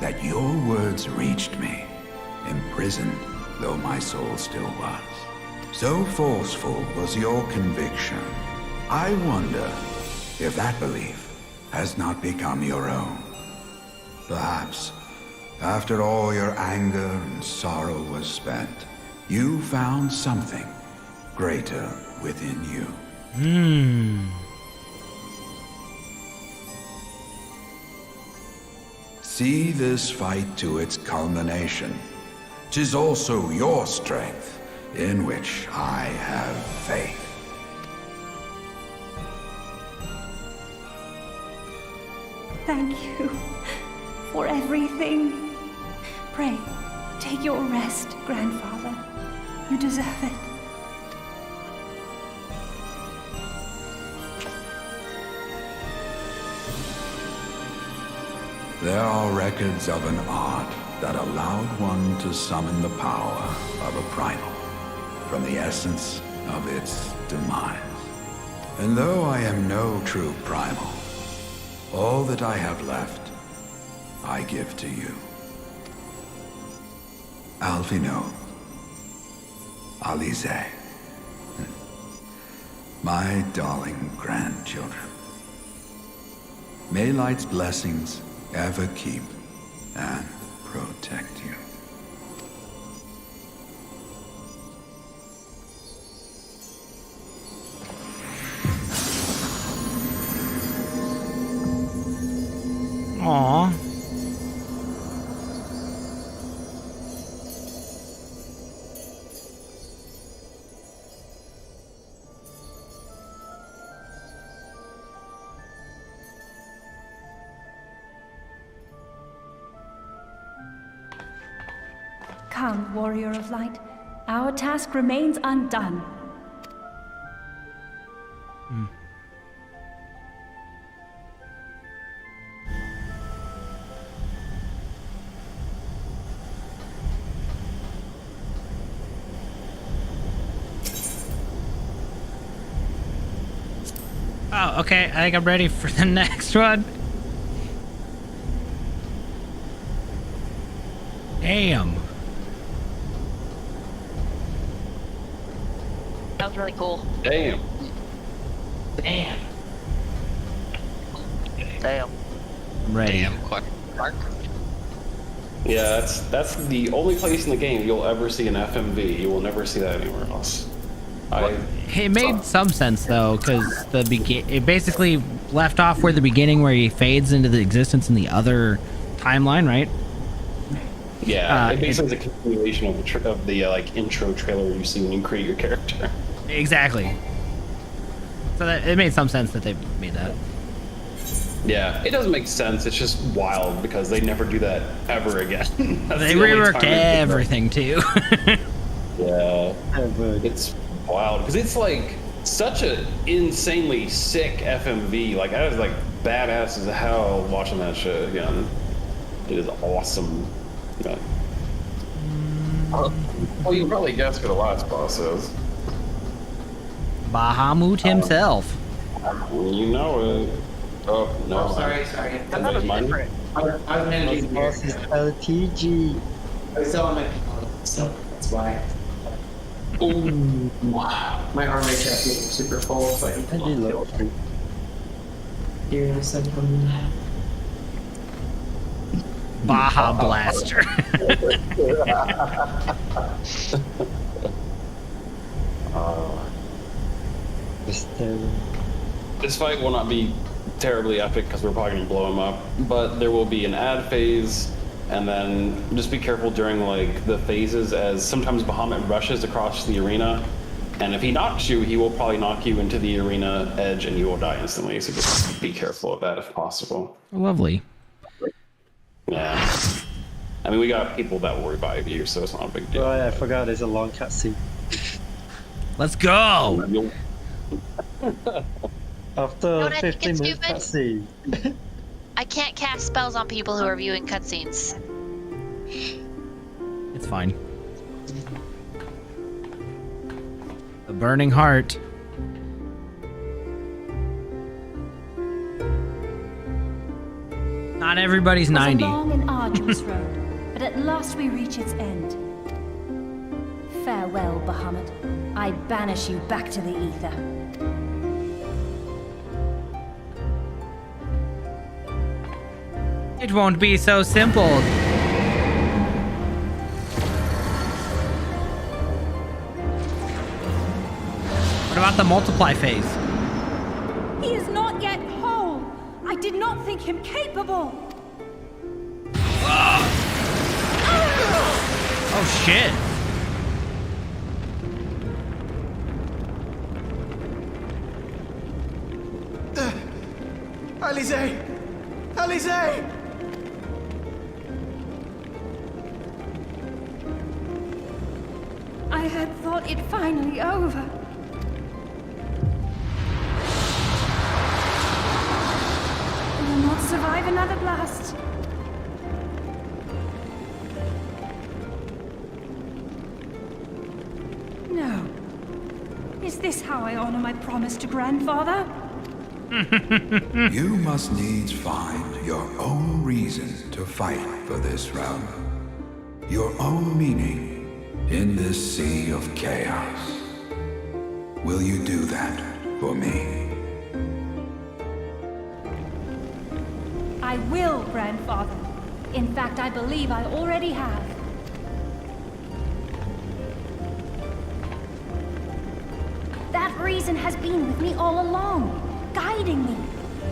that your words reached me, imprisoned though my soul still was. So forceful was your conviction. I wonder if that belief has not become your own. Perhaps, after all your anger and sorrow was spent, you found something greater within you. See this fight to its culmination. 'Tis also your strength in which I have faith. Thank you for everything. Pray, take your rest, Grandfather. You deserve it. There are records of an art that allowed one to summon the power of a primal from the essence of its demise. And though I am no true primal, all that I have left, I give to you. Alphino, Alize, my darling grandchildren. May light's blessings ever keep and protect you. Aww. Come, Warrior of Light. Our task remains undone. Oh, okay. I think I'm ready for the next one. Damn. That was really cool. Damn. Damn. Damn. I'm ready. Damn, question mark. Yeah, that's the only place in the game you'll ever see an FMV. You will never see that anywhere else. It made some sense though, because it basically left off where the beginning, where he fades into the existence in the other timeline, right? Yeah, it basically is a continuation of the like intro trailer you see when you create your character. Exactly. So that it made some sense that they made that. Yeah, it doesn't make sense. It's just wild because they never do that ever again. They reworked everything too. Yeah, it's wild because it's like such a insanely sick FMV. Like I was like badass as hell watching that shit again. It is awesome. Yeah. Well, you probably guessed who the last boss is. Bahamut himself. You know it. Oh no! Oh, sorry. I thought it was different. I was managing the Boss is LTG. I was still on my so that's why. Ooh, wow. My armor chest is super full, so I need to look here in a second. Baja Blaster. This fight will not be terribly epic because we're probably going to blow him up, but there will be an ad phase, and then just be careful during like the phases, as sometimes Bahamut rushes across the arena, and if he knocks you, he will probably knock you into the arena edge and you will die instantly, so just be careful of that if possible. Lovely. Yeah. I mean, we got people that will revive you, so it's not a big deal. Oh yeah, I forgot there's a long cutscene. Let's go! After I think 15 it's minutes cutscene. I can't cast spells on people who are viewing cutscenes. It's fine. The burning heart. Not Not everybody's It was 90. a long and arduous road, but at last we reach its end. Farewell, Bahamut. I banish you back to the ether. It won't be so simple. What about the multiply phase? He is not yet whole. I did not think him capable. Oh shit. Alize! Alize! I had thought it finally over. I will not survive another blast. No. Is this how I honor my promise to grandfather? You must needs find your own reason to fight for this realm. Your own meaning in this sea of chaos. Will you do that for me? I will, grandfather. In fact, I believe I already have. That reason has been with me all along, guiding me.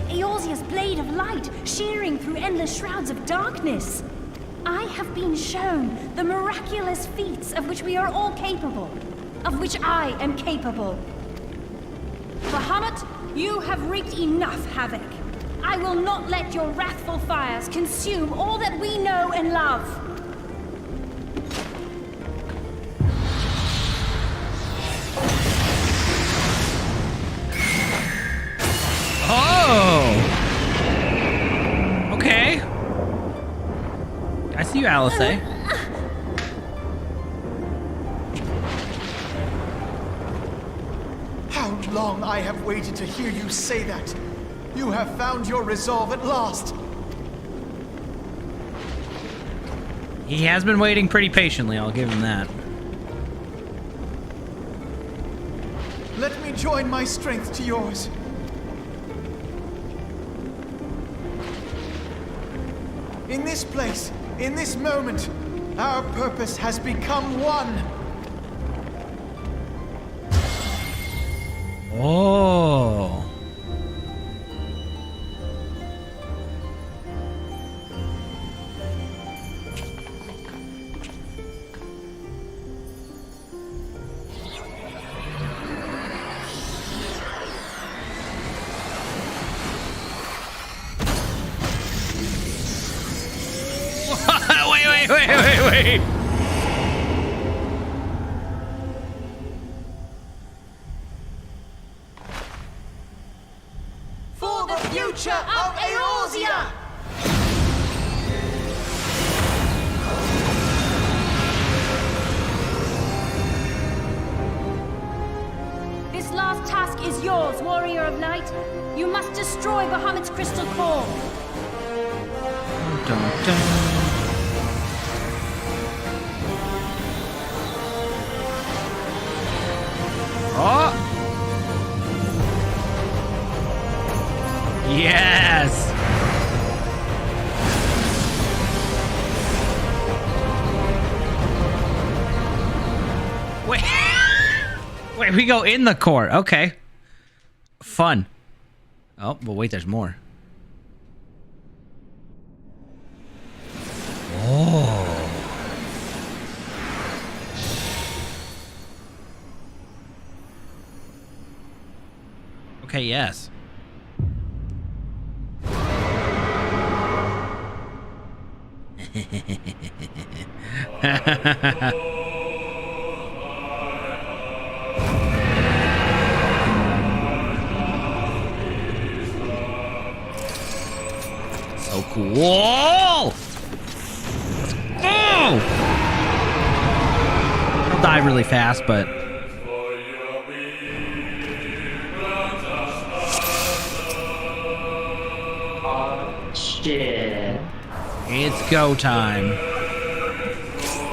Eorzea's blade of light, shearing through endless shrouds of darkness. I have been shown the miraculous feats of which we are all capable, of which I am capable. Bahamut, you have wreaked enough havoc. I will not let your wrathful fires consume all that we know and love. Oh! Okay. I see you, Alice. How long I have waited to hear you say that! You have found your resolve at last! He has been waiting pretty patiently, I'll give him that. Let me join my strength to yours. In this place, in this moment, our purpose has become one. Oh. Wait. For the future of Eorzea! This last task is yours, Warrior of Light. You must destroy Bahamut's crystal core. Dun, dun. Oh! Yes! Wait. Wait, we go in the core. Okay. Fun. Oh, but wait, there's more. Oh. Okay, yes. So cool. Oh! I'll die really fast, but shit. It's go time.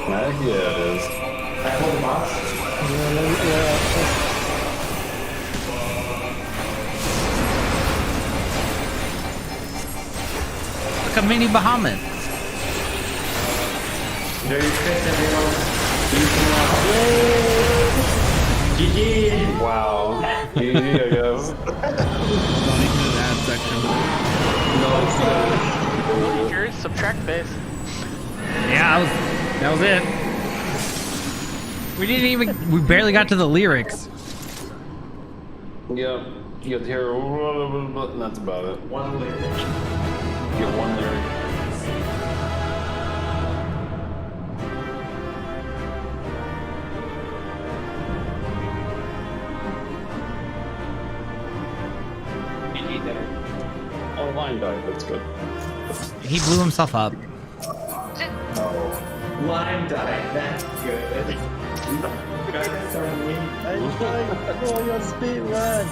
Yeah, it is. I hold the box. Like a mini Bahamut. There you Chris, everyone. GG! Wow. GG, I guess. Don't even do that section. No, it's Yours, subtract base. Yeah, that was it. We barely got to the lyrics. Yep. You have to hear, and that's about it. One lyric. You get one lyric. GG there. Oh, line died. That's good. He blew himself up. Lime died. That's good. Guys are me. I tried for your speed run.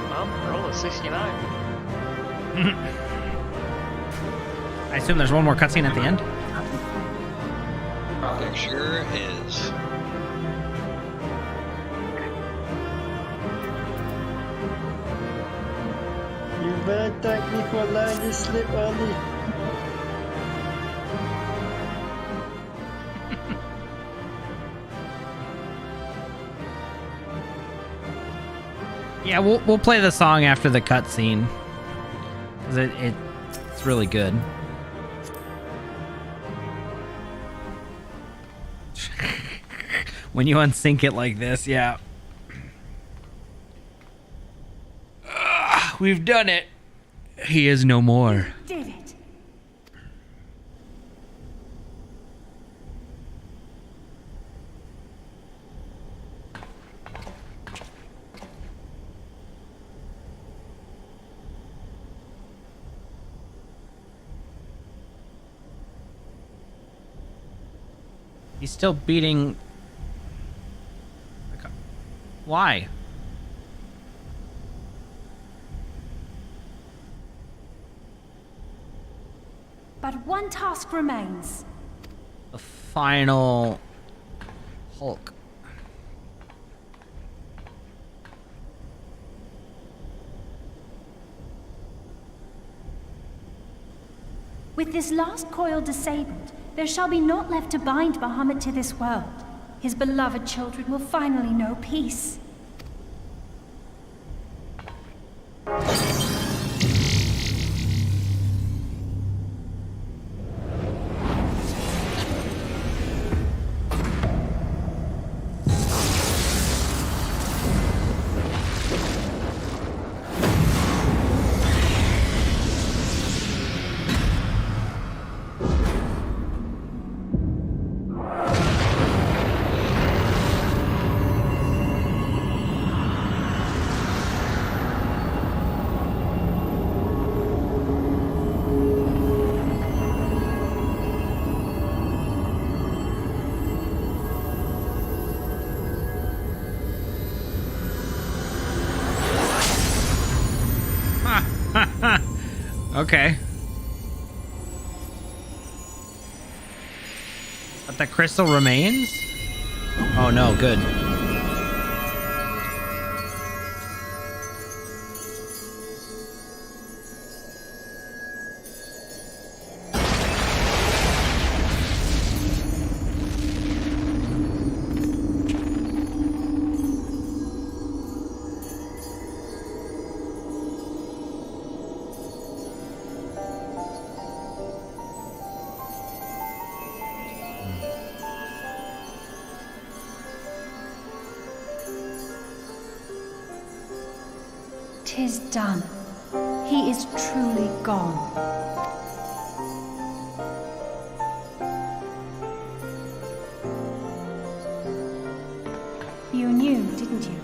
Well, roll a 69. I assume there's one more cutscene at the end. There sure is. You better thank me for letting you sleep early. Yeah, we'll play the song after the cutscene. Cause it's really good. When you unsync it like this, yeah. We've done it. He is no more. Did it. He's still beating. Why? But one task remains. The final Hulk. With this last coil disabled, there shall be naught left to bind Bahamut to this world. His beloved children will finally know peace. Okay. But the crystal remains? Oh no, good. Tis done. He is truly gone. You knew, didn't you?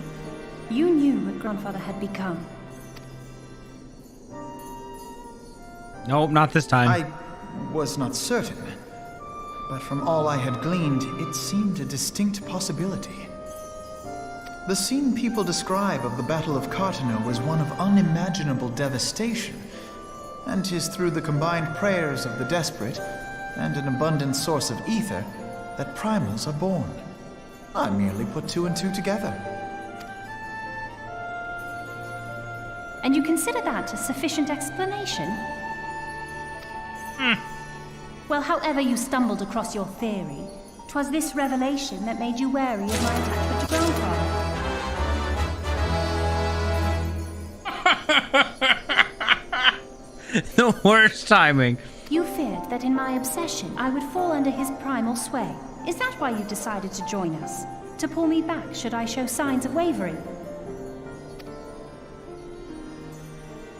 You knew what Grandfather had become. Nope, not this time. I was not certain, but from all I had gleaned, it seemed a distinct possibility. The scene people describe of the Battle of Cartano is one of unimaginable devastation, and 'tis through the combined prayers of the desperate and an abundant source of ether that primals are born. I merely put two and two together. And you consider that a sufficient explanation? Well, however you stumbled across your theory, 'twas this revelation that made you wary of my attachment to grandfather. The worst timing. You feared that in my obsession I would fall under his primal sway. Is that why you decided to join us? To pull me back should I show signs of wavering?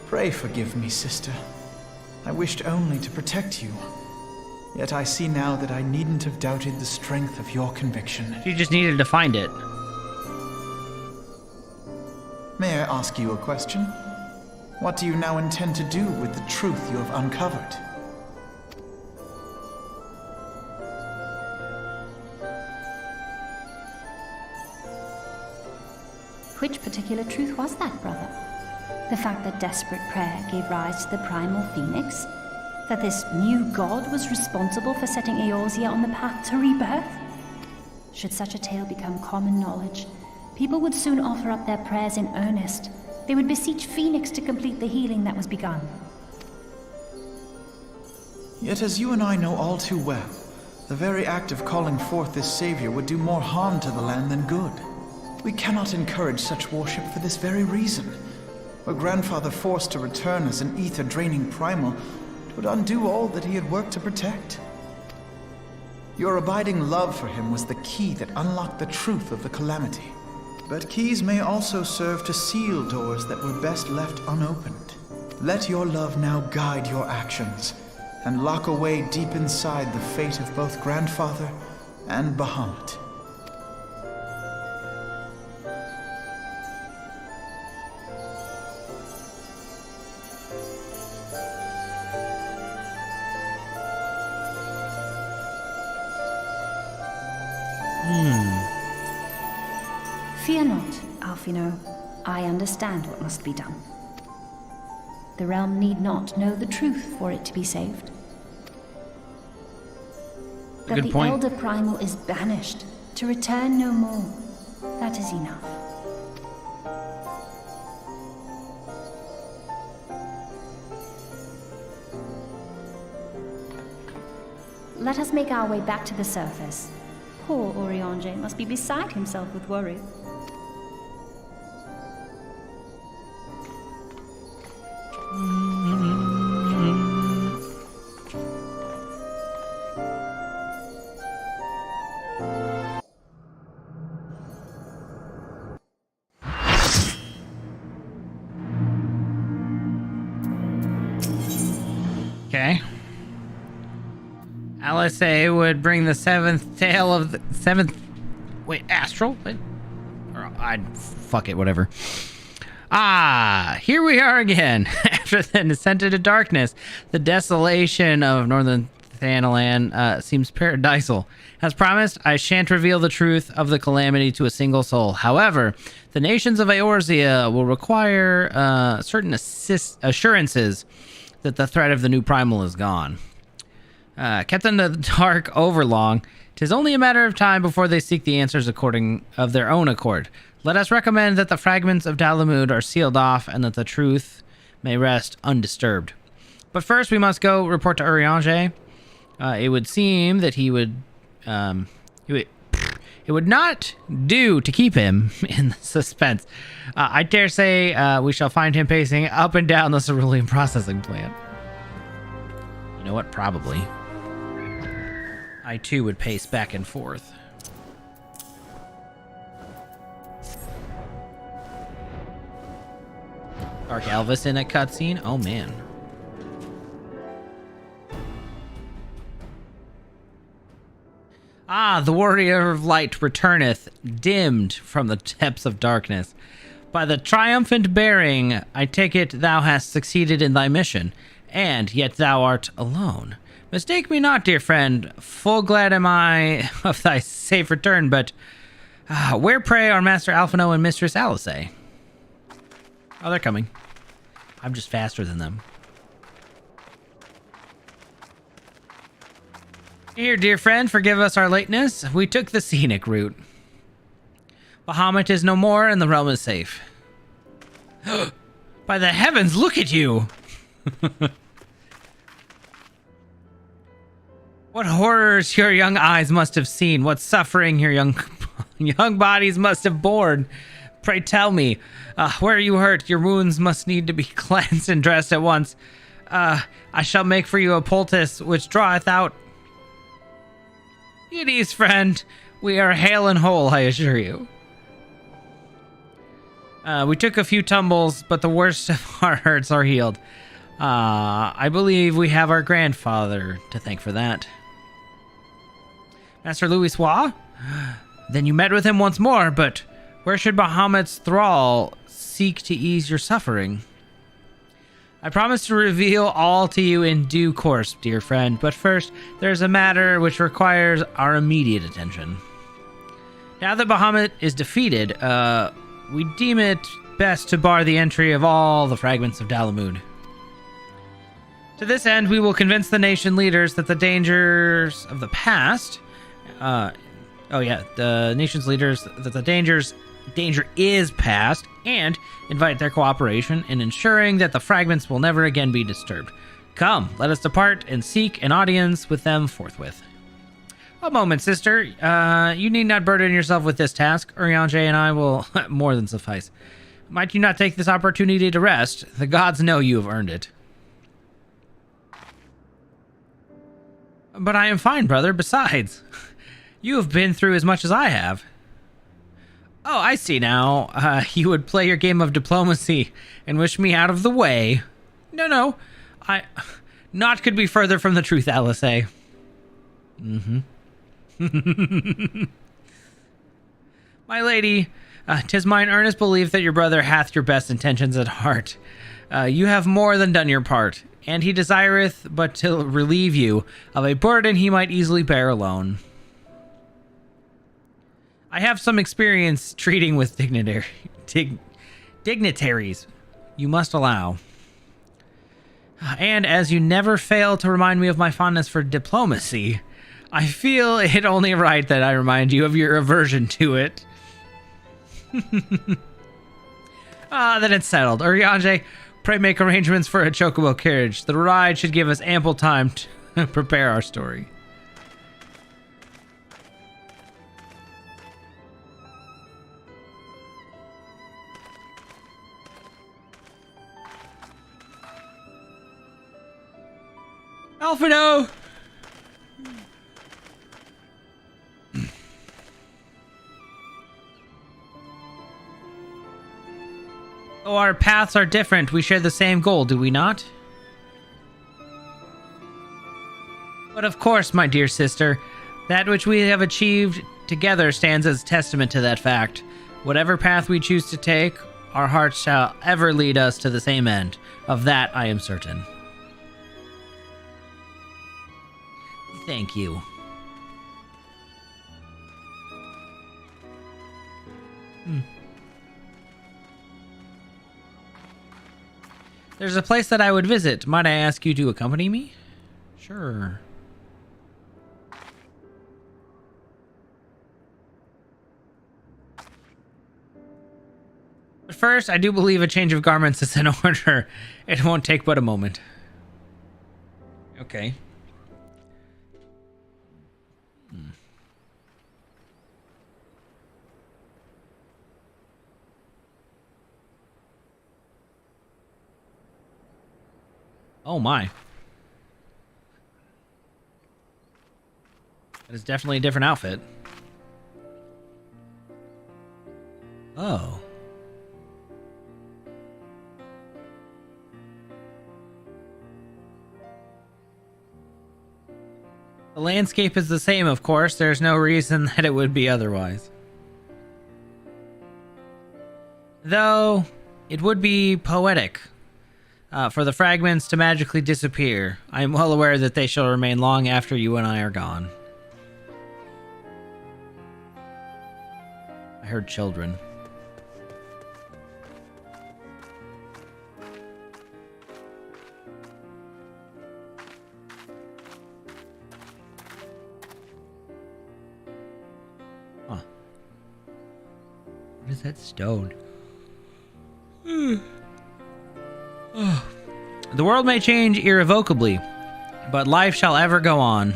Pray forgive me, sister. I wished only to protect you. Yet I see now that I needn't have doubted the strength of your conviction. You just needed to find it. May I ask you a question? What do you now intend to do with the truth you have uncovered? Which particular truth was that, brother? The fact that desperate prayer gave rise to the primal phoenix? That this new god was responsible for setting Eorzea on the path to rebirth? Should such a tale become common knowledge, people would soon offer up their prayers in earnest. They would beseech Phoenix to complete the healing that was begun. Yet as you and I know all too well, the very act of calling forth this savior would do more harm to the land than good. We cannot encourage such worship for this very reason. Were Grandfather forced to return as an ether-draining primal, it would undo all that he had worked to protect. Your abiding love for him was the key that unlocked the truth of the calamity. But keys may also serve to seal doors that were best left unopened. Let your love now guide your actions, and lock away deep inside the fate of both Grandfather and Bahamut. Fear not, Alfino. I understand what must be done. The realm need not know the truth for it to be saved. That the Elder Primal is banished, to return no more. That is enough. Let us make our way back to the surface. Poor Oriange must be beside himself with worry. Okay. LSA would bring the seventh tale of the seventh. Wait, astral? Wait. Or I'd fuck it, whatever. Ah, here we are again. After the descent into darkness, the desolation of northern Thanalan seems paradisal. As promised, I shan't reveal the truth of the calamity to a single soul. However, the nations of Eorzea will require certain assurances that the threat of the new primal is gone. Kept in the dark overlong, 'tis only a matter of time before they seek the answers of their own accord. Let us recommend that the fragments of Dalamud are sealed off and that the truth may rest undisturbed. But first we must go report to Urianger. It would seem that it would not do to keep him in suspense. I dare say we shall find him pacing up and down the cerulean processing plant. You know what? Probably. I too would pace back and forth. Dark Elvis in a cutscene? Oh man. Ah, the warrior of light returneth, dimmed from the depths of darkness. By the triumphant bearing, I take it thou hast succeeded in thy mission, and yet thou art alone. Mistake me not, dear friend, full glad am I of thy safe return, but Where, pray, are Master Alphino and Mistress Alice? Oh, they're coming. I'm just faster than them. Here, dear friend, forgive us our lateness. We took the scenic route. Bahamut is no more, and the realm is safe. By the heavens, look at you! What horrors your young eyes must have seen. What suffering your young bodies must have borne. Pray tell me, where are you hurt? Your wounds must need to be cleansed and dressed at once. I shall make for you a poultice which draweth out. At ease, friend. We are hale and whole, I assure you. We took a few tumbles, but the worst of our hurts are healed. I believe we have our grandfather to thank for that. Master Louis Sois? Then you met with him once more, but where should Bahamut's thrall seek to ease your suffering? I promise to reveal all to you in due course, dear friend, but first, there's a matter which requires our immediate attention. Now that Bahamut is defeated, we deem it best to bar the entry of all the fragments of Dalamud. To this end, we will convince the nation leaders that the dangers of the past... the nation's leaders that the danger is past, and invite their cooperation in ensuring that the fragments will never again be disturbed. Come, let us depart and seek an audience with them forthwith. A moment, sister. You need not burden yourself with this task. Urianger and I will more than suffice. Might you not take this opportunity to rest? The gods know you have earned it. But I am fine, brother. Besides, you have been through as much as I have. Oh, I see now. You would play your game of diplomacy and wish me out of the way. No. Naught could be further from the truth, Alice. Mm-hmm. My lady, 'tis mine earnest belief that your brother hath your best intentions at heart. You have more than done your part, and he desireth but to relieve you of a burden he might easily bear alone. I have some experience treating with dignitaries, you must allow. And as you never fail to remind me of my fondness for diplomacy, I feel it only right that I remind you of your aversion to it. Then it's settled. Urianger, pray make arrangements for a chocobo carriage. The ride should give us ample time to prepare our story. Alphino! Oh, our paths are different. We share the same goal, do we not? But of course, my dear sister, that which we have achieved together stands as testament to that fact. Whatever path we choose to take, our hearts shall ever lead us to the same end. Of that I am certain. Thank you. There's a place that I would visit. Might I ask you to accompany me? Sure. But first, I do believe a change of garments is in order. It won't take but a moment. Okay. Oh my. That is definitely a different outfit. Oh. The landscape is the same, of course. There's no reason that it would be otherwise. Though, it would be poetic. For the fragments to magically disappear. I am well aware that they shall remain long after you and I are gone. I heard children. Huh. What is that stone? The world may change irrevocably, but life shall ever go on.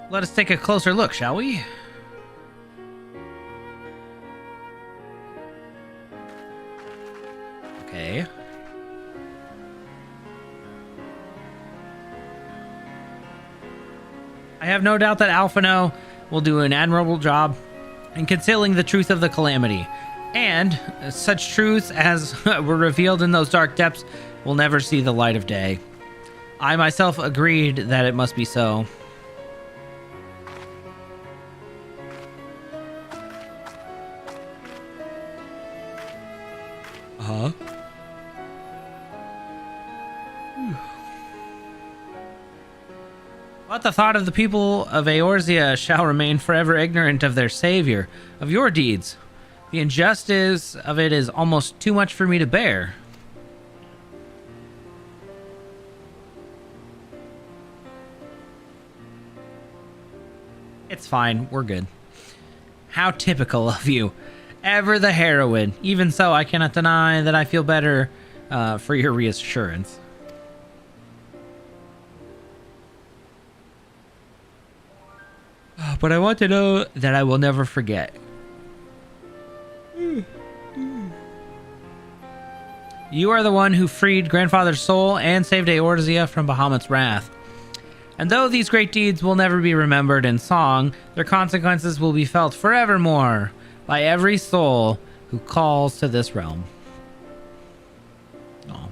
Let us take a closer look, shall we? Okay. I have no doubt that Alphino will do an admirable job in concealing the truth of the calamity. And such truths as were revealed in those dark depths will never see the light of day. I myself agreed that it must be so. Huh? But the thought of the people of Eorzea shall remain forever ignorant of their savior, of your deeds. The injustice of it is almost too much for me to bear. It's fine, we're good. How typical of you. Ever the heroine. Even so, I cannot deny that I feel better for your reassurance. But I want to know that I will never forget. You are the one who freed Grandfather's soul and saved Eorzea from Bahamut's wrath. And though these great deeds will never be remembered in song, their consequences will be felt forevermore by every soul who calls to this realm. Aw.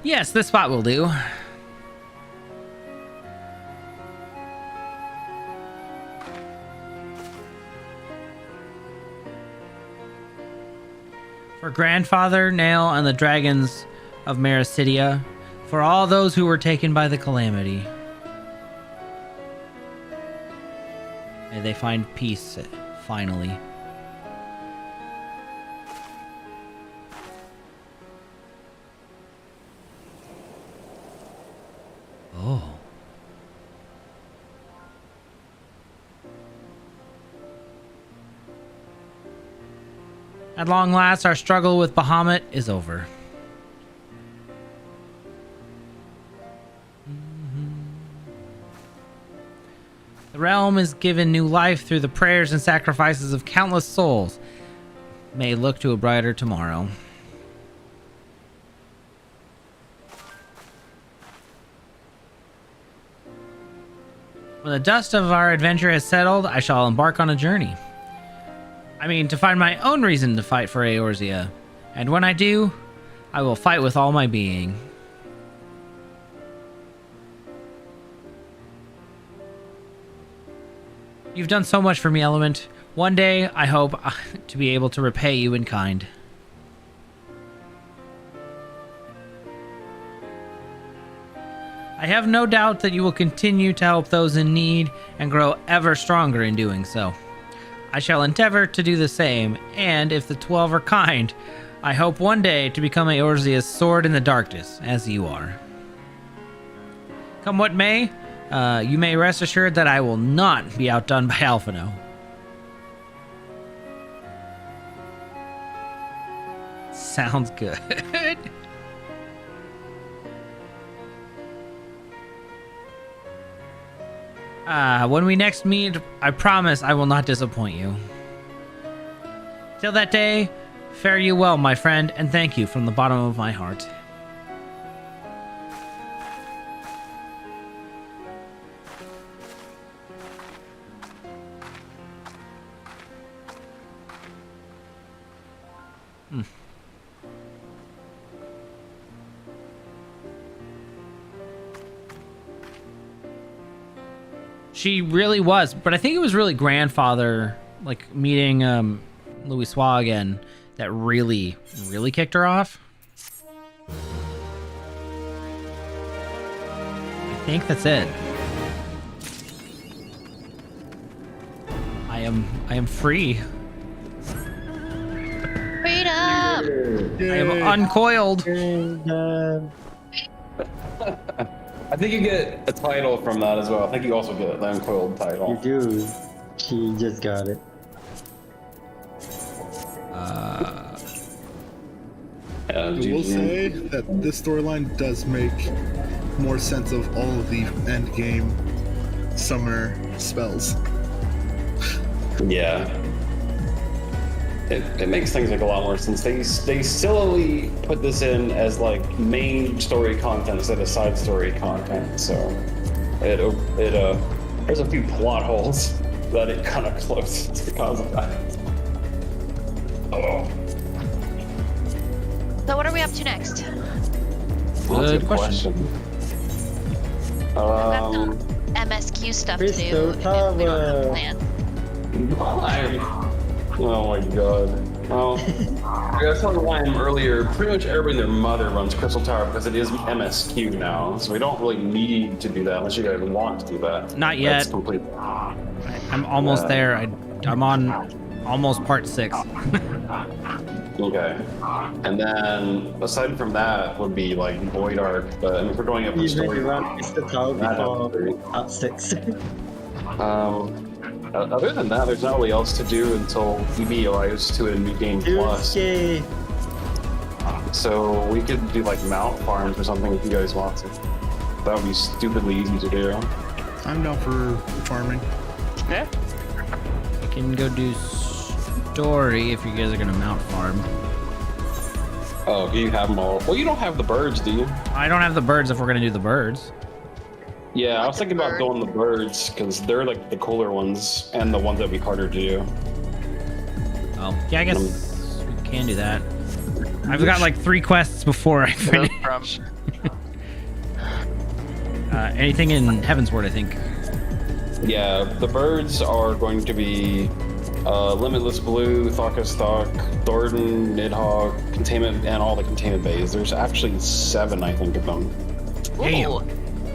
Yes, this spot will do. For Grandfather, Nail, and the dragons of Mericidia, for all those who were taken by the calamity. May they find peace, finally. Oh. At long last, our struggle with Bahamut is over. The realm is given new life through the prayers and sacrifices of countless souls. May look to a brighter tomorrow. When the dust of our adventure has settled, I shall embark on a journey. I mean, to find my own reason to fight for Eorzea. And when I do, I will fight with all my being. You've done so much for me, Element. One day, I hope to be able to repay you in kind. I have no doubt that you will continue to help those in need and grow ever stronger in doing so. I shall endeavor to do the same, and if the 12 are kind, I hope one day to become Eorzea's sword in the darkness, as you are. Come what may, you may rest assured that I will not be outdone by Alphino. Sounds good. When we next meet, I promise I will not disappoint you. Till that day, fare you well, my friend, and thank you from the bottom of my heart. She really was, but I think it was really Grandfather, like meeting Louis Soix again, that really kicked her off. I think that's it. I am free. Freedom! I am uncoiled. I think you get a title from that as well. I think you also get the uncoiled title. You do. She just got it. I will say that this storyline does make more sense of all of the end game summoner spells. Yeah. It makes things make a lot more sense. They sillily put this in as like main story content instead of side story content. So there's a few plot holes that it kind of closes because of that. Oh. So what are we up to next? Well, that's a good question. We've got some MSQ stuff to do. If we don't have a plan. Oh my god. Well, I was telling Liam earlier, pretty much everybody and their mother runs Crystal Tower because it is MSQ now, so we don't really need to do that unless you guys want to do that. Not yet. That's completely... I'm almost there. I'm on almost part 6. Okay. And then, aside from that, would be like Void Arc, but I mean, if we're going up for story... Crystal Tower before part 6. Other than that, there's not really else to do until EB arrives to a new game plus. So we could do like mount farms or something if you guys want to. That would be stupidly easy to do. I'm down for farming. Yeah. I can go do story if you guys are gonna mount farm. Oh, you have them all. Well, you don't have the birds, do you? I don't have the birds if we're gonna do the birds. Yeah, I was thinking about going the birds because they're like the cooler ones and the ones that would be harder to do. Oh, yeah, I guess we can do that. I've got like 3 quests before I finish. Anything in Heavensward, I think. Yeah, the birds are going to be Limitless Blue, Thok, Thornton, Nidhogg, Containment, and all the Containment Bays. There's actually 7, I think, of them. Damn.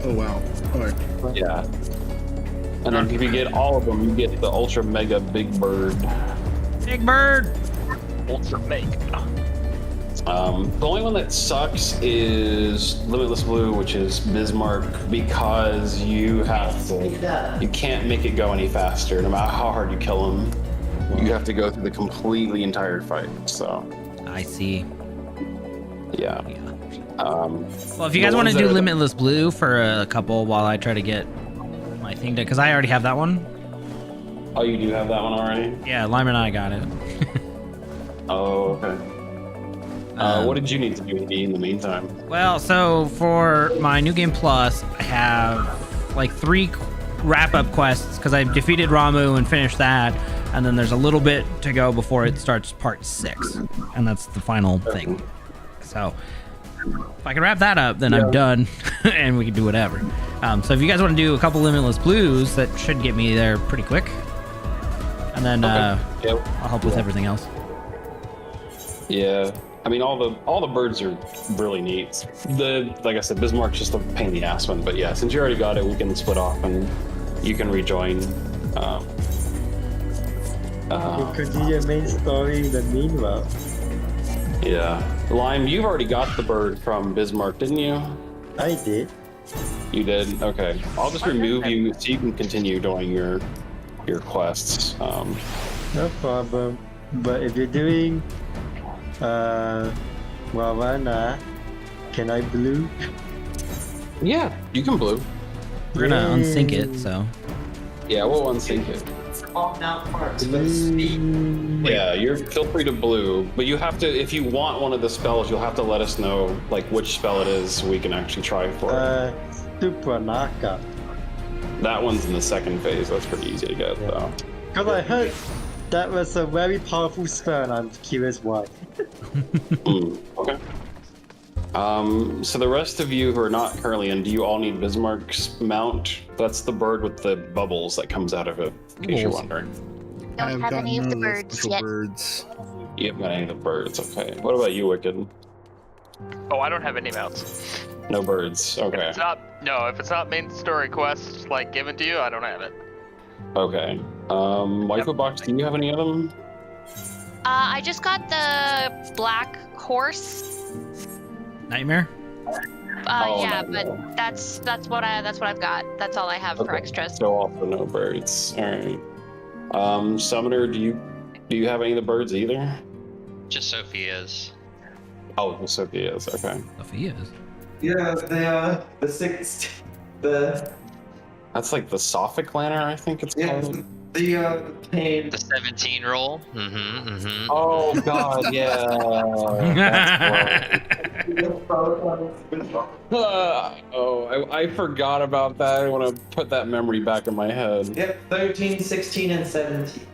Oh wow. Alright. Yeah. And then if you get all of them, you get the Ultra Mega Big Bird. Big Bird! Ultra Mega. The only one that sucks is Limitless Blue, which is Bismarck, because you can't make it go any faster, no matter how hard you kill him. You have to go through the completely entire fight, so. I see. Yeah. Well, if you guys want to do Limitless Blue for a couple while I try to get my thing done, because I already have that one. Oh, you do have that one already? Yeah, Lime and I got it. Oh, okay. What did you need to do in the meantime? Well, so for my New Game Plus, I have like 3 wrap-up quests because I defeated Ramu and finished that, and then there's a little bit to go before it starts part 6, and that's the final thing. So if I can wrap that up, then I'm done, and we can do whatever. So if you guys want to do a couple Limitless Blues, that should get me there pretty quick, and then I'll help with everything else. Yeah. I mean, all the birds are really neat. Like I said, Bismarck's just a pain in the ass one, but yeah, since you already got it, we can split off and you can rejoin. You continue your main story in the meanwhile. Yeah. Lime, you've already got the bird from Bismarck, didn't you? I did. You did? Okay. I'll just remove you so you can continue doing your quests. No problem. But if you're doing Ravana, can I blue? Yeah, you can blue. We're gonna unsync it, so. Yeah, we'll unsync it. All mount parts, but speed. Yeah, you're feel free to blue, but you have to, if you want one of the spells, you'll have to let us know like which spell it is so we can actually try for it. Supranaka. That one's in the second phase. That's pretty easy to get though. Because I heard that was a very powerful spell, and I'm curious why. Okay. So the rest of you who are not currently in, do you all need Bismarck's mount? That's the bird with the bubbles that comes out of it, in case you're wondering. Don't have any of the birds yet. You haven't got any of the birds, okay. What about you, Wicked? Oh, I don't have any mounts. No birds, okay. If it's not main story quest, like, given to you, I don't have it. Okay. Waifu Box, do you have any of them? I just got the black horse. Nightmare? Yeah, but that's what I've got. That's all I have for extras. So also no birds. Alright. Summoner, do you have any of the birds either? Just Sophia's. Oh, Sophia's, okay. Sophia's? Yeah, the sixth, That's like the Sophic Lantern, I think it's called. The pain. The 17 roll. Oh god, yeah. I forgot about that. I want to put that memory back in my head. Yep, 13, 16, and 17.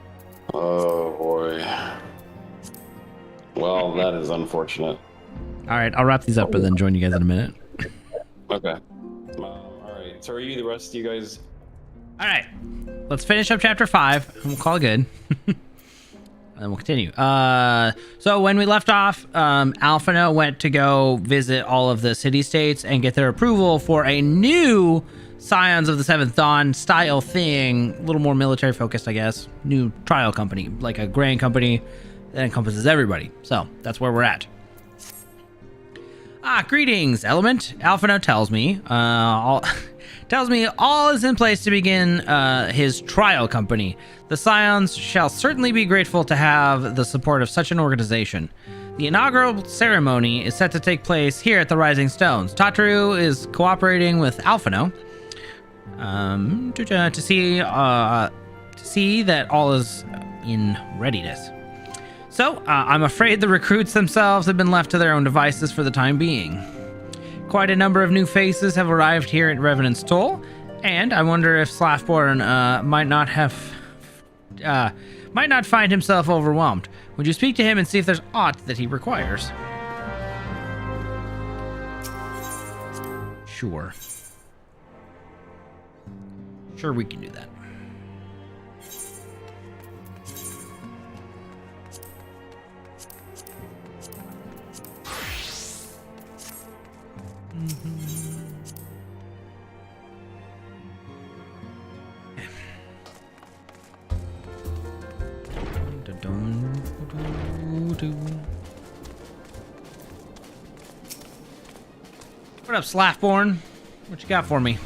Oh boy. Well, that is unfortunate. All right, I'll wrap these up and then join you guys in a minute. Okay. All right. So are you the rest of you guys? All right, let's finish up chapter 5 and we'll call it good. And then we'll continue. So when we left off, Alphina went to go visit all of the city-states and get their approval for a new Scions of the Seventh Dawn style thing, a little more military focused, I guess. New trial company, like a grand company that encompasses everybody. So that's where we're at. Greetings, Element. Alphina tells me, all is in place to begin his trial company. The Scions shall certainly be grateful to have the support of such an organization. The inaugural ceremony is set to take place here at the Rising Stones. Tataru is cooperating with Alphino to see that all is in readiness. So, I'm afraid the recruits themselves have been left to their own devices for the time being. Quite a number of new faces have arrived here at Revenant's Toll, and I wonder if Slaffborn might not find himself overwhelmed. Would you speak to him and see if there's aught that he requires? Sure. Sure, we can do that. What up, Slaffborn? What you got for me?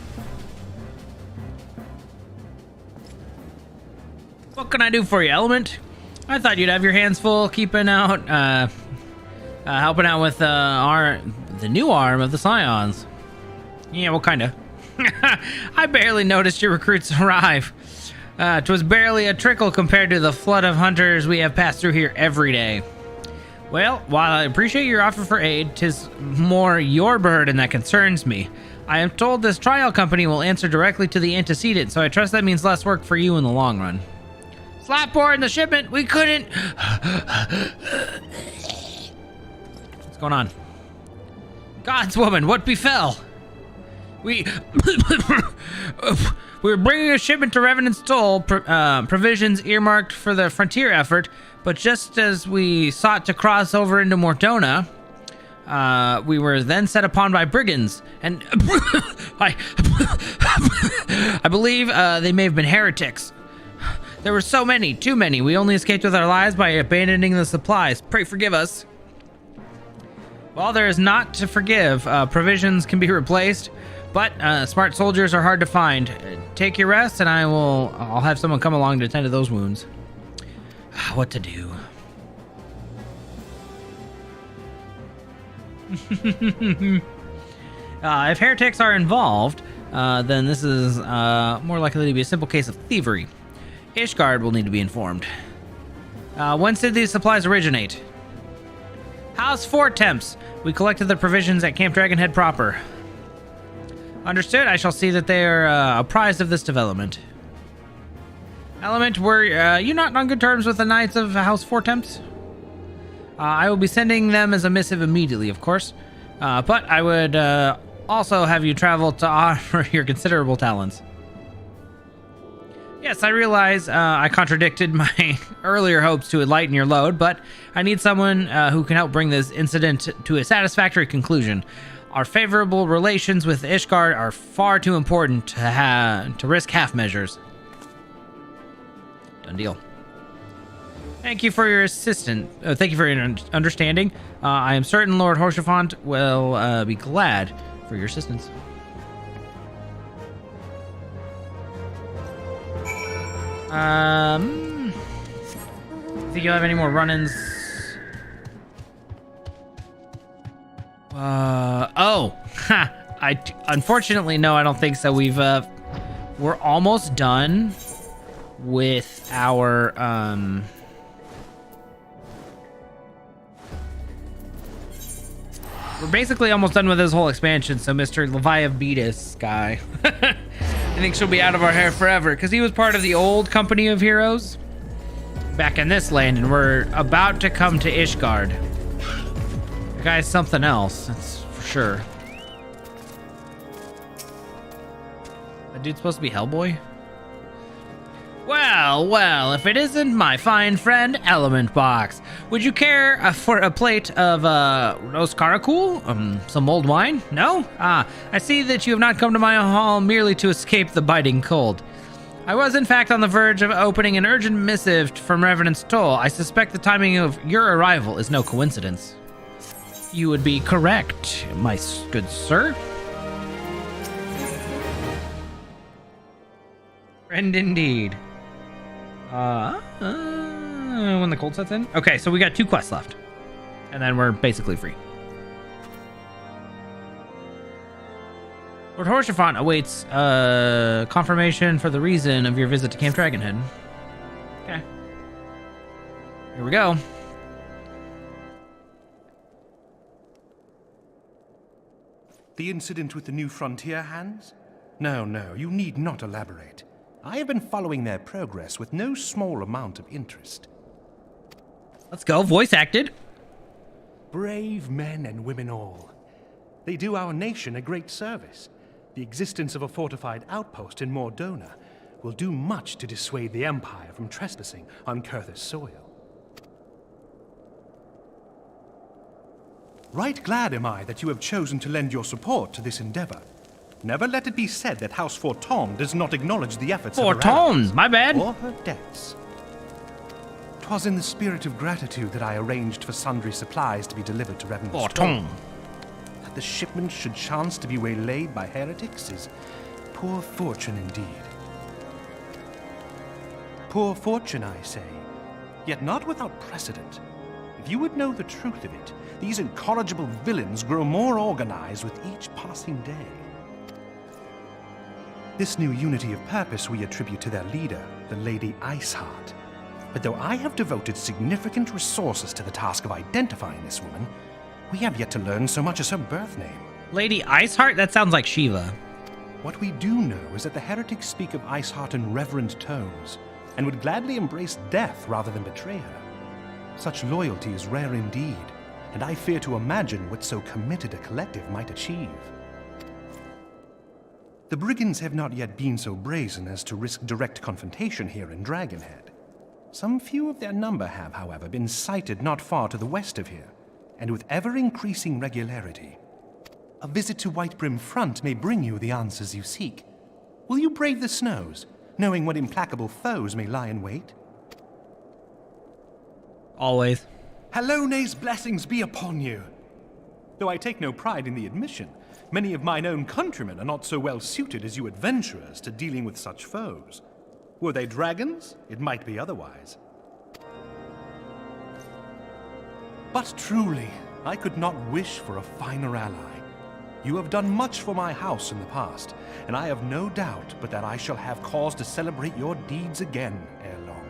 What can I do for you, Element? I thought you'd have your hands full keeping out, helping out with the new arm of the Scions. Yeah, well, kinda. I barely noticed your recruits arrive. 'Twas barely a trickle compared to the flood of hunters we have passed through here every day. Well, while I appreciate your offer for aid, 'tis more your burden that concerns me. I am told this trial company will answer directly to the antecedent, so I trust that means less work for you in the long run. Slapboard in the shipment, we couldn't... What's going on? God's woman, what befell? We were bringing a shipment to Revenant's Toll, provisions earmarked for the frontier effort, but just as we sought to cross over into Mortona, we were then set upon by brigands, and I believe they may have been heretics. There were so many, too many. We only escaped with our lives by abandoning the supplies. Pray forgive us. Well, there is not to forgive. Provisions can be replaced, but smart soldiers are hard to find. Take your rest, and I'll have someone come along to tend to those wounds. What to do? If heretics are involved, then this is more likely to be a simple case of thievery. Ishgard will need to be informed. Whence did these supplies originate? House Fort Temps. We collected the provisions at Camp Dragonhead proper. Understood. I shall see that they are apprised of this development. Element, were you not on good terms with the Knights of House Fort Temps? I will be sending them as a missive immediately, of course. But I would also have you travel to honor your considerable talents. Yes, I realize I contradicted my earlier hopes to enlighten your load, but I need someone who can help bring this incident to a satisfactory conclusion. Our favorable relations with Ishgard are far too important to risk half measures. Done deal. Thank you for your assistance. Thank you for your understanding. I am certain Lord Horsefont will be glad for your assistance. Think you'll have any more run-ins? Unfortunately, no, I don't think so. We're almost done with our, we're basically almost done with this whole expansion, so Mr. Leviathan guy, I think she'll be out of our hair forever, because he was part of the old company of heroes back in this land, and we're about to come to Ishgard. The guy's something else, that's for sure. That dude's supposed to be Hellboy? Well, if it isn't my fine friend, Element Box. Would you care for a plate of roast karakul? Some mulled wine? No? I see that you have not come to my hall merely to escape the biting cold. I was, in fact, on the verge of opening an urgent missive from Reverend Stoll. I suspect the timing of your arrival is no coincidence. You would be correct, my good sir. Friend indeed. When the cold sets in? Okay, so we got 2 quests left. And then we're basically free. Lord Horsefont awaits confirmation for the reason of your visit to Camp Dragonhead. Okay. Here we go. The incident with the new frontier hands? No, you need not elaborate. I have been following their progress with no small amount of interest. Let's go, voice acted. Brave men and women all. They do our nation a great service. The existence of a fortified outpost in Mordona will do much to dissuade the Empire from trespassing on Kurthus soil. Right glad am I that you have chosen to lend your support to this endeavor. Never let it be said that House Forton does not acknowledge the efforts of her allies, my bad. or her debts. 'Twas in the spirit of gratitude that I arranged for sundry supplies to be delivered to Reverend Stoll. That the shipment should chance to be waylaid by heretics is poor fortune indeed. Poor fortune, I say, yet not without precedent. If you would know the truth of it, these incorrigible villains grow more organized with each passing day. This new unity of purpose we attribute to their leader, the Lady Iceheart. But though I have devoted significant resources to the task of identifying this woman, we have yet to learn so much as her birth name. Lady Iceheart? That sounds like Shiva. What we do know is that the heretics speak of Iceheart in reverent tones, and would gladly embrace death rather than betray her. Such loyalty is rare indeed, and I fear to imagine what so committed a collective might achieve. The brigands have not yet been so brazen as to risk direct confrontation here in Dragonhead. Some few of their number have, however, been sighted not far to the west of here, and with ever-increasing regularity. A visit to Whitebrim Front may bring you the answers you seek. Will you brave the snows, knowing what implacable foes may lie in wait? Always. Hallone's blessings be upon you! Though I take no pride in the admission, many of mine own countrymen are not so well suited as you adventurers to dealing with such foes. Were they dragons, it might be otherwise. But truly, I could not wish for a finer ally. You have done much for my house in the past, and I have no doubt but that I shall have cause to celebrate your deeds again ere long.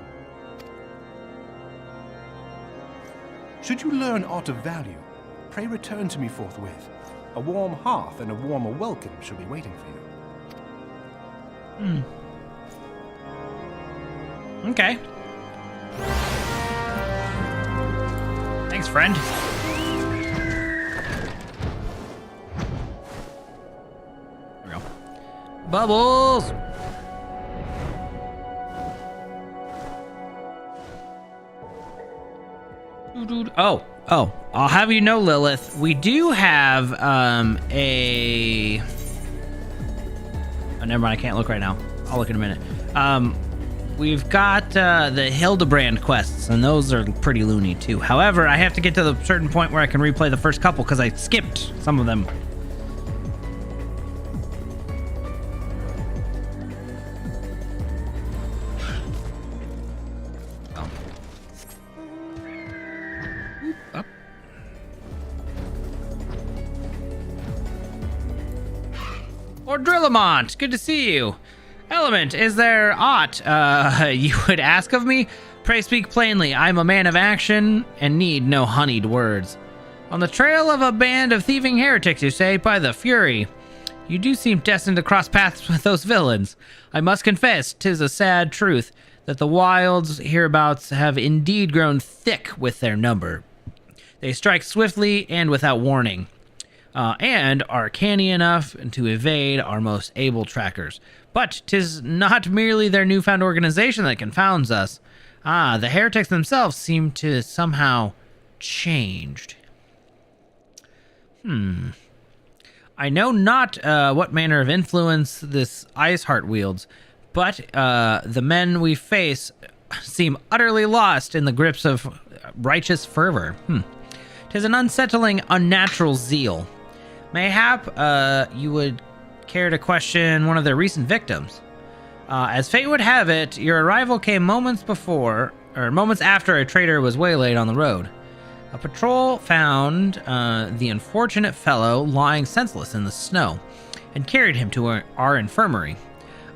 Should you learn aught of value, pray return to me forthwith. A warm hearth and a warmer welcome shall be waiting for you. Okay. Thanks, friend. Bubbles! Oh, I'll have you know, Lilith, we do have a... Oh, never mind, I can't look right now. I'll look in a minute. We've got the Hildebrand quests, and those are pretty loony too. However, I have to get to the certain point where I can replay the first couple because I skipped some of them. Or Drillamont, good to see you. Element, is there aught you would ask of me? Pray speak plainly. I'm a man of action and need no honeyed words. On the trail of a band of thieving heretics, you say, by the Fury. You do seem destined to cross paths with those villains. I must confess, 'tis a sad truth that the wilds hereabouts have indeed grown thick with their number. They strike swiftly and without warning. And are canny enough to evade our most able trackers. But 'tis not merely their newfound organization that confounds us. The heretics themselves seem to somehow changed. I know not what manner of influence this Iceheart wields, but the men we face seem utterly lost in the grips of righteous fervor. 'Tis an unsettling, unnatural zeal. Mayhap you would care to question one of their recent victims. As fate would have it, your arrival came moments after a trader was waylaid on the road. A patrol found the unfortunate fellow lying senseless in the snow and carried him to our infirmary.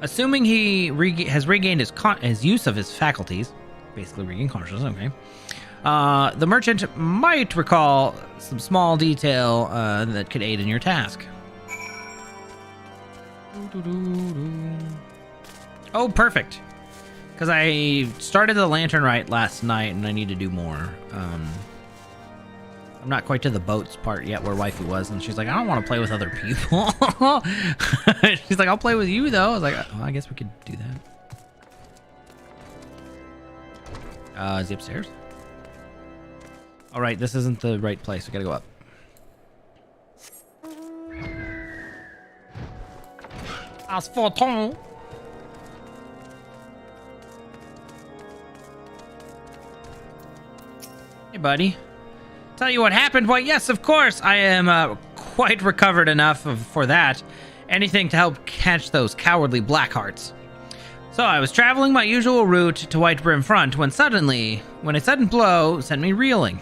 Assuming he has regained his use of his faculties, basically regained consciousness, okay. The merchant might recall some small detail that could aid in your task. Oh, perfect. Because I started the lantern rite last night and I need to do more. I'm not quite to the boats part yet where wifey was, and she's like, I don't want to play with other people. She's like, I'll play with you though. I was like, well, I guess we could do that. Is he upstairs? All right, this isn't the right place. We gotta go up. As for Tom. Hey, buddy. Tell you what happened? Why, yes, of course. I am quite recovered enough for that. Anything to help catch those cowardly Blackhearts. So I was traveling my usual route to White Brim Front when a sudden blow sent me reeling.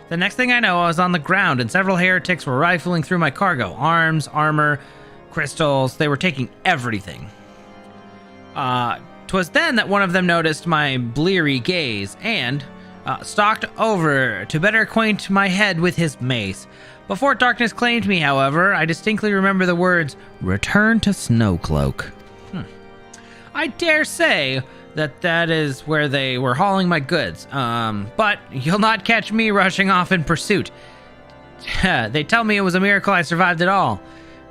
The next thing I know, I was on the ground and several heretics were rifling through my cargo. Arms, armor, crystals. They were taking everything. 'Twas then that one of them noticed my bleary gaze and stalked over to better acquaint my head with his mace. Before darkness claimed me, however, I distinctly remember the words, "Return to Snowcloak." I dare say that is where they were hauling my goods. But you'll not catch me rushing off in pursuit. They tell me it was a miracle I survived it all.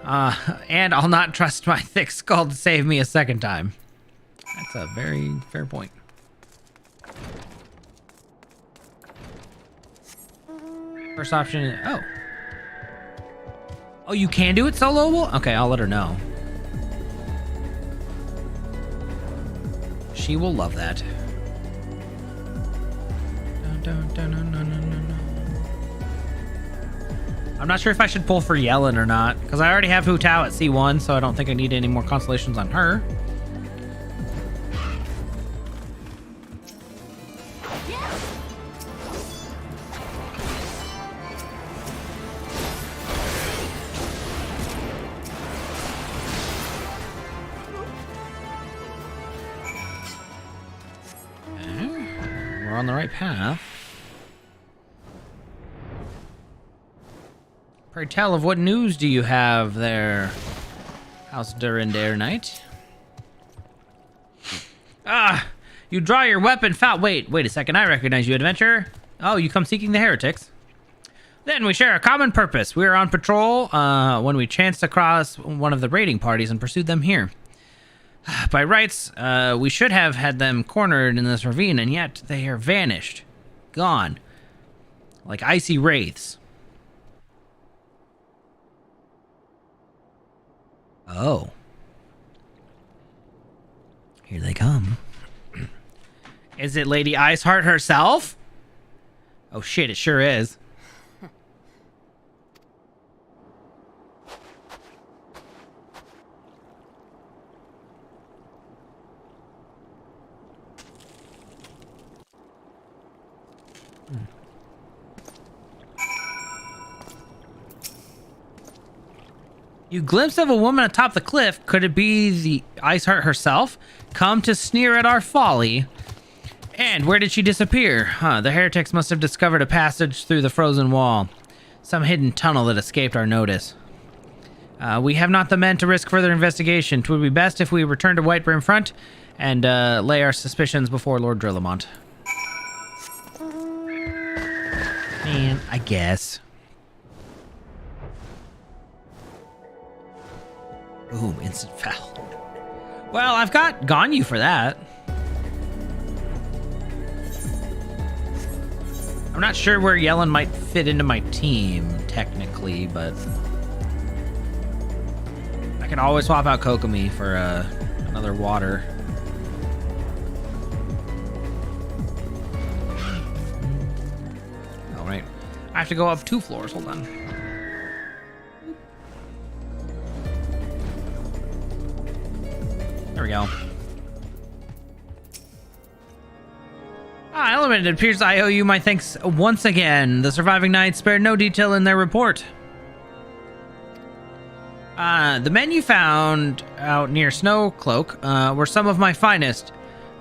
And I'll not trust my thick skull to save me a second time. That's a very fair point. First option is, oh, you can do it soloable? Okay, I'll let her know. She will love that. I'm not sure if I should pull for Yellen or not, because I already have Hu Tao at C1, so I don't think I need any more constellations on her. We're on the right path. Pray tell, of what news do you have there, House Durandare Knight? You draw your weapon foul. Wait a second, I recognize you, adventurer. Oh, you come seeking the heretics. Then we share a common purpose. We were on patrol when we chanced across one of the raiding parties and pursued them here. By rights, we should have had them cornered in this ravine, and yet they are vanished. Gone. Like icy wraiths. Oh. Here they come. Is it Lady Iceheart herself? Oh shit, it sure is. You glimpse of a woman atop the cliff. Could it be the Iceheart herself? Come to sneer at our folly. And where did she disappear? The heretics must have discovered a passage through the frozen wall. Some hidden tunnel that escaped our notice. We have not the men to risk further investigation. 'Twould be best if we return to Whitebrim Front and lay our suspicions before Lord Drillamont. Man, I guess. Boom, instant foul. Well, I've got Ganyu for that. I'm not sure where Yellen might fit into my team, technically, but I can always swap out Kokomi for another water. All right, I have to go up 2 floors. Hold on. There we go. Element, it appears I owe you my thanks once again. The surviving knights spared no detail in their report. The men you found out near Snowcloak were some of my finest.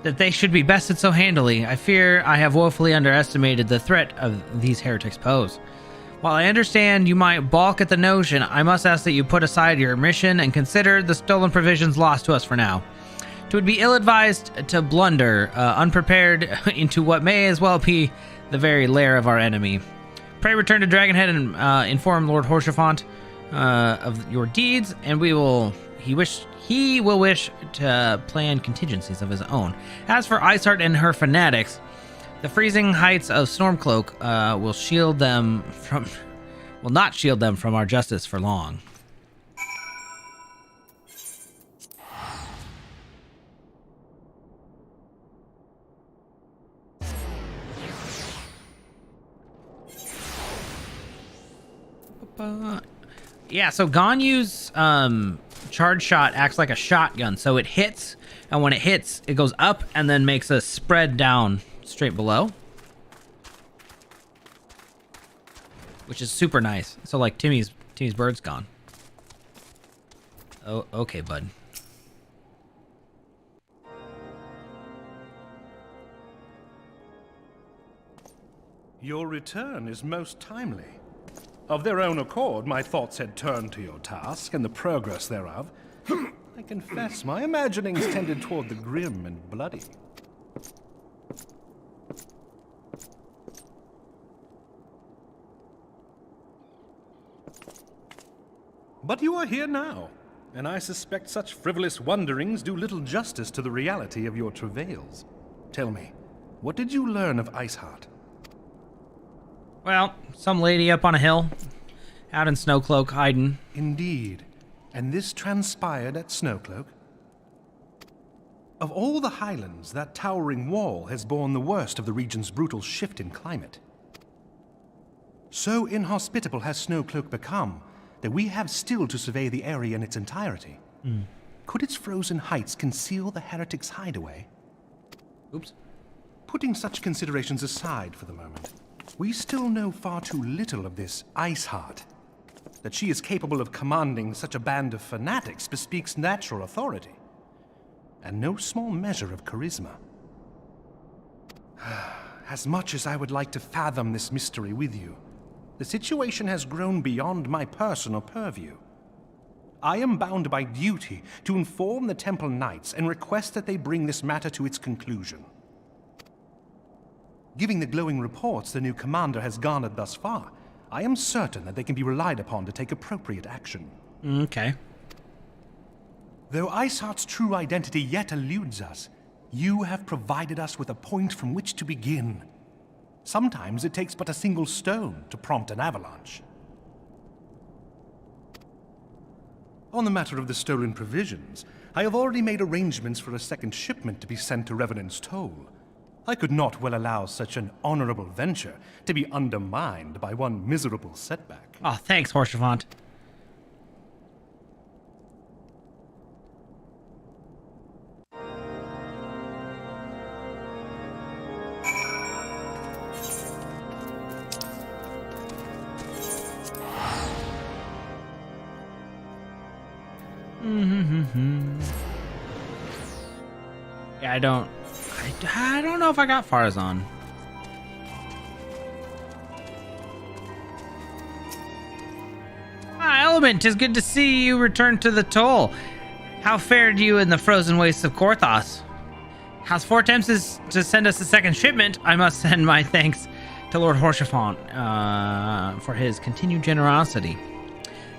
That they should be bested so handily. I fear I have woefully underestimated the threat of these heretics pose. While I understand you might balk at the notion, I must ask that you put aside your mission and consider the stolen provisions lost to us for now. It would be ill-advised to blunder, unprepared, into what may as well be the very lair of our enemy. Pray return to Dragonhead and inform Lord Horsefant of your deeds, and he will wish to plan contingencies of his own. As for Iceheart and her fanatics, the freezing heights of Stormcloak will not shield them from our justice for long. Yeah, so Ganyu's charge shot acts like a shotgun, so it hits, and when it hits, it goes up and then makes a spread down straight below, which is super nice. So like Timmy's bird's gone. Oh, okay, bud. Your return is most timely. Of their own accord, my thoughts had turned to your task and the progress thereof. I confess, my imaginings tended toward the grim and bloody. But you are here now, and I suspect such frivolous wonderings do little justice to the reality of your travails. Tell me, what did you learn of Iceheart? Well, some lady up on a hill, out in Snowcloak, hiding. Indeed. And this transpired at Snowcloak? Of all the highlands, that towering wall has borne the worst of the region's brutal shift in climate. So inhospitable has Snowcloak become that we have still to survey the area in its entirety. Could its frozen heights conceal the heretics' hideaway? Oops. Putting such considerations aside for the moment, we still know far too little of this Iceheart. That she is capable of commanding such a band of fanatics bespeaks natural authority, and no small measure of charisma. As much as I would like to fathom this mystery with you, the situation has grown beyond my personal purview. I am bound by duty to inform the Temple Knights and request that they bring this matter to its conclusion. Given the glowing reports the new commander has garnered thus far, I am certain that they can be relied upon to take appropriate action. Okay. Though Iceheart's true identity yet eludes us, you have provided us with a point from which to begin. Sometimes it takes but a single stone to prompt an avalanche. On the matter of the stolen provisions, I have already made arrangements for a second shipment to be sent to Revenant's Toll. I could not well allow such an honorable venture to be undermined by one miserable setback. Oh, thanks, Horshavant. Yeah, I don't know if I got Farazan. Element, 'tis good to see you return to the toll. How fared you in the frozen wastes of Korthos? House Fortemps is to send us a second shipment. I must send my thanks to Lord Horshavant for his continued generosity.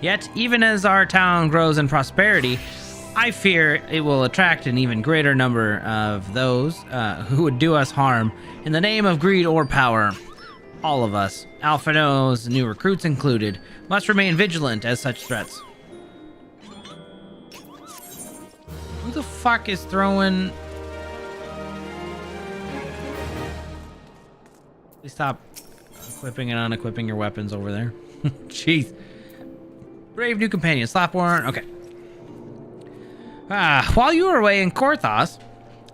Yet, even as our town grows in prosperity, I fear it will attract an even greater number of those who would do us harm in the name of greed or power. All of us, Alphino's new recruits included, must remain vigilant as such threats. Who the fuck is throwing... Please stop equipping and unequipping your weapons over there. Jeez. Brave new companion, Slapworn. Okay. While you were away in Korthos,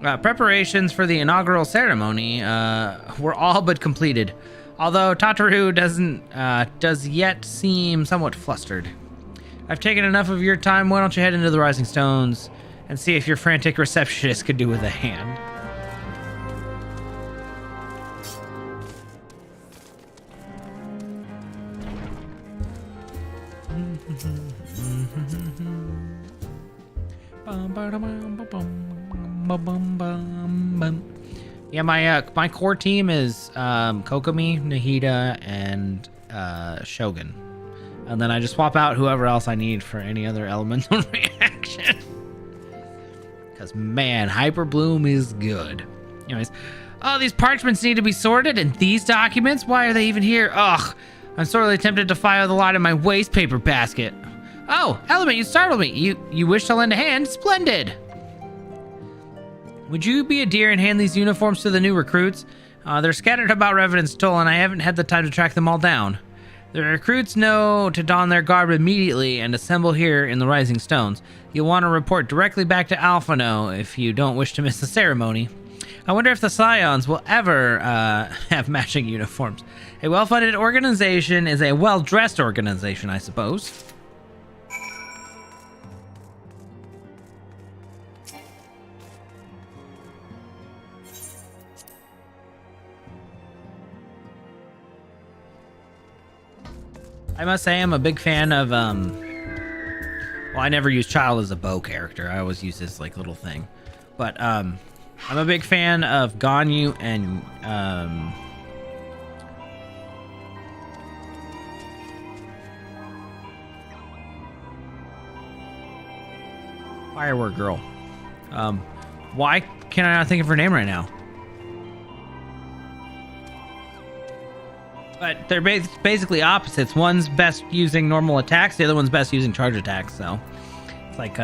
preparations for the inaugural ceremony were all but completed. Although Tataru does yet seem somewhat flustered. I've taken enough of your time. Why don't you head into the Rising Stones and see if your frantic receptionist could do with a hand? Yeah, my core team is Kokomi, Nahida, and Shogun. And then I just swap out whoever else I need for any other elemental reaction. Because, man, Hyper Bloom is good. Anyways, oh, these parchments need to be sorted, and these documents? Why are they even here? Ugh, I'm sorely tempted to file the lot in my waste paper basket. Oh, Element, you startled me. You wish to lend a hand? Splendid. Would you be a dear and hand these uniforms to the new recruits? They're scattered about Revenant's Toll, and I haven't had the time to track them all down. The recruits know to don their garb immediately and assemble here in the Rising Stones. You'll want to report directly back to Alphino if you don't wish to miss the ceremony. I wonder if the Scions will ever have matching uniforms. A well-funded organization is a well-dressed organization, I suppose. I must say I'm a big fan of, well, I never use Child as a bow character. I always use this, like, little thing. But, I'm a big fan of Ganyu and, Firework Girl. Why can I not think of her name right now? But they're basically opposites. One's best using normal attacks, the other one's best using charge attacks, so it's like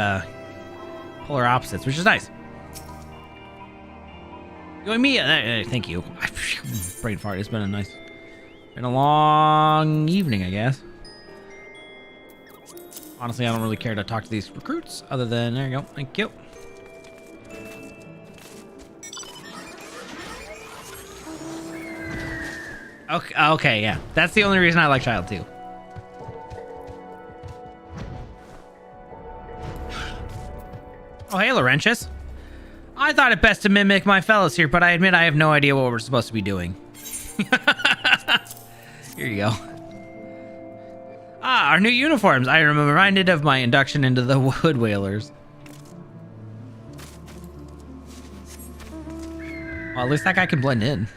polar opposites, which is nice. Going me, thank you. Brain fart. It's been a long evening, I guess. Honestly, I don't really care to talk to these recruits, other than there you go. Thank you. Okay, yeah. That's the only reason I like Child too. Oh, hey, Laurentius. I thought it best to mimic my fellows here, but I admit I have no idea what we're supposed to be doing. Here you go. Ah, our new uniforms. I am reminded of my induction into the Wood Whalers. Well, at least that guy can blend in.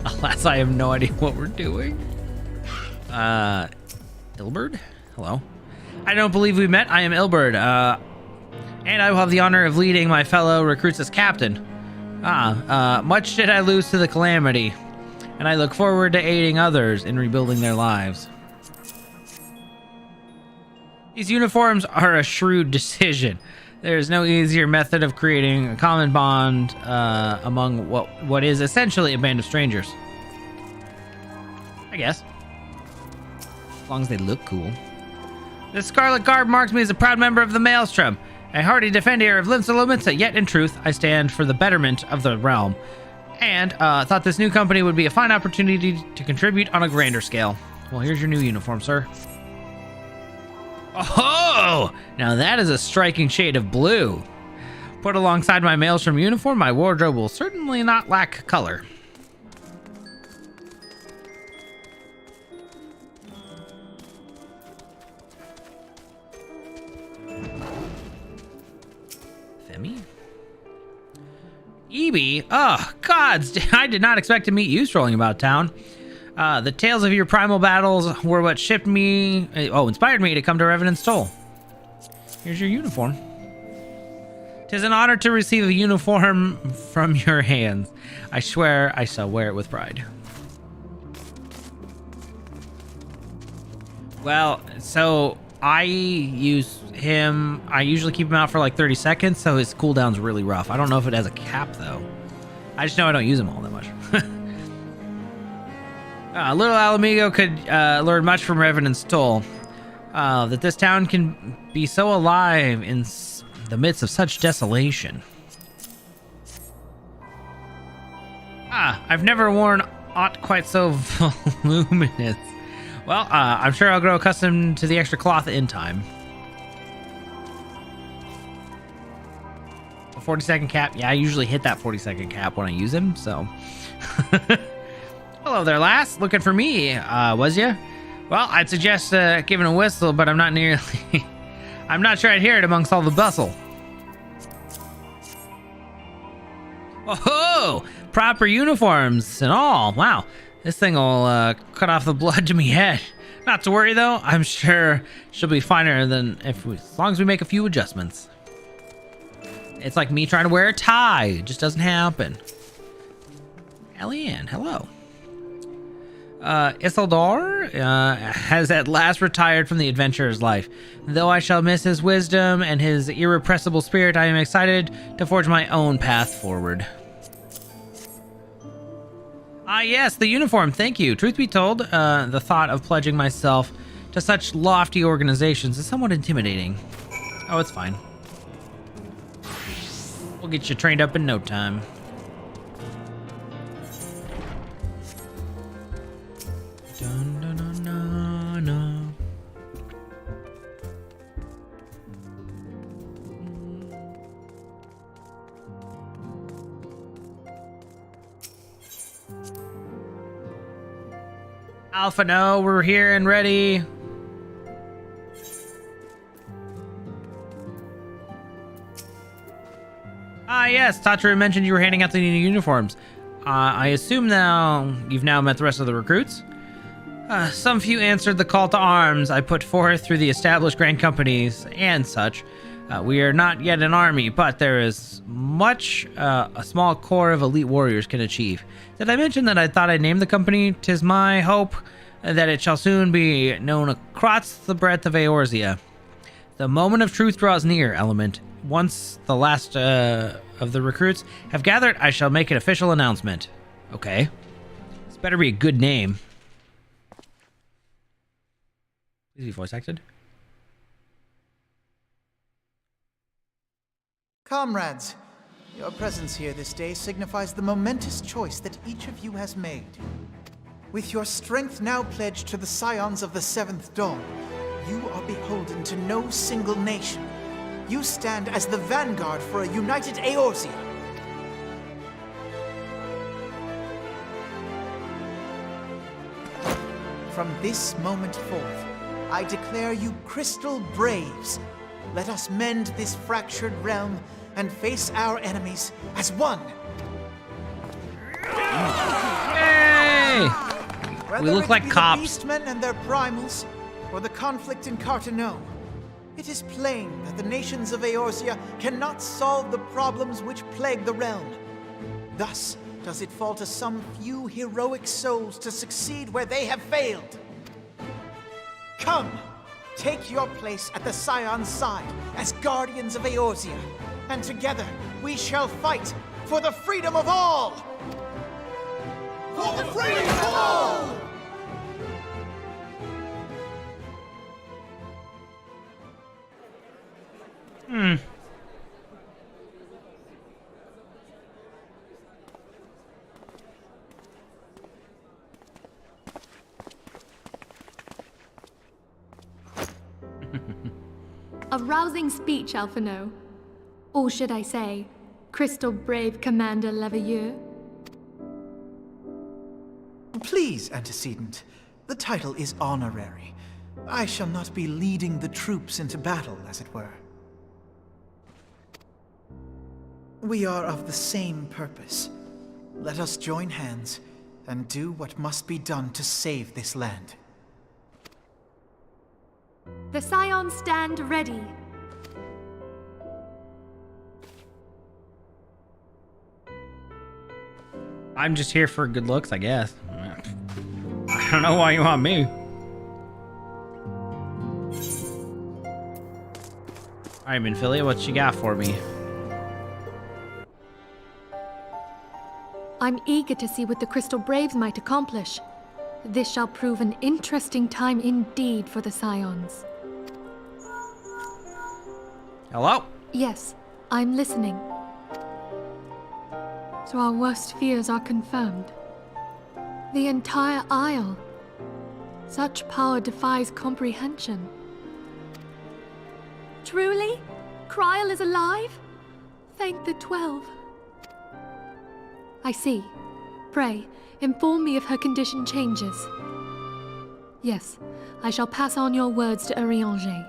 Alas, I have no idea what we're doing. Dilbert? Hello. I don't believe we met. I am Ilberd, and I will have the honor of leading my fellow recruits as captain. Much did I lose to the calamity, and I look forward to aiding others in rebuilding their lives. These uniforms are a shrewd decision. There is no easier method of creating a common bond among what is essentially a band of strangers. I guess. As long as they look cool. This scarlet garb marks me as a proud member of the Maelstrom, a hardy defender of Limsa, yet in truth, I stand for the betterment of the realm, and thought this new company would be a fine opportunity to contribute on a grander scale. Well, here's your new uniform, sir. Oh, now that is a striking shade of blue. Put alongside my Maelstrom uniform, my wardrobe will certainly not lack color. Ebi? Oh, gods, I did not expect to meet you strolling about town. The tales of your primal battles were what inspired me to come to Revenant's Toll. Here's your uniform. 'Tis an honor to receive a uniform from your hands. I swear I shall wear it with pride. Well, so I use him. I usually keep him out for like 30 seconds, so his cooldown's really rough. I don't know if it has a cap, though. I just know I don't use him all that much. Little Alamigo could learn much from Revenant's Toll. That this town can be so alive in the midst of such desolation. I've never worn aught quite so voluminous. Well, I'm sure I'll grow accustomed to the extra cloth in time. A 40-second cap. Yeah, I usually hit that 40-second cap when I use him, so. Hello there, lass. Looking for me, was ya? Well, I'd suggest giving a whistle, but I'm not sure I'd hear it amongst all the bustle. Oh, proper uniforms and all. Wow. This thing will cut off the blood to me head. Not to worry, though. I'm sure she'll be finer than as long as we make a few adjustments. It's like me trying to wear a tie. It just doesn't happen. Eliane, hello. Isildur has at last retired from the adventurer's life. Though I shall miss his wisdom and his irrepressible spirit, I am excited to forge my own path forward. Yes, the uniform, thank you. Truth be told, the thought of pledging myself to such lofty organizations is somewhat intimidating. Oh, it's fine. We'll get you trained up in no time. Dun, dun, dun, dun, dun. Alpha, no, we're here and ready. Yes, Tatra mentioned you were handing out the new uniforms. I assume now you've met the rest of the recruits? Some few answered the call to arms I put forth through the established grand companies and such. We are not yet an army, but there is much a small core of elite warriors can achieve. Did I mention that I thought I'd name the company? 'Tis my hope that it shall soon be known across the breadth of Eorzea. The moment of truth draws near, Element. Once the last of the recruits have gathered, I shall make an official announcement. Okay. This better be a good name. Is he voice acted? Comrades, your presence here this day signifies the momentous choice that each of you has made. With your strength now pledged to the scions of the Seventh Dawn, you are beholden to no single nation. You stand as the vanguard for a united Eorzea. From this moment forth, I declare you Crystal Braves. Let us mend this fractured realm and face our enemies as one. Hey! We look like cops. The Beastmen and their primals, or the conflict in Carteneau, It is plain that the nations of Eorzea cannot solve the problems which plague the realm. Thus does it fall to some few heroic souls to succeed where they have failed. Come, take your place at the Scion's side as guardians of Eorzea, and together we shall fight for the freedom of all! For the freedom of all! A rousing speech, Alphino. Or should I say, Crystal Brave Commander Leveilleur? Please, Antecedent. The title is honorary. I shall not be leading the troops into battle, as it were. We are of the same purpose. Let us join hands and do what must be done to save this land. The Scions stand ready. I'm just here for good looks, I guess. I don't know why you want me. Alright, Minfilia, what you got for me? I'm eager to see what the Crystal Braves might accomplish. This shall prove an interesting time indeed for the Scions. Hello? Yes, I'm listening. So our worst fears are confirmed. The entire Isle. Such power defies comprehension. Truly? Kryl is alive? Thank the 12. I see. Pray, inform me if her condition changes. Yes, I shall pass on your words to Urianger.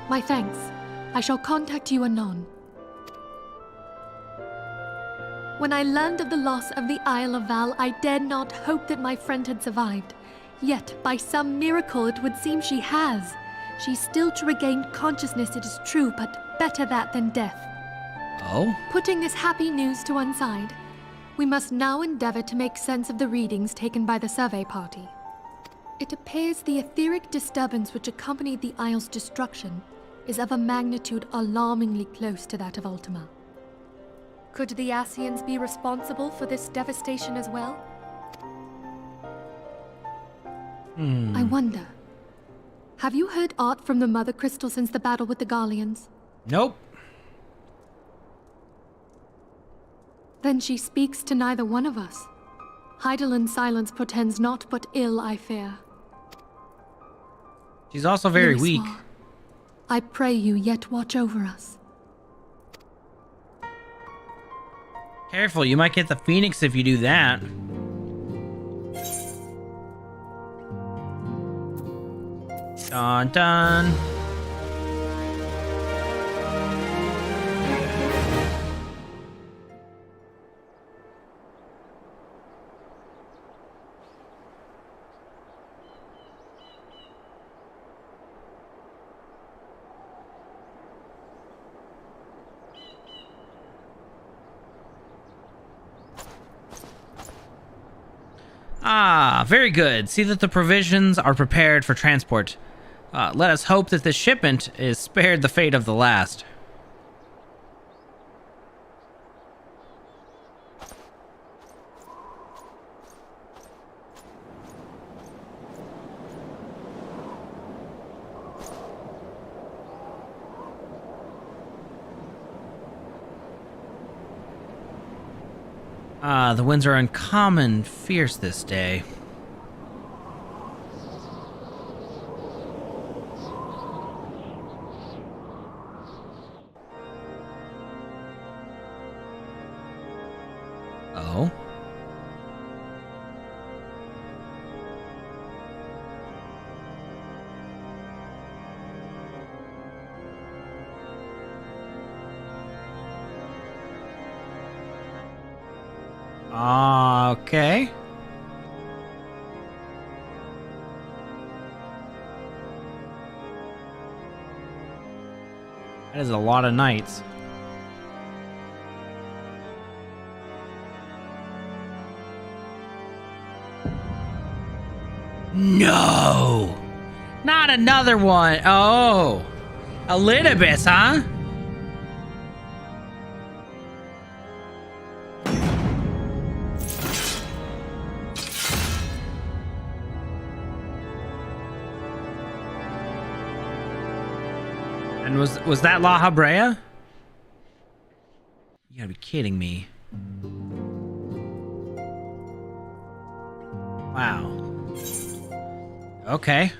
My thanks. I shall contact you anon. When I learned of the loss of the Isle of Val, I dared not hope that my friend had survived. Yet, by some miracle, it would seem she has. She's still to regain consciousness, it is true, but better that than death. Oh? Putting this happy news to one side, we must now endeavor to make sense of the readings taken by the survey party. It appears the etheric disturbance which accompanied the Isle's destruction is of a magnitude alarmingly close to that of Ultima. Could the Ascians be responsible for this devastation as well? I wonder. Have you heard aught from the Mother Crystal since the battle with the Garleans? Nope. Then she speaks to neither one of us. Heidel's silence portends naught but ill, I fear. She's also very weak. Louisoix, I pray you yet watch over us. Careful, you might get the Phoenix if you do that. Dun dun. Ah, very good. See that the provisions are prepared for transport. Let us hope that this shipment is spared the fate of the last. The winds are uncommon fierce this day. Oh? Okay. That is a lot of knights. No! Not another one! Oh! Elidibus, huh? And was that La Habrea? You gotta be kidding me. Wow. Okay.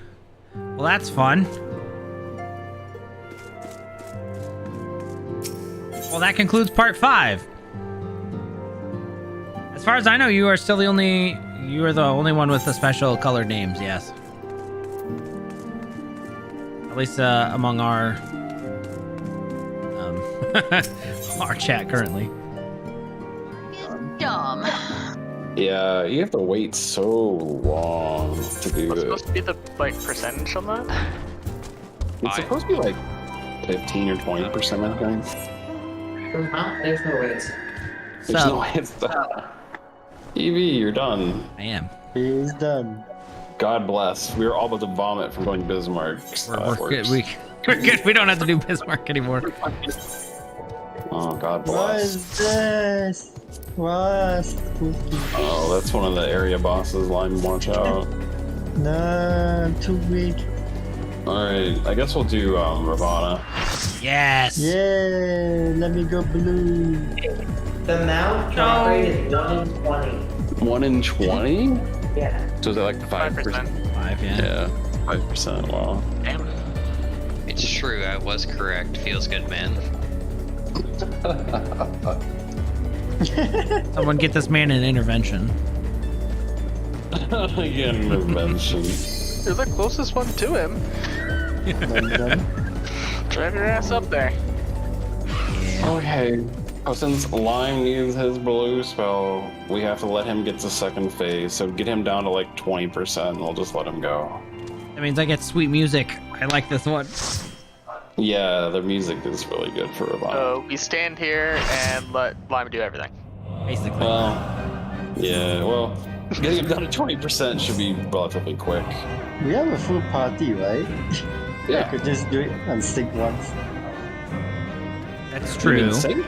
Well, that's fun. Well, that concludes part 5. As far as I know, you are still the only one with the special colored names, yes. At least among our our chat currently. Dumb. Yeah, you have to wait so long to do What's it. supposed to be the percentage on that? It's supposed to be like 15 or 20%, I think. There's no way it's... There's no way it's done. Evie, you're done. I am. He's done. God bless. We were all about to vomit from going Bismarck. We're good. We're good. We don't have to do Bismarck anymore. Oh, God What bless. is this? What? Oh, that's one of the area bosses. Lime, watch out. No, I'm too weak. Alright, I guess we'll do Ravana. Yes! Yeah, let me go blue. The mount drop rate is 1 in 20. 1 in 20? Yeah. So is that like 5%? 5, yeah. Yeah, 5%, wow. Damn. It's true, I was correct. Feels good, man. Someone get this man an intervention. Again, intervention. You're the closest one to him. Drive your ass up there. Okay. Oh, since Lime needs his blue spell, we have to let him get to second phase. So get him down to like 20%, and we'll just let him go. That means I get sweet music. I like this one. Yeah, the music is really good for Ravana. So we stand here and let Lime do everything. Basically. Well, yeah, well, getting him down to 20% should be relatively quick. We have a full party, right? Yeah. I could just do it on sync once. That's You true. mean sync?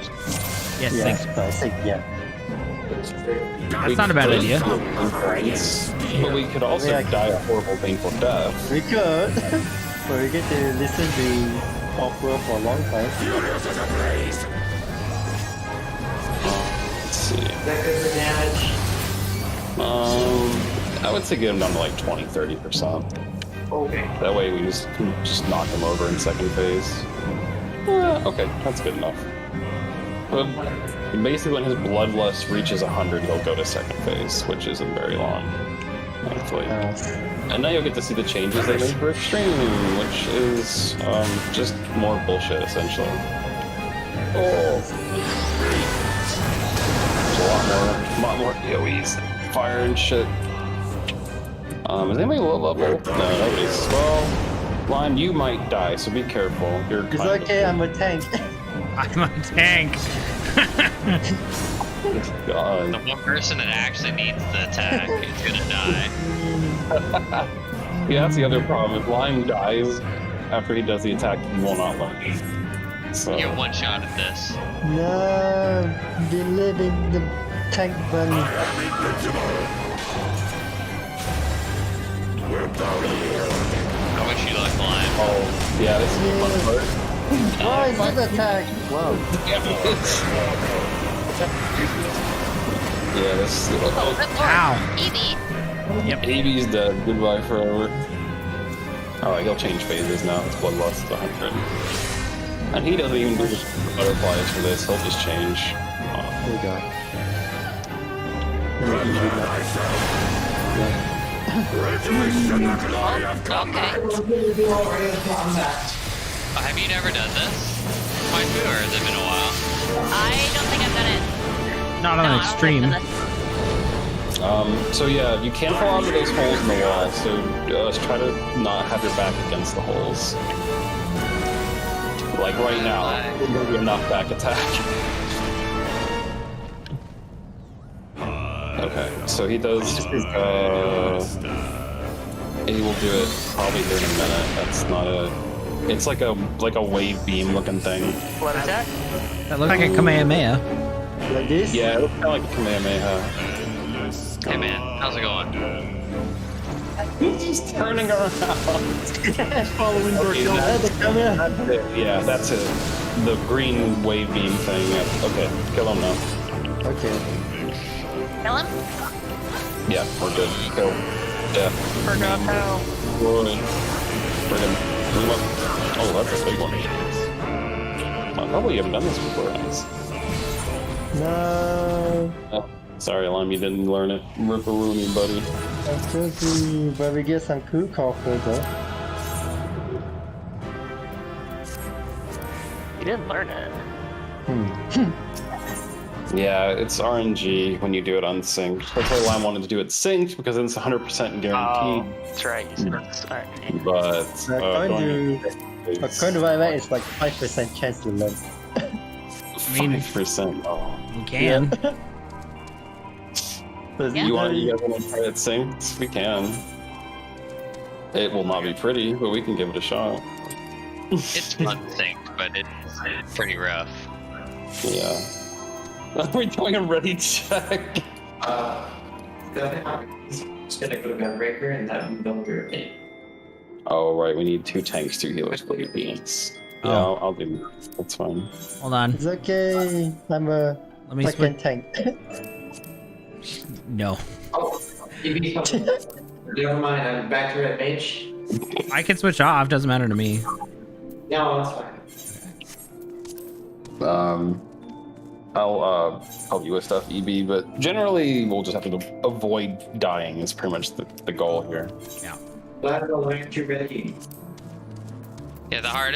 Yes, Yeah, sync. I think, yeah. That's not a bad idea. But we could also die a horrible, painful death. We could. But we get to listen to opera for a long time. Let's see. Is that good for damage? I would say get him down to like 20-30%. Okay. That way we just knock him over in second phase. Okay, that's good enough. But basically, when his bloodlust reaches 100, he'll go to second phase, which isn't very long, thankfully. And now you'll get to see the changes they made for Extreme, which is just more bullshit, essentially. Oh. There's a lot more AoEs, fire and shit. Is anybody low level? No, nobody's. Well, Lime, you might die, so be careful. You're It's kind okay, I'm a tank. I'm a tank. God. The one person that actually needs the attack is gonna die. Yeah, that's the other problem. If Lime dies after he does the attack, he will not learn. So. You get one shot at this. No, believe in the tank bunny. I wish you luck, Lime. Oh, yeah, this is the fun part. Why is this attack? Wow. Yeah, this is... Ow. Evie. Yep. Evie's dead. Goodbye forever. Alright, he'll change phases now. His bloodlust is 100. And he doesn't even do butterflies for this. He'll just change. Oh my god. Have you never done this? Quite sure, or has it been a while? I don't think I've done it. Not on extreme. So yeah, you can't fall out of those holes in the wall, so try to not have your back against the holes. Like right now, it will be a knockback attack. Okay, so he does. He will do it probably here in a minute. That's not a. It's like a wave beam looking thing. What attack? That looked like a Kamehameha. Like this? Yeah, it looks kind of like a Kamehameha. Hey man, how's it going? He's turning around. Following Okay, that's it. Yeah, that's it. The green wave beam thing. Okay, kill him now. Okay. Kill him? Yeah, we're good. Kill. Yeah. Forgot how. Friggin' bring him up. Oh, that's a big one. I probably haven't done this before, guys. No. Oh, sorry, Lime, you didn't learn it. Ripperoonie, buddy. I'm sorry, but we get some cool coffer though. You didn't learn it. Yeah, it's RNG when you do it unsynced. That's why Lime wanted to do it synced, because then it's 100% guaranteed. Oh, that's right. You said it's alright. But according to my mind, it's like 5% chance to learn. 5%. Oh. You can. You guys want to try it synced? We can. It will not be pretty, but we can give it a shot. It's unsynced, but it's pretty rough. Yeah. Are we doing a ready check? Just gonna go to Gunbreaker and that will build your opinion. Oh, right, we need 2 tanks, 2 healers, 3 beings. Yeah, I'll do that. That's fine. Hold on. It's okay. I'm a second tank. No. Oh, never mind. I'm back to red mage. I can switch off. Doesn't matter to me. No, that's fine. I'll help you with stuff, EB, but generally we'll just have to avoid dying is pretty much the goal here. Yeah. Lateral range, you ready? Yeah, I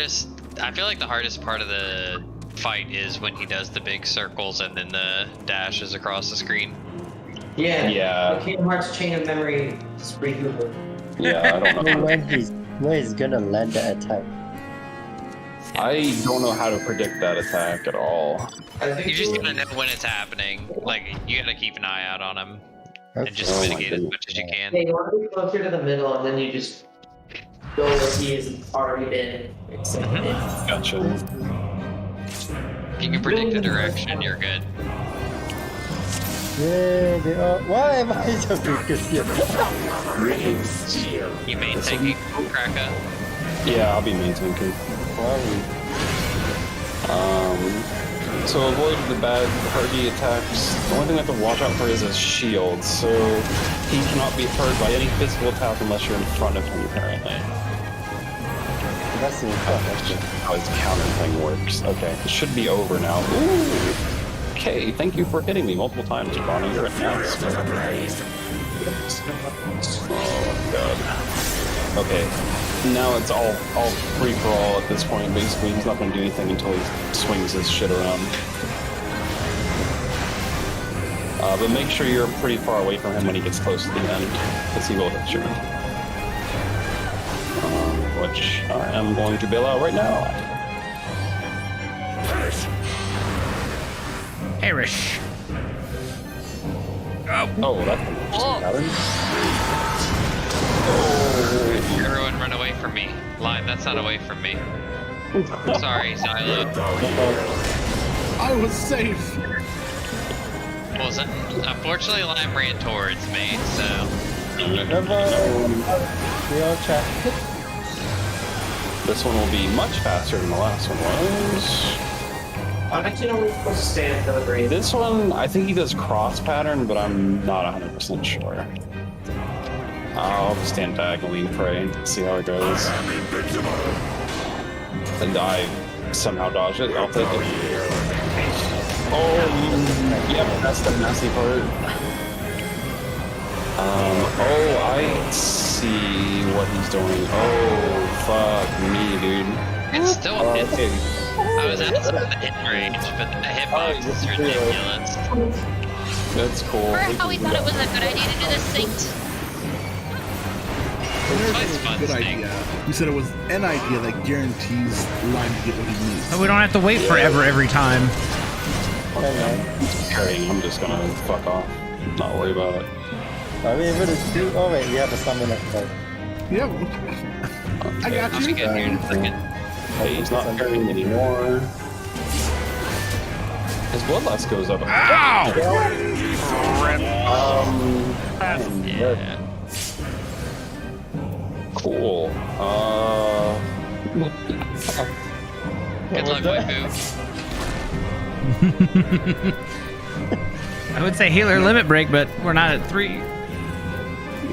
feel like the hardest part of the fight is when he does the big circles and then the dashes across the screen. Yeah. Kingdom Hearts Chain of Memory is pretty good. Yeah, I don't know. when he's gonna land the attack. I don't know how to predict that attack at all. You just gotta know when it's happening. Like, you gotta keep an eye out on him and just Oh my mitigate as goodness. much as you can. Yeah, you want to be closer to the middle, and then you just go where he has already been accepted. Gotcha. If you can predict the direction, you're good. Yeah, they are. Why am I so focused here? You main tanking, Kraka? Yeah, I'll be main tanking. So avoid the bad hardy attacks. The only thing we have to watch out for is his shield, so he cannot be hurt by any physical attack unless you're in front of him, apparently. That's how his counter thing works. Okay, it should be over now. Ooh! Okay, thank you for hitting me multiple times, Bonnie. You're an ass. Oh, God. Okay, now it's all free for all at this point. Basically, he's not going to do anything until he swings his shit around. But make sure you're pretty far away from him when he gets close to the end, because he will hit you. Which I am going to bail out right now. Perish. Oh, that's an interesting pattern. Everyone run away from me. Lime, that's not away from me. Sorry, Xylo. I was safe. Well, unfortunately, Lime ran towards me, so... We all chat. This one will be much faster than the last one was. How did you know we're supposed to stand for the breeze? This one, I think he does cross pattern, but I'm not 100% sure. I'll just stand diagonally and pray and see how it goes. And I somehow dodge it. I'll take it. Oh, yep, that's the messy part. Oh, I see what he's doing. Oh, fuck me, dude. It's still okay. I was outside the hit range, but the hitbox is ridiculous. That's cool. Remember how we thought it was a good idea to do this synced? never Fight's said it was fun, a good Snake. idea. We said it was an idea that guarantees Lime to get what he needs. But we don't have to wait forever every time. Carrying, I'm just gonna fuck off. Not worry about it. Are we able to do? Oh wait, we have a summon at like. Yep. I got I'll you. be good here in a second. Hey, he's not carrying anymore. His bloodlust goes up. Ow! Yeah. Cool. Good luck, waifu. I would say healer limit break, but we're not at 3.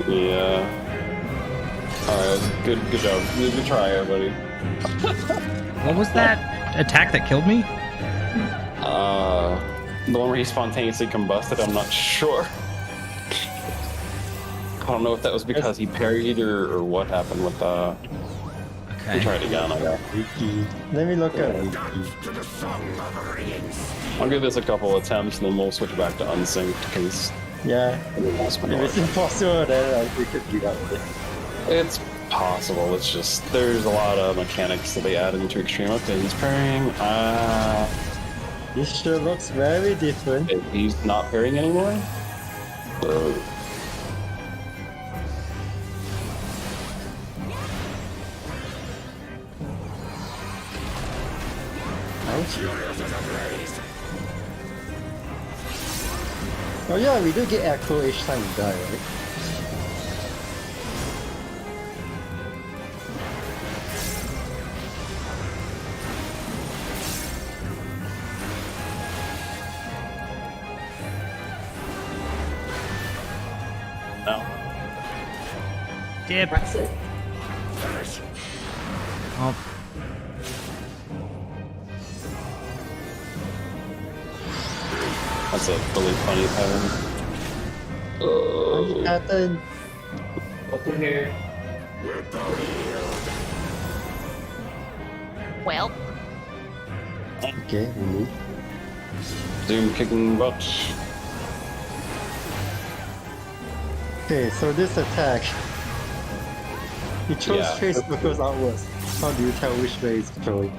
Yeah. Alright, good job. Good try, everybody. What was that attack that killed me? The one where he spontaneously combusted, I'm not sure. I don't know if that was because he parried or what happened with Okay. We'll try it again, I guess. Let me look at it. I'll give this a couple attempts and then we'll switch back to unsynced because Yeah. If it's impossible, then we could give up it. it's possible. It's just there's a lot of mechanics that they add into Extreme. Okay, he's parrying. This sure looks very different. He's not parrying anymore? Oh yeah, we do get echo each time we die, right? No. Dip. Oh. That's a really funny pattern. Pattern. Open here. Well, Okay, remove. Zoom kicking butt. Okay, so this attack. He chose Yeah. trace circles outwards. How do you tell which way it's going?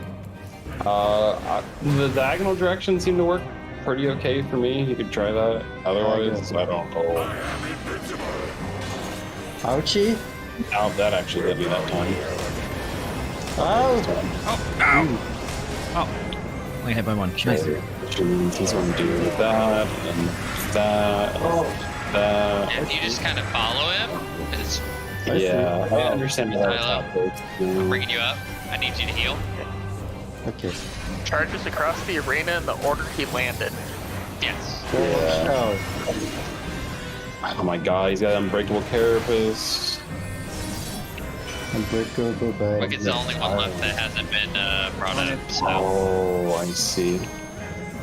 The diagonal direction seemed to work pretty okay for me. You could try that. Otherwise, I don't know. Ouchie? Oh, that actually hit me that time. Ow! Ow! Oh. Only hit by 1. Nice. He's going to do that, and that, and that. Yeah, if you just kind of follow him, it's, Yeah, I understand how that's happening. I'm bringing you up. I need you to heal. Okay. Charges across the arena in the order he landed. Yes. Yeah. Oh my god, he's got Unbreakable Carapace. Unbreakable by... Like it's the only one left that hasn't been brought up, so... Oh, I see.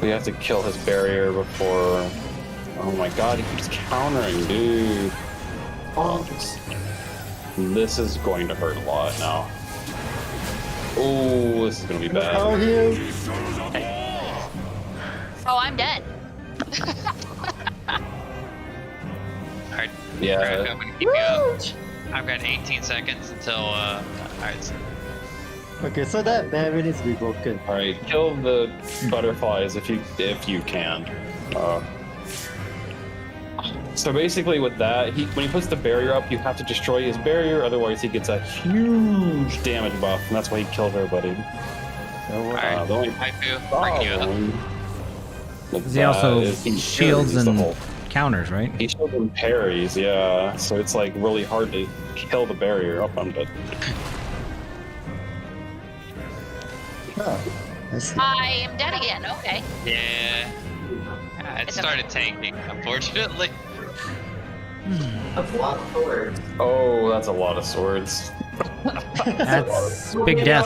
We have to kill his barrier before... Oh my god, he keeps countering, dude. This is going to hurt a lot now. Oh, this is going to be bad. Oh, here. oh, I'm dead. Alright. Yeah. Alright, I'm gonna keep you up. I've got 18 seconds until, alright. Okay, so that barrier needs to be broken. Alright, kill the butterflies if you can. So basically with that, when he puts the barrier up, you have to destroy his barrier, otherwise he gets a huge damage buff, and that's why he killed everybody. Alright, the only Waifu, bring you up. Because he also is he shields parries the and whole- counters, right? He shields and parries, yeah. So it's like really hard to kill the barrier. Oh, I'm dead. Oh, I see. I am dead again. Okay. Yeah. It started tanking, unfortunately. That's a lot of swords. Oh, that's a lot of swords. That's big death.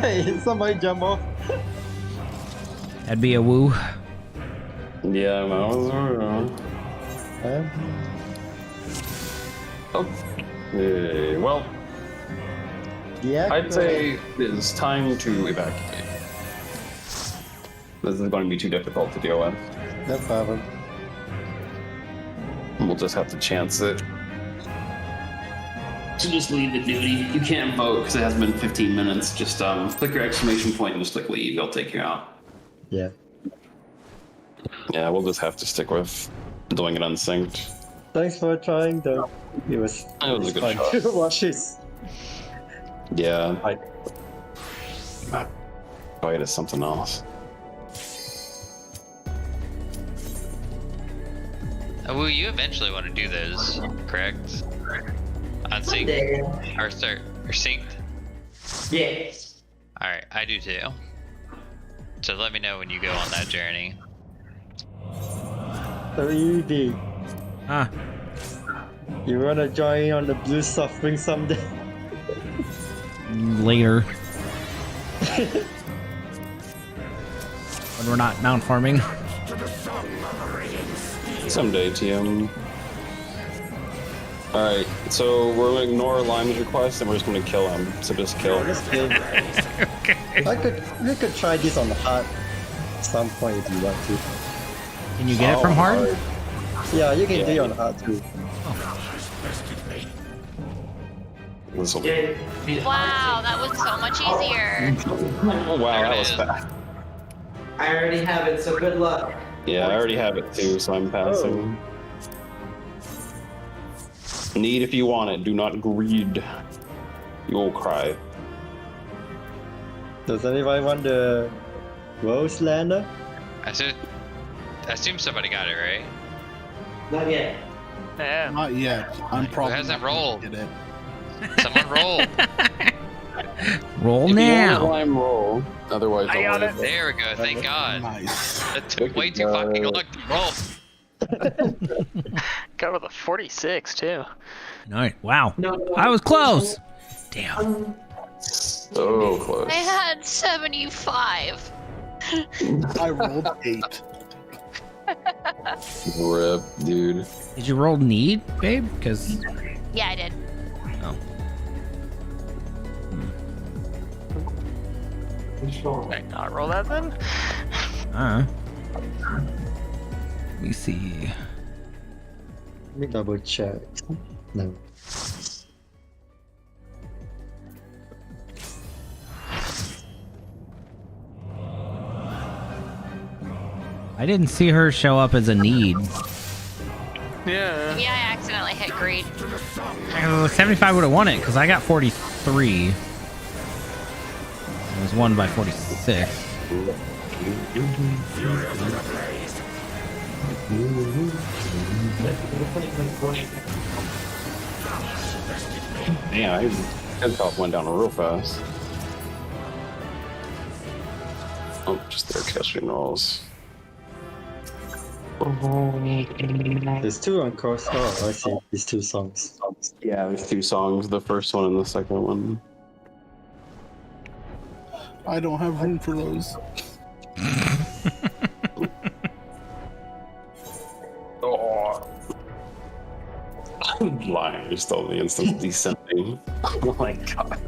Hey, somebody jump off. That'd be a woo. Yeah, that was Okay, well, yeah, I'd say it's time to evacuate. This is going to be too difficult to deal with. No problem. We'll just have to chance it. So just leave it, duty. You can't vote because it hasn't been 15 minutes. Just click your exclamation point and just click leave. It'll take you out. Yeah. Yeah, we'll just have to stick with doing it unsynced. Thanks for trying, though. It was a good fun shot. to watch this. Yeah. Fight is something else. Well, you eventually want to do those, correct? Unsynced or synced? Yeah. All right, I do too. So let me know when you go on that journey. So easy. Ah. You wanna join on the blue suffering someday? Later. When we're not mount farming. Someday, TM. Alright, so we're gonna ignore Lime's request and we're just gonna kill him. So just kill him. Okay. We could try this on the hard at some point if you want to. Can you get it from hard? Yeah, you can do it on hard too. Wow, that was so much easier. Oh wow, that was fast. I already have it, so good luck. Yeah, I already have it too, so I'm passing. Need if you want it, do not greed. You will cry. Does anybody want the Rose Lander? I assume somebody got it, right? Not yet. Yeah. Not yet. I'm probably. Who hasn't rolled? Get it. Someone rolled. Roll If now. you want Lime, roll. Otherwise, I got it. There we go. Thank God. Nice. That took way too fucking long to roll. Got with a 46 too. Alright, wow. I was close. Damn. So close. I had 75. I rolled 8. Rip, dude. Did you roll need, babe? Because. Yeah, I did. Oh. Did I not roll that then? Let me see. Let me double check. No. I didn't see her show up as a need. Yeah. Maybe I accidentally hit greed. 75 would have won it because I got 43. It was won by 46. Yeah, his head top went down real fast. Oh, just their casting rolls. There's two on course. Oh, I see. These two songs. Yeah, there's two songs, the first one and the second one. I don't have room for those. Oh. Lion, you're still the instant descending. Oh my god.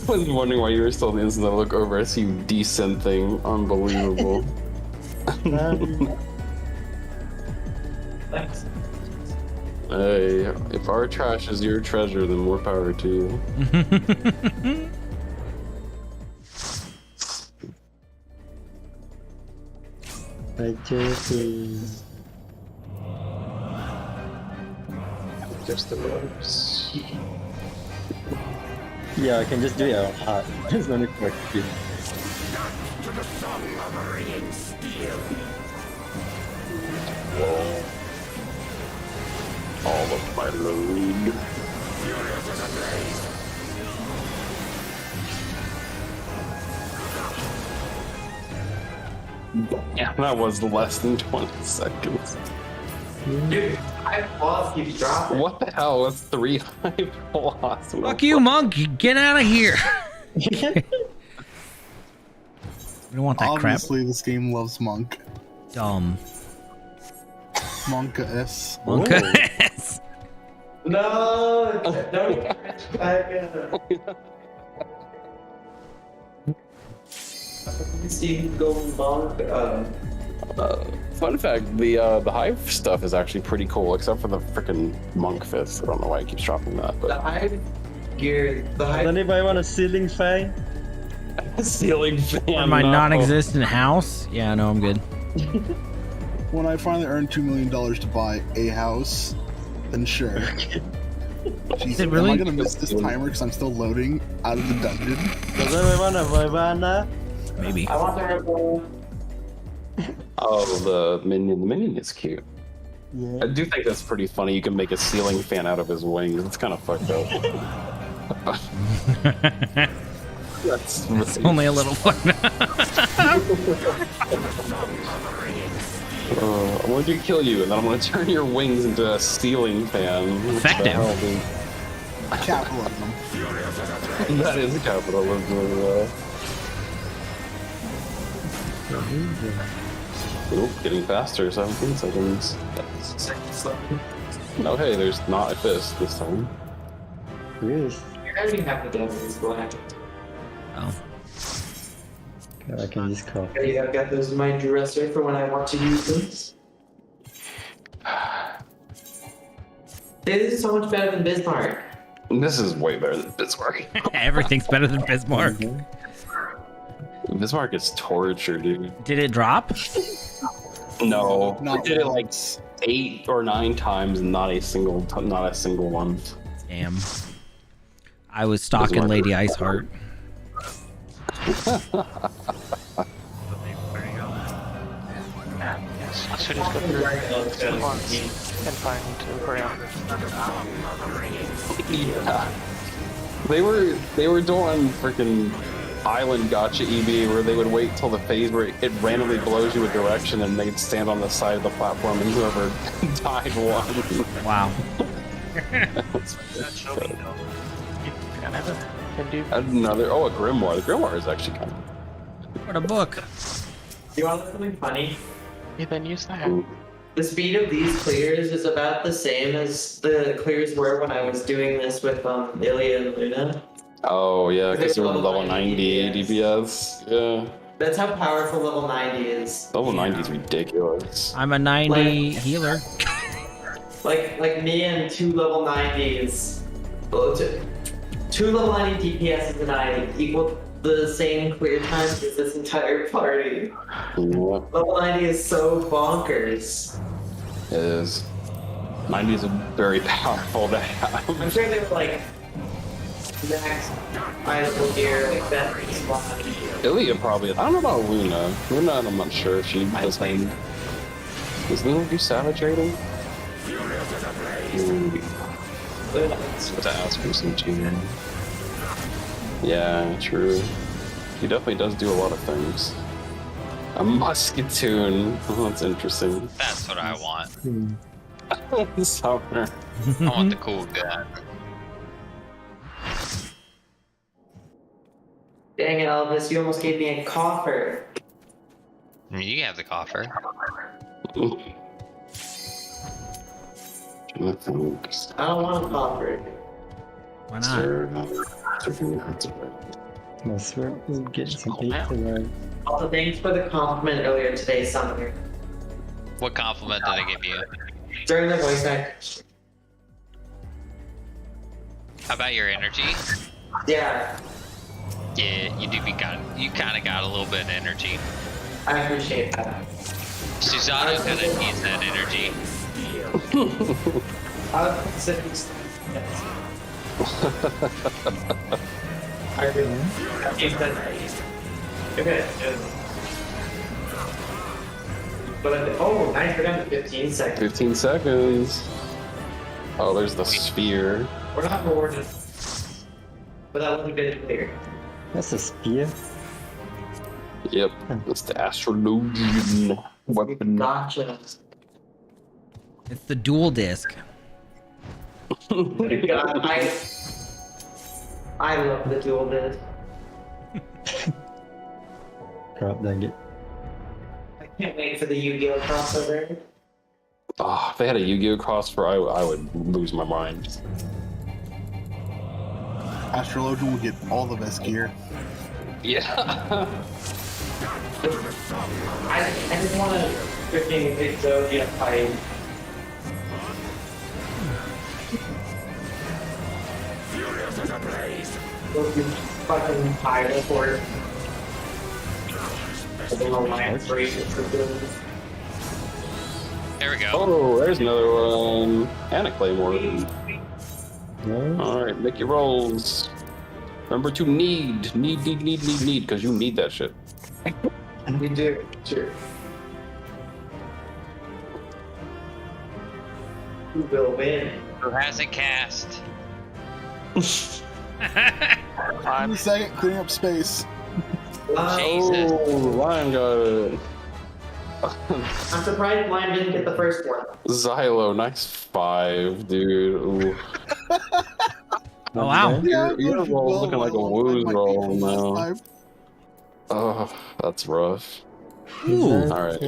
I was wondering why you were still the instant I look over, I see you descending. Unbelievable. Hey, if our trash is your treasure, then more power to you. Just the ropes. Yeah, I can just do it on hard. There's no need for a key. To the song of ringing steel. All of my load. Furious as a blaze. Yeah, that was less than 20 seconds. Dude, high boss keeps dropping. What the hell was 3 high loss? Fuck you, monk. Get out of here. We don't want that Obviously, this game loves Monk. crap. Dumb. Monka S. Monka S. No, don't back up. See, go Monk. Fun fact: the hive stuff is actually pretty cool, except for the freaking monk fist. I don't know why it keeps dropping that. But The hive gear. The hive. Does anybody want a ceiling fan? ceiling fan. For my no. non-existent house? Yeah, no, I'm good. When I finally earn $2 million to buy a house, then sure. Jeez, it really? am I gonna miss this timer because I'm still loading out of the dungeon? Does anyone want a Vivana? Maybe. I want the Oh, the minion. The minion is cute. Yeah. I do think that's pretty funny. You can make a ceiling fan out of his wings. It's kind of fucked up. That's It's only a little fun. I'm going to kill you, and then I'm going to turn your wings into a ceiling fan. Effective. Capitalism. That is capitalism. Oop, getting faster, 17 seconds. No, hey, there's not a fist this time. Yes. You're gonna be happy to have this black. Oh. I can just call. Okay, I've got those in my dresser for when I want to use them. This is so much better than Bismarck. This is way better than Bismarck. Everything's better than Bismarck. Bismarck is torture, dude. Did it drop? No, Not I did it like 8 or 9 times, and not a single one. Damn. I was stalking Lady Iceheart. So just go through once and find around. Yeah. They were doing freaking island gotcha EB where they would wait till the phase where it randomly blows you a direction and they'd stand on the side of the platform and whoever died won. Wow. Another a grimoire. The grimoire is actually kind of What a book. You want something funny? You then use that. The speed of these clears is about the same as the clears were when I was doing this with Ilya and Luna. Oh yeah, because they're Level level 90 DPS. Yeah. That's how powerful level 90 is. Level 90 is ridiculous. I'm a 90 healer. Like me and 2 level 90s. Well, 2 level 90 DPS and I equal the same clear times as this entire party. Level 90 is so bonkers. It is. 90 is very powerful to have. I'm sure they were like max idle gear like that. Ilya probably. I don't know about Luna. Luna, I'm not sure if she does anything. Does Luna do savage rating? To ask for some tuning. Yeah, true. He definitely does do a lot of things. A musketoon. Oh, that's interesting. That's what I want. Summer. I want the cool gun. Dang it, Elvis, you almost gave me a coffer. I mean, you can have the coffer. I don't want a coffer. Why not? I swear, we'll get some pizza right. Also, thanks for the compliment earlier today, Summer. What compliment did I give you? During the voice act. How about your energy? Yeah, Yeah, you you kind of got a little bit of energy. I appreciate that. Susanna kind of needs that energy. I was considering yes. I really. Okay. But oh, nice, we're down to 15 seconds. 15 seconds. Oh, there's the sphere. We're not rewarded. But that wasn't good clear. That's a spear. Yep, it's the astrologian weapon. Gotcha. It's the dual disc. God, I love the dual disc. God dang it. I can't wait for the Yu-Gi-Oh crossover. Oh, if they had a Yu-Gi-Oh crossover, I would lose my mind. Astrologian will get all the best gear. Yeah. I just want to freaking Exodia fight. Furious as a blaze. We'll be fucking tired for it. There we go. Oh, there's another one. And a claymore. Alright, make your rolls. Remember to need, because you need that shit. You do, sure. Who will win? Who hasn't cast? I'm second, clearing up space. Jesus. Oh, Lion got it. I'm surprised Lion didn't get the first one. Xylo, nice 5, dude. Ooh. Oh, wow. Your roll's looking like a woo's roll now. Oh, that's rough. Ooh. Alright.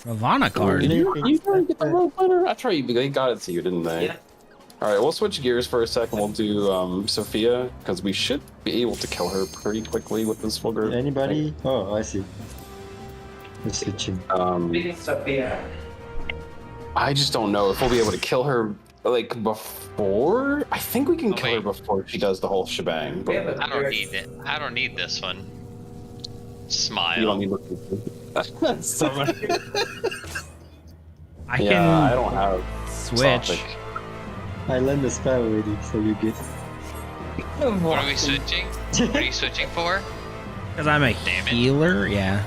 Ravana card. Did you didn't get the rope letter? I tried. They got it to you, didn't they? Yeah. All right, we'll switch gears for a second. We'll do Sophia because we should be able to kill her pretty quickly with this full group. Anybody? Oh, I see. We're switching. Sophia. I just don't know if we'll be able to kill her like before. I think we can kill her before she does the whole shebang. But I don't need it. I don't need this one. Smile. You don't need I can. Yeah, I don't have switch. Sophic. I learned the spell already, so you get. What are we switching? What are you switching for? Because I'm a healer, yeah.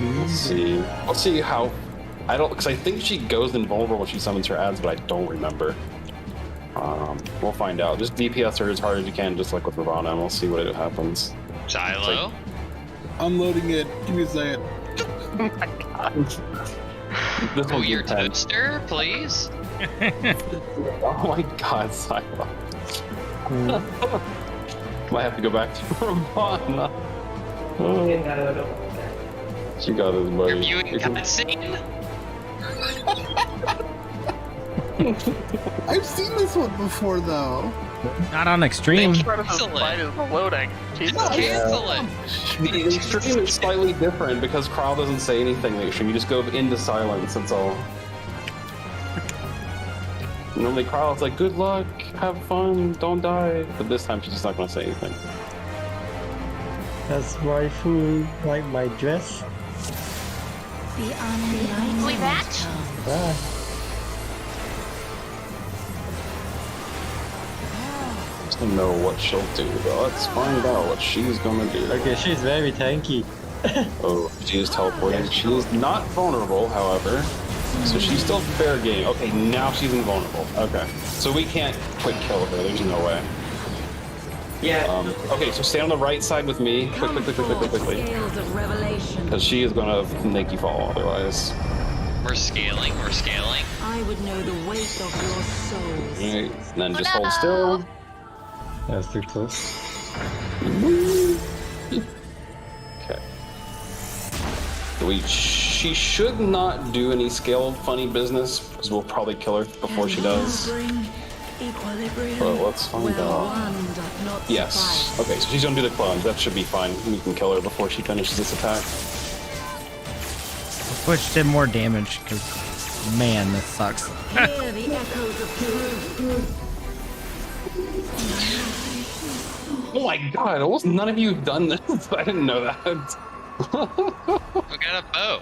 Let's see. Let's see how. I don't, because I think she goes invulnerable when she summons her ads, but I don't remember. We'll find out. Just DPS her as hard as you can, just like with Ravana, and we'll see what happens. Xylo? Unloading it. Give me a second. Oh my god. Oh, your toaster, please? Oh my god, Xylo. Might have to go back to Ravana. She got his buddy. You're viewing cutscene? I've seen this one before, though. Not on extreme. Cancel it. Loading. Just cancel it. The extreme is slightly different because Kral doesn't say anything in the extreme. You just go into silence, that's all. Normally Kral's like, good luck, have fun, don't die. But this time she's just not going to say anything. Does waifu like my dress? We match? Ah. To know what she'll do, but let's find out what she's gonna do. Okay, she's very tanky. Oh, she is teleporting. She is not vulnerable, however, so she's still fair game. Okay, now she's invulnerable. Okay, so we can't quick kill her. There's no way. Yeah. Okay, so stay on the right side with me. Quickly. Because she is gonna make you fall otherwise. We're scaling. I would know the weight of your souls. Right, and then just hold still. That's too close. Okay. She should not do any scaled funny business because we'll probably kill her before she does. But let's find out. Yes. Okay, so she's gonna do the clones. That should be fine. We can kill her before she finishes this attack. Switch did more damage because, man, this sucks. Hear the echoes of truth. Oh my god, almost none of you have done this. I didn't know that. We got a bow.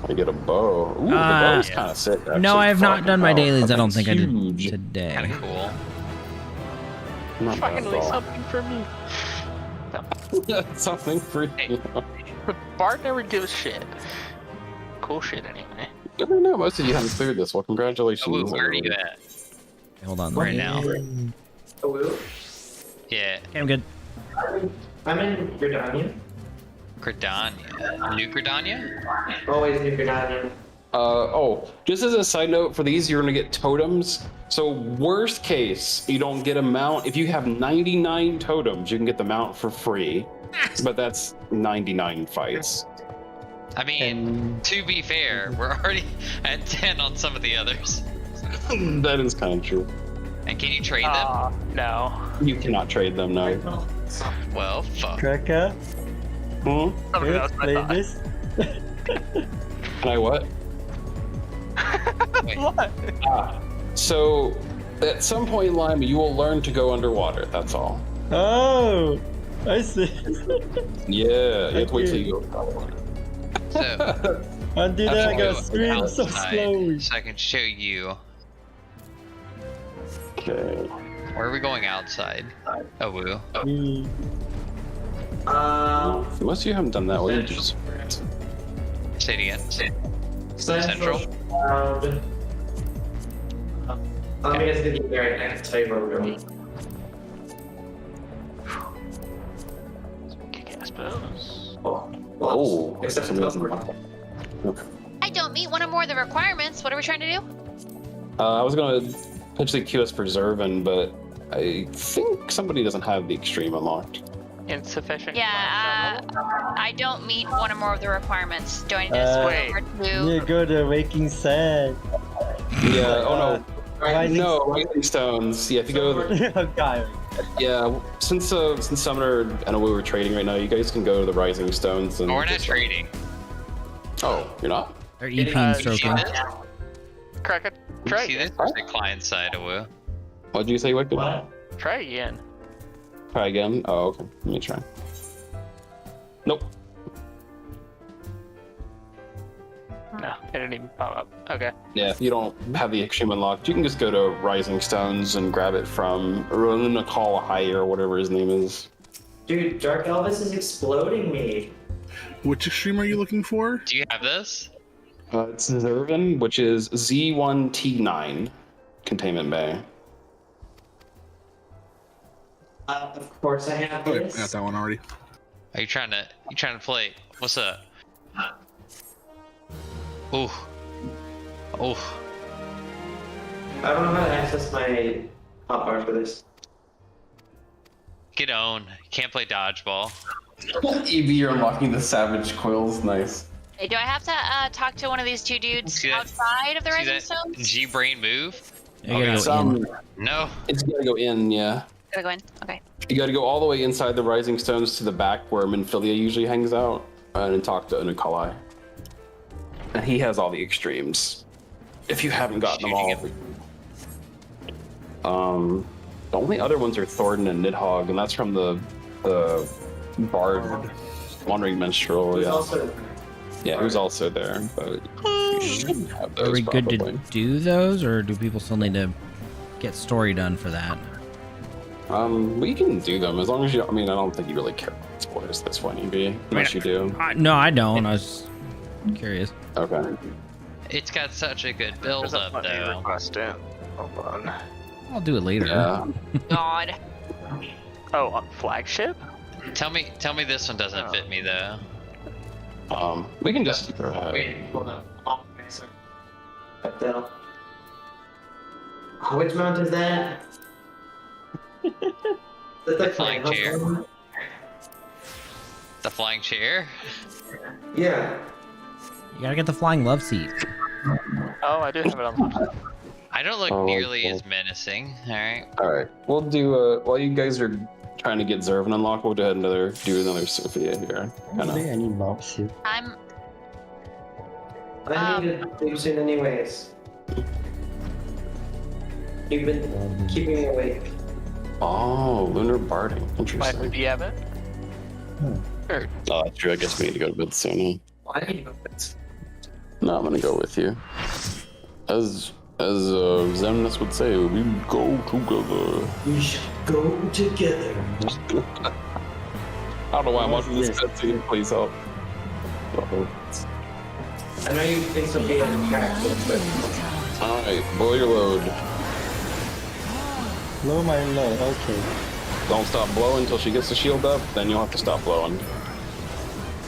I get a bow. Ooh, the bow's kind of sick. Actually. No, I have not done my dailies. I don't think huge. I did today. Kind of cool. Not Finally, something for me. Something for you. Bart never gives shit. Cool shit, anyway. I don't know. Most of you haven't cleared this. Well, congratulations. Oh, where are you at? Hold on. Right now. Yeah. Okay, I'm good. I'm in Gridania. New Gridania? Always New Gridania. Just as a side note, for these, you're gonna get totems. So worst case, you don't get a mount. If you have 99 totems, you can get the mount for free. But that's 99 fights. I mean, to be fair, we're already at 10 on some of the others. That is kind of true. And can you trade them? No. You cannot trade them, no. Well, fuck. Cracker? Somebody else might Play die. this? Can I what? What? So, at some point in Lima, you will learn to go underwater. That's all. Oh, I see. Yeah, you have to wait till you go underwater. So, I did That's I why got I swim so outside, slowly. so I can show you. Okay. Where are we going outside? Oh, woo. Unless you haven't done that, what did you just... Say it again. Central. I'm just gonna be there and I can tell you where we're going. Oh, except I don't meet one or more of the requirements. What are we trying to do? I was gonna potentially queue us for Zervin, but I think somebody doesn't have the extreme unlocked. Insufficient. Yeah, I don't meet one or more of the requirements. Do I need to switch over to? You go to Waking Sand. Yeah, oh no. Rising No, Rising Stones. Yeah, if you go... Okay. Yeah, since Summoner and we were trading right now, you guys can go to the Rising Stones and... Oh, we're not just, trading. Oh, you're not? They're EP stroking. Crack it. Try See again. this? The client side of woo. What did you say, Wicked? Try again. Try again? Oh, okay. Let me try. Nope. No, it didn't even pop up. Okay. Yeah, if you don't have the extreme unlocked, you can just go to Rising Stones and grab it from Runakal High or whatever his name is. Dude, Dark Elvis is exploding me. Which extreme are you looking for? Do you have this? It's Zervin, which is Z1T9 Containment Bay. Of course I have Oh, yeah, this. I got that one already. Are you trying to play? What's up? Ooh. Oh. I don't know how to access my hotbar for this. Get on. Can't play dodgeball. EV, you're unlocking the Savage Coils. Nice. Hey, do I have to talk to one of these two dudes See that? outside of the See Rising that Stones? G-brain move? You gotta go in. No. It's gotta go in, yeah. Gotta go in. Okay. You gotta go all the way inside the Rising Stones to the back where Minfilia usually hangs out and talk to Nikolai. And he has all the extremes. If you haven't gotten them all. The only other ones are Thornton and Nidhogg, and that's from the Bard Wandering Minstrel. Yeah, who's also there, but you shouldn't have those. Are we good probably. to do those, or do people still need to get story done for that? We can do them as long as you. I mean, I don't think you really care about spoilers at this point, EB, unless you do. No, I don't. I was curious. Okay. It's got such a good build up though. Hold on. I'll do it later. Yeah. God. Oh, on flagship? Tell me this one doesn't fit me though. We can just. Wait, hold on. Okay, sorry. What the hell? Which mount is that? The flying chair. The flying chair? Yeah. You gotta get the flying love seat. Oh, I do have it on. I don't look nearly as menacing. Alright. Alright, we'll do, while you guys are trying to get Zervin unlocked, we'll do another Sophia here. Are there any mobs here? I'm. I need to do soon anyways. You've been keeping me awake. Oh, Lunar Barding. Interesting. Do you have it? Sure. Oh, that's true. I guess we need to go to bed soon. Why do you know that? No, I'm gonna go with you. As Zemnis would say, we go together. We should go together. I don't know why I'm watching this cutscene. Please help. I know you think so big on track, Alright, blow your load. Blow my load, okay. Don't stop blowing until she gets the shield up, then you'll have to stop blowing.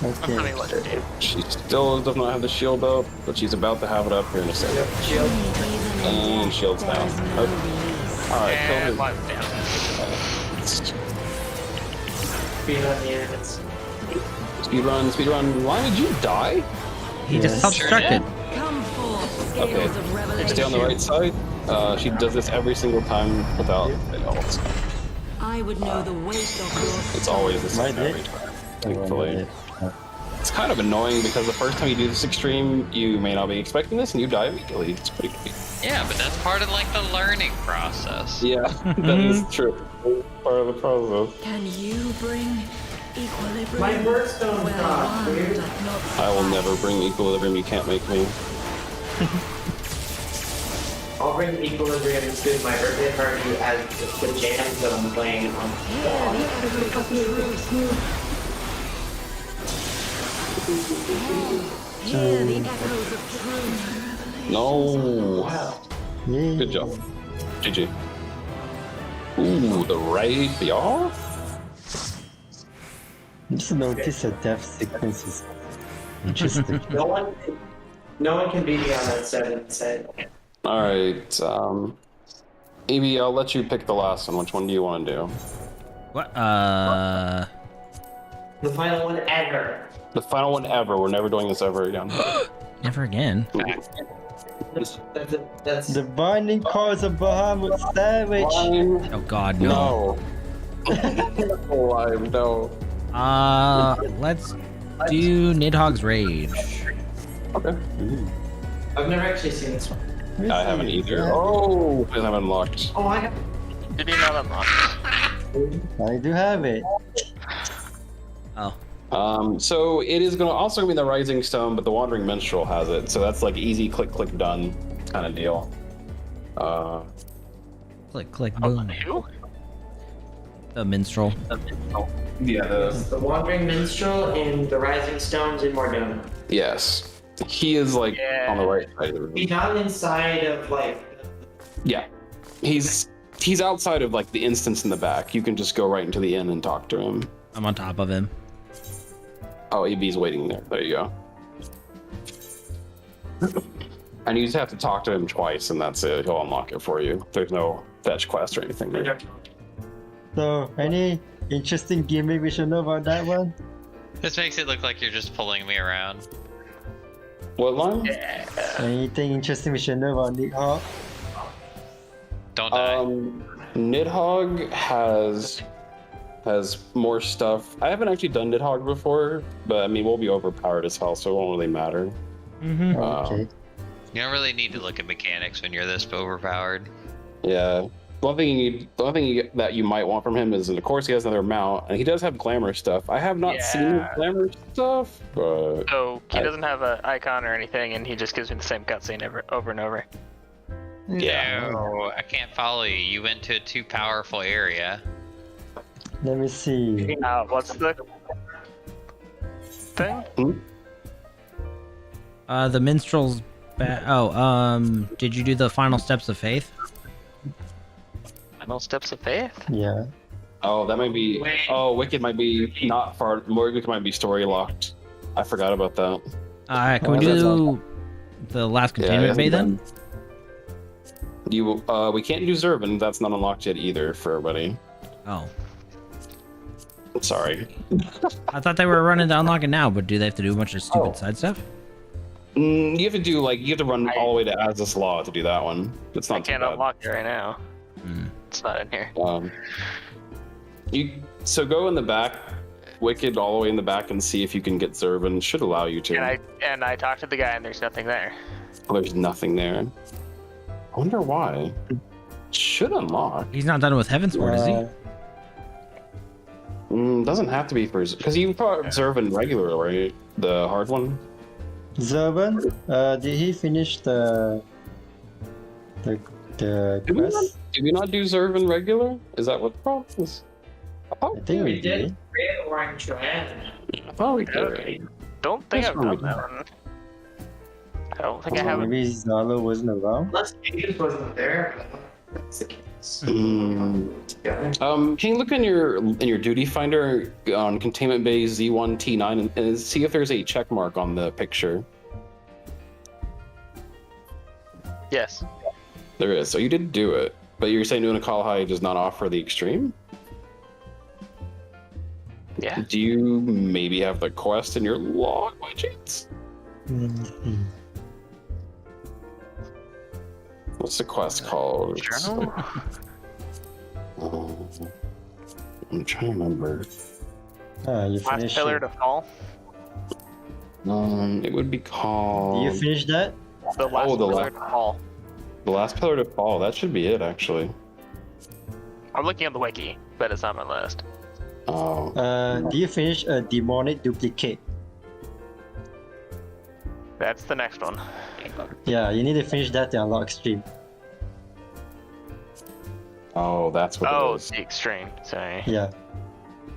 Okay. She still does not have the shield up, but she's about to have it up here in a second. Shield. And shield's down. Alright, kill her. Speed on the ends. Speed run. Why did you die? He just self-destructed. Okay, stay on the right side. She does this every single time without fails. I would know the weight of your soul. It's always the same every time, thankfully. It's kind of annoying because the first time you do this extreme, you may not be expecting this and you die immediately. It's pretty good. Yeah, but that's part of like the learning process. Yeah, that is true. Part of the process. Can you bring equilibrium? My birthstone's not weird. I will never bring equilibrium. You can't make me. I'll bring equilibrium to my birthday party as the jams that I'm playing on. Hear the echoes of truth. No. Good job. GG. Ooh, the rapier. Just notice a death sequence is interesting. No one can beat me on that 7 set. All right, Evie, I'll let you pick the last one. Which one do you want to do? What? The final one ever. The final one ever. We're never doing this ever again. Never again. That's The binding cause of Bahamut Savage. Oh God, no. Alive, no. Let's do Nidhogg's Rage. Okay. I've never actually seen this one. I haven't either. Oh, I haven't unlocked. Oh, I have. Did you not unlock? I do have it. Oh. So it is also gonna be the Rising Stone, but the Wandering Minstrel has it. So that's like easy, click, click, done kind of deal. Click, click, boom. Who? The Minstrel. Yeah. The Wandering Minstrel and the Rising Stones in Mordona. Yes. He is like on the right side of the room. He's not inside of like. Yeah. He's outside of like the instance in the back. You can just go right into the inn and talk to him. I'm on top of him. Oh, AB's waiting there. There you go. And you just have to talk to him twice, and that's it. He'll unlock it for you. There's no fetch quest or anything there. So, any interesting gimmick we should know about that one? This makes it look like you're just pulling me around. What line? Anything interesting we should know about Nidhogg? Don't die. Nidhogg has more stuff. I haven't actually done Nidhogg before, but I mean we'll be overpowered as hell, so it won't really matter. Mm-hmm. Okay. You don't really need to look at mechanics when you're this overpowered. Yeah. The one thing that you might want from him is, of course, he has another mount, and he does have glamour stuff. I have not seen his glamour stuff, but So he doesn't have an icon or anything, and he just gives me the same cutscene over and over. Yeah. No, I can't follow you. You went to a too powerful area. Let me see. What's the thing? The Minstrel's did you do the Final Steps of Faith? Final Steps of Faith? Yeah. Oh, that might be. Oh, Wicked might be not far. Wicked might be story locked. I forgot about that. Can we do the last containment bay then? We can't do Zervin. That's not unlocked yet either for everybody. Oh. Sorry. I thought they were running to unlock it now, but do they have to do a bunch of stupid side stuff? You have to do you have to run all the way to Azaz Law to do that one. It's not I can't too bad. unlock it right now. It's not in here. So go in the back, Wicked, all the way in the back, and see if you can get Zervin. Should allow you to. And I talked to the guy, and there's nothing there. Oh, there's nothing there. I wonder why. Should unlock. He's not done with Heavensward, is he? Doesn't have to be for because you probably Zervin regular, right? The hard one. Zervin, did he finish the quest? Did we not do Zervin regular? Is that what the problem is? I think we did. Red, orange, red. I thought we did. Don't think Yes, I've we done did. that one. I don't think I have. Maybe Zalo wasn't around. Unless Vegas wasn't there. That's the case. Can you look in your duty finder on Containment Bay Z1T9 and see if there's a check mark on the picture? Yes. There is. So you did do it, but you're saying Una Kalahai does not offer the extreme? Yeah. Do you maybe have the quest in your log by chance? What's the quest called? Journal? I'm trying to remember. You Last finished pillar it. to fall. It would be called. Do you finish that? The last pillar to fall. The last pillar to fall. That should be it, actually. I'm looking at the wiki, but it's on my list. Oh. Do you finish a demonic duplicate? That's the next one. Yeah, you need to finish that to unlock extreme. Oh, that's what it is. The extreme. Sorry. Yeah.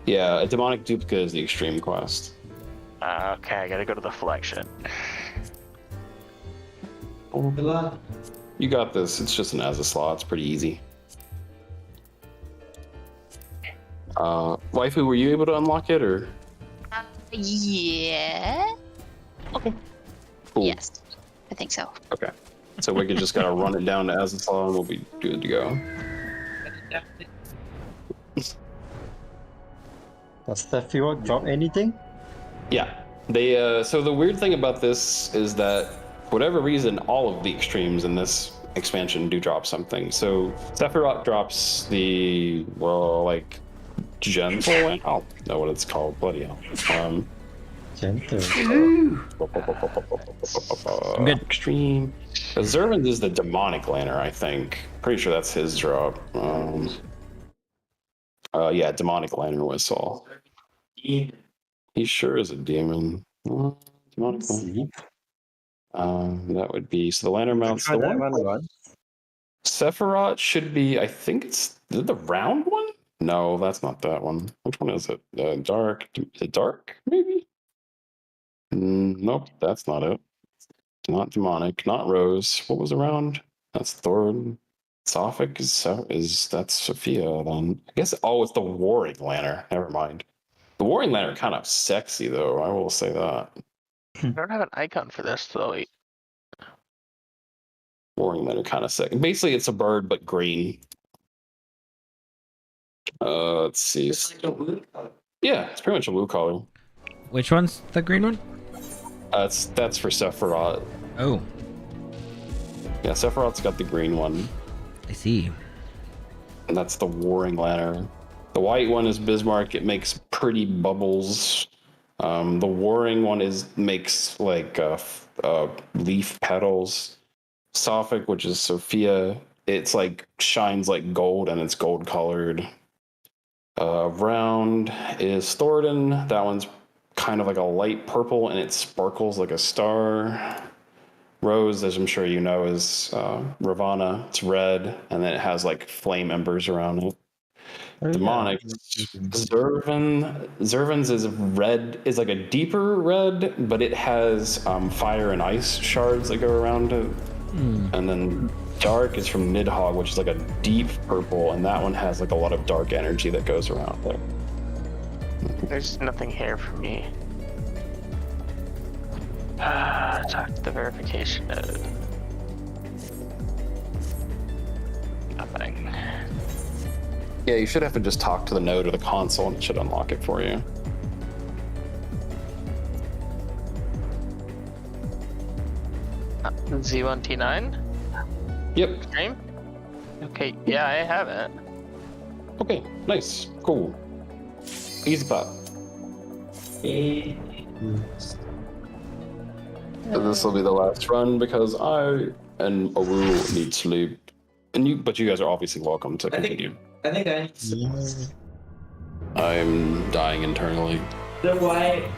Yeah, a demonic duplicate is the extreme quest. Okay, I gotta go to the flagship. You got this. It's just an Azaslaw. It's pretty easy. Waifu, were you able to unlock it, or? Yeah. Okay. Cool. Yes, I think so. Okay. So we could just gotta run it down to Azaslaw and we'll be good to go. Does Sephiroth drop anything? Yeah. They so the weird thing about this is that for whatever reason, all of the extremes in this expansion do drop something. So Sephiroth drops the gentle. I don't know what it's called. Bloody hell. Gentle. I'm good. Extreme. Zervins is the demonic lantern, I think. Pretty sure that's his drop. Yeah, demonic lantern whistle. He sure is a demon. Demonic lantern. That would be so the lantern mounts. The one. Sephiroth should be. I think it's the round one. No, that's not that one. Which one is it? Dark. Is it dark? Maybe. Nope, that's not it. Not demonic. Not Rose. What was around? That's Thorn. Sophic is that's Sophia then. I guess. Oh, it's the Warring Lantern. Never mind. The Warring Lantern kind of sexy though. I will say that. I don't have an icon for this though. Warring Lantern kind of sick. Basically, it's a bird but green. Let's see. Yeah, it's pretty much a blue color. Which one's the green one? That's for Sephiroth. Oh. Yeah, Sephiroth's got the green one. I see. And that's the Warring Lantern. The white one is Bismarck. It makes pretty bubbles. The Warring one makes like leaf petals. Sophic, which is Sophia, it's like shines like gold and it's gold colored. Round is Thornton. That one's kind of like a light purple and it sparkles like a star. Rose, as I'm sure you know, is Ravana. It's red and then it has like flame embers around it. Demonic. Zervins is red, is like a deeper red, but it has fire and ice shards that go around it. And then dark is from Nidhogg, which is like a deep purple, and that one has like a lot of dark energy that goes around there. There's nothing here for me. Talk to the verification node. Nothing. Yeah, you should have to just talk to the node or the console and it should unlock it for you. Z1T9? Yep. Stream? Okay, yeah, I have it. Okay, nice. Cool. Easy pop. So this will be the last run because I and Aru need sleep. But you guys are obviously welcome to continue. I think I. I'm dying internally. So why?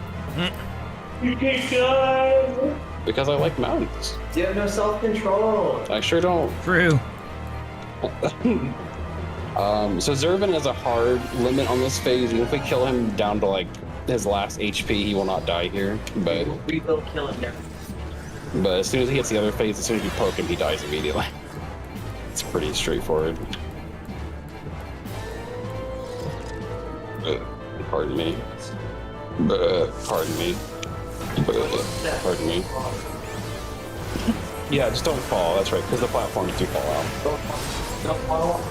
You can't die. Because I like mountains. You have no self-control. I sure don't. True. So Zervin has a hard limit on this phase. Even if we kill him down to like his last HP, he will not die here. But we will kill him there. But as soon as he hits the other phase, as soon as you poke him, he dies immediately. It's pretty straightforward. Pardon me. Pardon me. Pardon me. Yeah, just don't fall. That's right, because the platforms do fall out. Don't fall.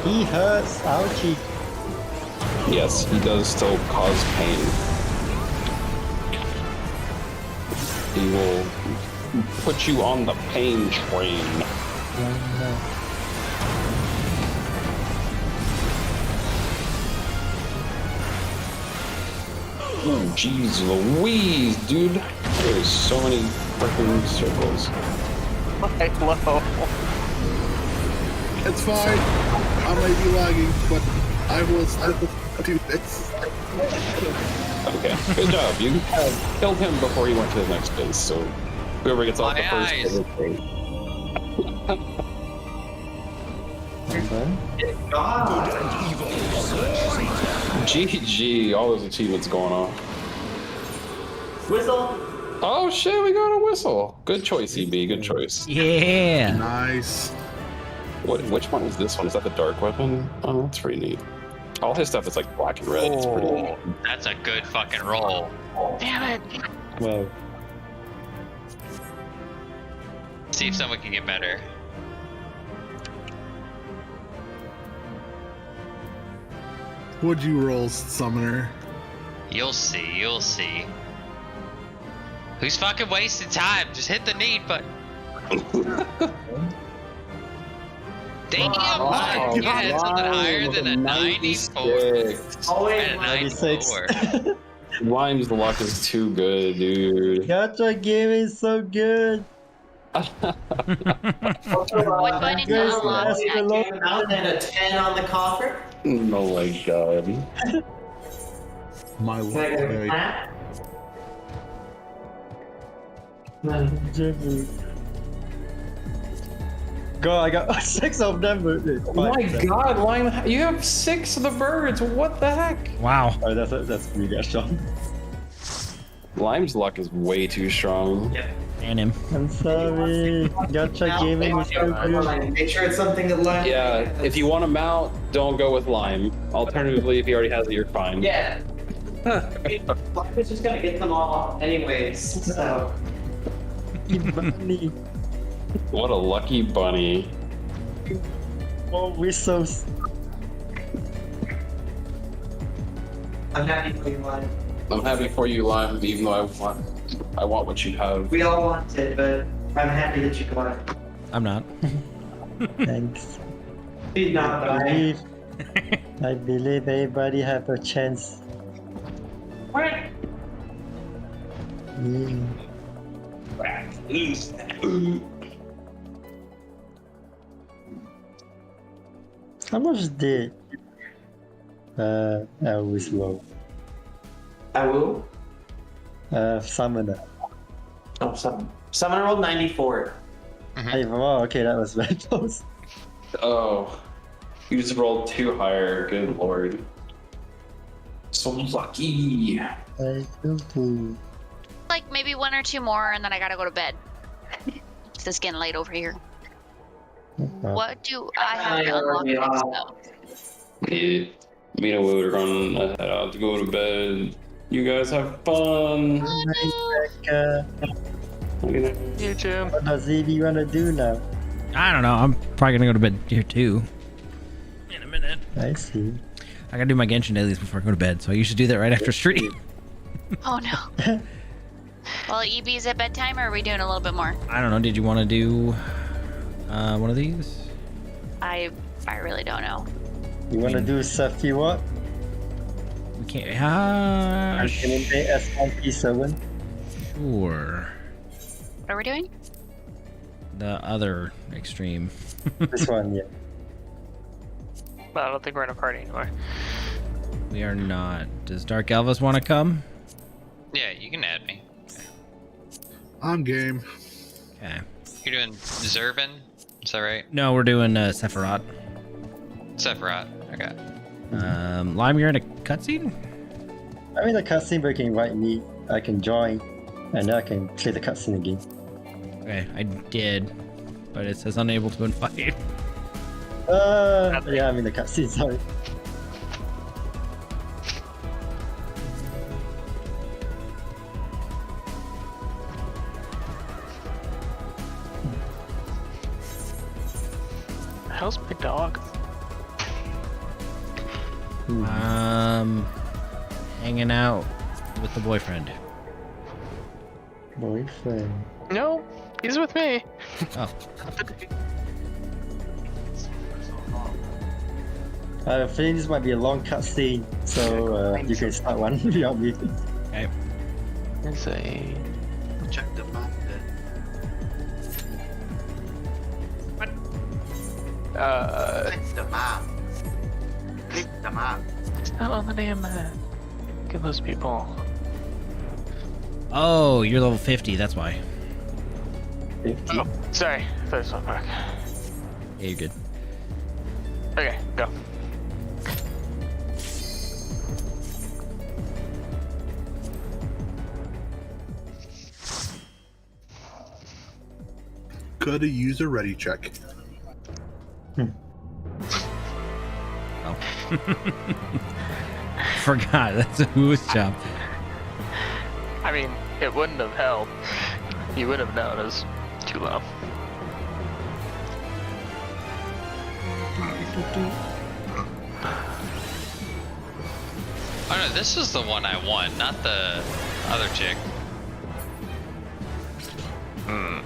He hurts. Ouchie. Yes, he does still cause pain. He will put you on the pain train. Oh, jeez Louise, dude. There's so many freaking circles. My low. It's fine. I might be lagging, but I will still do this. Okay, good job. You killed him before he went to the next base, so whoever gets off the first eyes. GG, all those achievements going on. Whistle. Oh shit, we got a whistle. Good choice, EB. Good choice. Yeah. Nice. Which one is this one? Is that the dark weapon? Oh, that's pretty neat. All his stuff is like black and red. It's pretty neat. That's a good fucking roll. Damn it. Well, See if someone can get better. What'd you roll, Summoner? You'll see, you'll see. Who's fucking wasting time? Just hit the need button. Damn, Wow. you had something higher than a 94. Always And a 94. Lime's luck is too good, dude. Gacha game is so good. What button to unlock that? Out and a 10 on the coffer. Oh my god. My Can I get a lord. clap? God, I got 6 of them. Oh my god, Lime, you have 6 of the birds. What the heck? Wow. Oh, that's pretty good, Sean. Lime's luck is way too strong. Yep. And him. I'm sorry. Gacha gaming is so good. Make sure it's something that Lime. Yeah, if you want to mount, don't go with Lime. Alternatively, if he already has it, you're fine. Yeah. Lime is just gonna get them all anyways, so. Bunny. What a lucky bunny. Oh, we're so. I'm happy for you, Lime. I'm happy for you, Lime, even though I want what you have. We all want it, but I'm happy that you got it. I'm not. Thanks. He's not, but I I believe everybody have a chance. am. How much did I was low? I will. Summoner. Oh, Summoner rolled 94. Hey, wow, okay, that was very close. Oh, you just rolled 2 higher. Good lord. So lucky. I do too. Like maybe 1 or 2 more, and then I gotta go to bed. It's just getting late over here. What do I have to unlock next though? Yeah, me and Wood are gonna head out to go to bed. You guys have fun. You, Jim. What does EB want to do now? I don't know. I'm probably gonna go to bed here too. In a minute. I see. I gotta do my Genshin dailies before I go to bed, so you should do that right after stream. Oh no. Well, EB's at bedtime, or are we doing a little bit more? I don't know. Did you want to do one of these? I really don't know. You want to do Safi what? We can't. Anime S1P7? Sure. What are we doing? The other extreme. This one, yeah. But I don't think we're in a party anymore. We are not. Does Dark Elvis want to come? Yeah, you can add me. I'm game. Okay. You're doing Zervin? Is that right? No, we're doing Sephiroth. Sephiroth. Okay. Lime, you're in a cutscene? I'm in the cutscene, but you can invite me. I can join, and then I can clear the cutscene again. Okay, I did, but it says unable to invite. Yeah, I'm in the cutscene, sorry. How's my dog? Hanging out with the boyfriend. Boyfriend. No, he's with me. Oh. I think this might be a long cutscene, so you can start one without me. Okay. There's a... Check the map then. Click the map. Click the map. It's not on the damn map. Look at those people. Oh, you're level 50, that's why. 50? Oh, sorry. I thought it was not back. Yeah, you're good. Okay, go. Gotta use a ready check. Oh. Forgot, that's a moose job. I mean, it wouldn't have helped. You would have known it was too low. Oh no, this was the one I won, not the other chick. Hmm.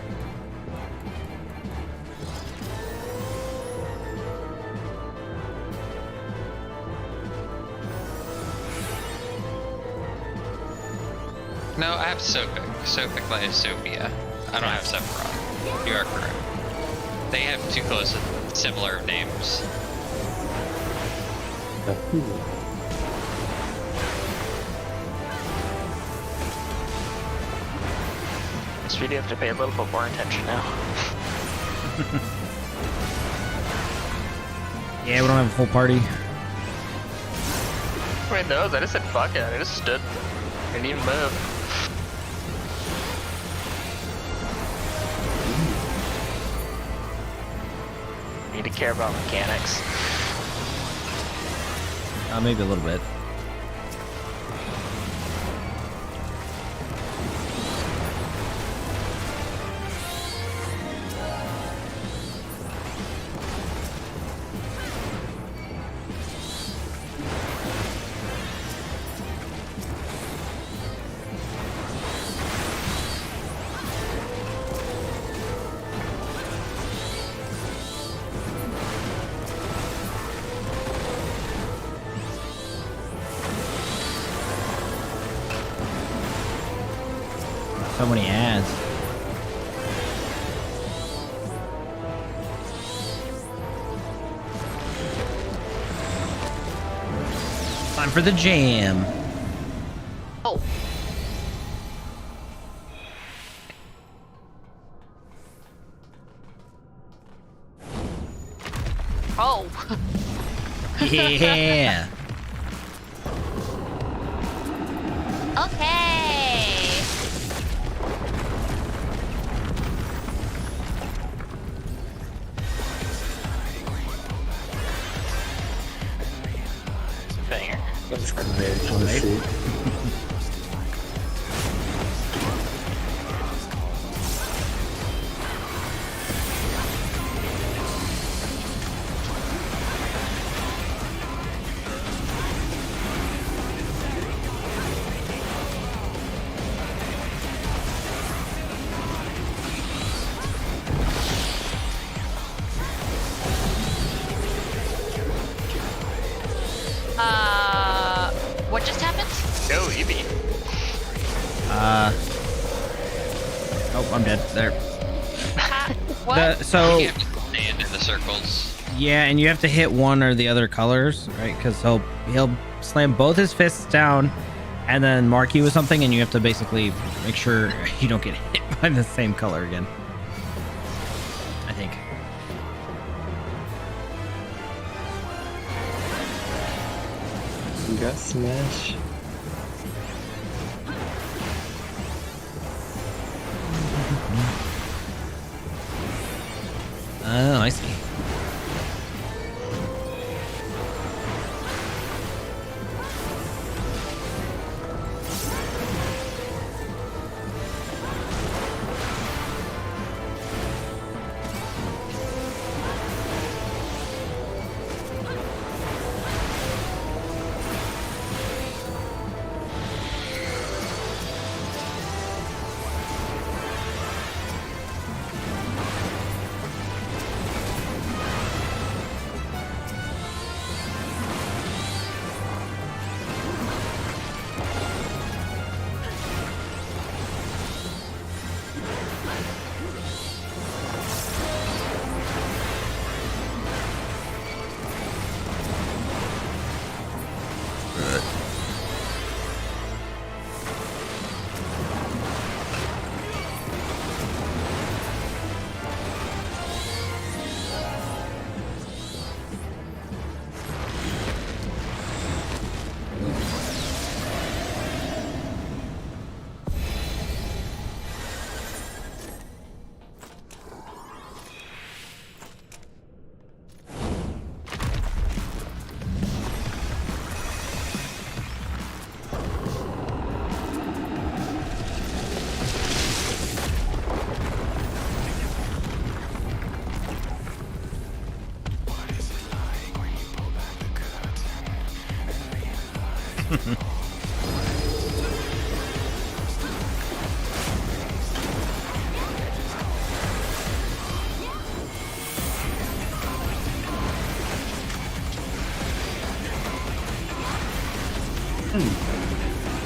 No, I have Sophic. Sophic by Sophia. I don't have Sephiroth. You are correct. They have two close and similar names. This video have to pay a little bit more attention now. Yeah, we don't have a full party. Wait, no, I just said fuck it. I just stood. I didn't even move. Need to care about mechanics. Maybe a little bit. So many ads. Time for the jam. Oh. Oh. Yeah. Okay. Banger. That's great, honestly. What just happened? No, you beat. Oh, I'm dead. There. What? So. You have to stand in the circles. Yeah, and you have to hit one or the other colors, right? Because he'll slam both his fists down, and then mark you with something, and you have to basically make sure you don't get hit by the same color again. I think. You got smash. Oh, I see.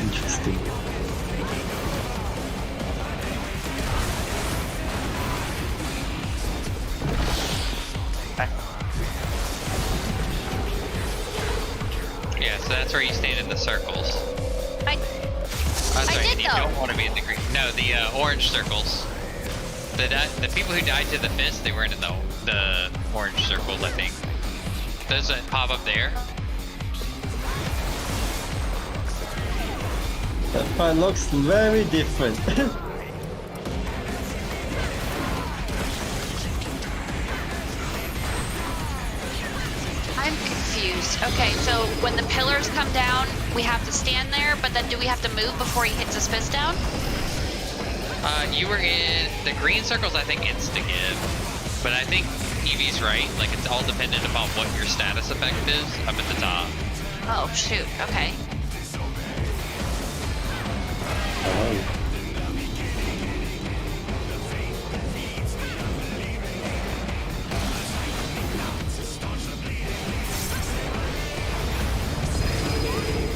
Interesting. Yeah, so that's where you stand in the circles. I Sorry, did you though. don't want to be in the green. No, the orange circles. The people who died to the fist, they weren't in the orange circles, I think. Those that pop up there. That part looks very different. I'm confused. Okay, so when the pillars come down, we have to stand there, but then do we have to move before he hits his fist down? You were in the green circles, I think insta-give. But I think Evie's right. Like, it's all dependent upon what your status effect is up at the top. Oh, shoot. Okay.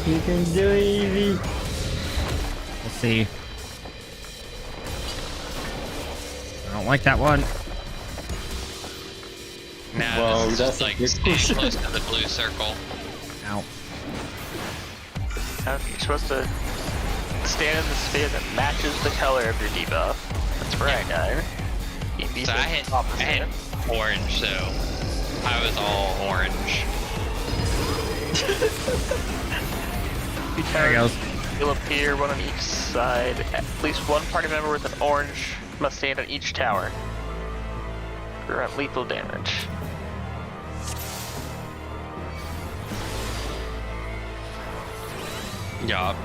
You can do it, Evie. We'll see. I don't like that one. Nah, Wow, this is that's just like a good staying push. close to the blue circle. Ow. You're supposed to stand in the sphere that matches the color of your debuff. That's right, guy. So I hit orange, so I was all orange. There he goes. You'll appear one on each side. At least one party member with an orange must stand on each tower. Prevent lethal damage. Yup.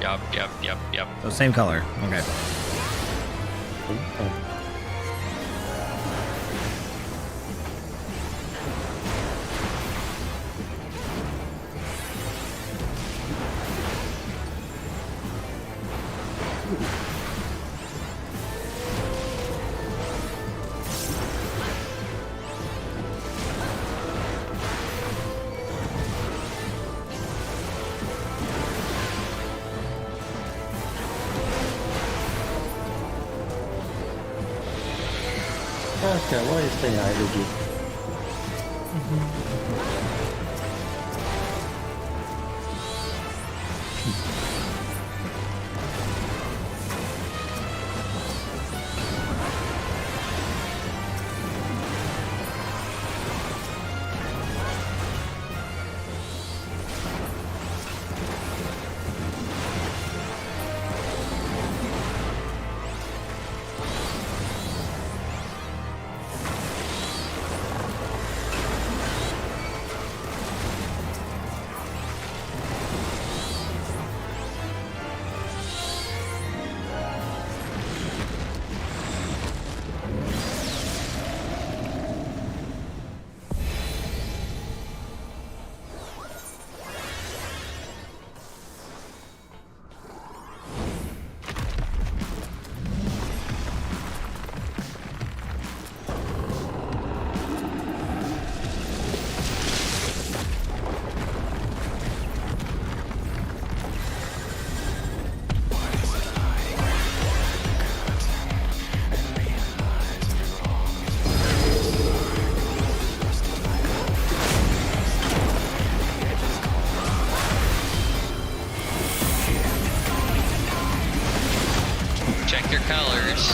So same color. Okay. Okay, what is the ideology? Check your colors.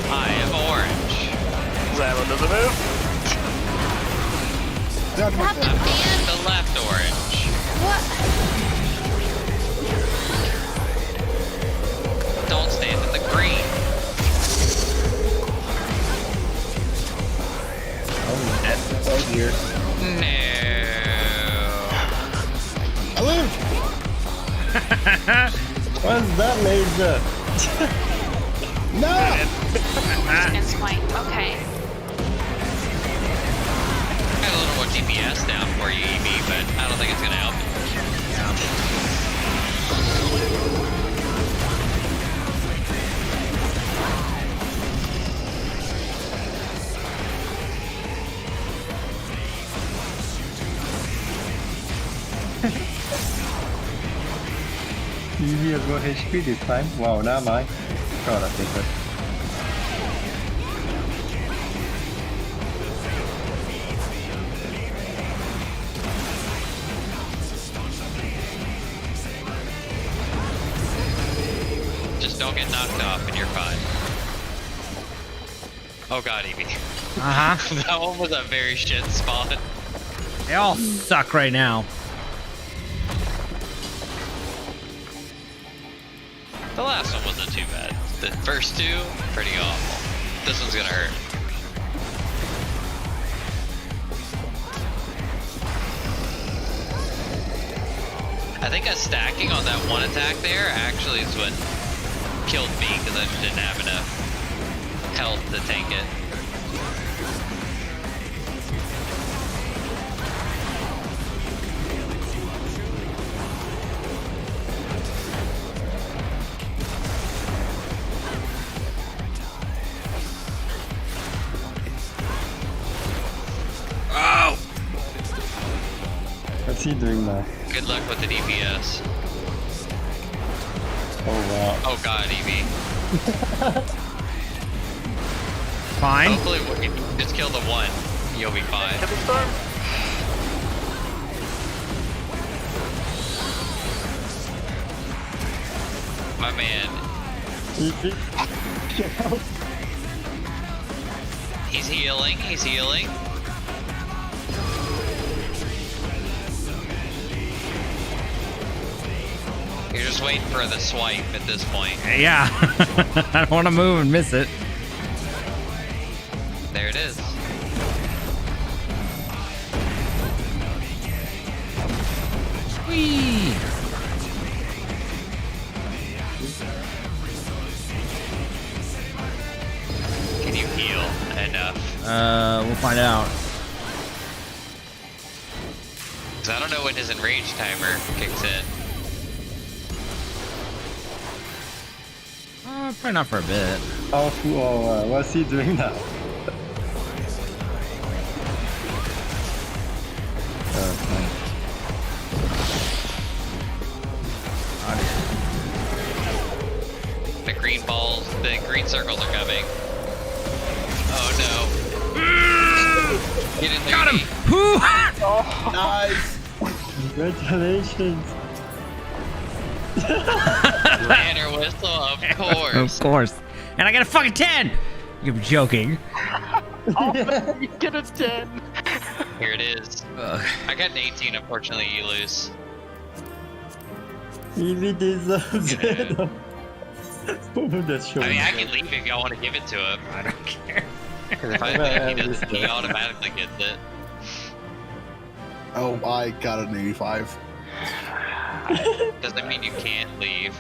I am orange. Xylo doesn't move. I'm the left orange. Don't stand in the green. Oh dear. No. I live! What's that laser? No! Against point. Okay. Got a little more DPS down for you, EV, but I don't think it's gonna help. EV has got HP this time. Wow, now mine. God, I think that. Just don't get knocked off and you're fine. Oh god, EV. Uh-huh. That one was a very shit spawn. They all suck right now. The last one wasn't too bad. The first two, pretty awful. This one's gonna hurt. I think us stacking on that one attack there actually is what killed me, because I just didn't have enough health to tank it. Oh! What's he doing now? Good luck with the DPS. Oh wow. Oh god, EV. Fine. Hopefully we can just kill the one. You'll be fine. My man. He's healing, he's healing. You're just waiting for the swipe at this point. Yeah. I don't want to move and miss it. There it is. Whee! Can you heal enough? We'll find out. 'Cause I don't know when his enrage timer kicks in. Probably not for a bit. Oh, what's he doing now? The green balls, the green circles are coming. Oh no. Get in there. Got him! Oh, nice! Congratulations! Banner whistle, of course. Of course. And I got a fucking 10! You're joking. Oh, you get a 10. Here it is. I got an 18, unfortunately you lose. Evie deserves it. That's I mean, I can leave if y'all want to give it to him. I don't care. Because if I leave, he automatically gets it. Oh, I got an 85. Doesn't mean you can't leave.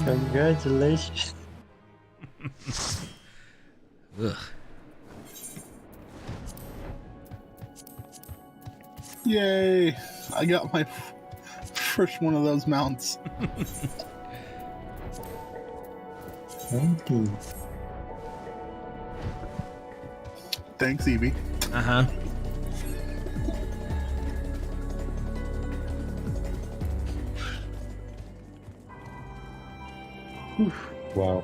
Congratulations. Ugh. Yay! I got my first one of those mounts. 19. Thanks, Evie. Uh-huh. Wow.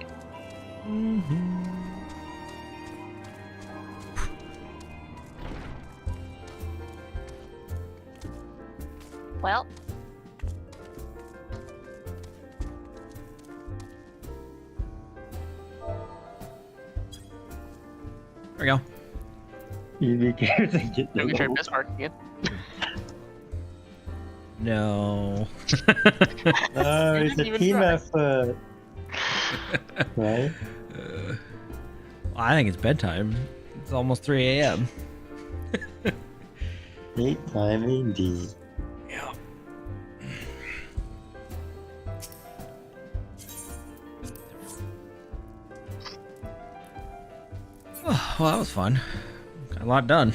Well. There we go. Evie cares and get Can we try Bismarck again? No. No, it's a team effort. Right? I think it's bedtime. It's almost 3 a.m. Daytime indeed. Yeah. Oh, well, that was fun. Got a lot done.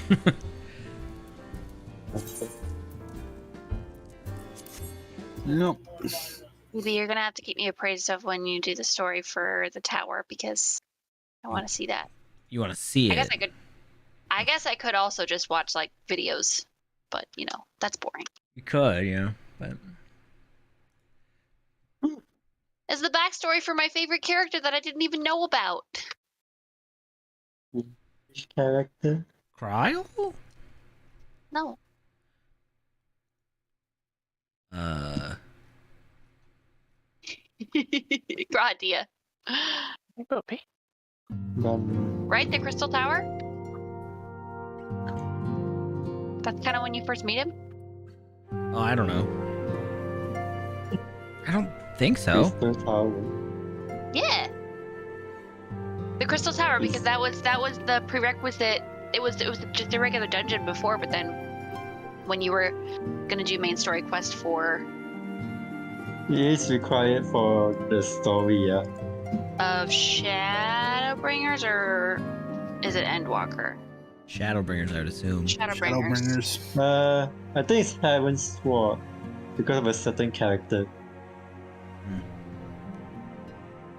Yep. You're gonna have to keep me appraised of when you do the story for the tower because I want to see that. You want to see I guess it? I guess I could also just watch like videos, but you know that's boring. You could, yeah, but It's the backstory for my favorite character that I didn't even know about. Which character? Cryle? No. Gradia. Right, the Crystal Tower? That's kind of when you first meet him? Oh, I don't know. I don't think so. Crystal Tower. Yeah. The Crystal Tower, because that was the prerequisite. It was just a regular dungeon before, but then when you were gonna do main story quest for It is required for the story, yeah. of Shadowbringers, or is it Endwalker? Shadowbringers, I would assume. Shadowbringers. I think it's Heaven's Sword because of a certain character.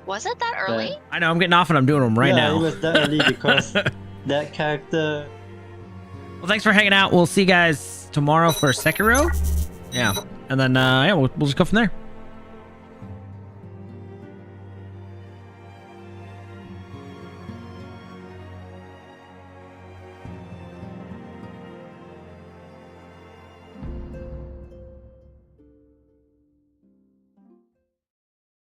Was it that early? Yeah. I know, I'm getting off and I'm doing them right Yeah, now. it was that early because that character. Well, thanks for hanging out. We'll see you guys tomorrow for Sekiro. Yeah. And then, yeah, we'll just go from there.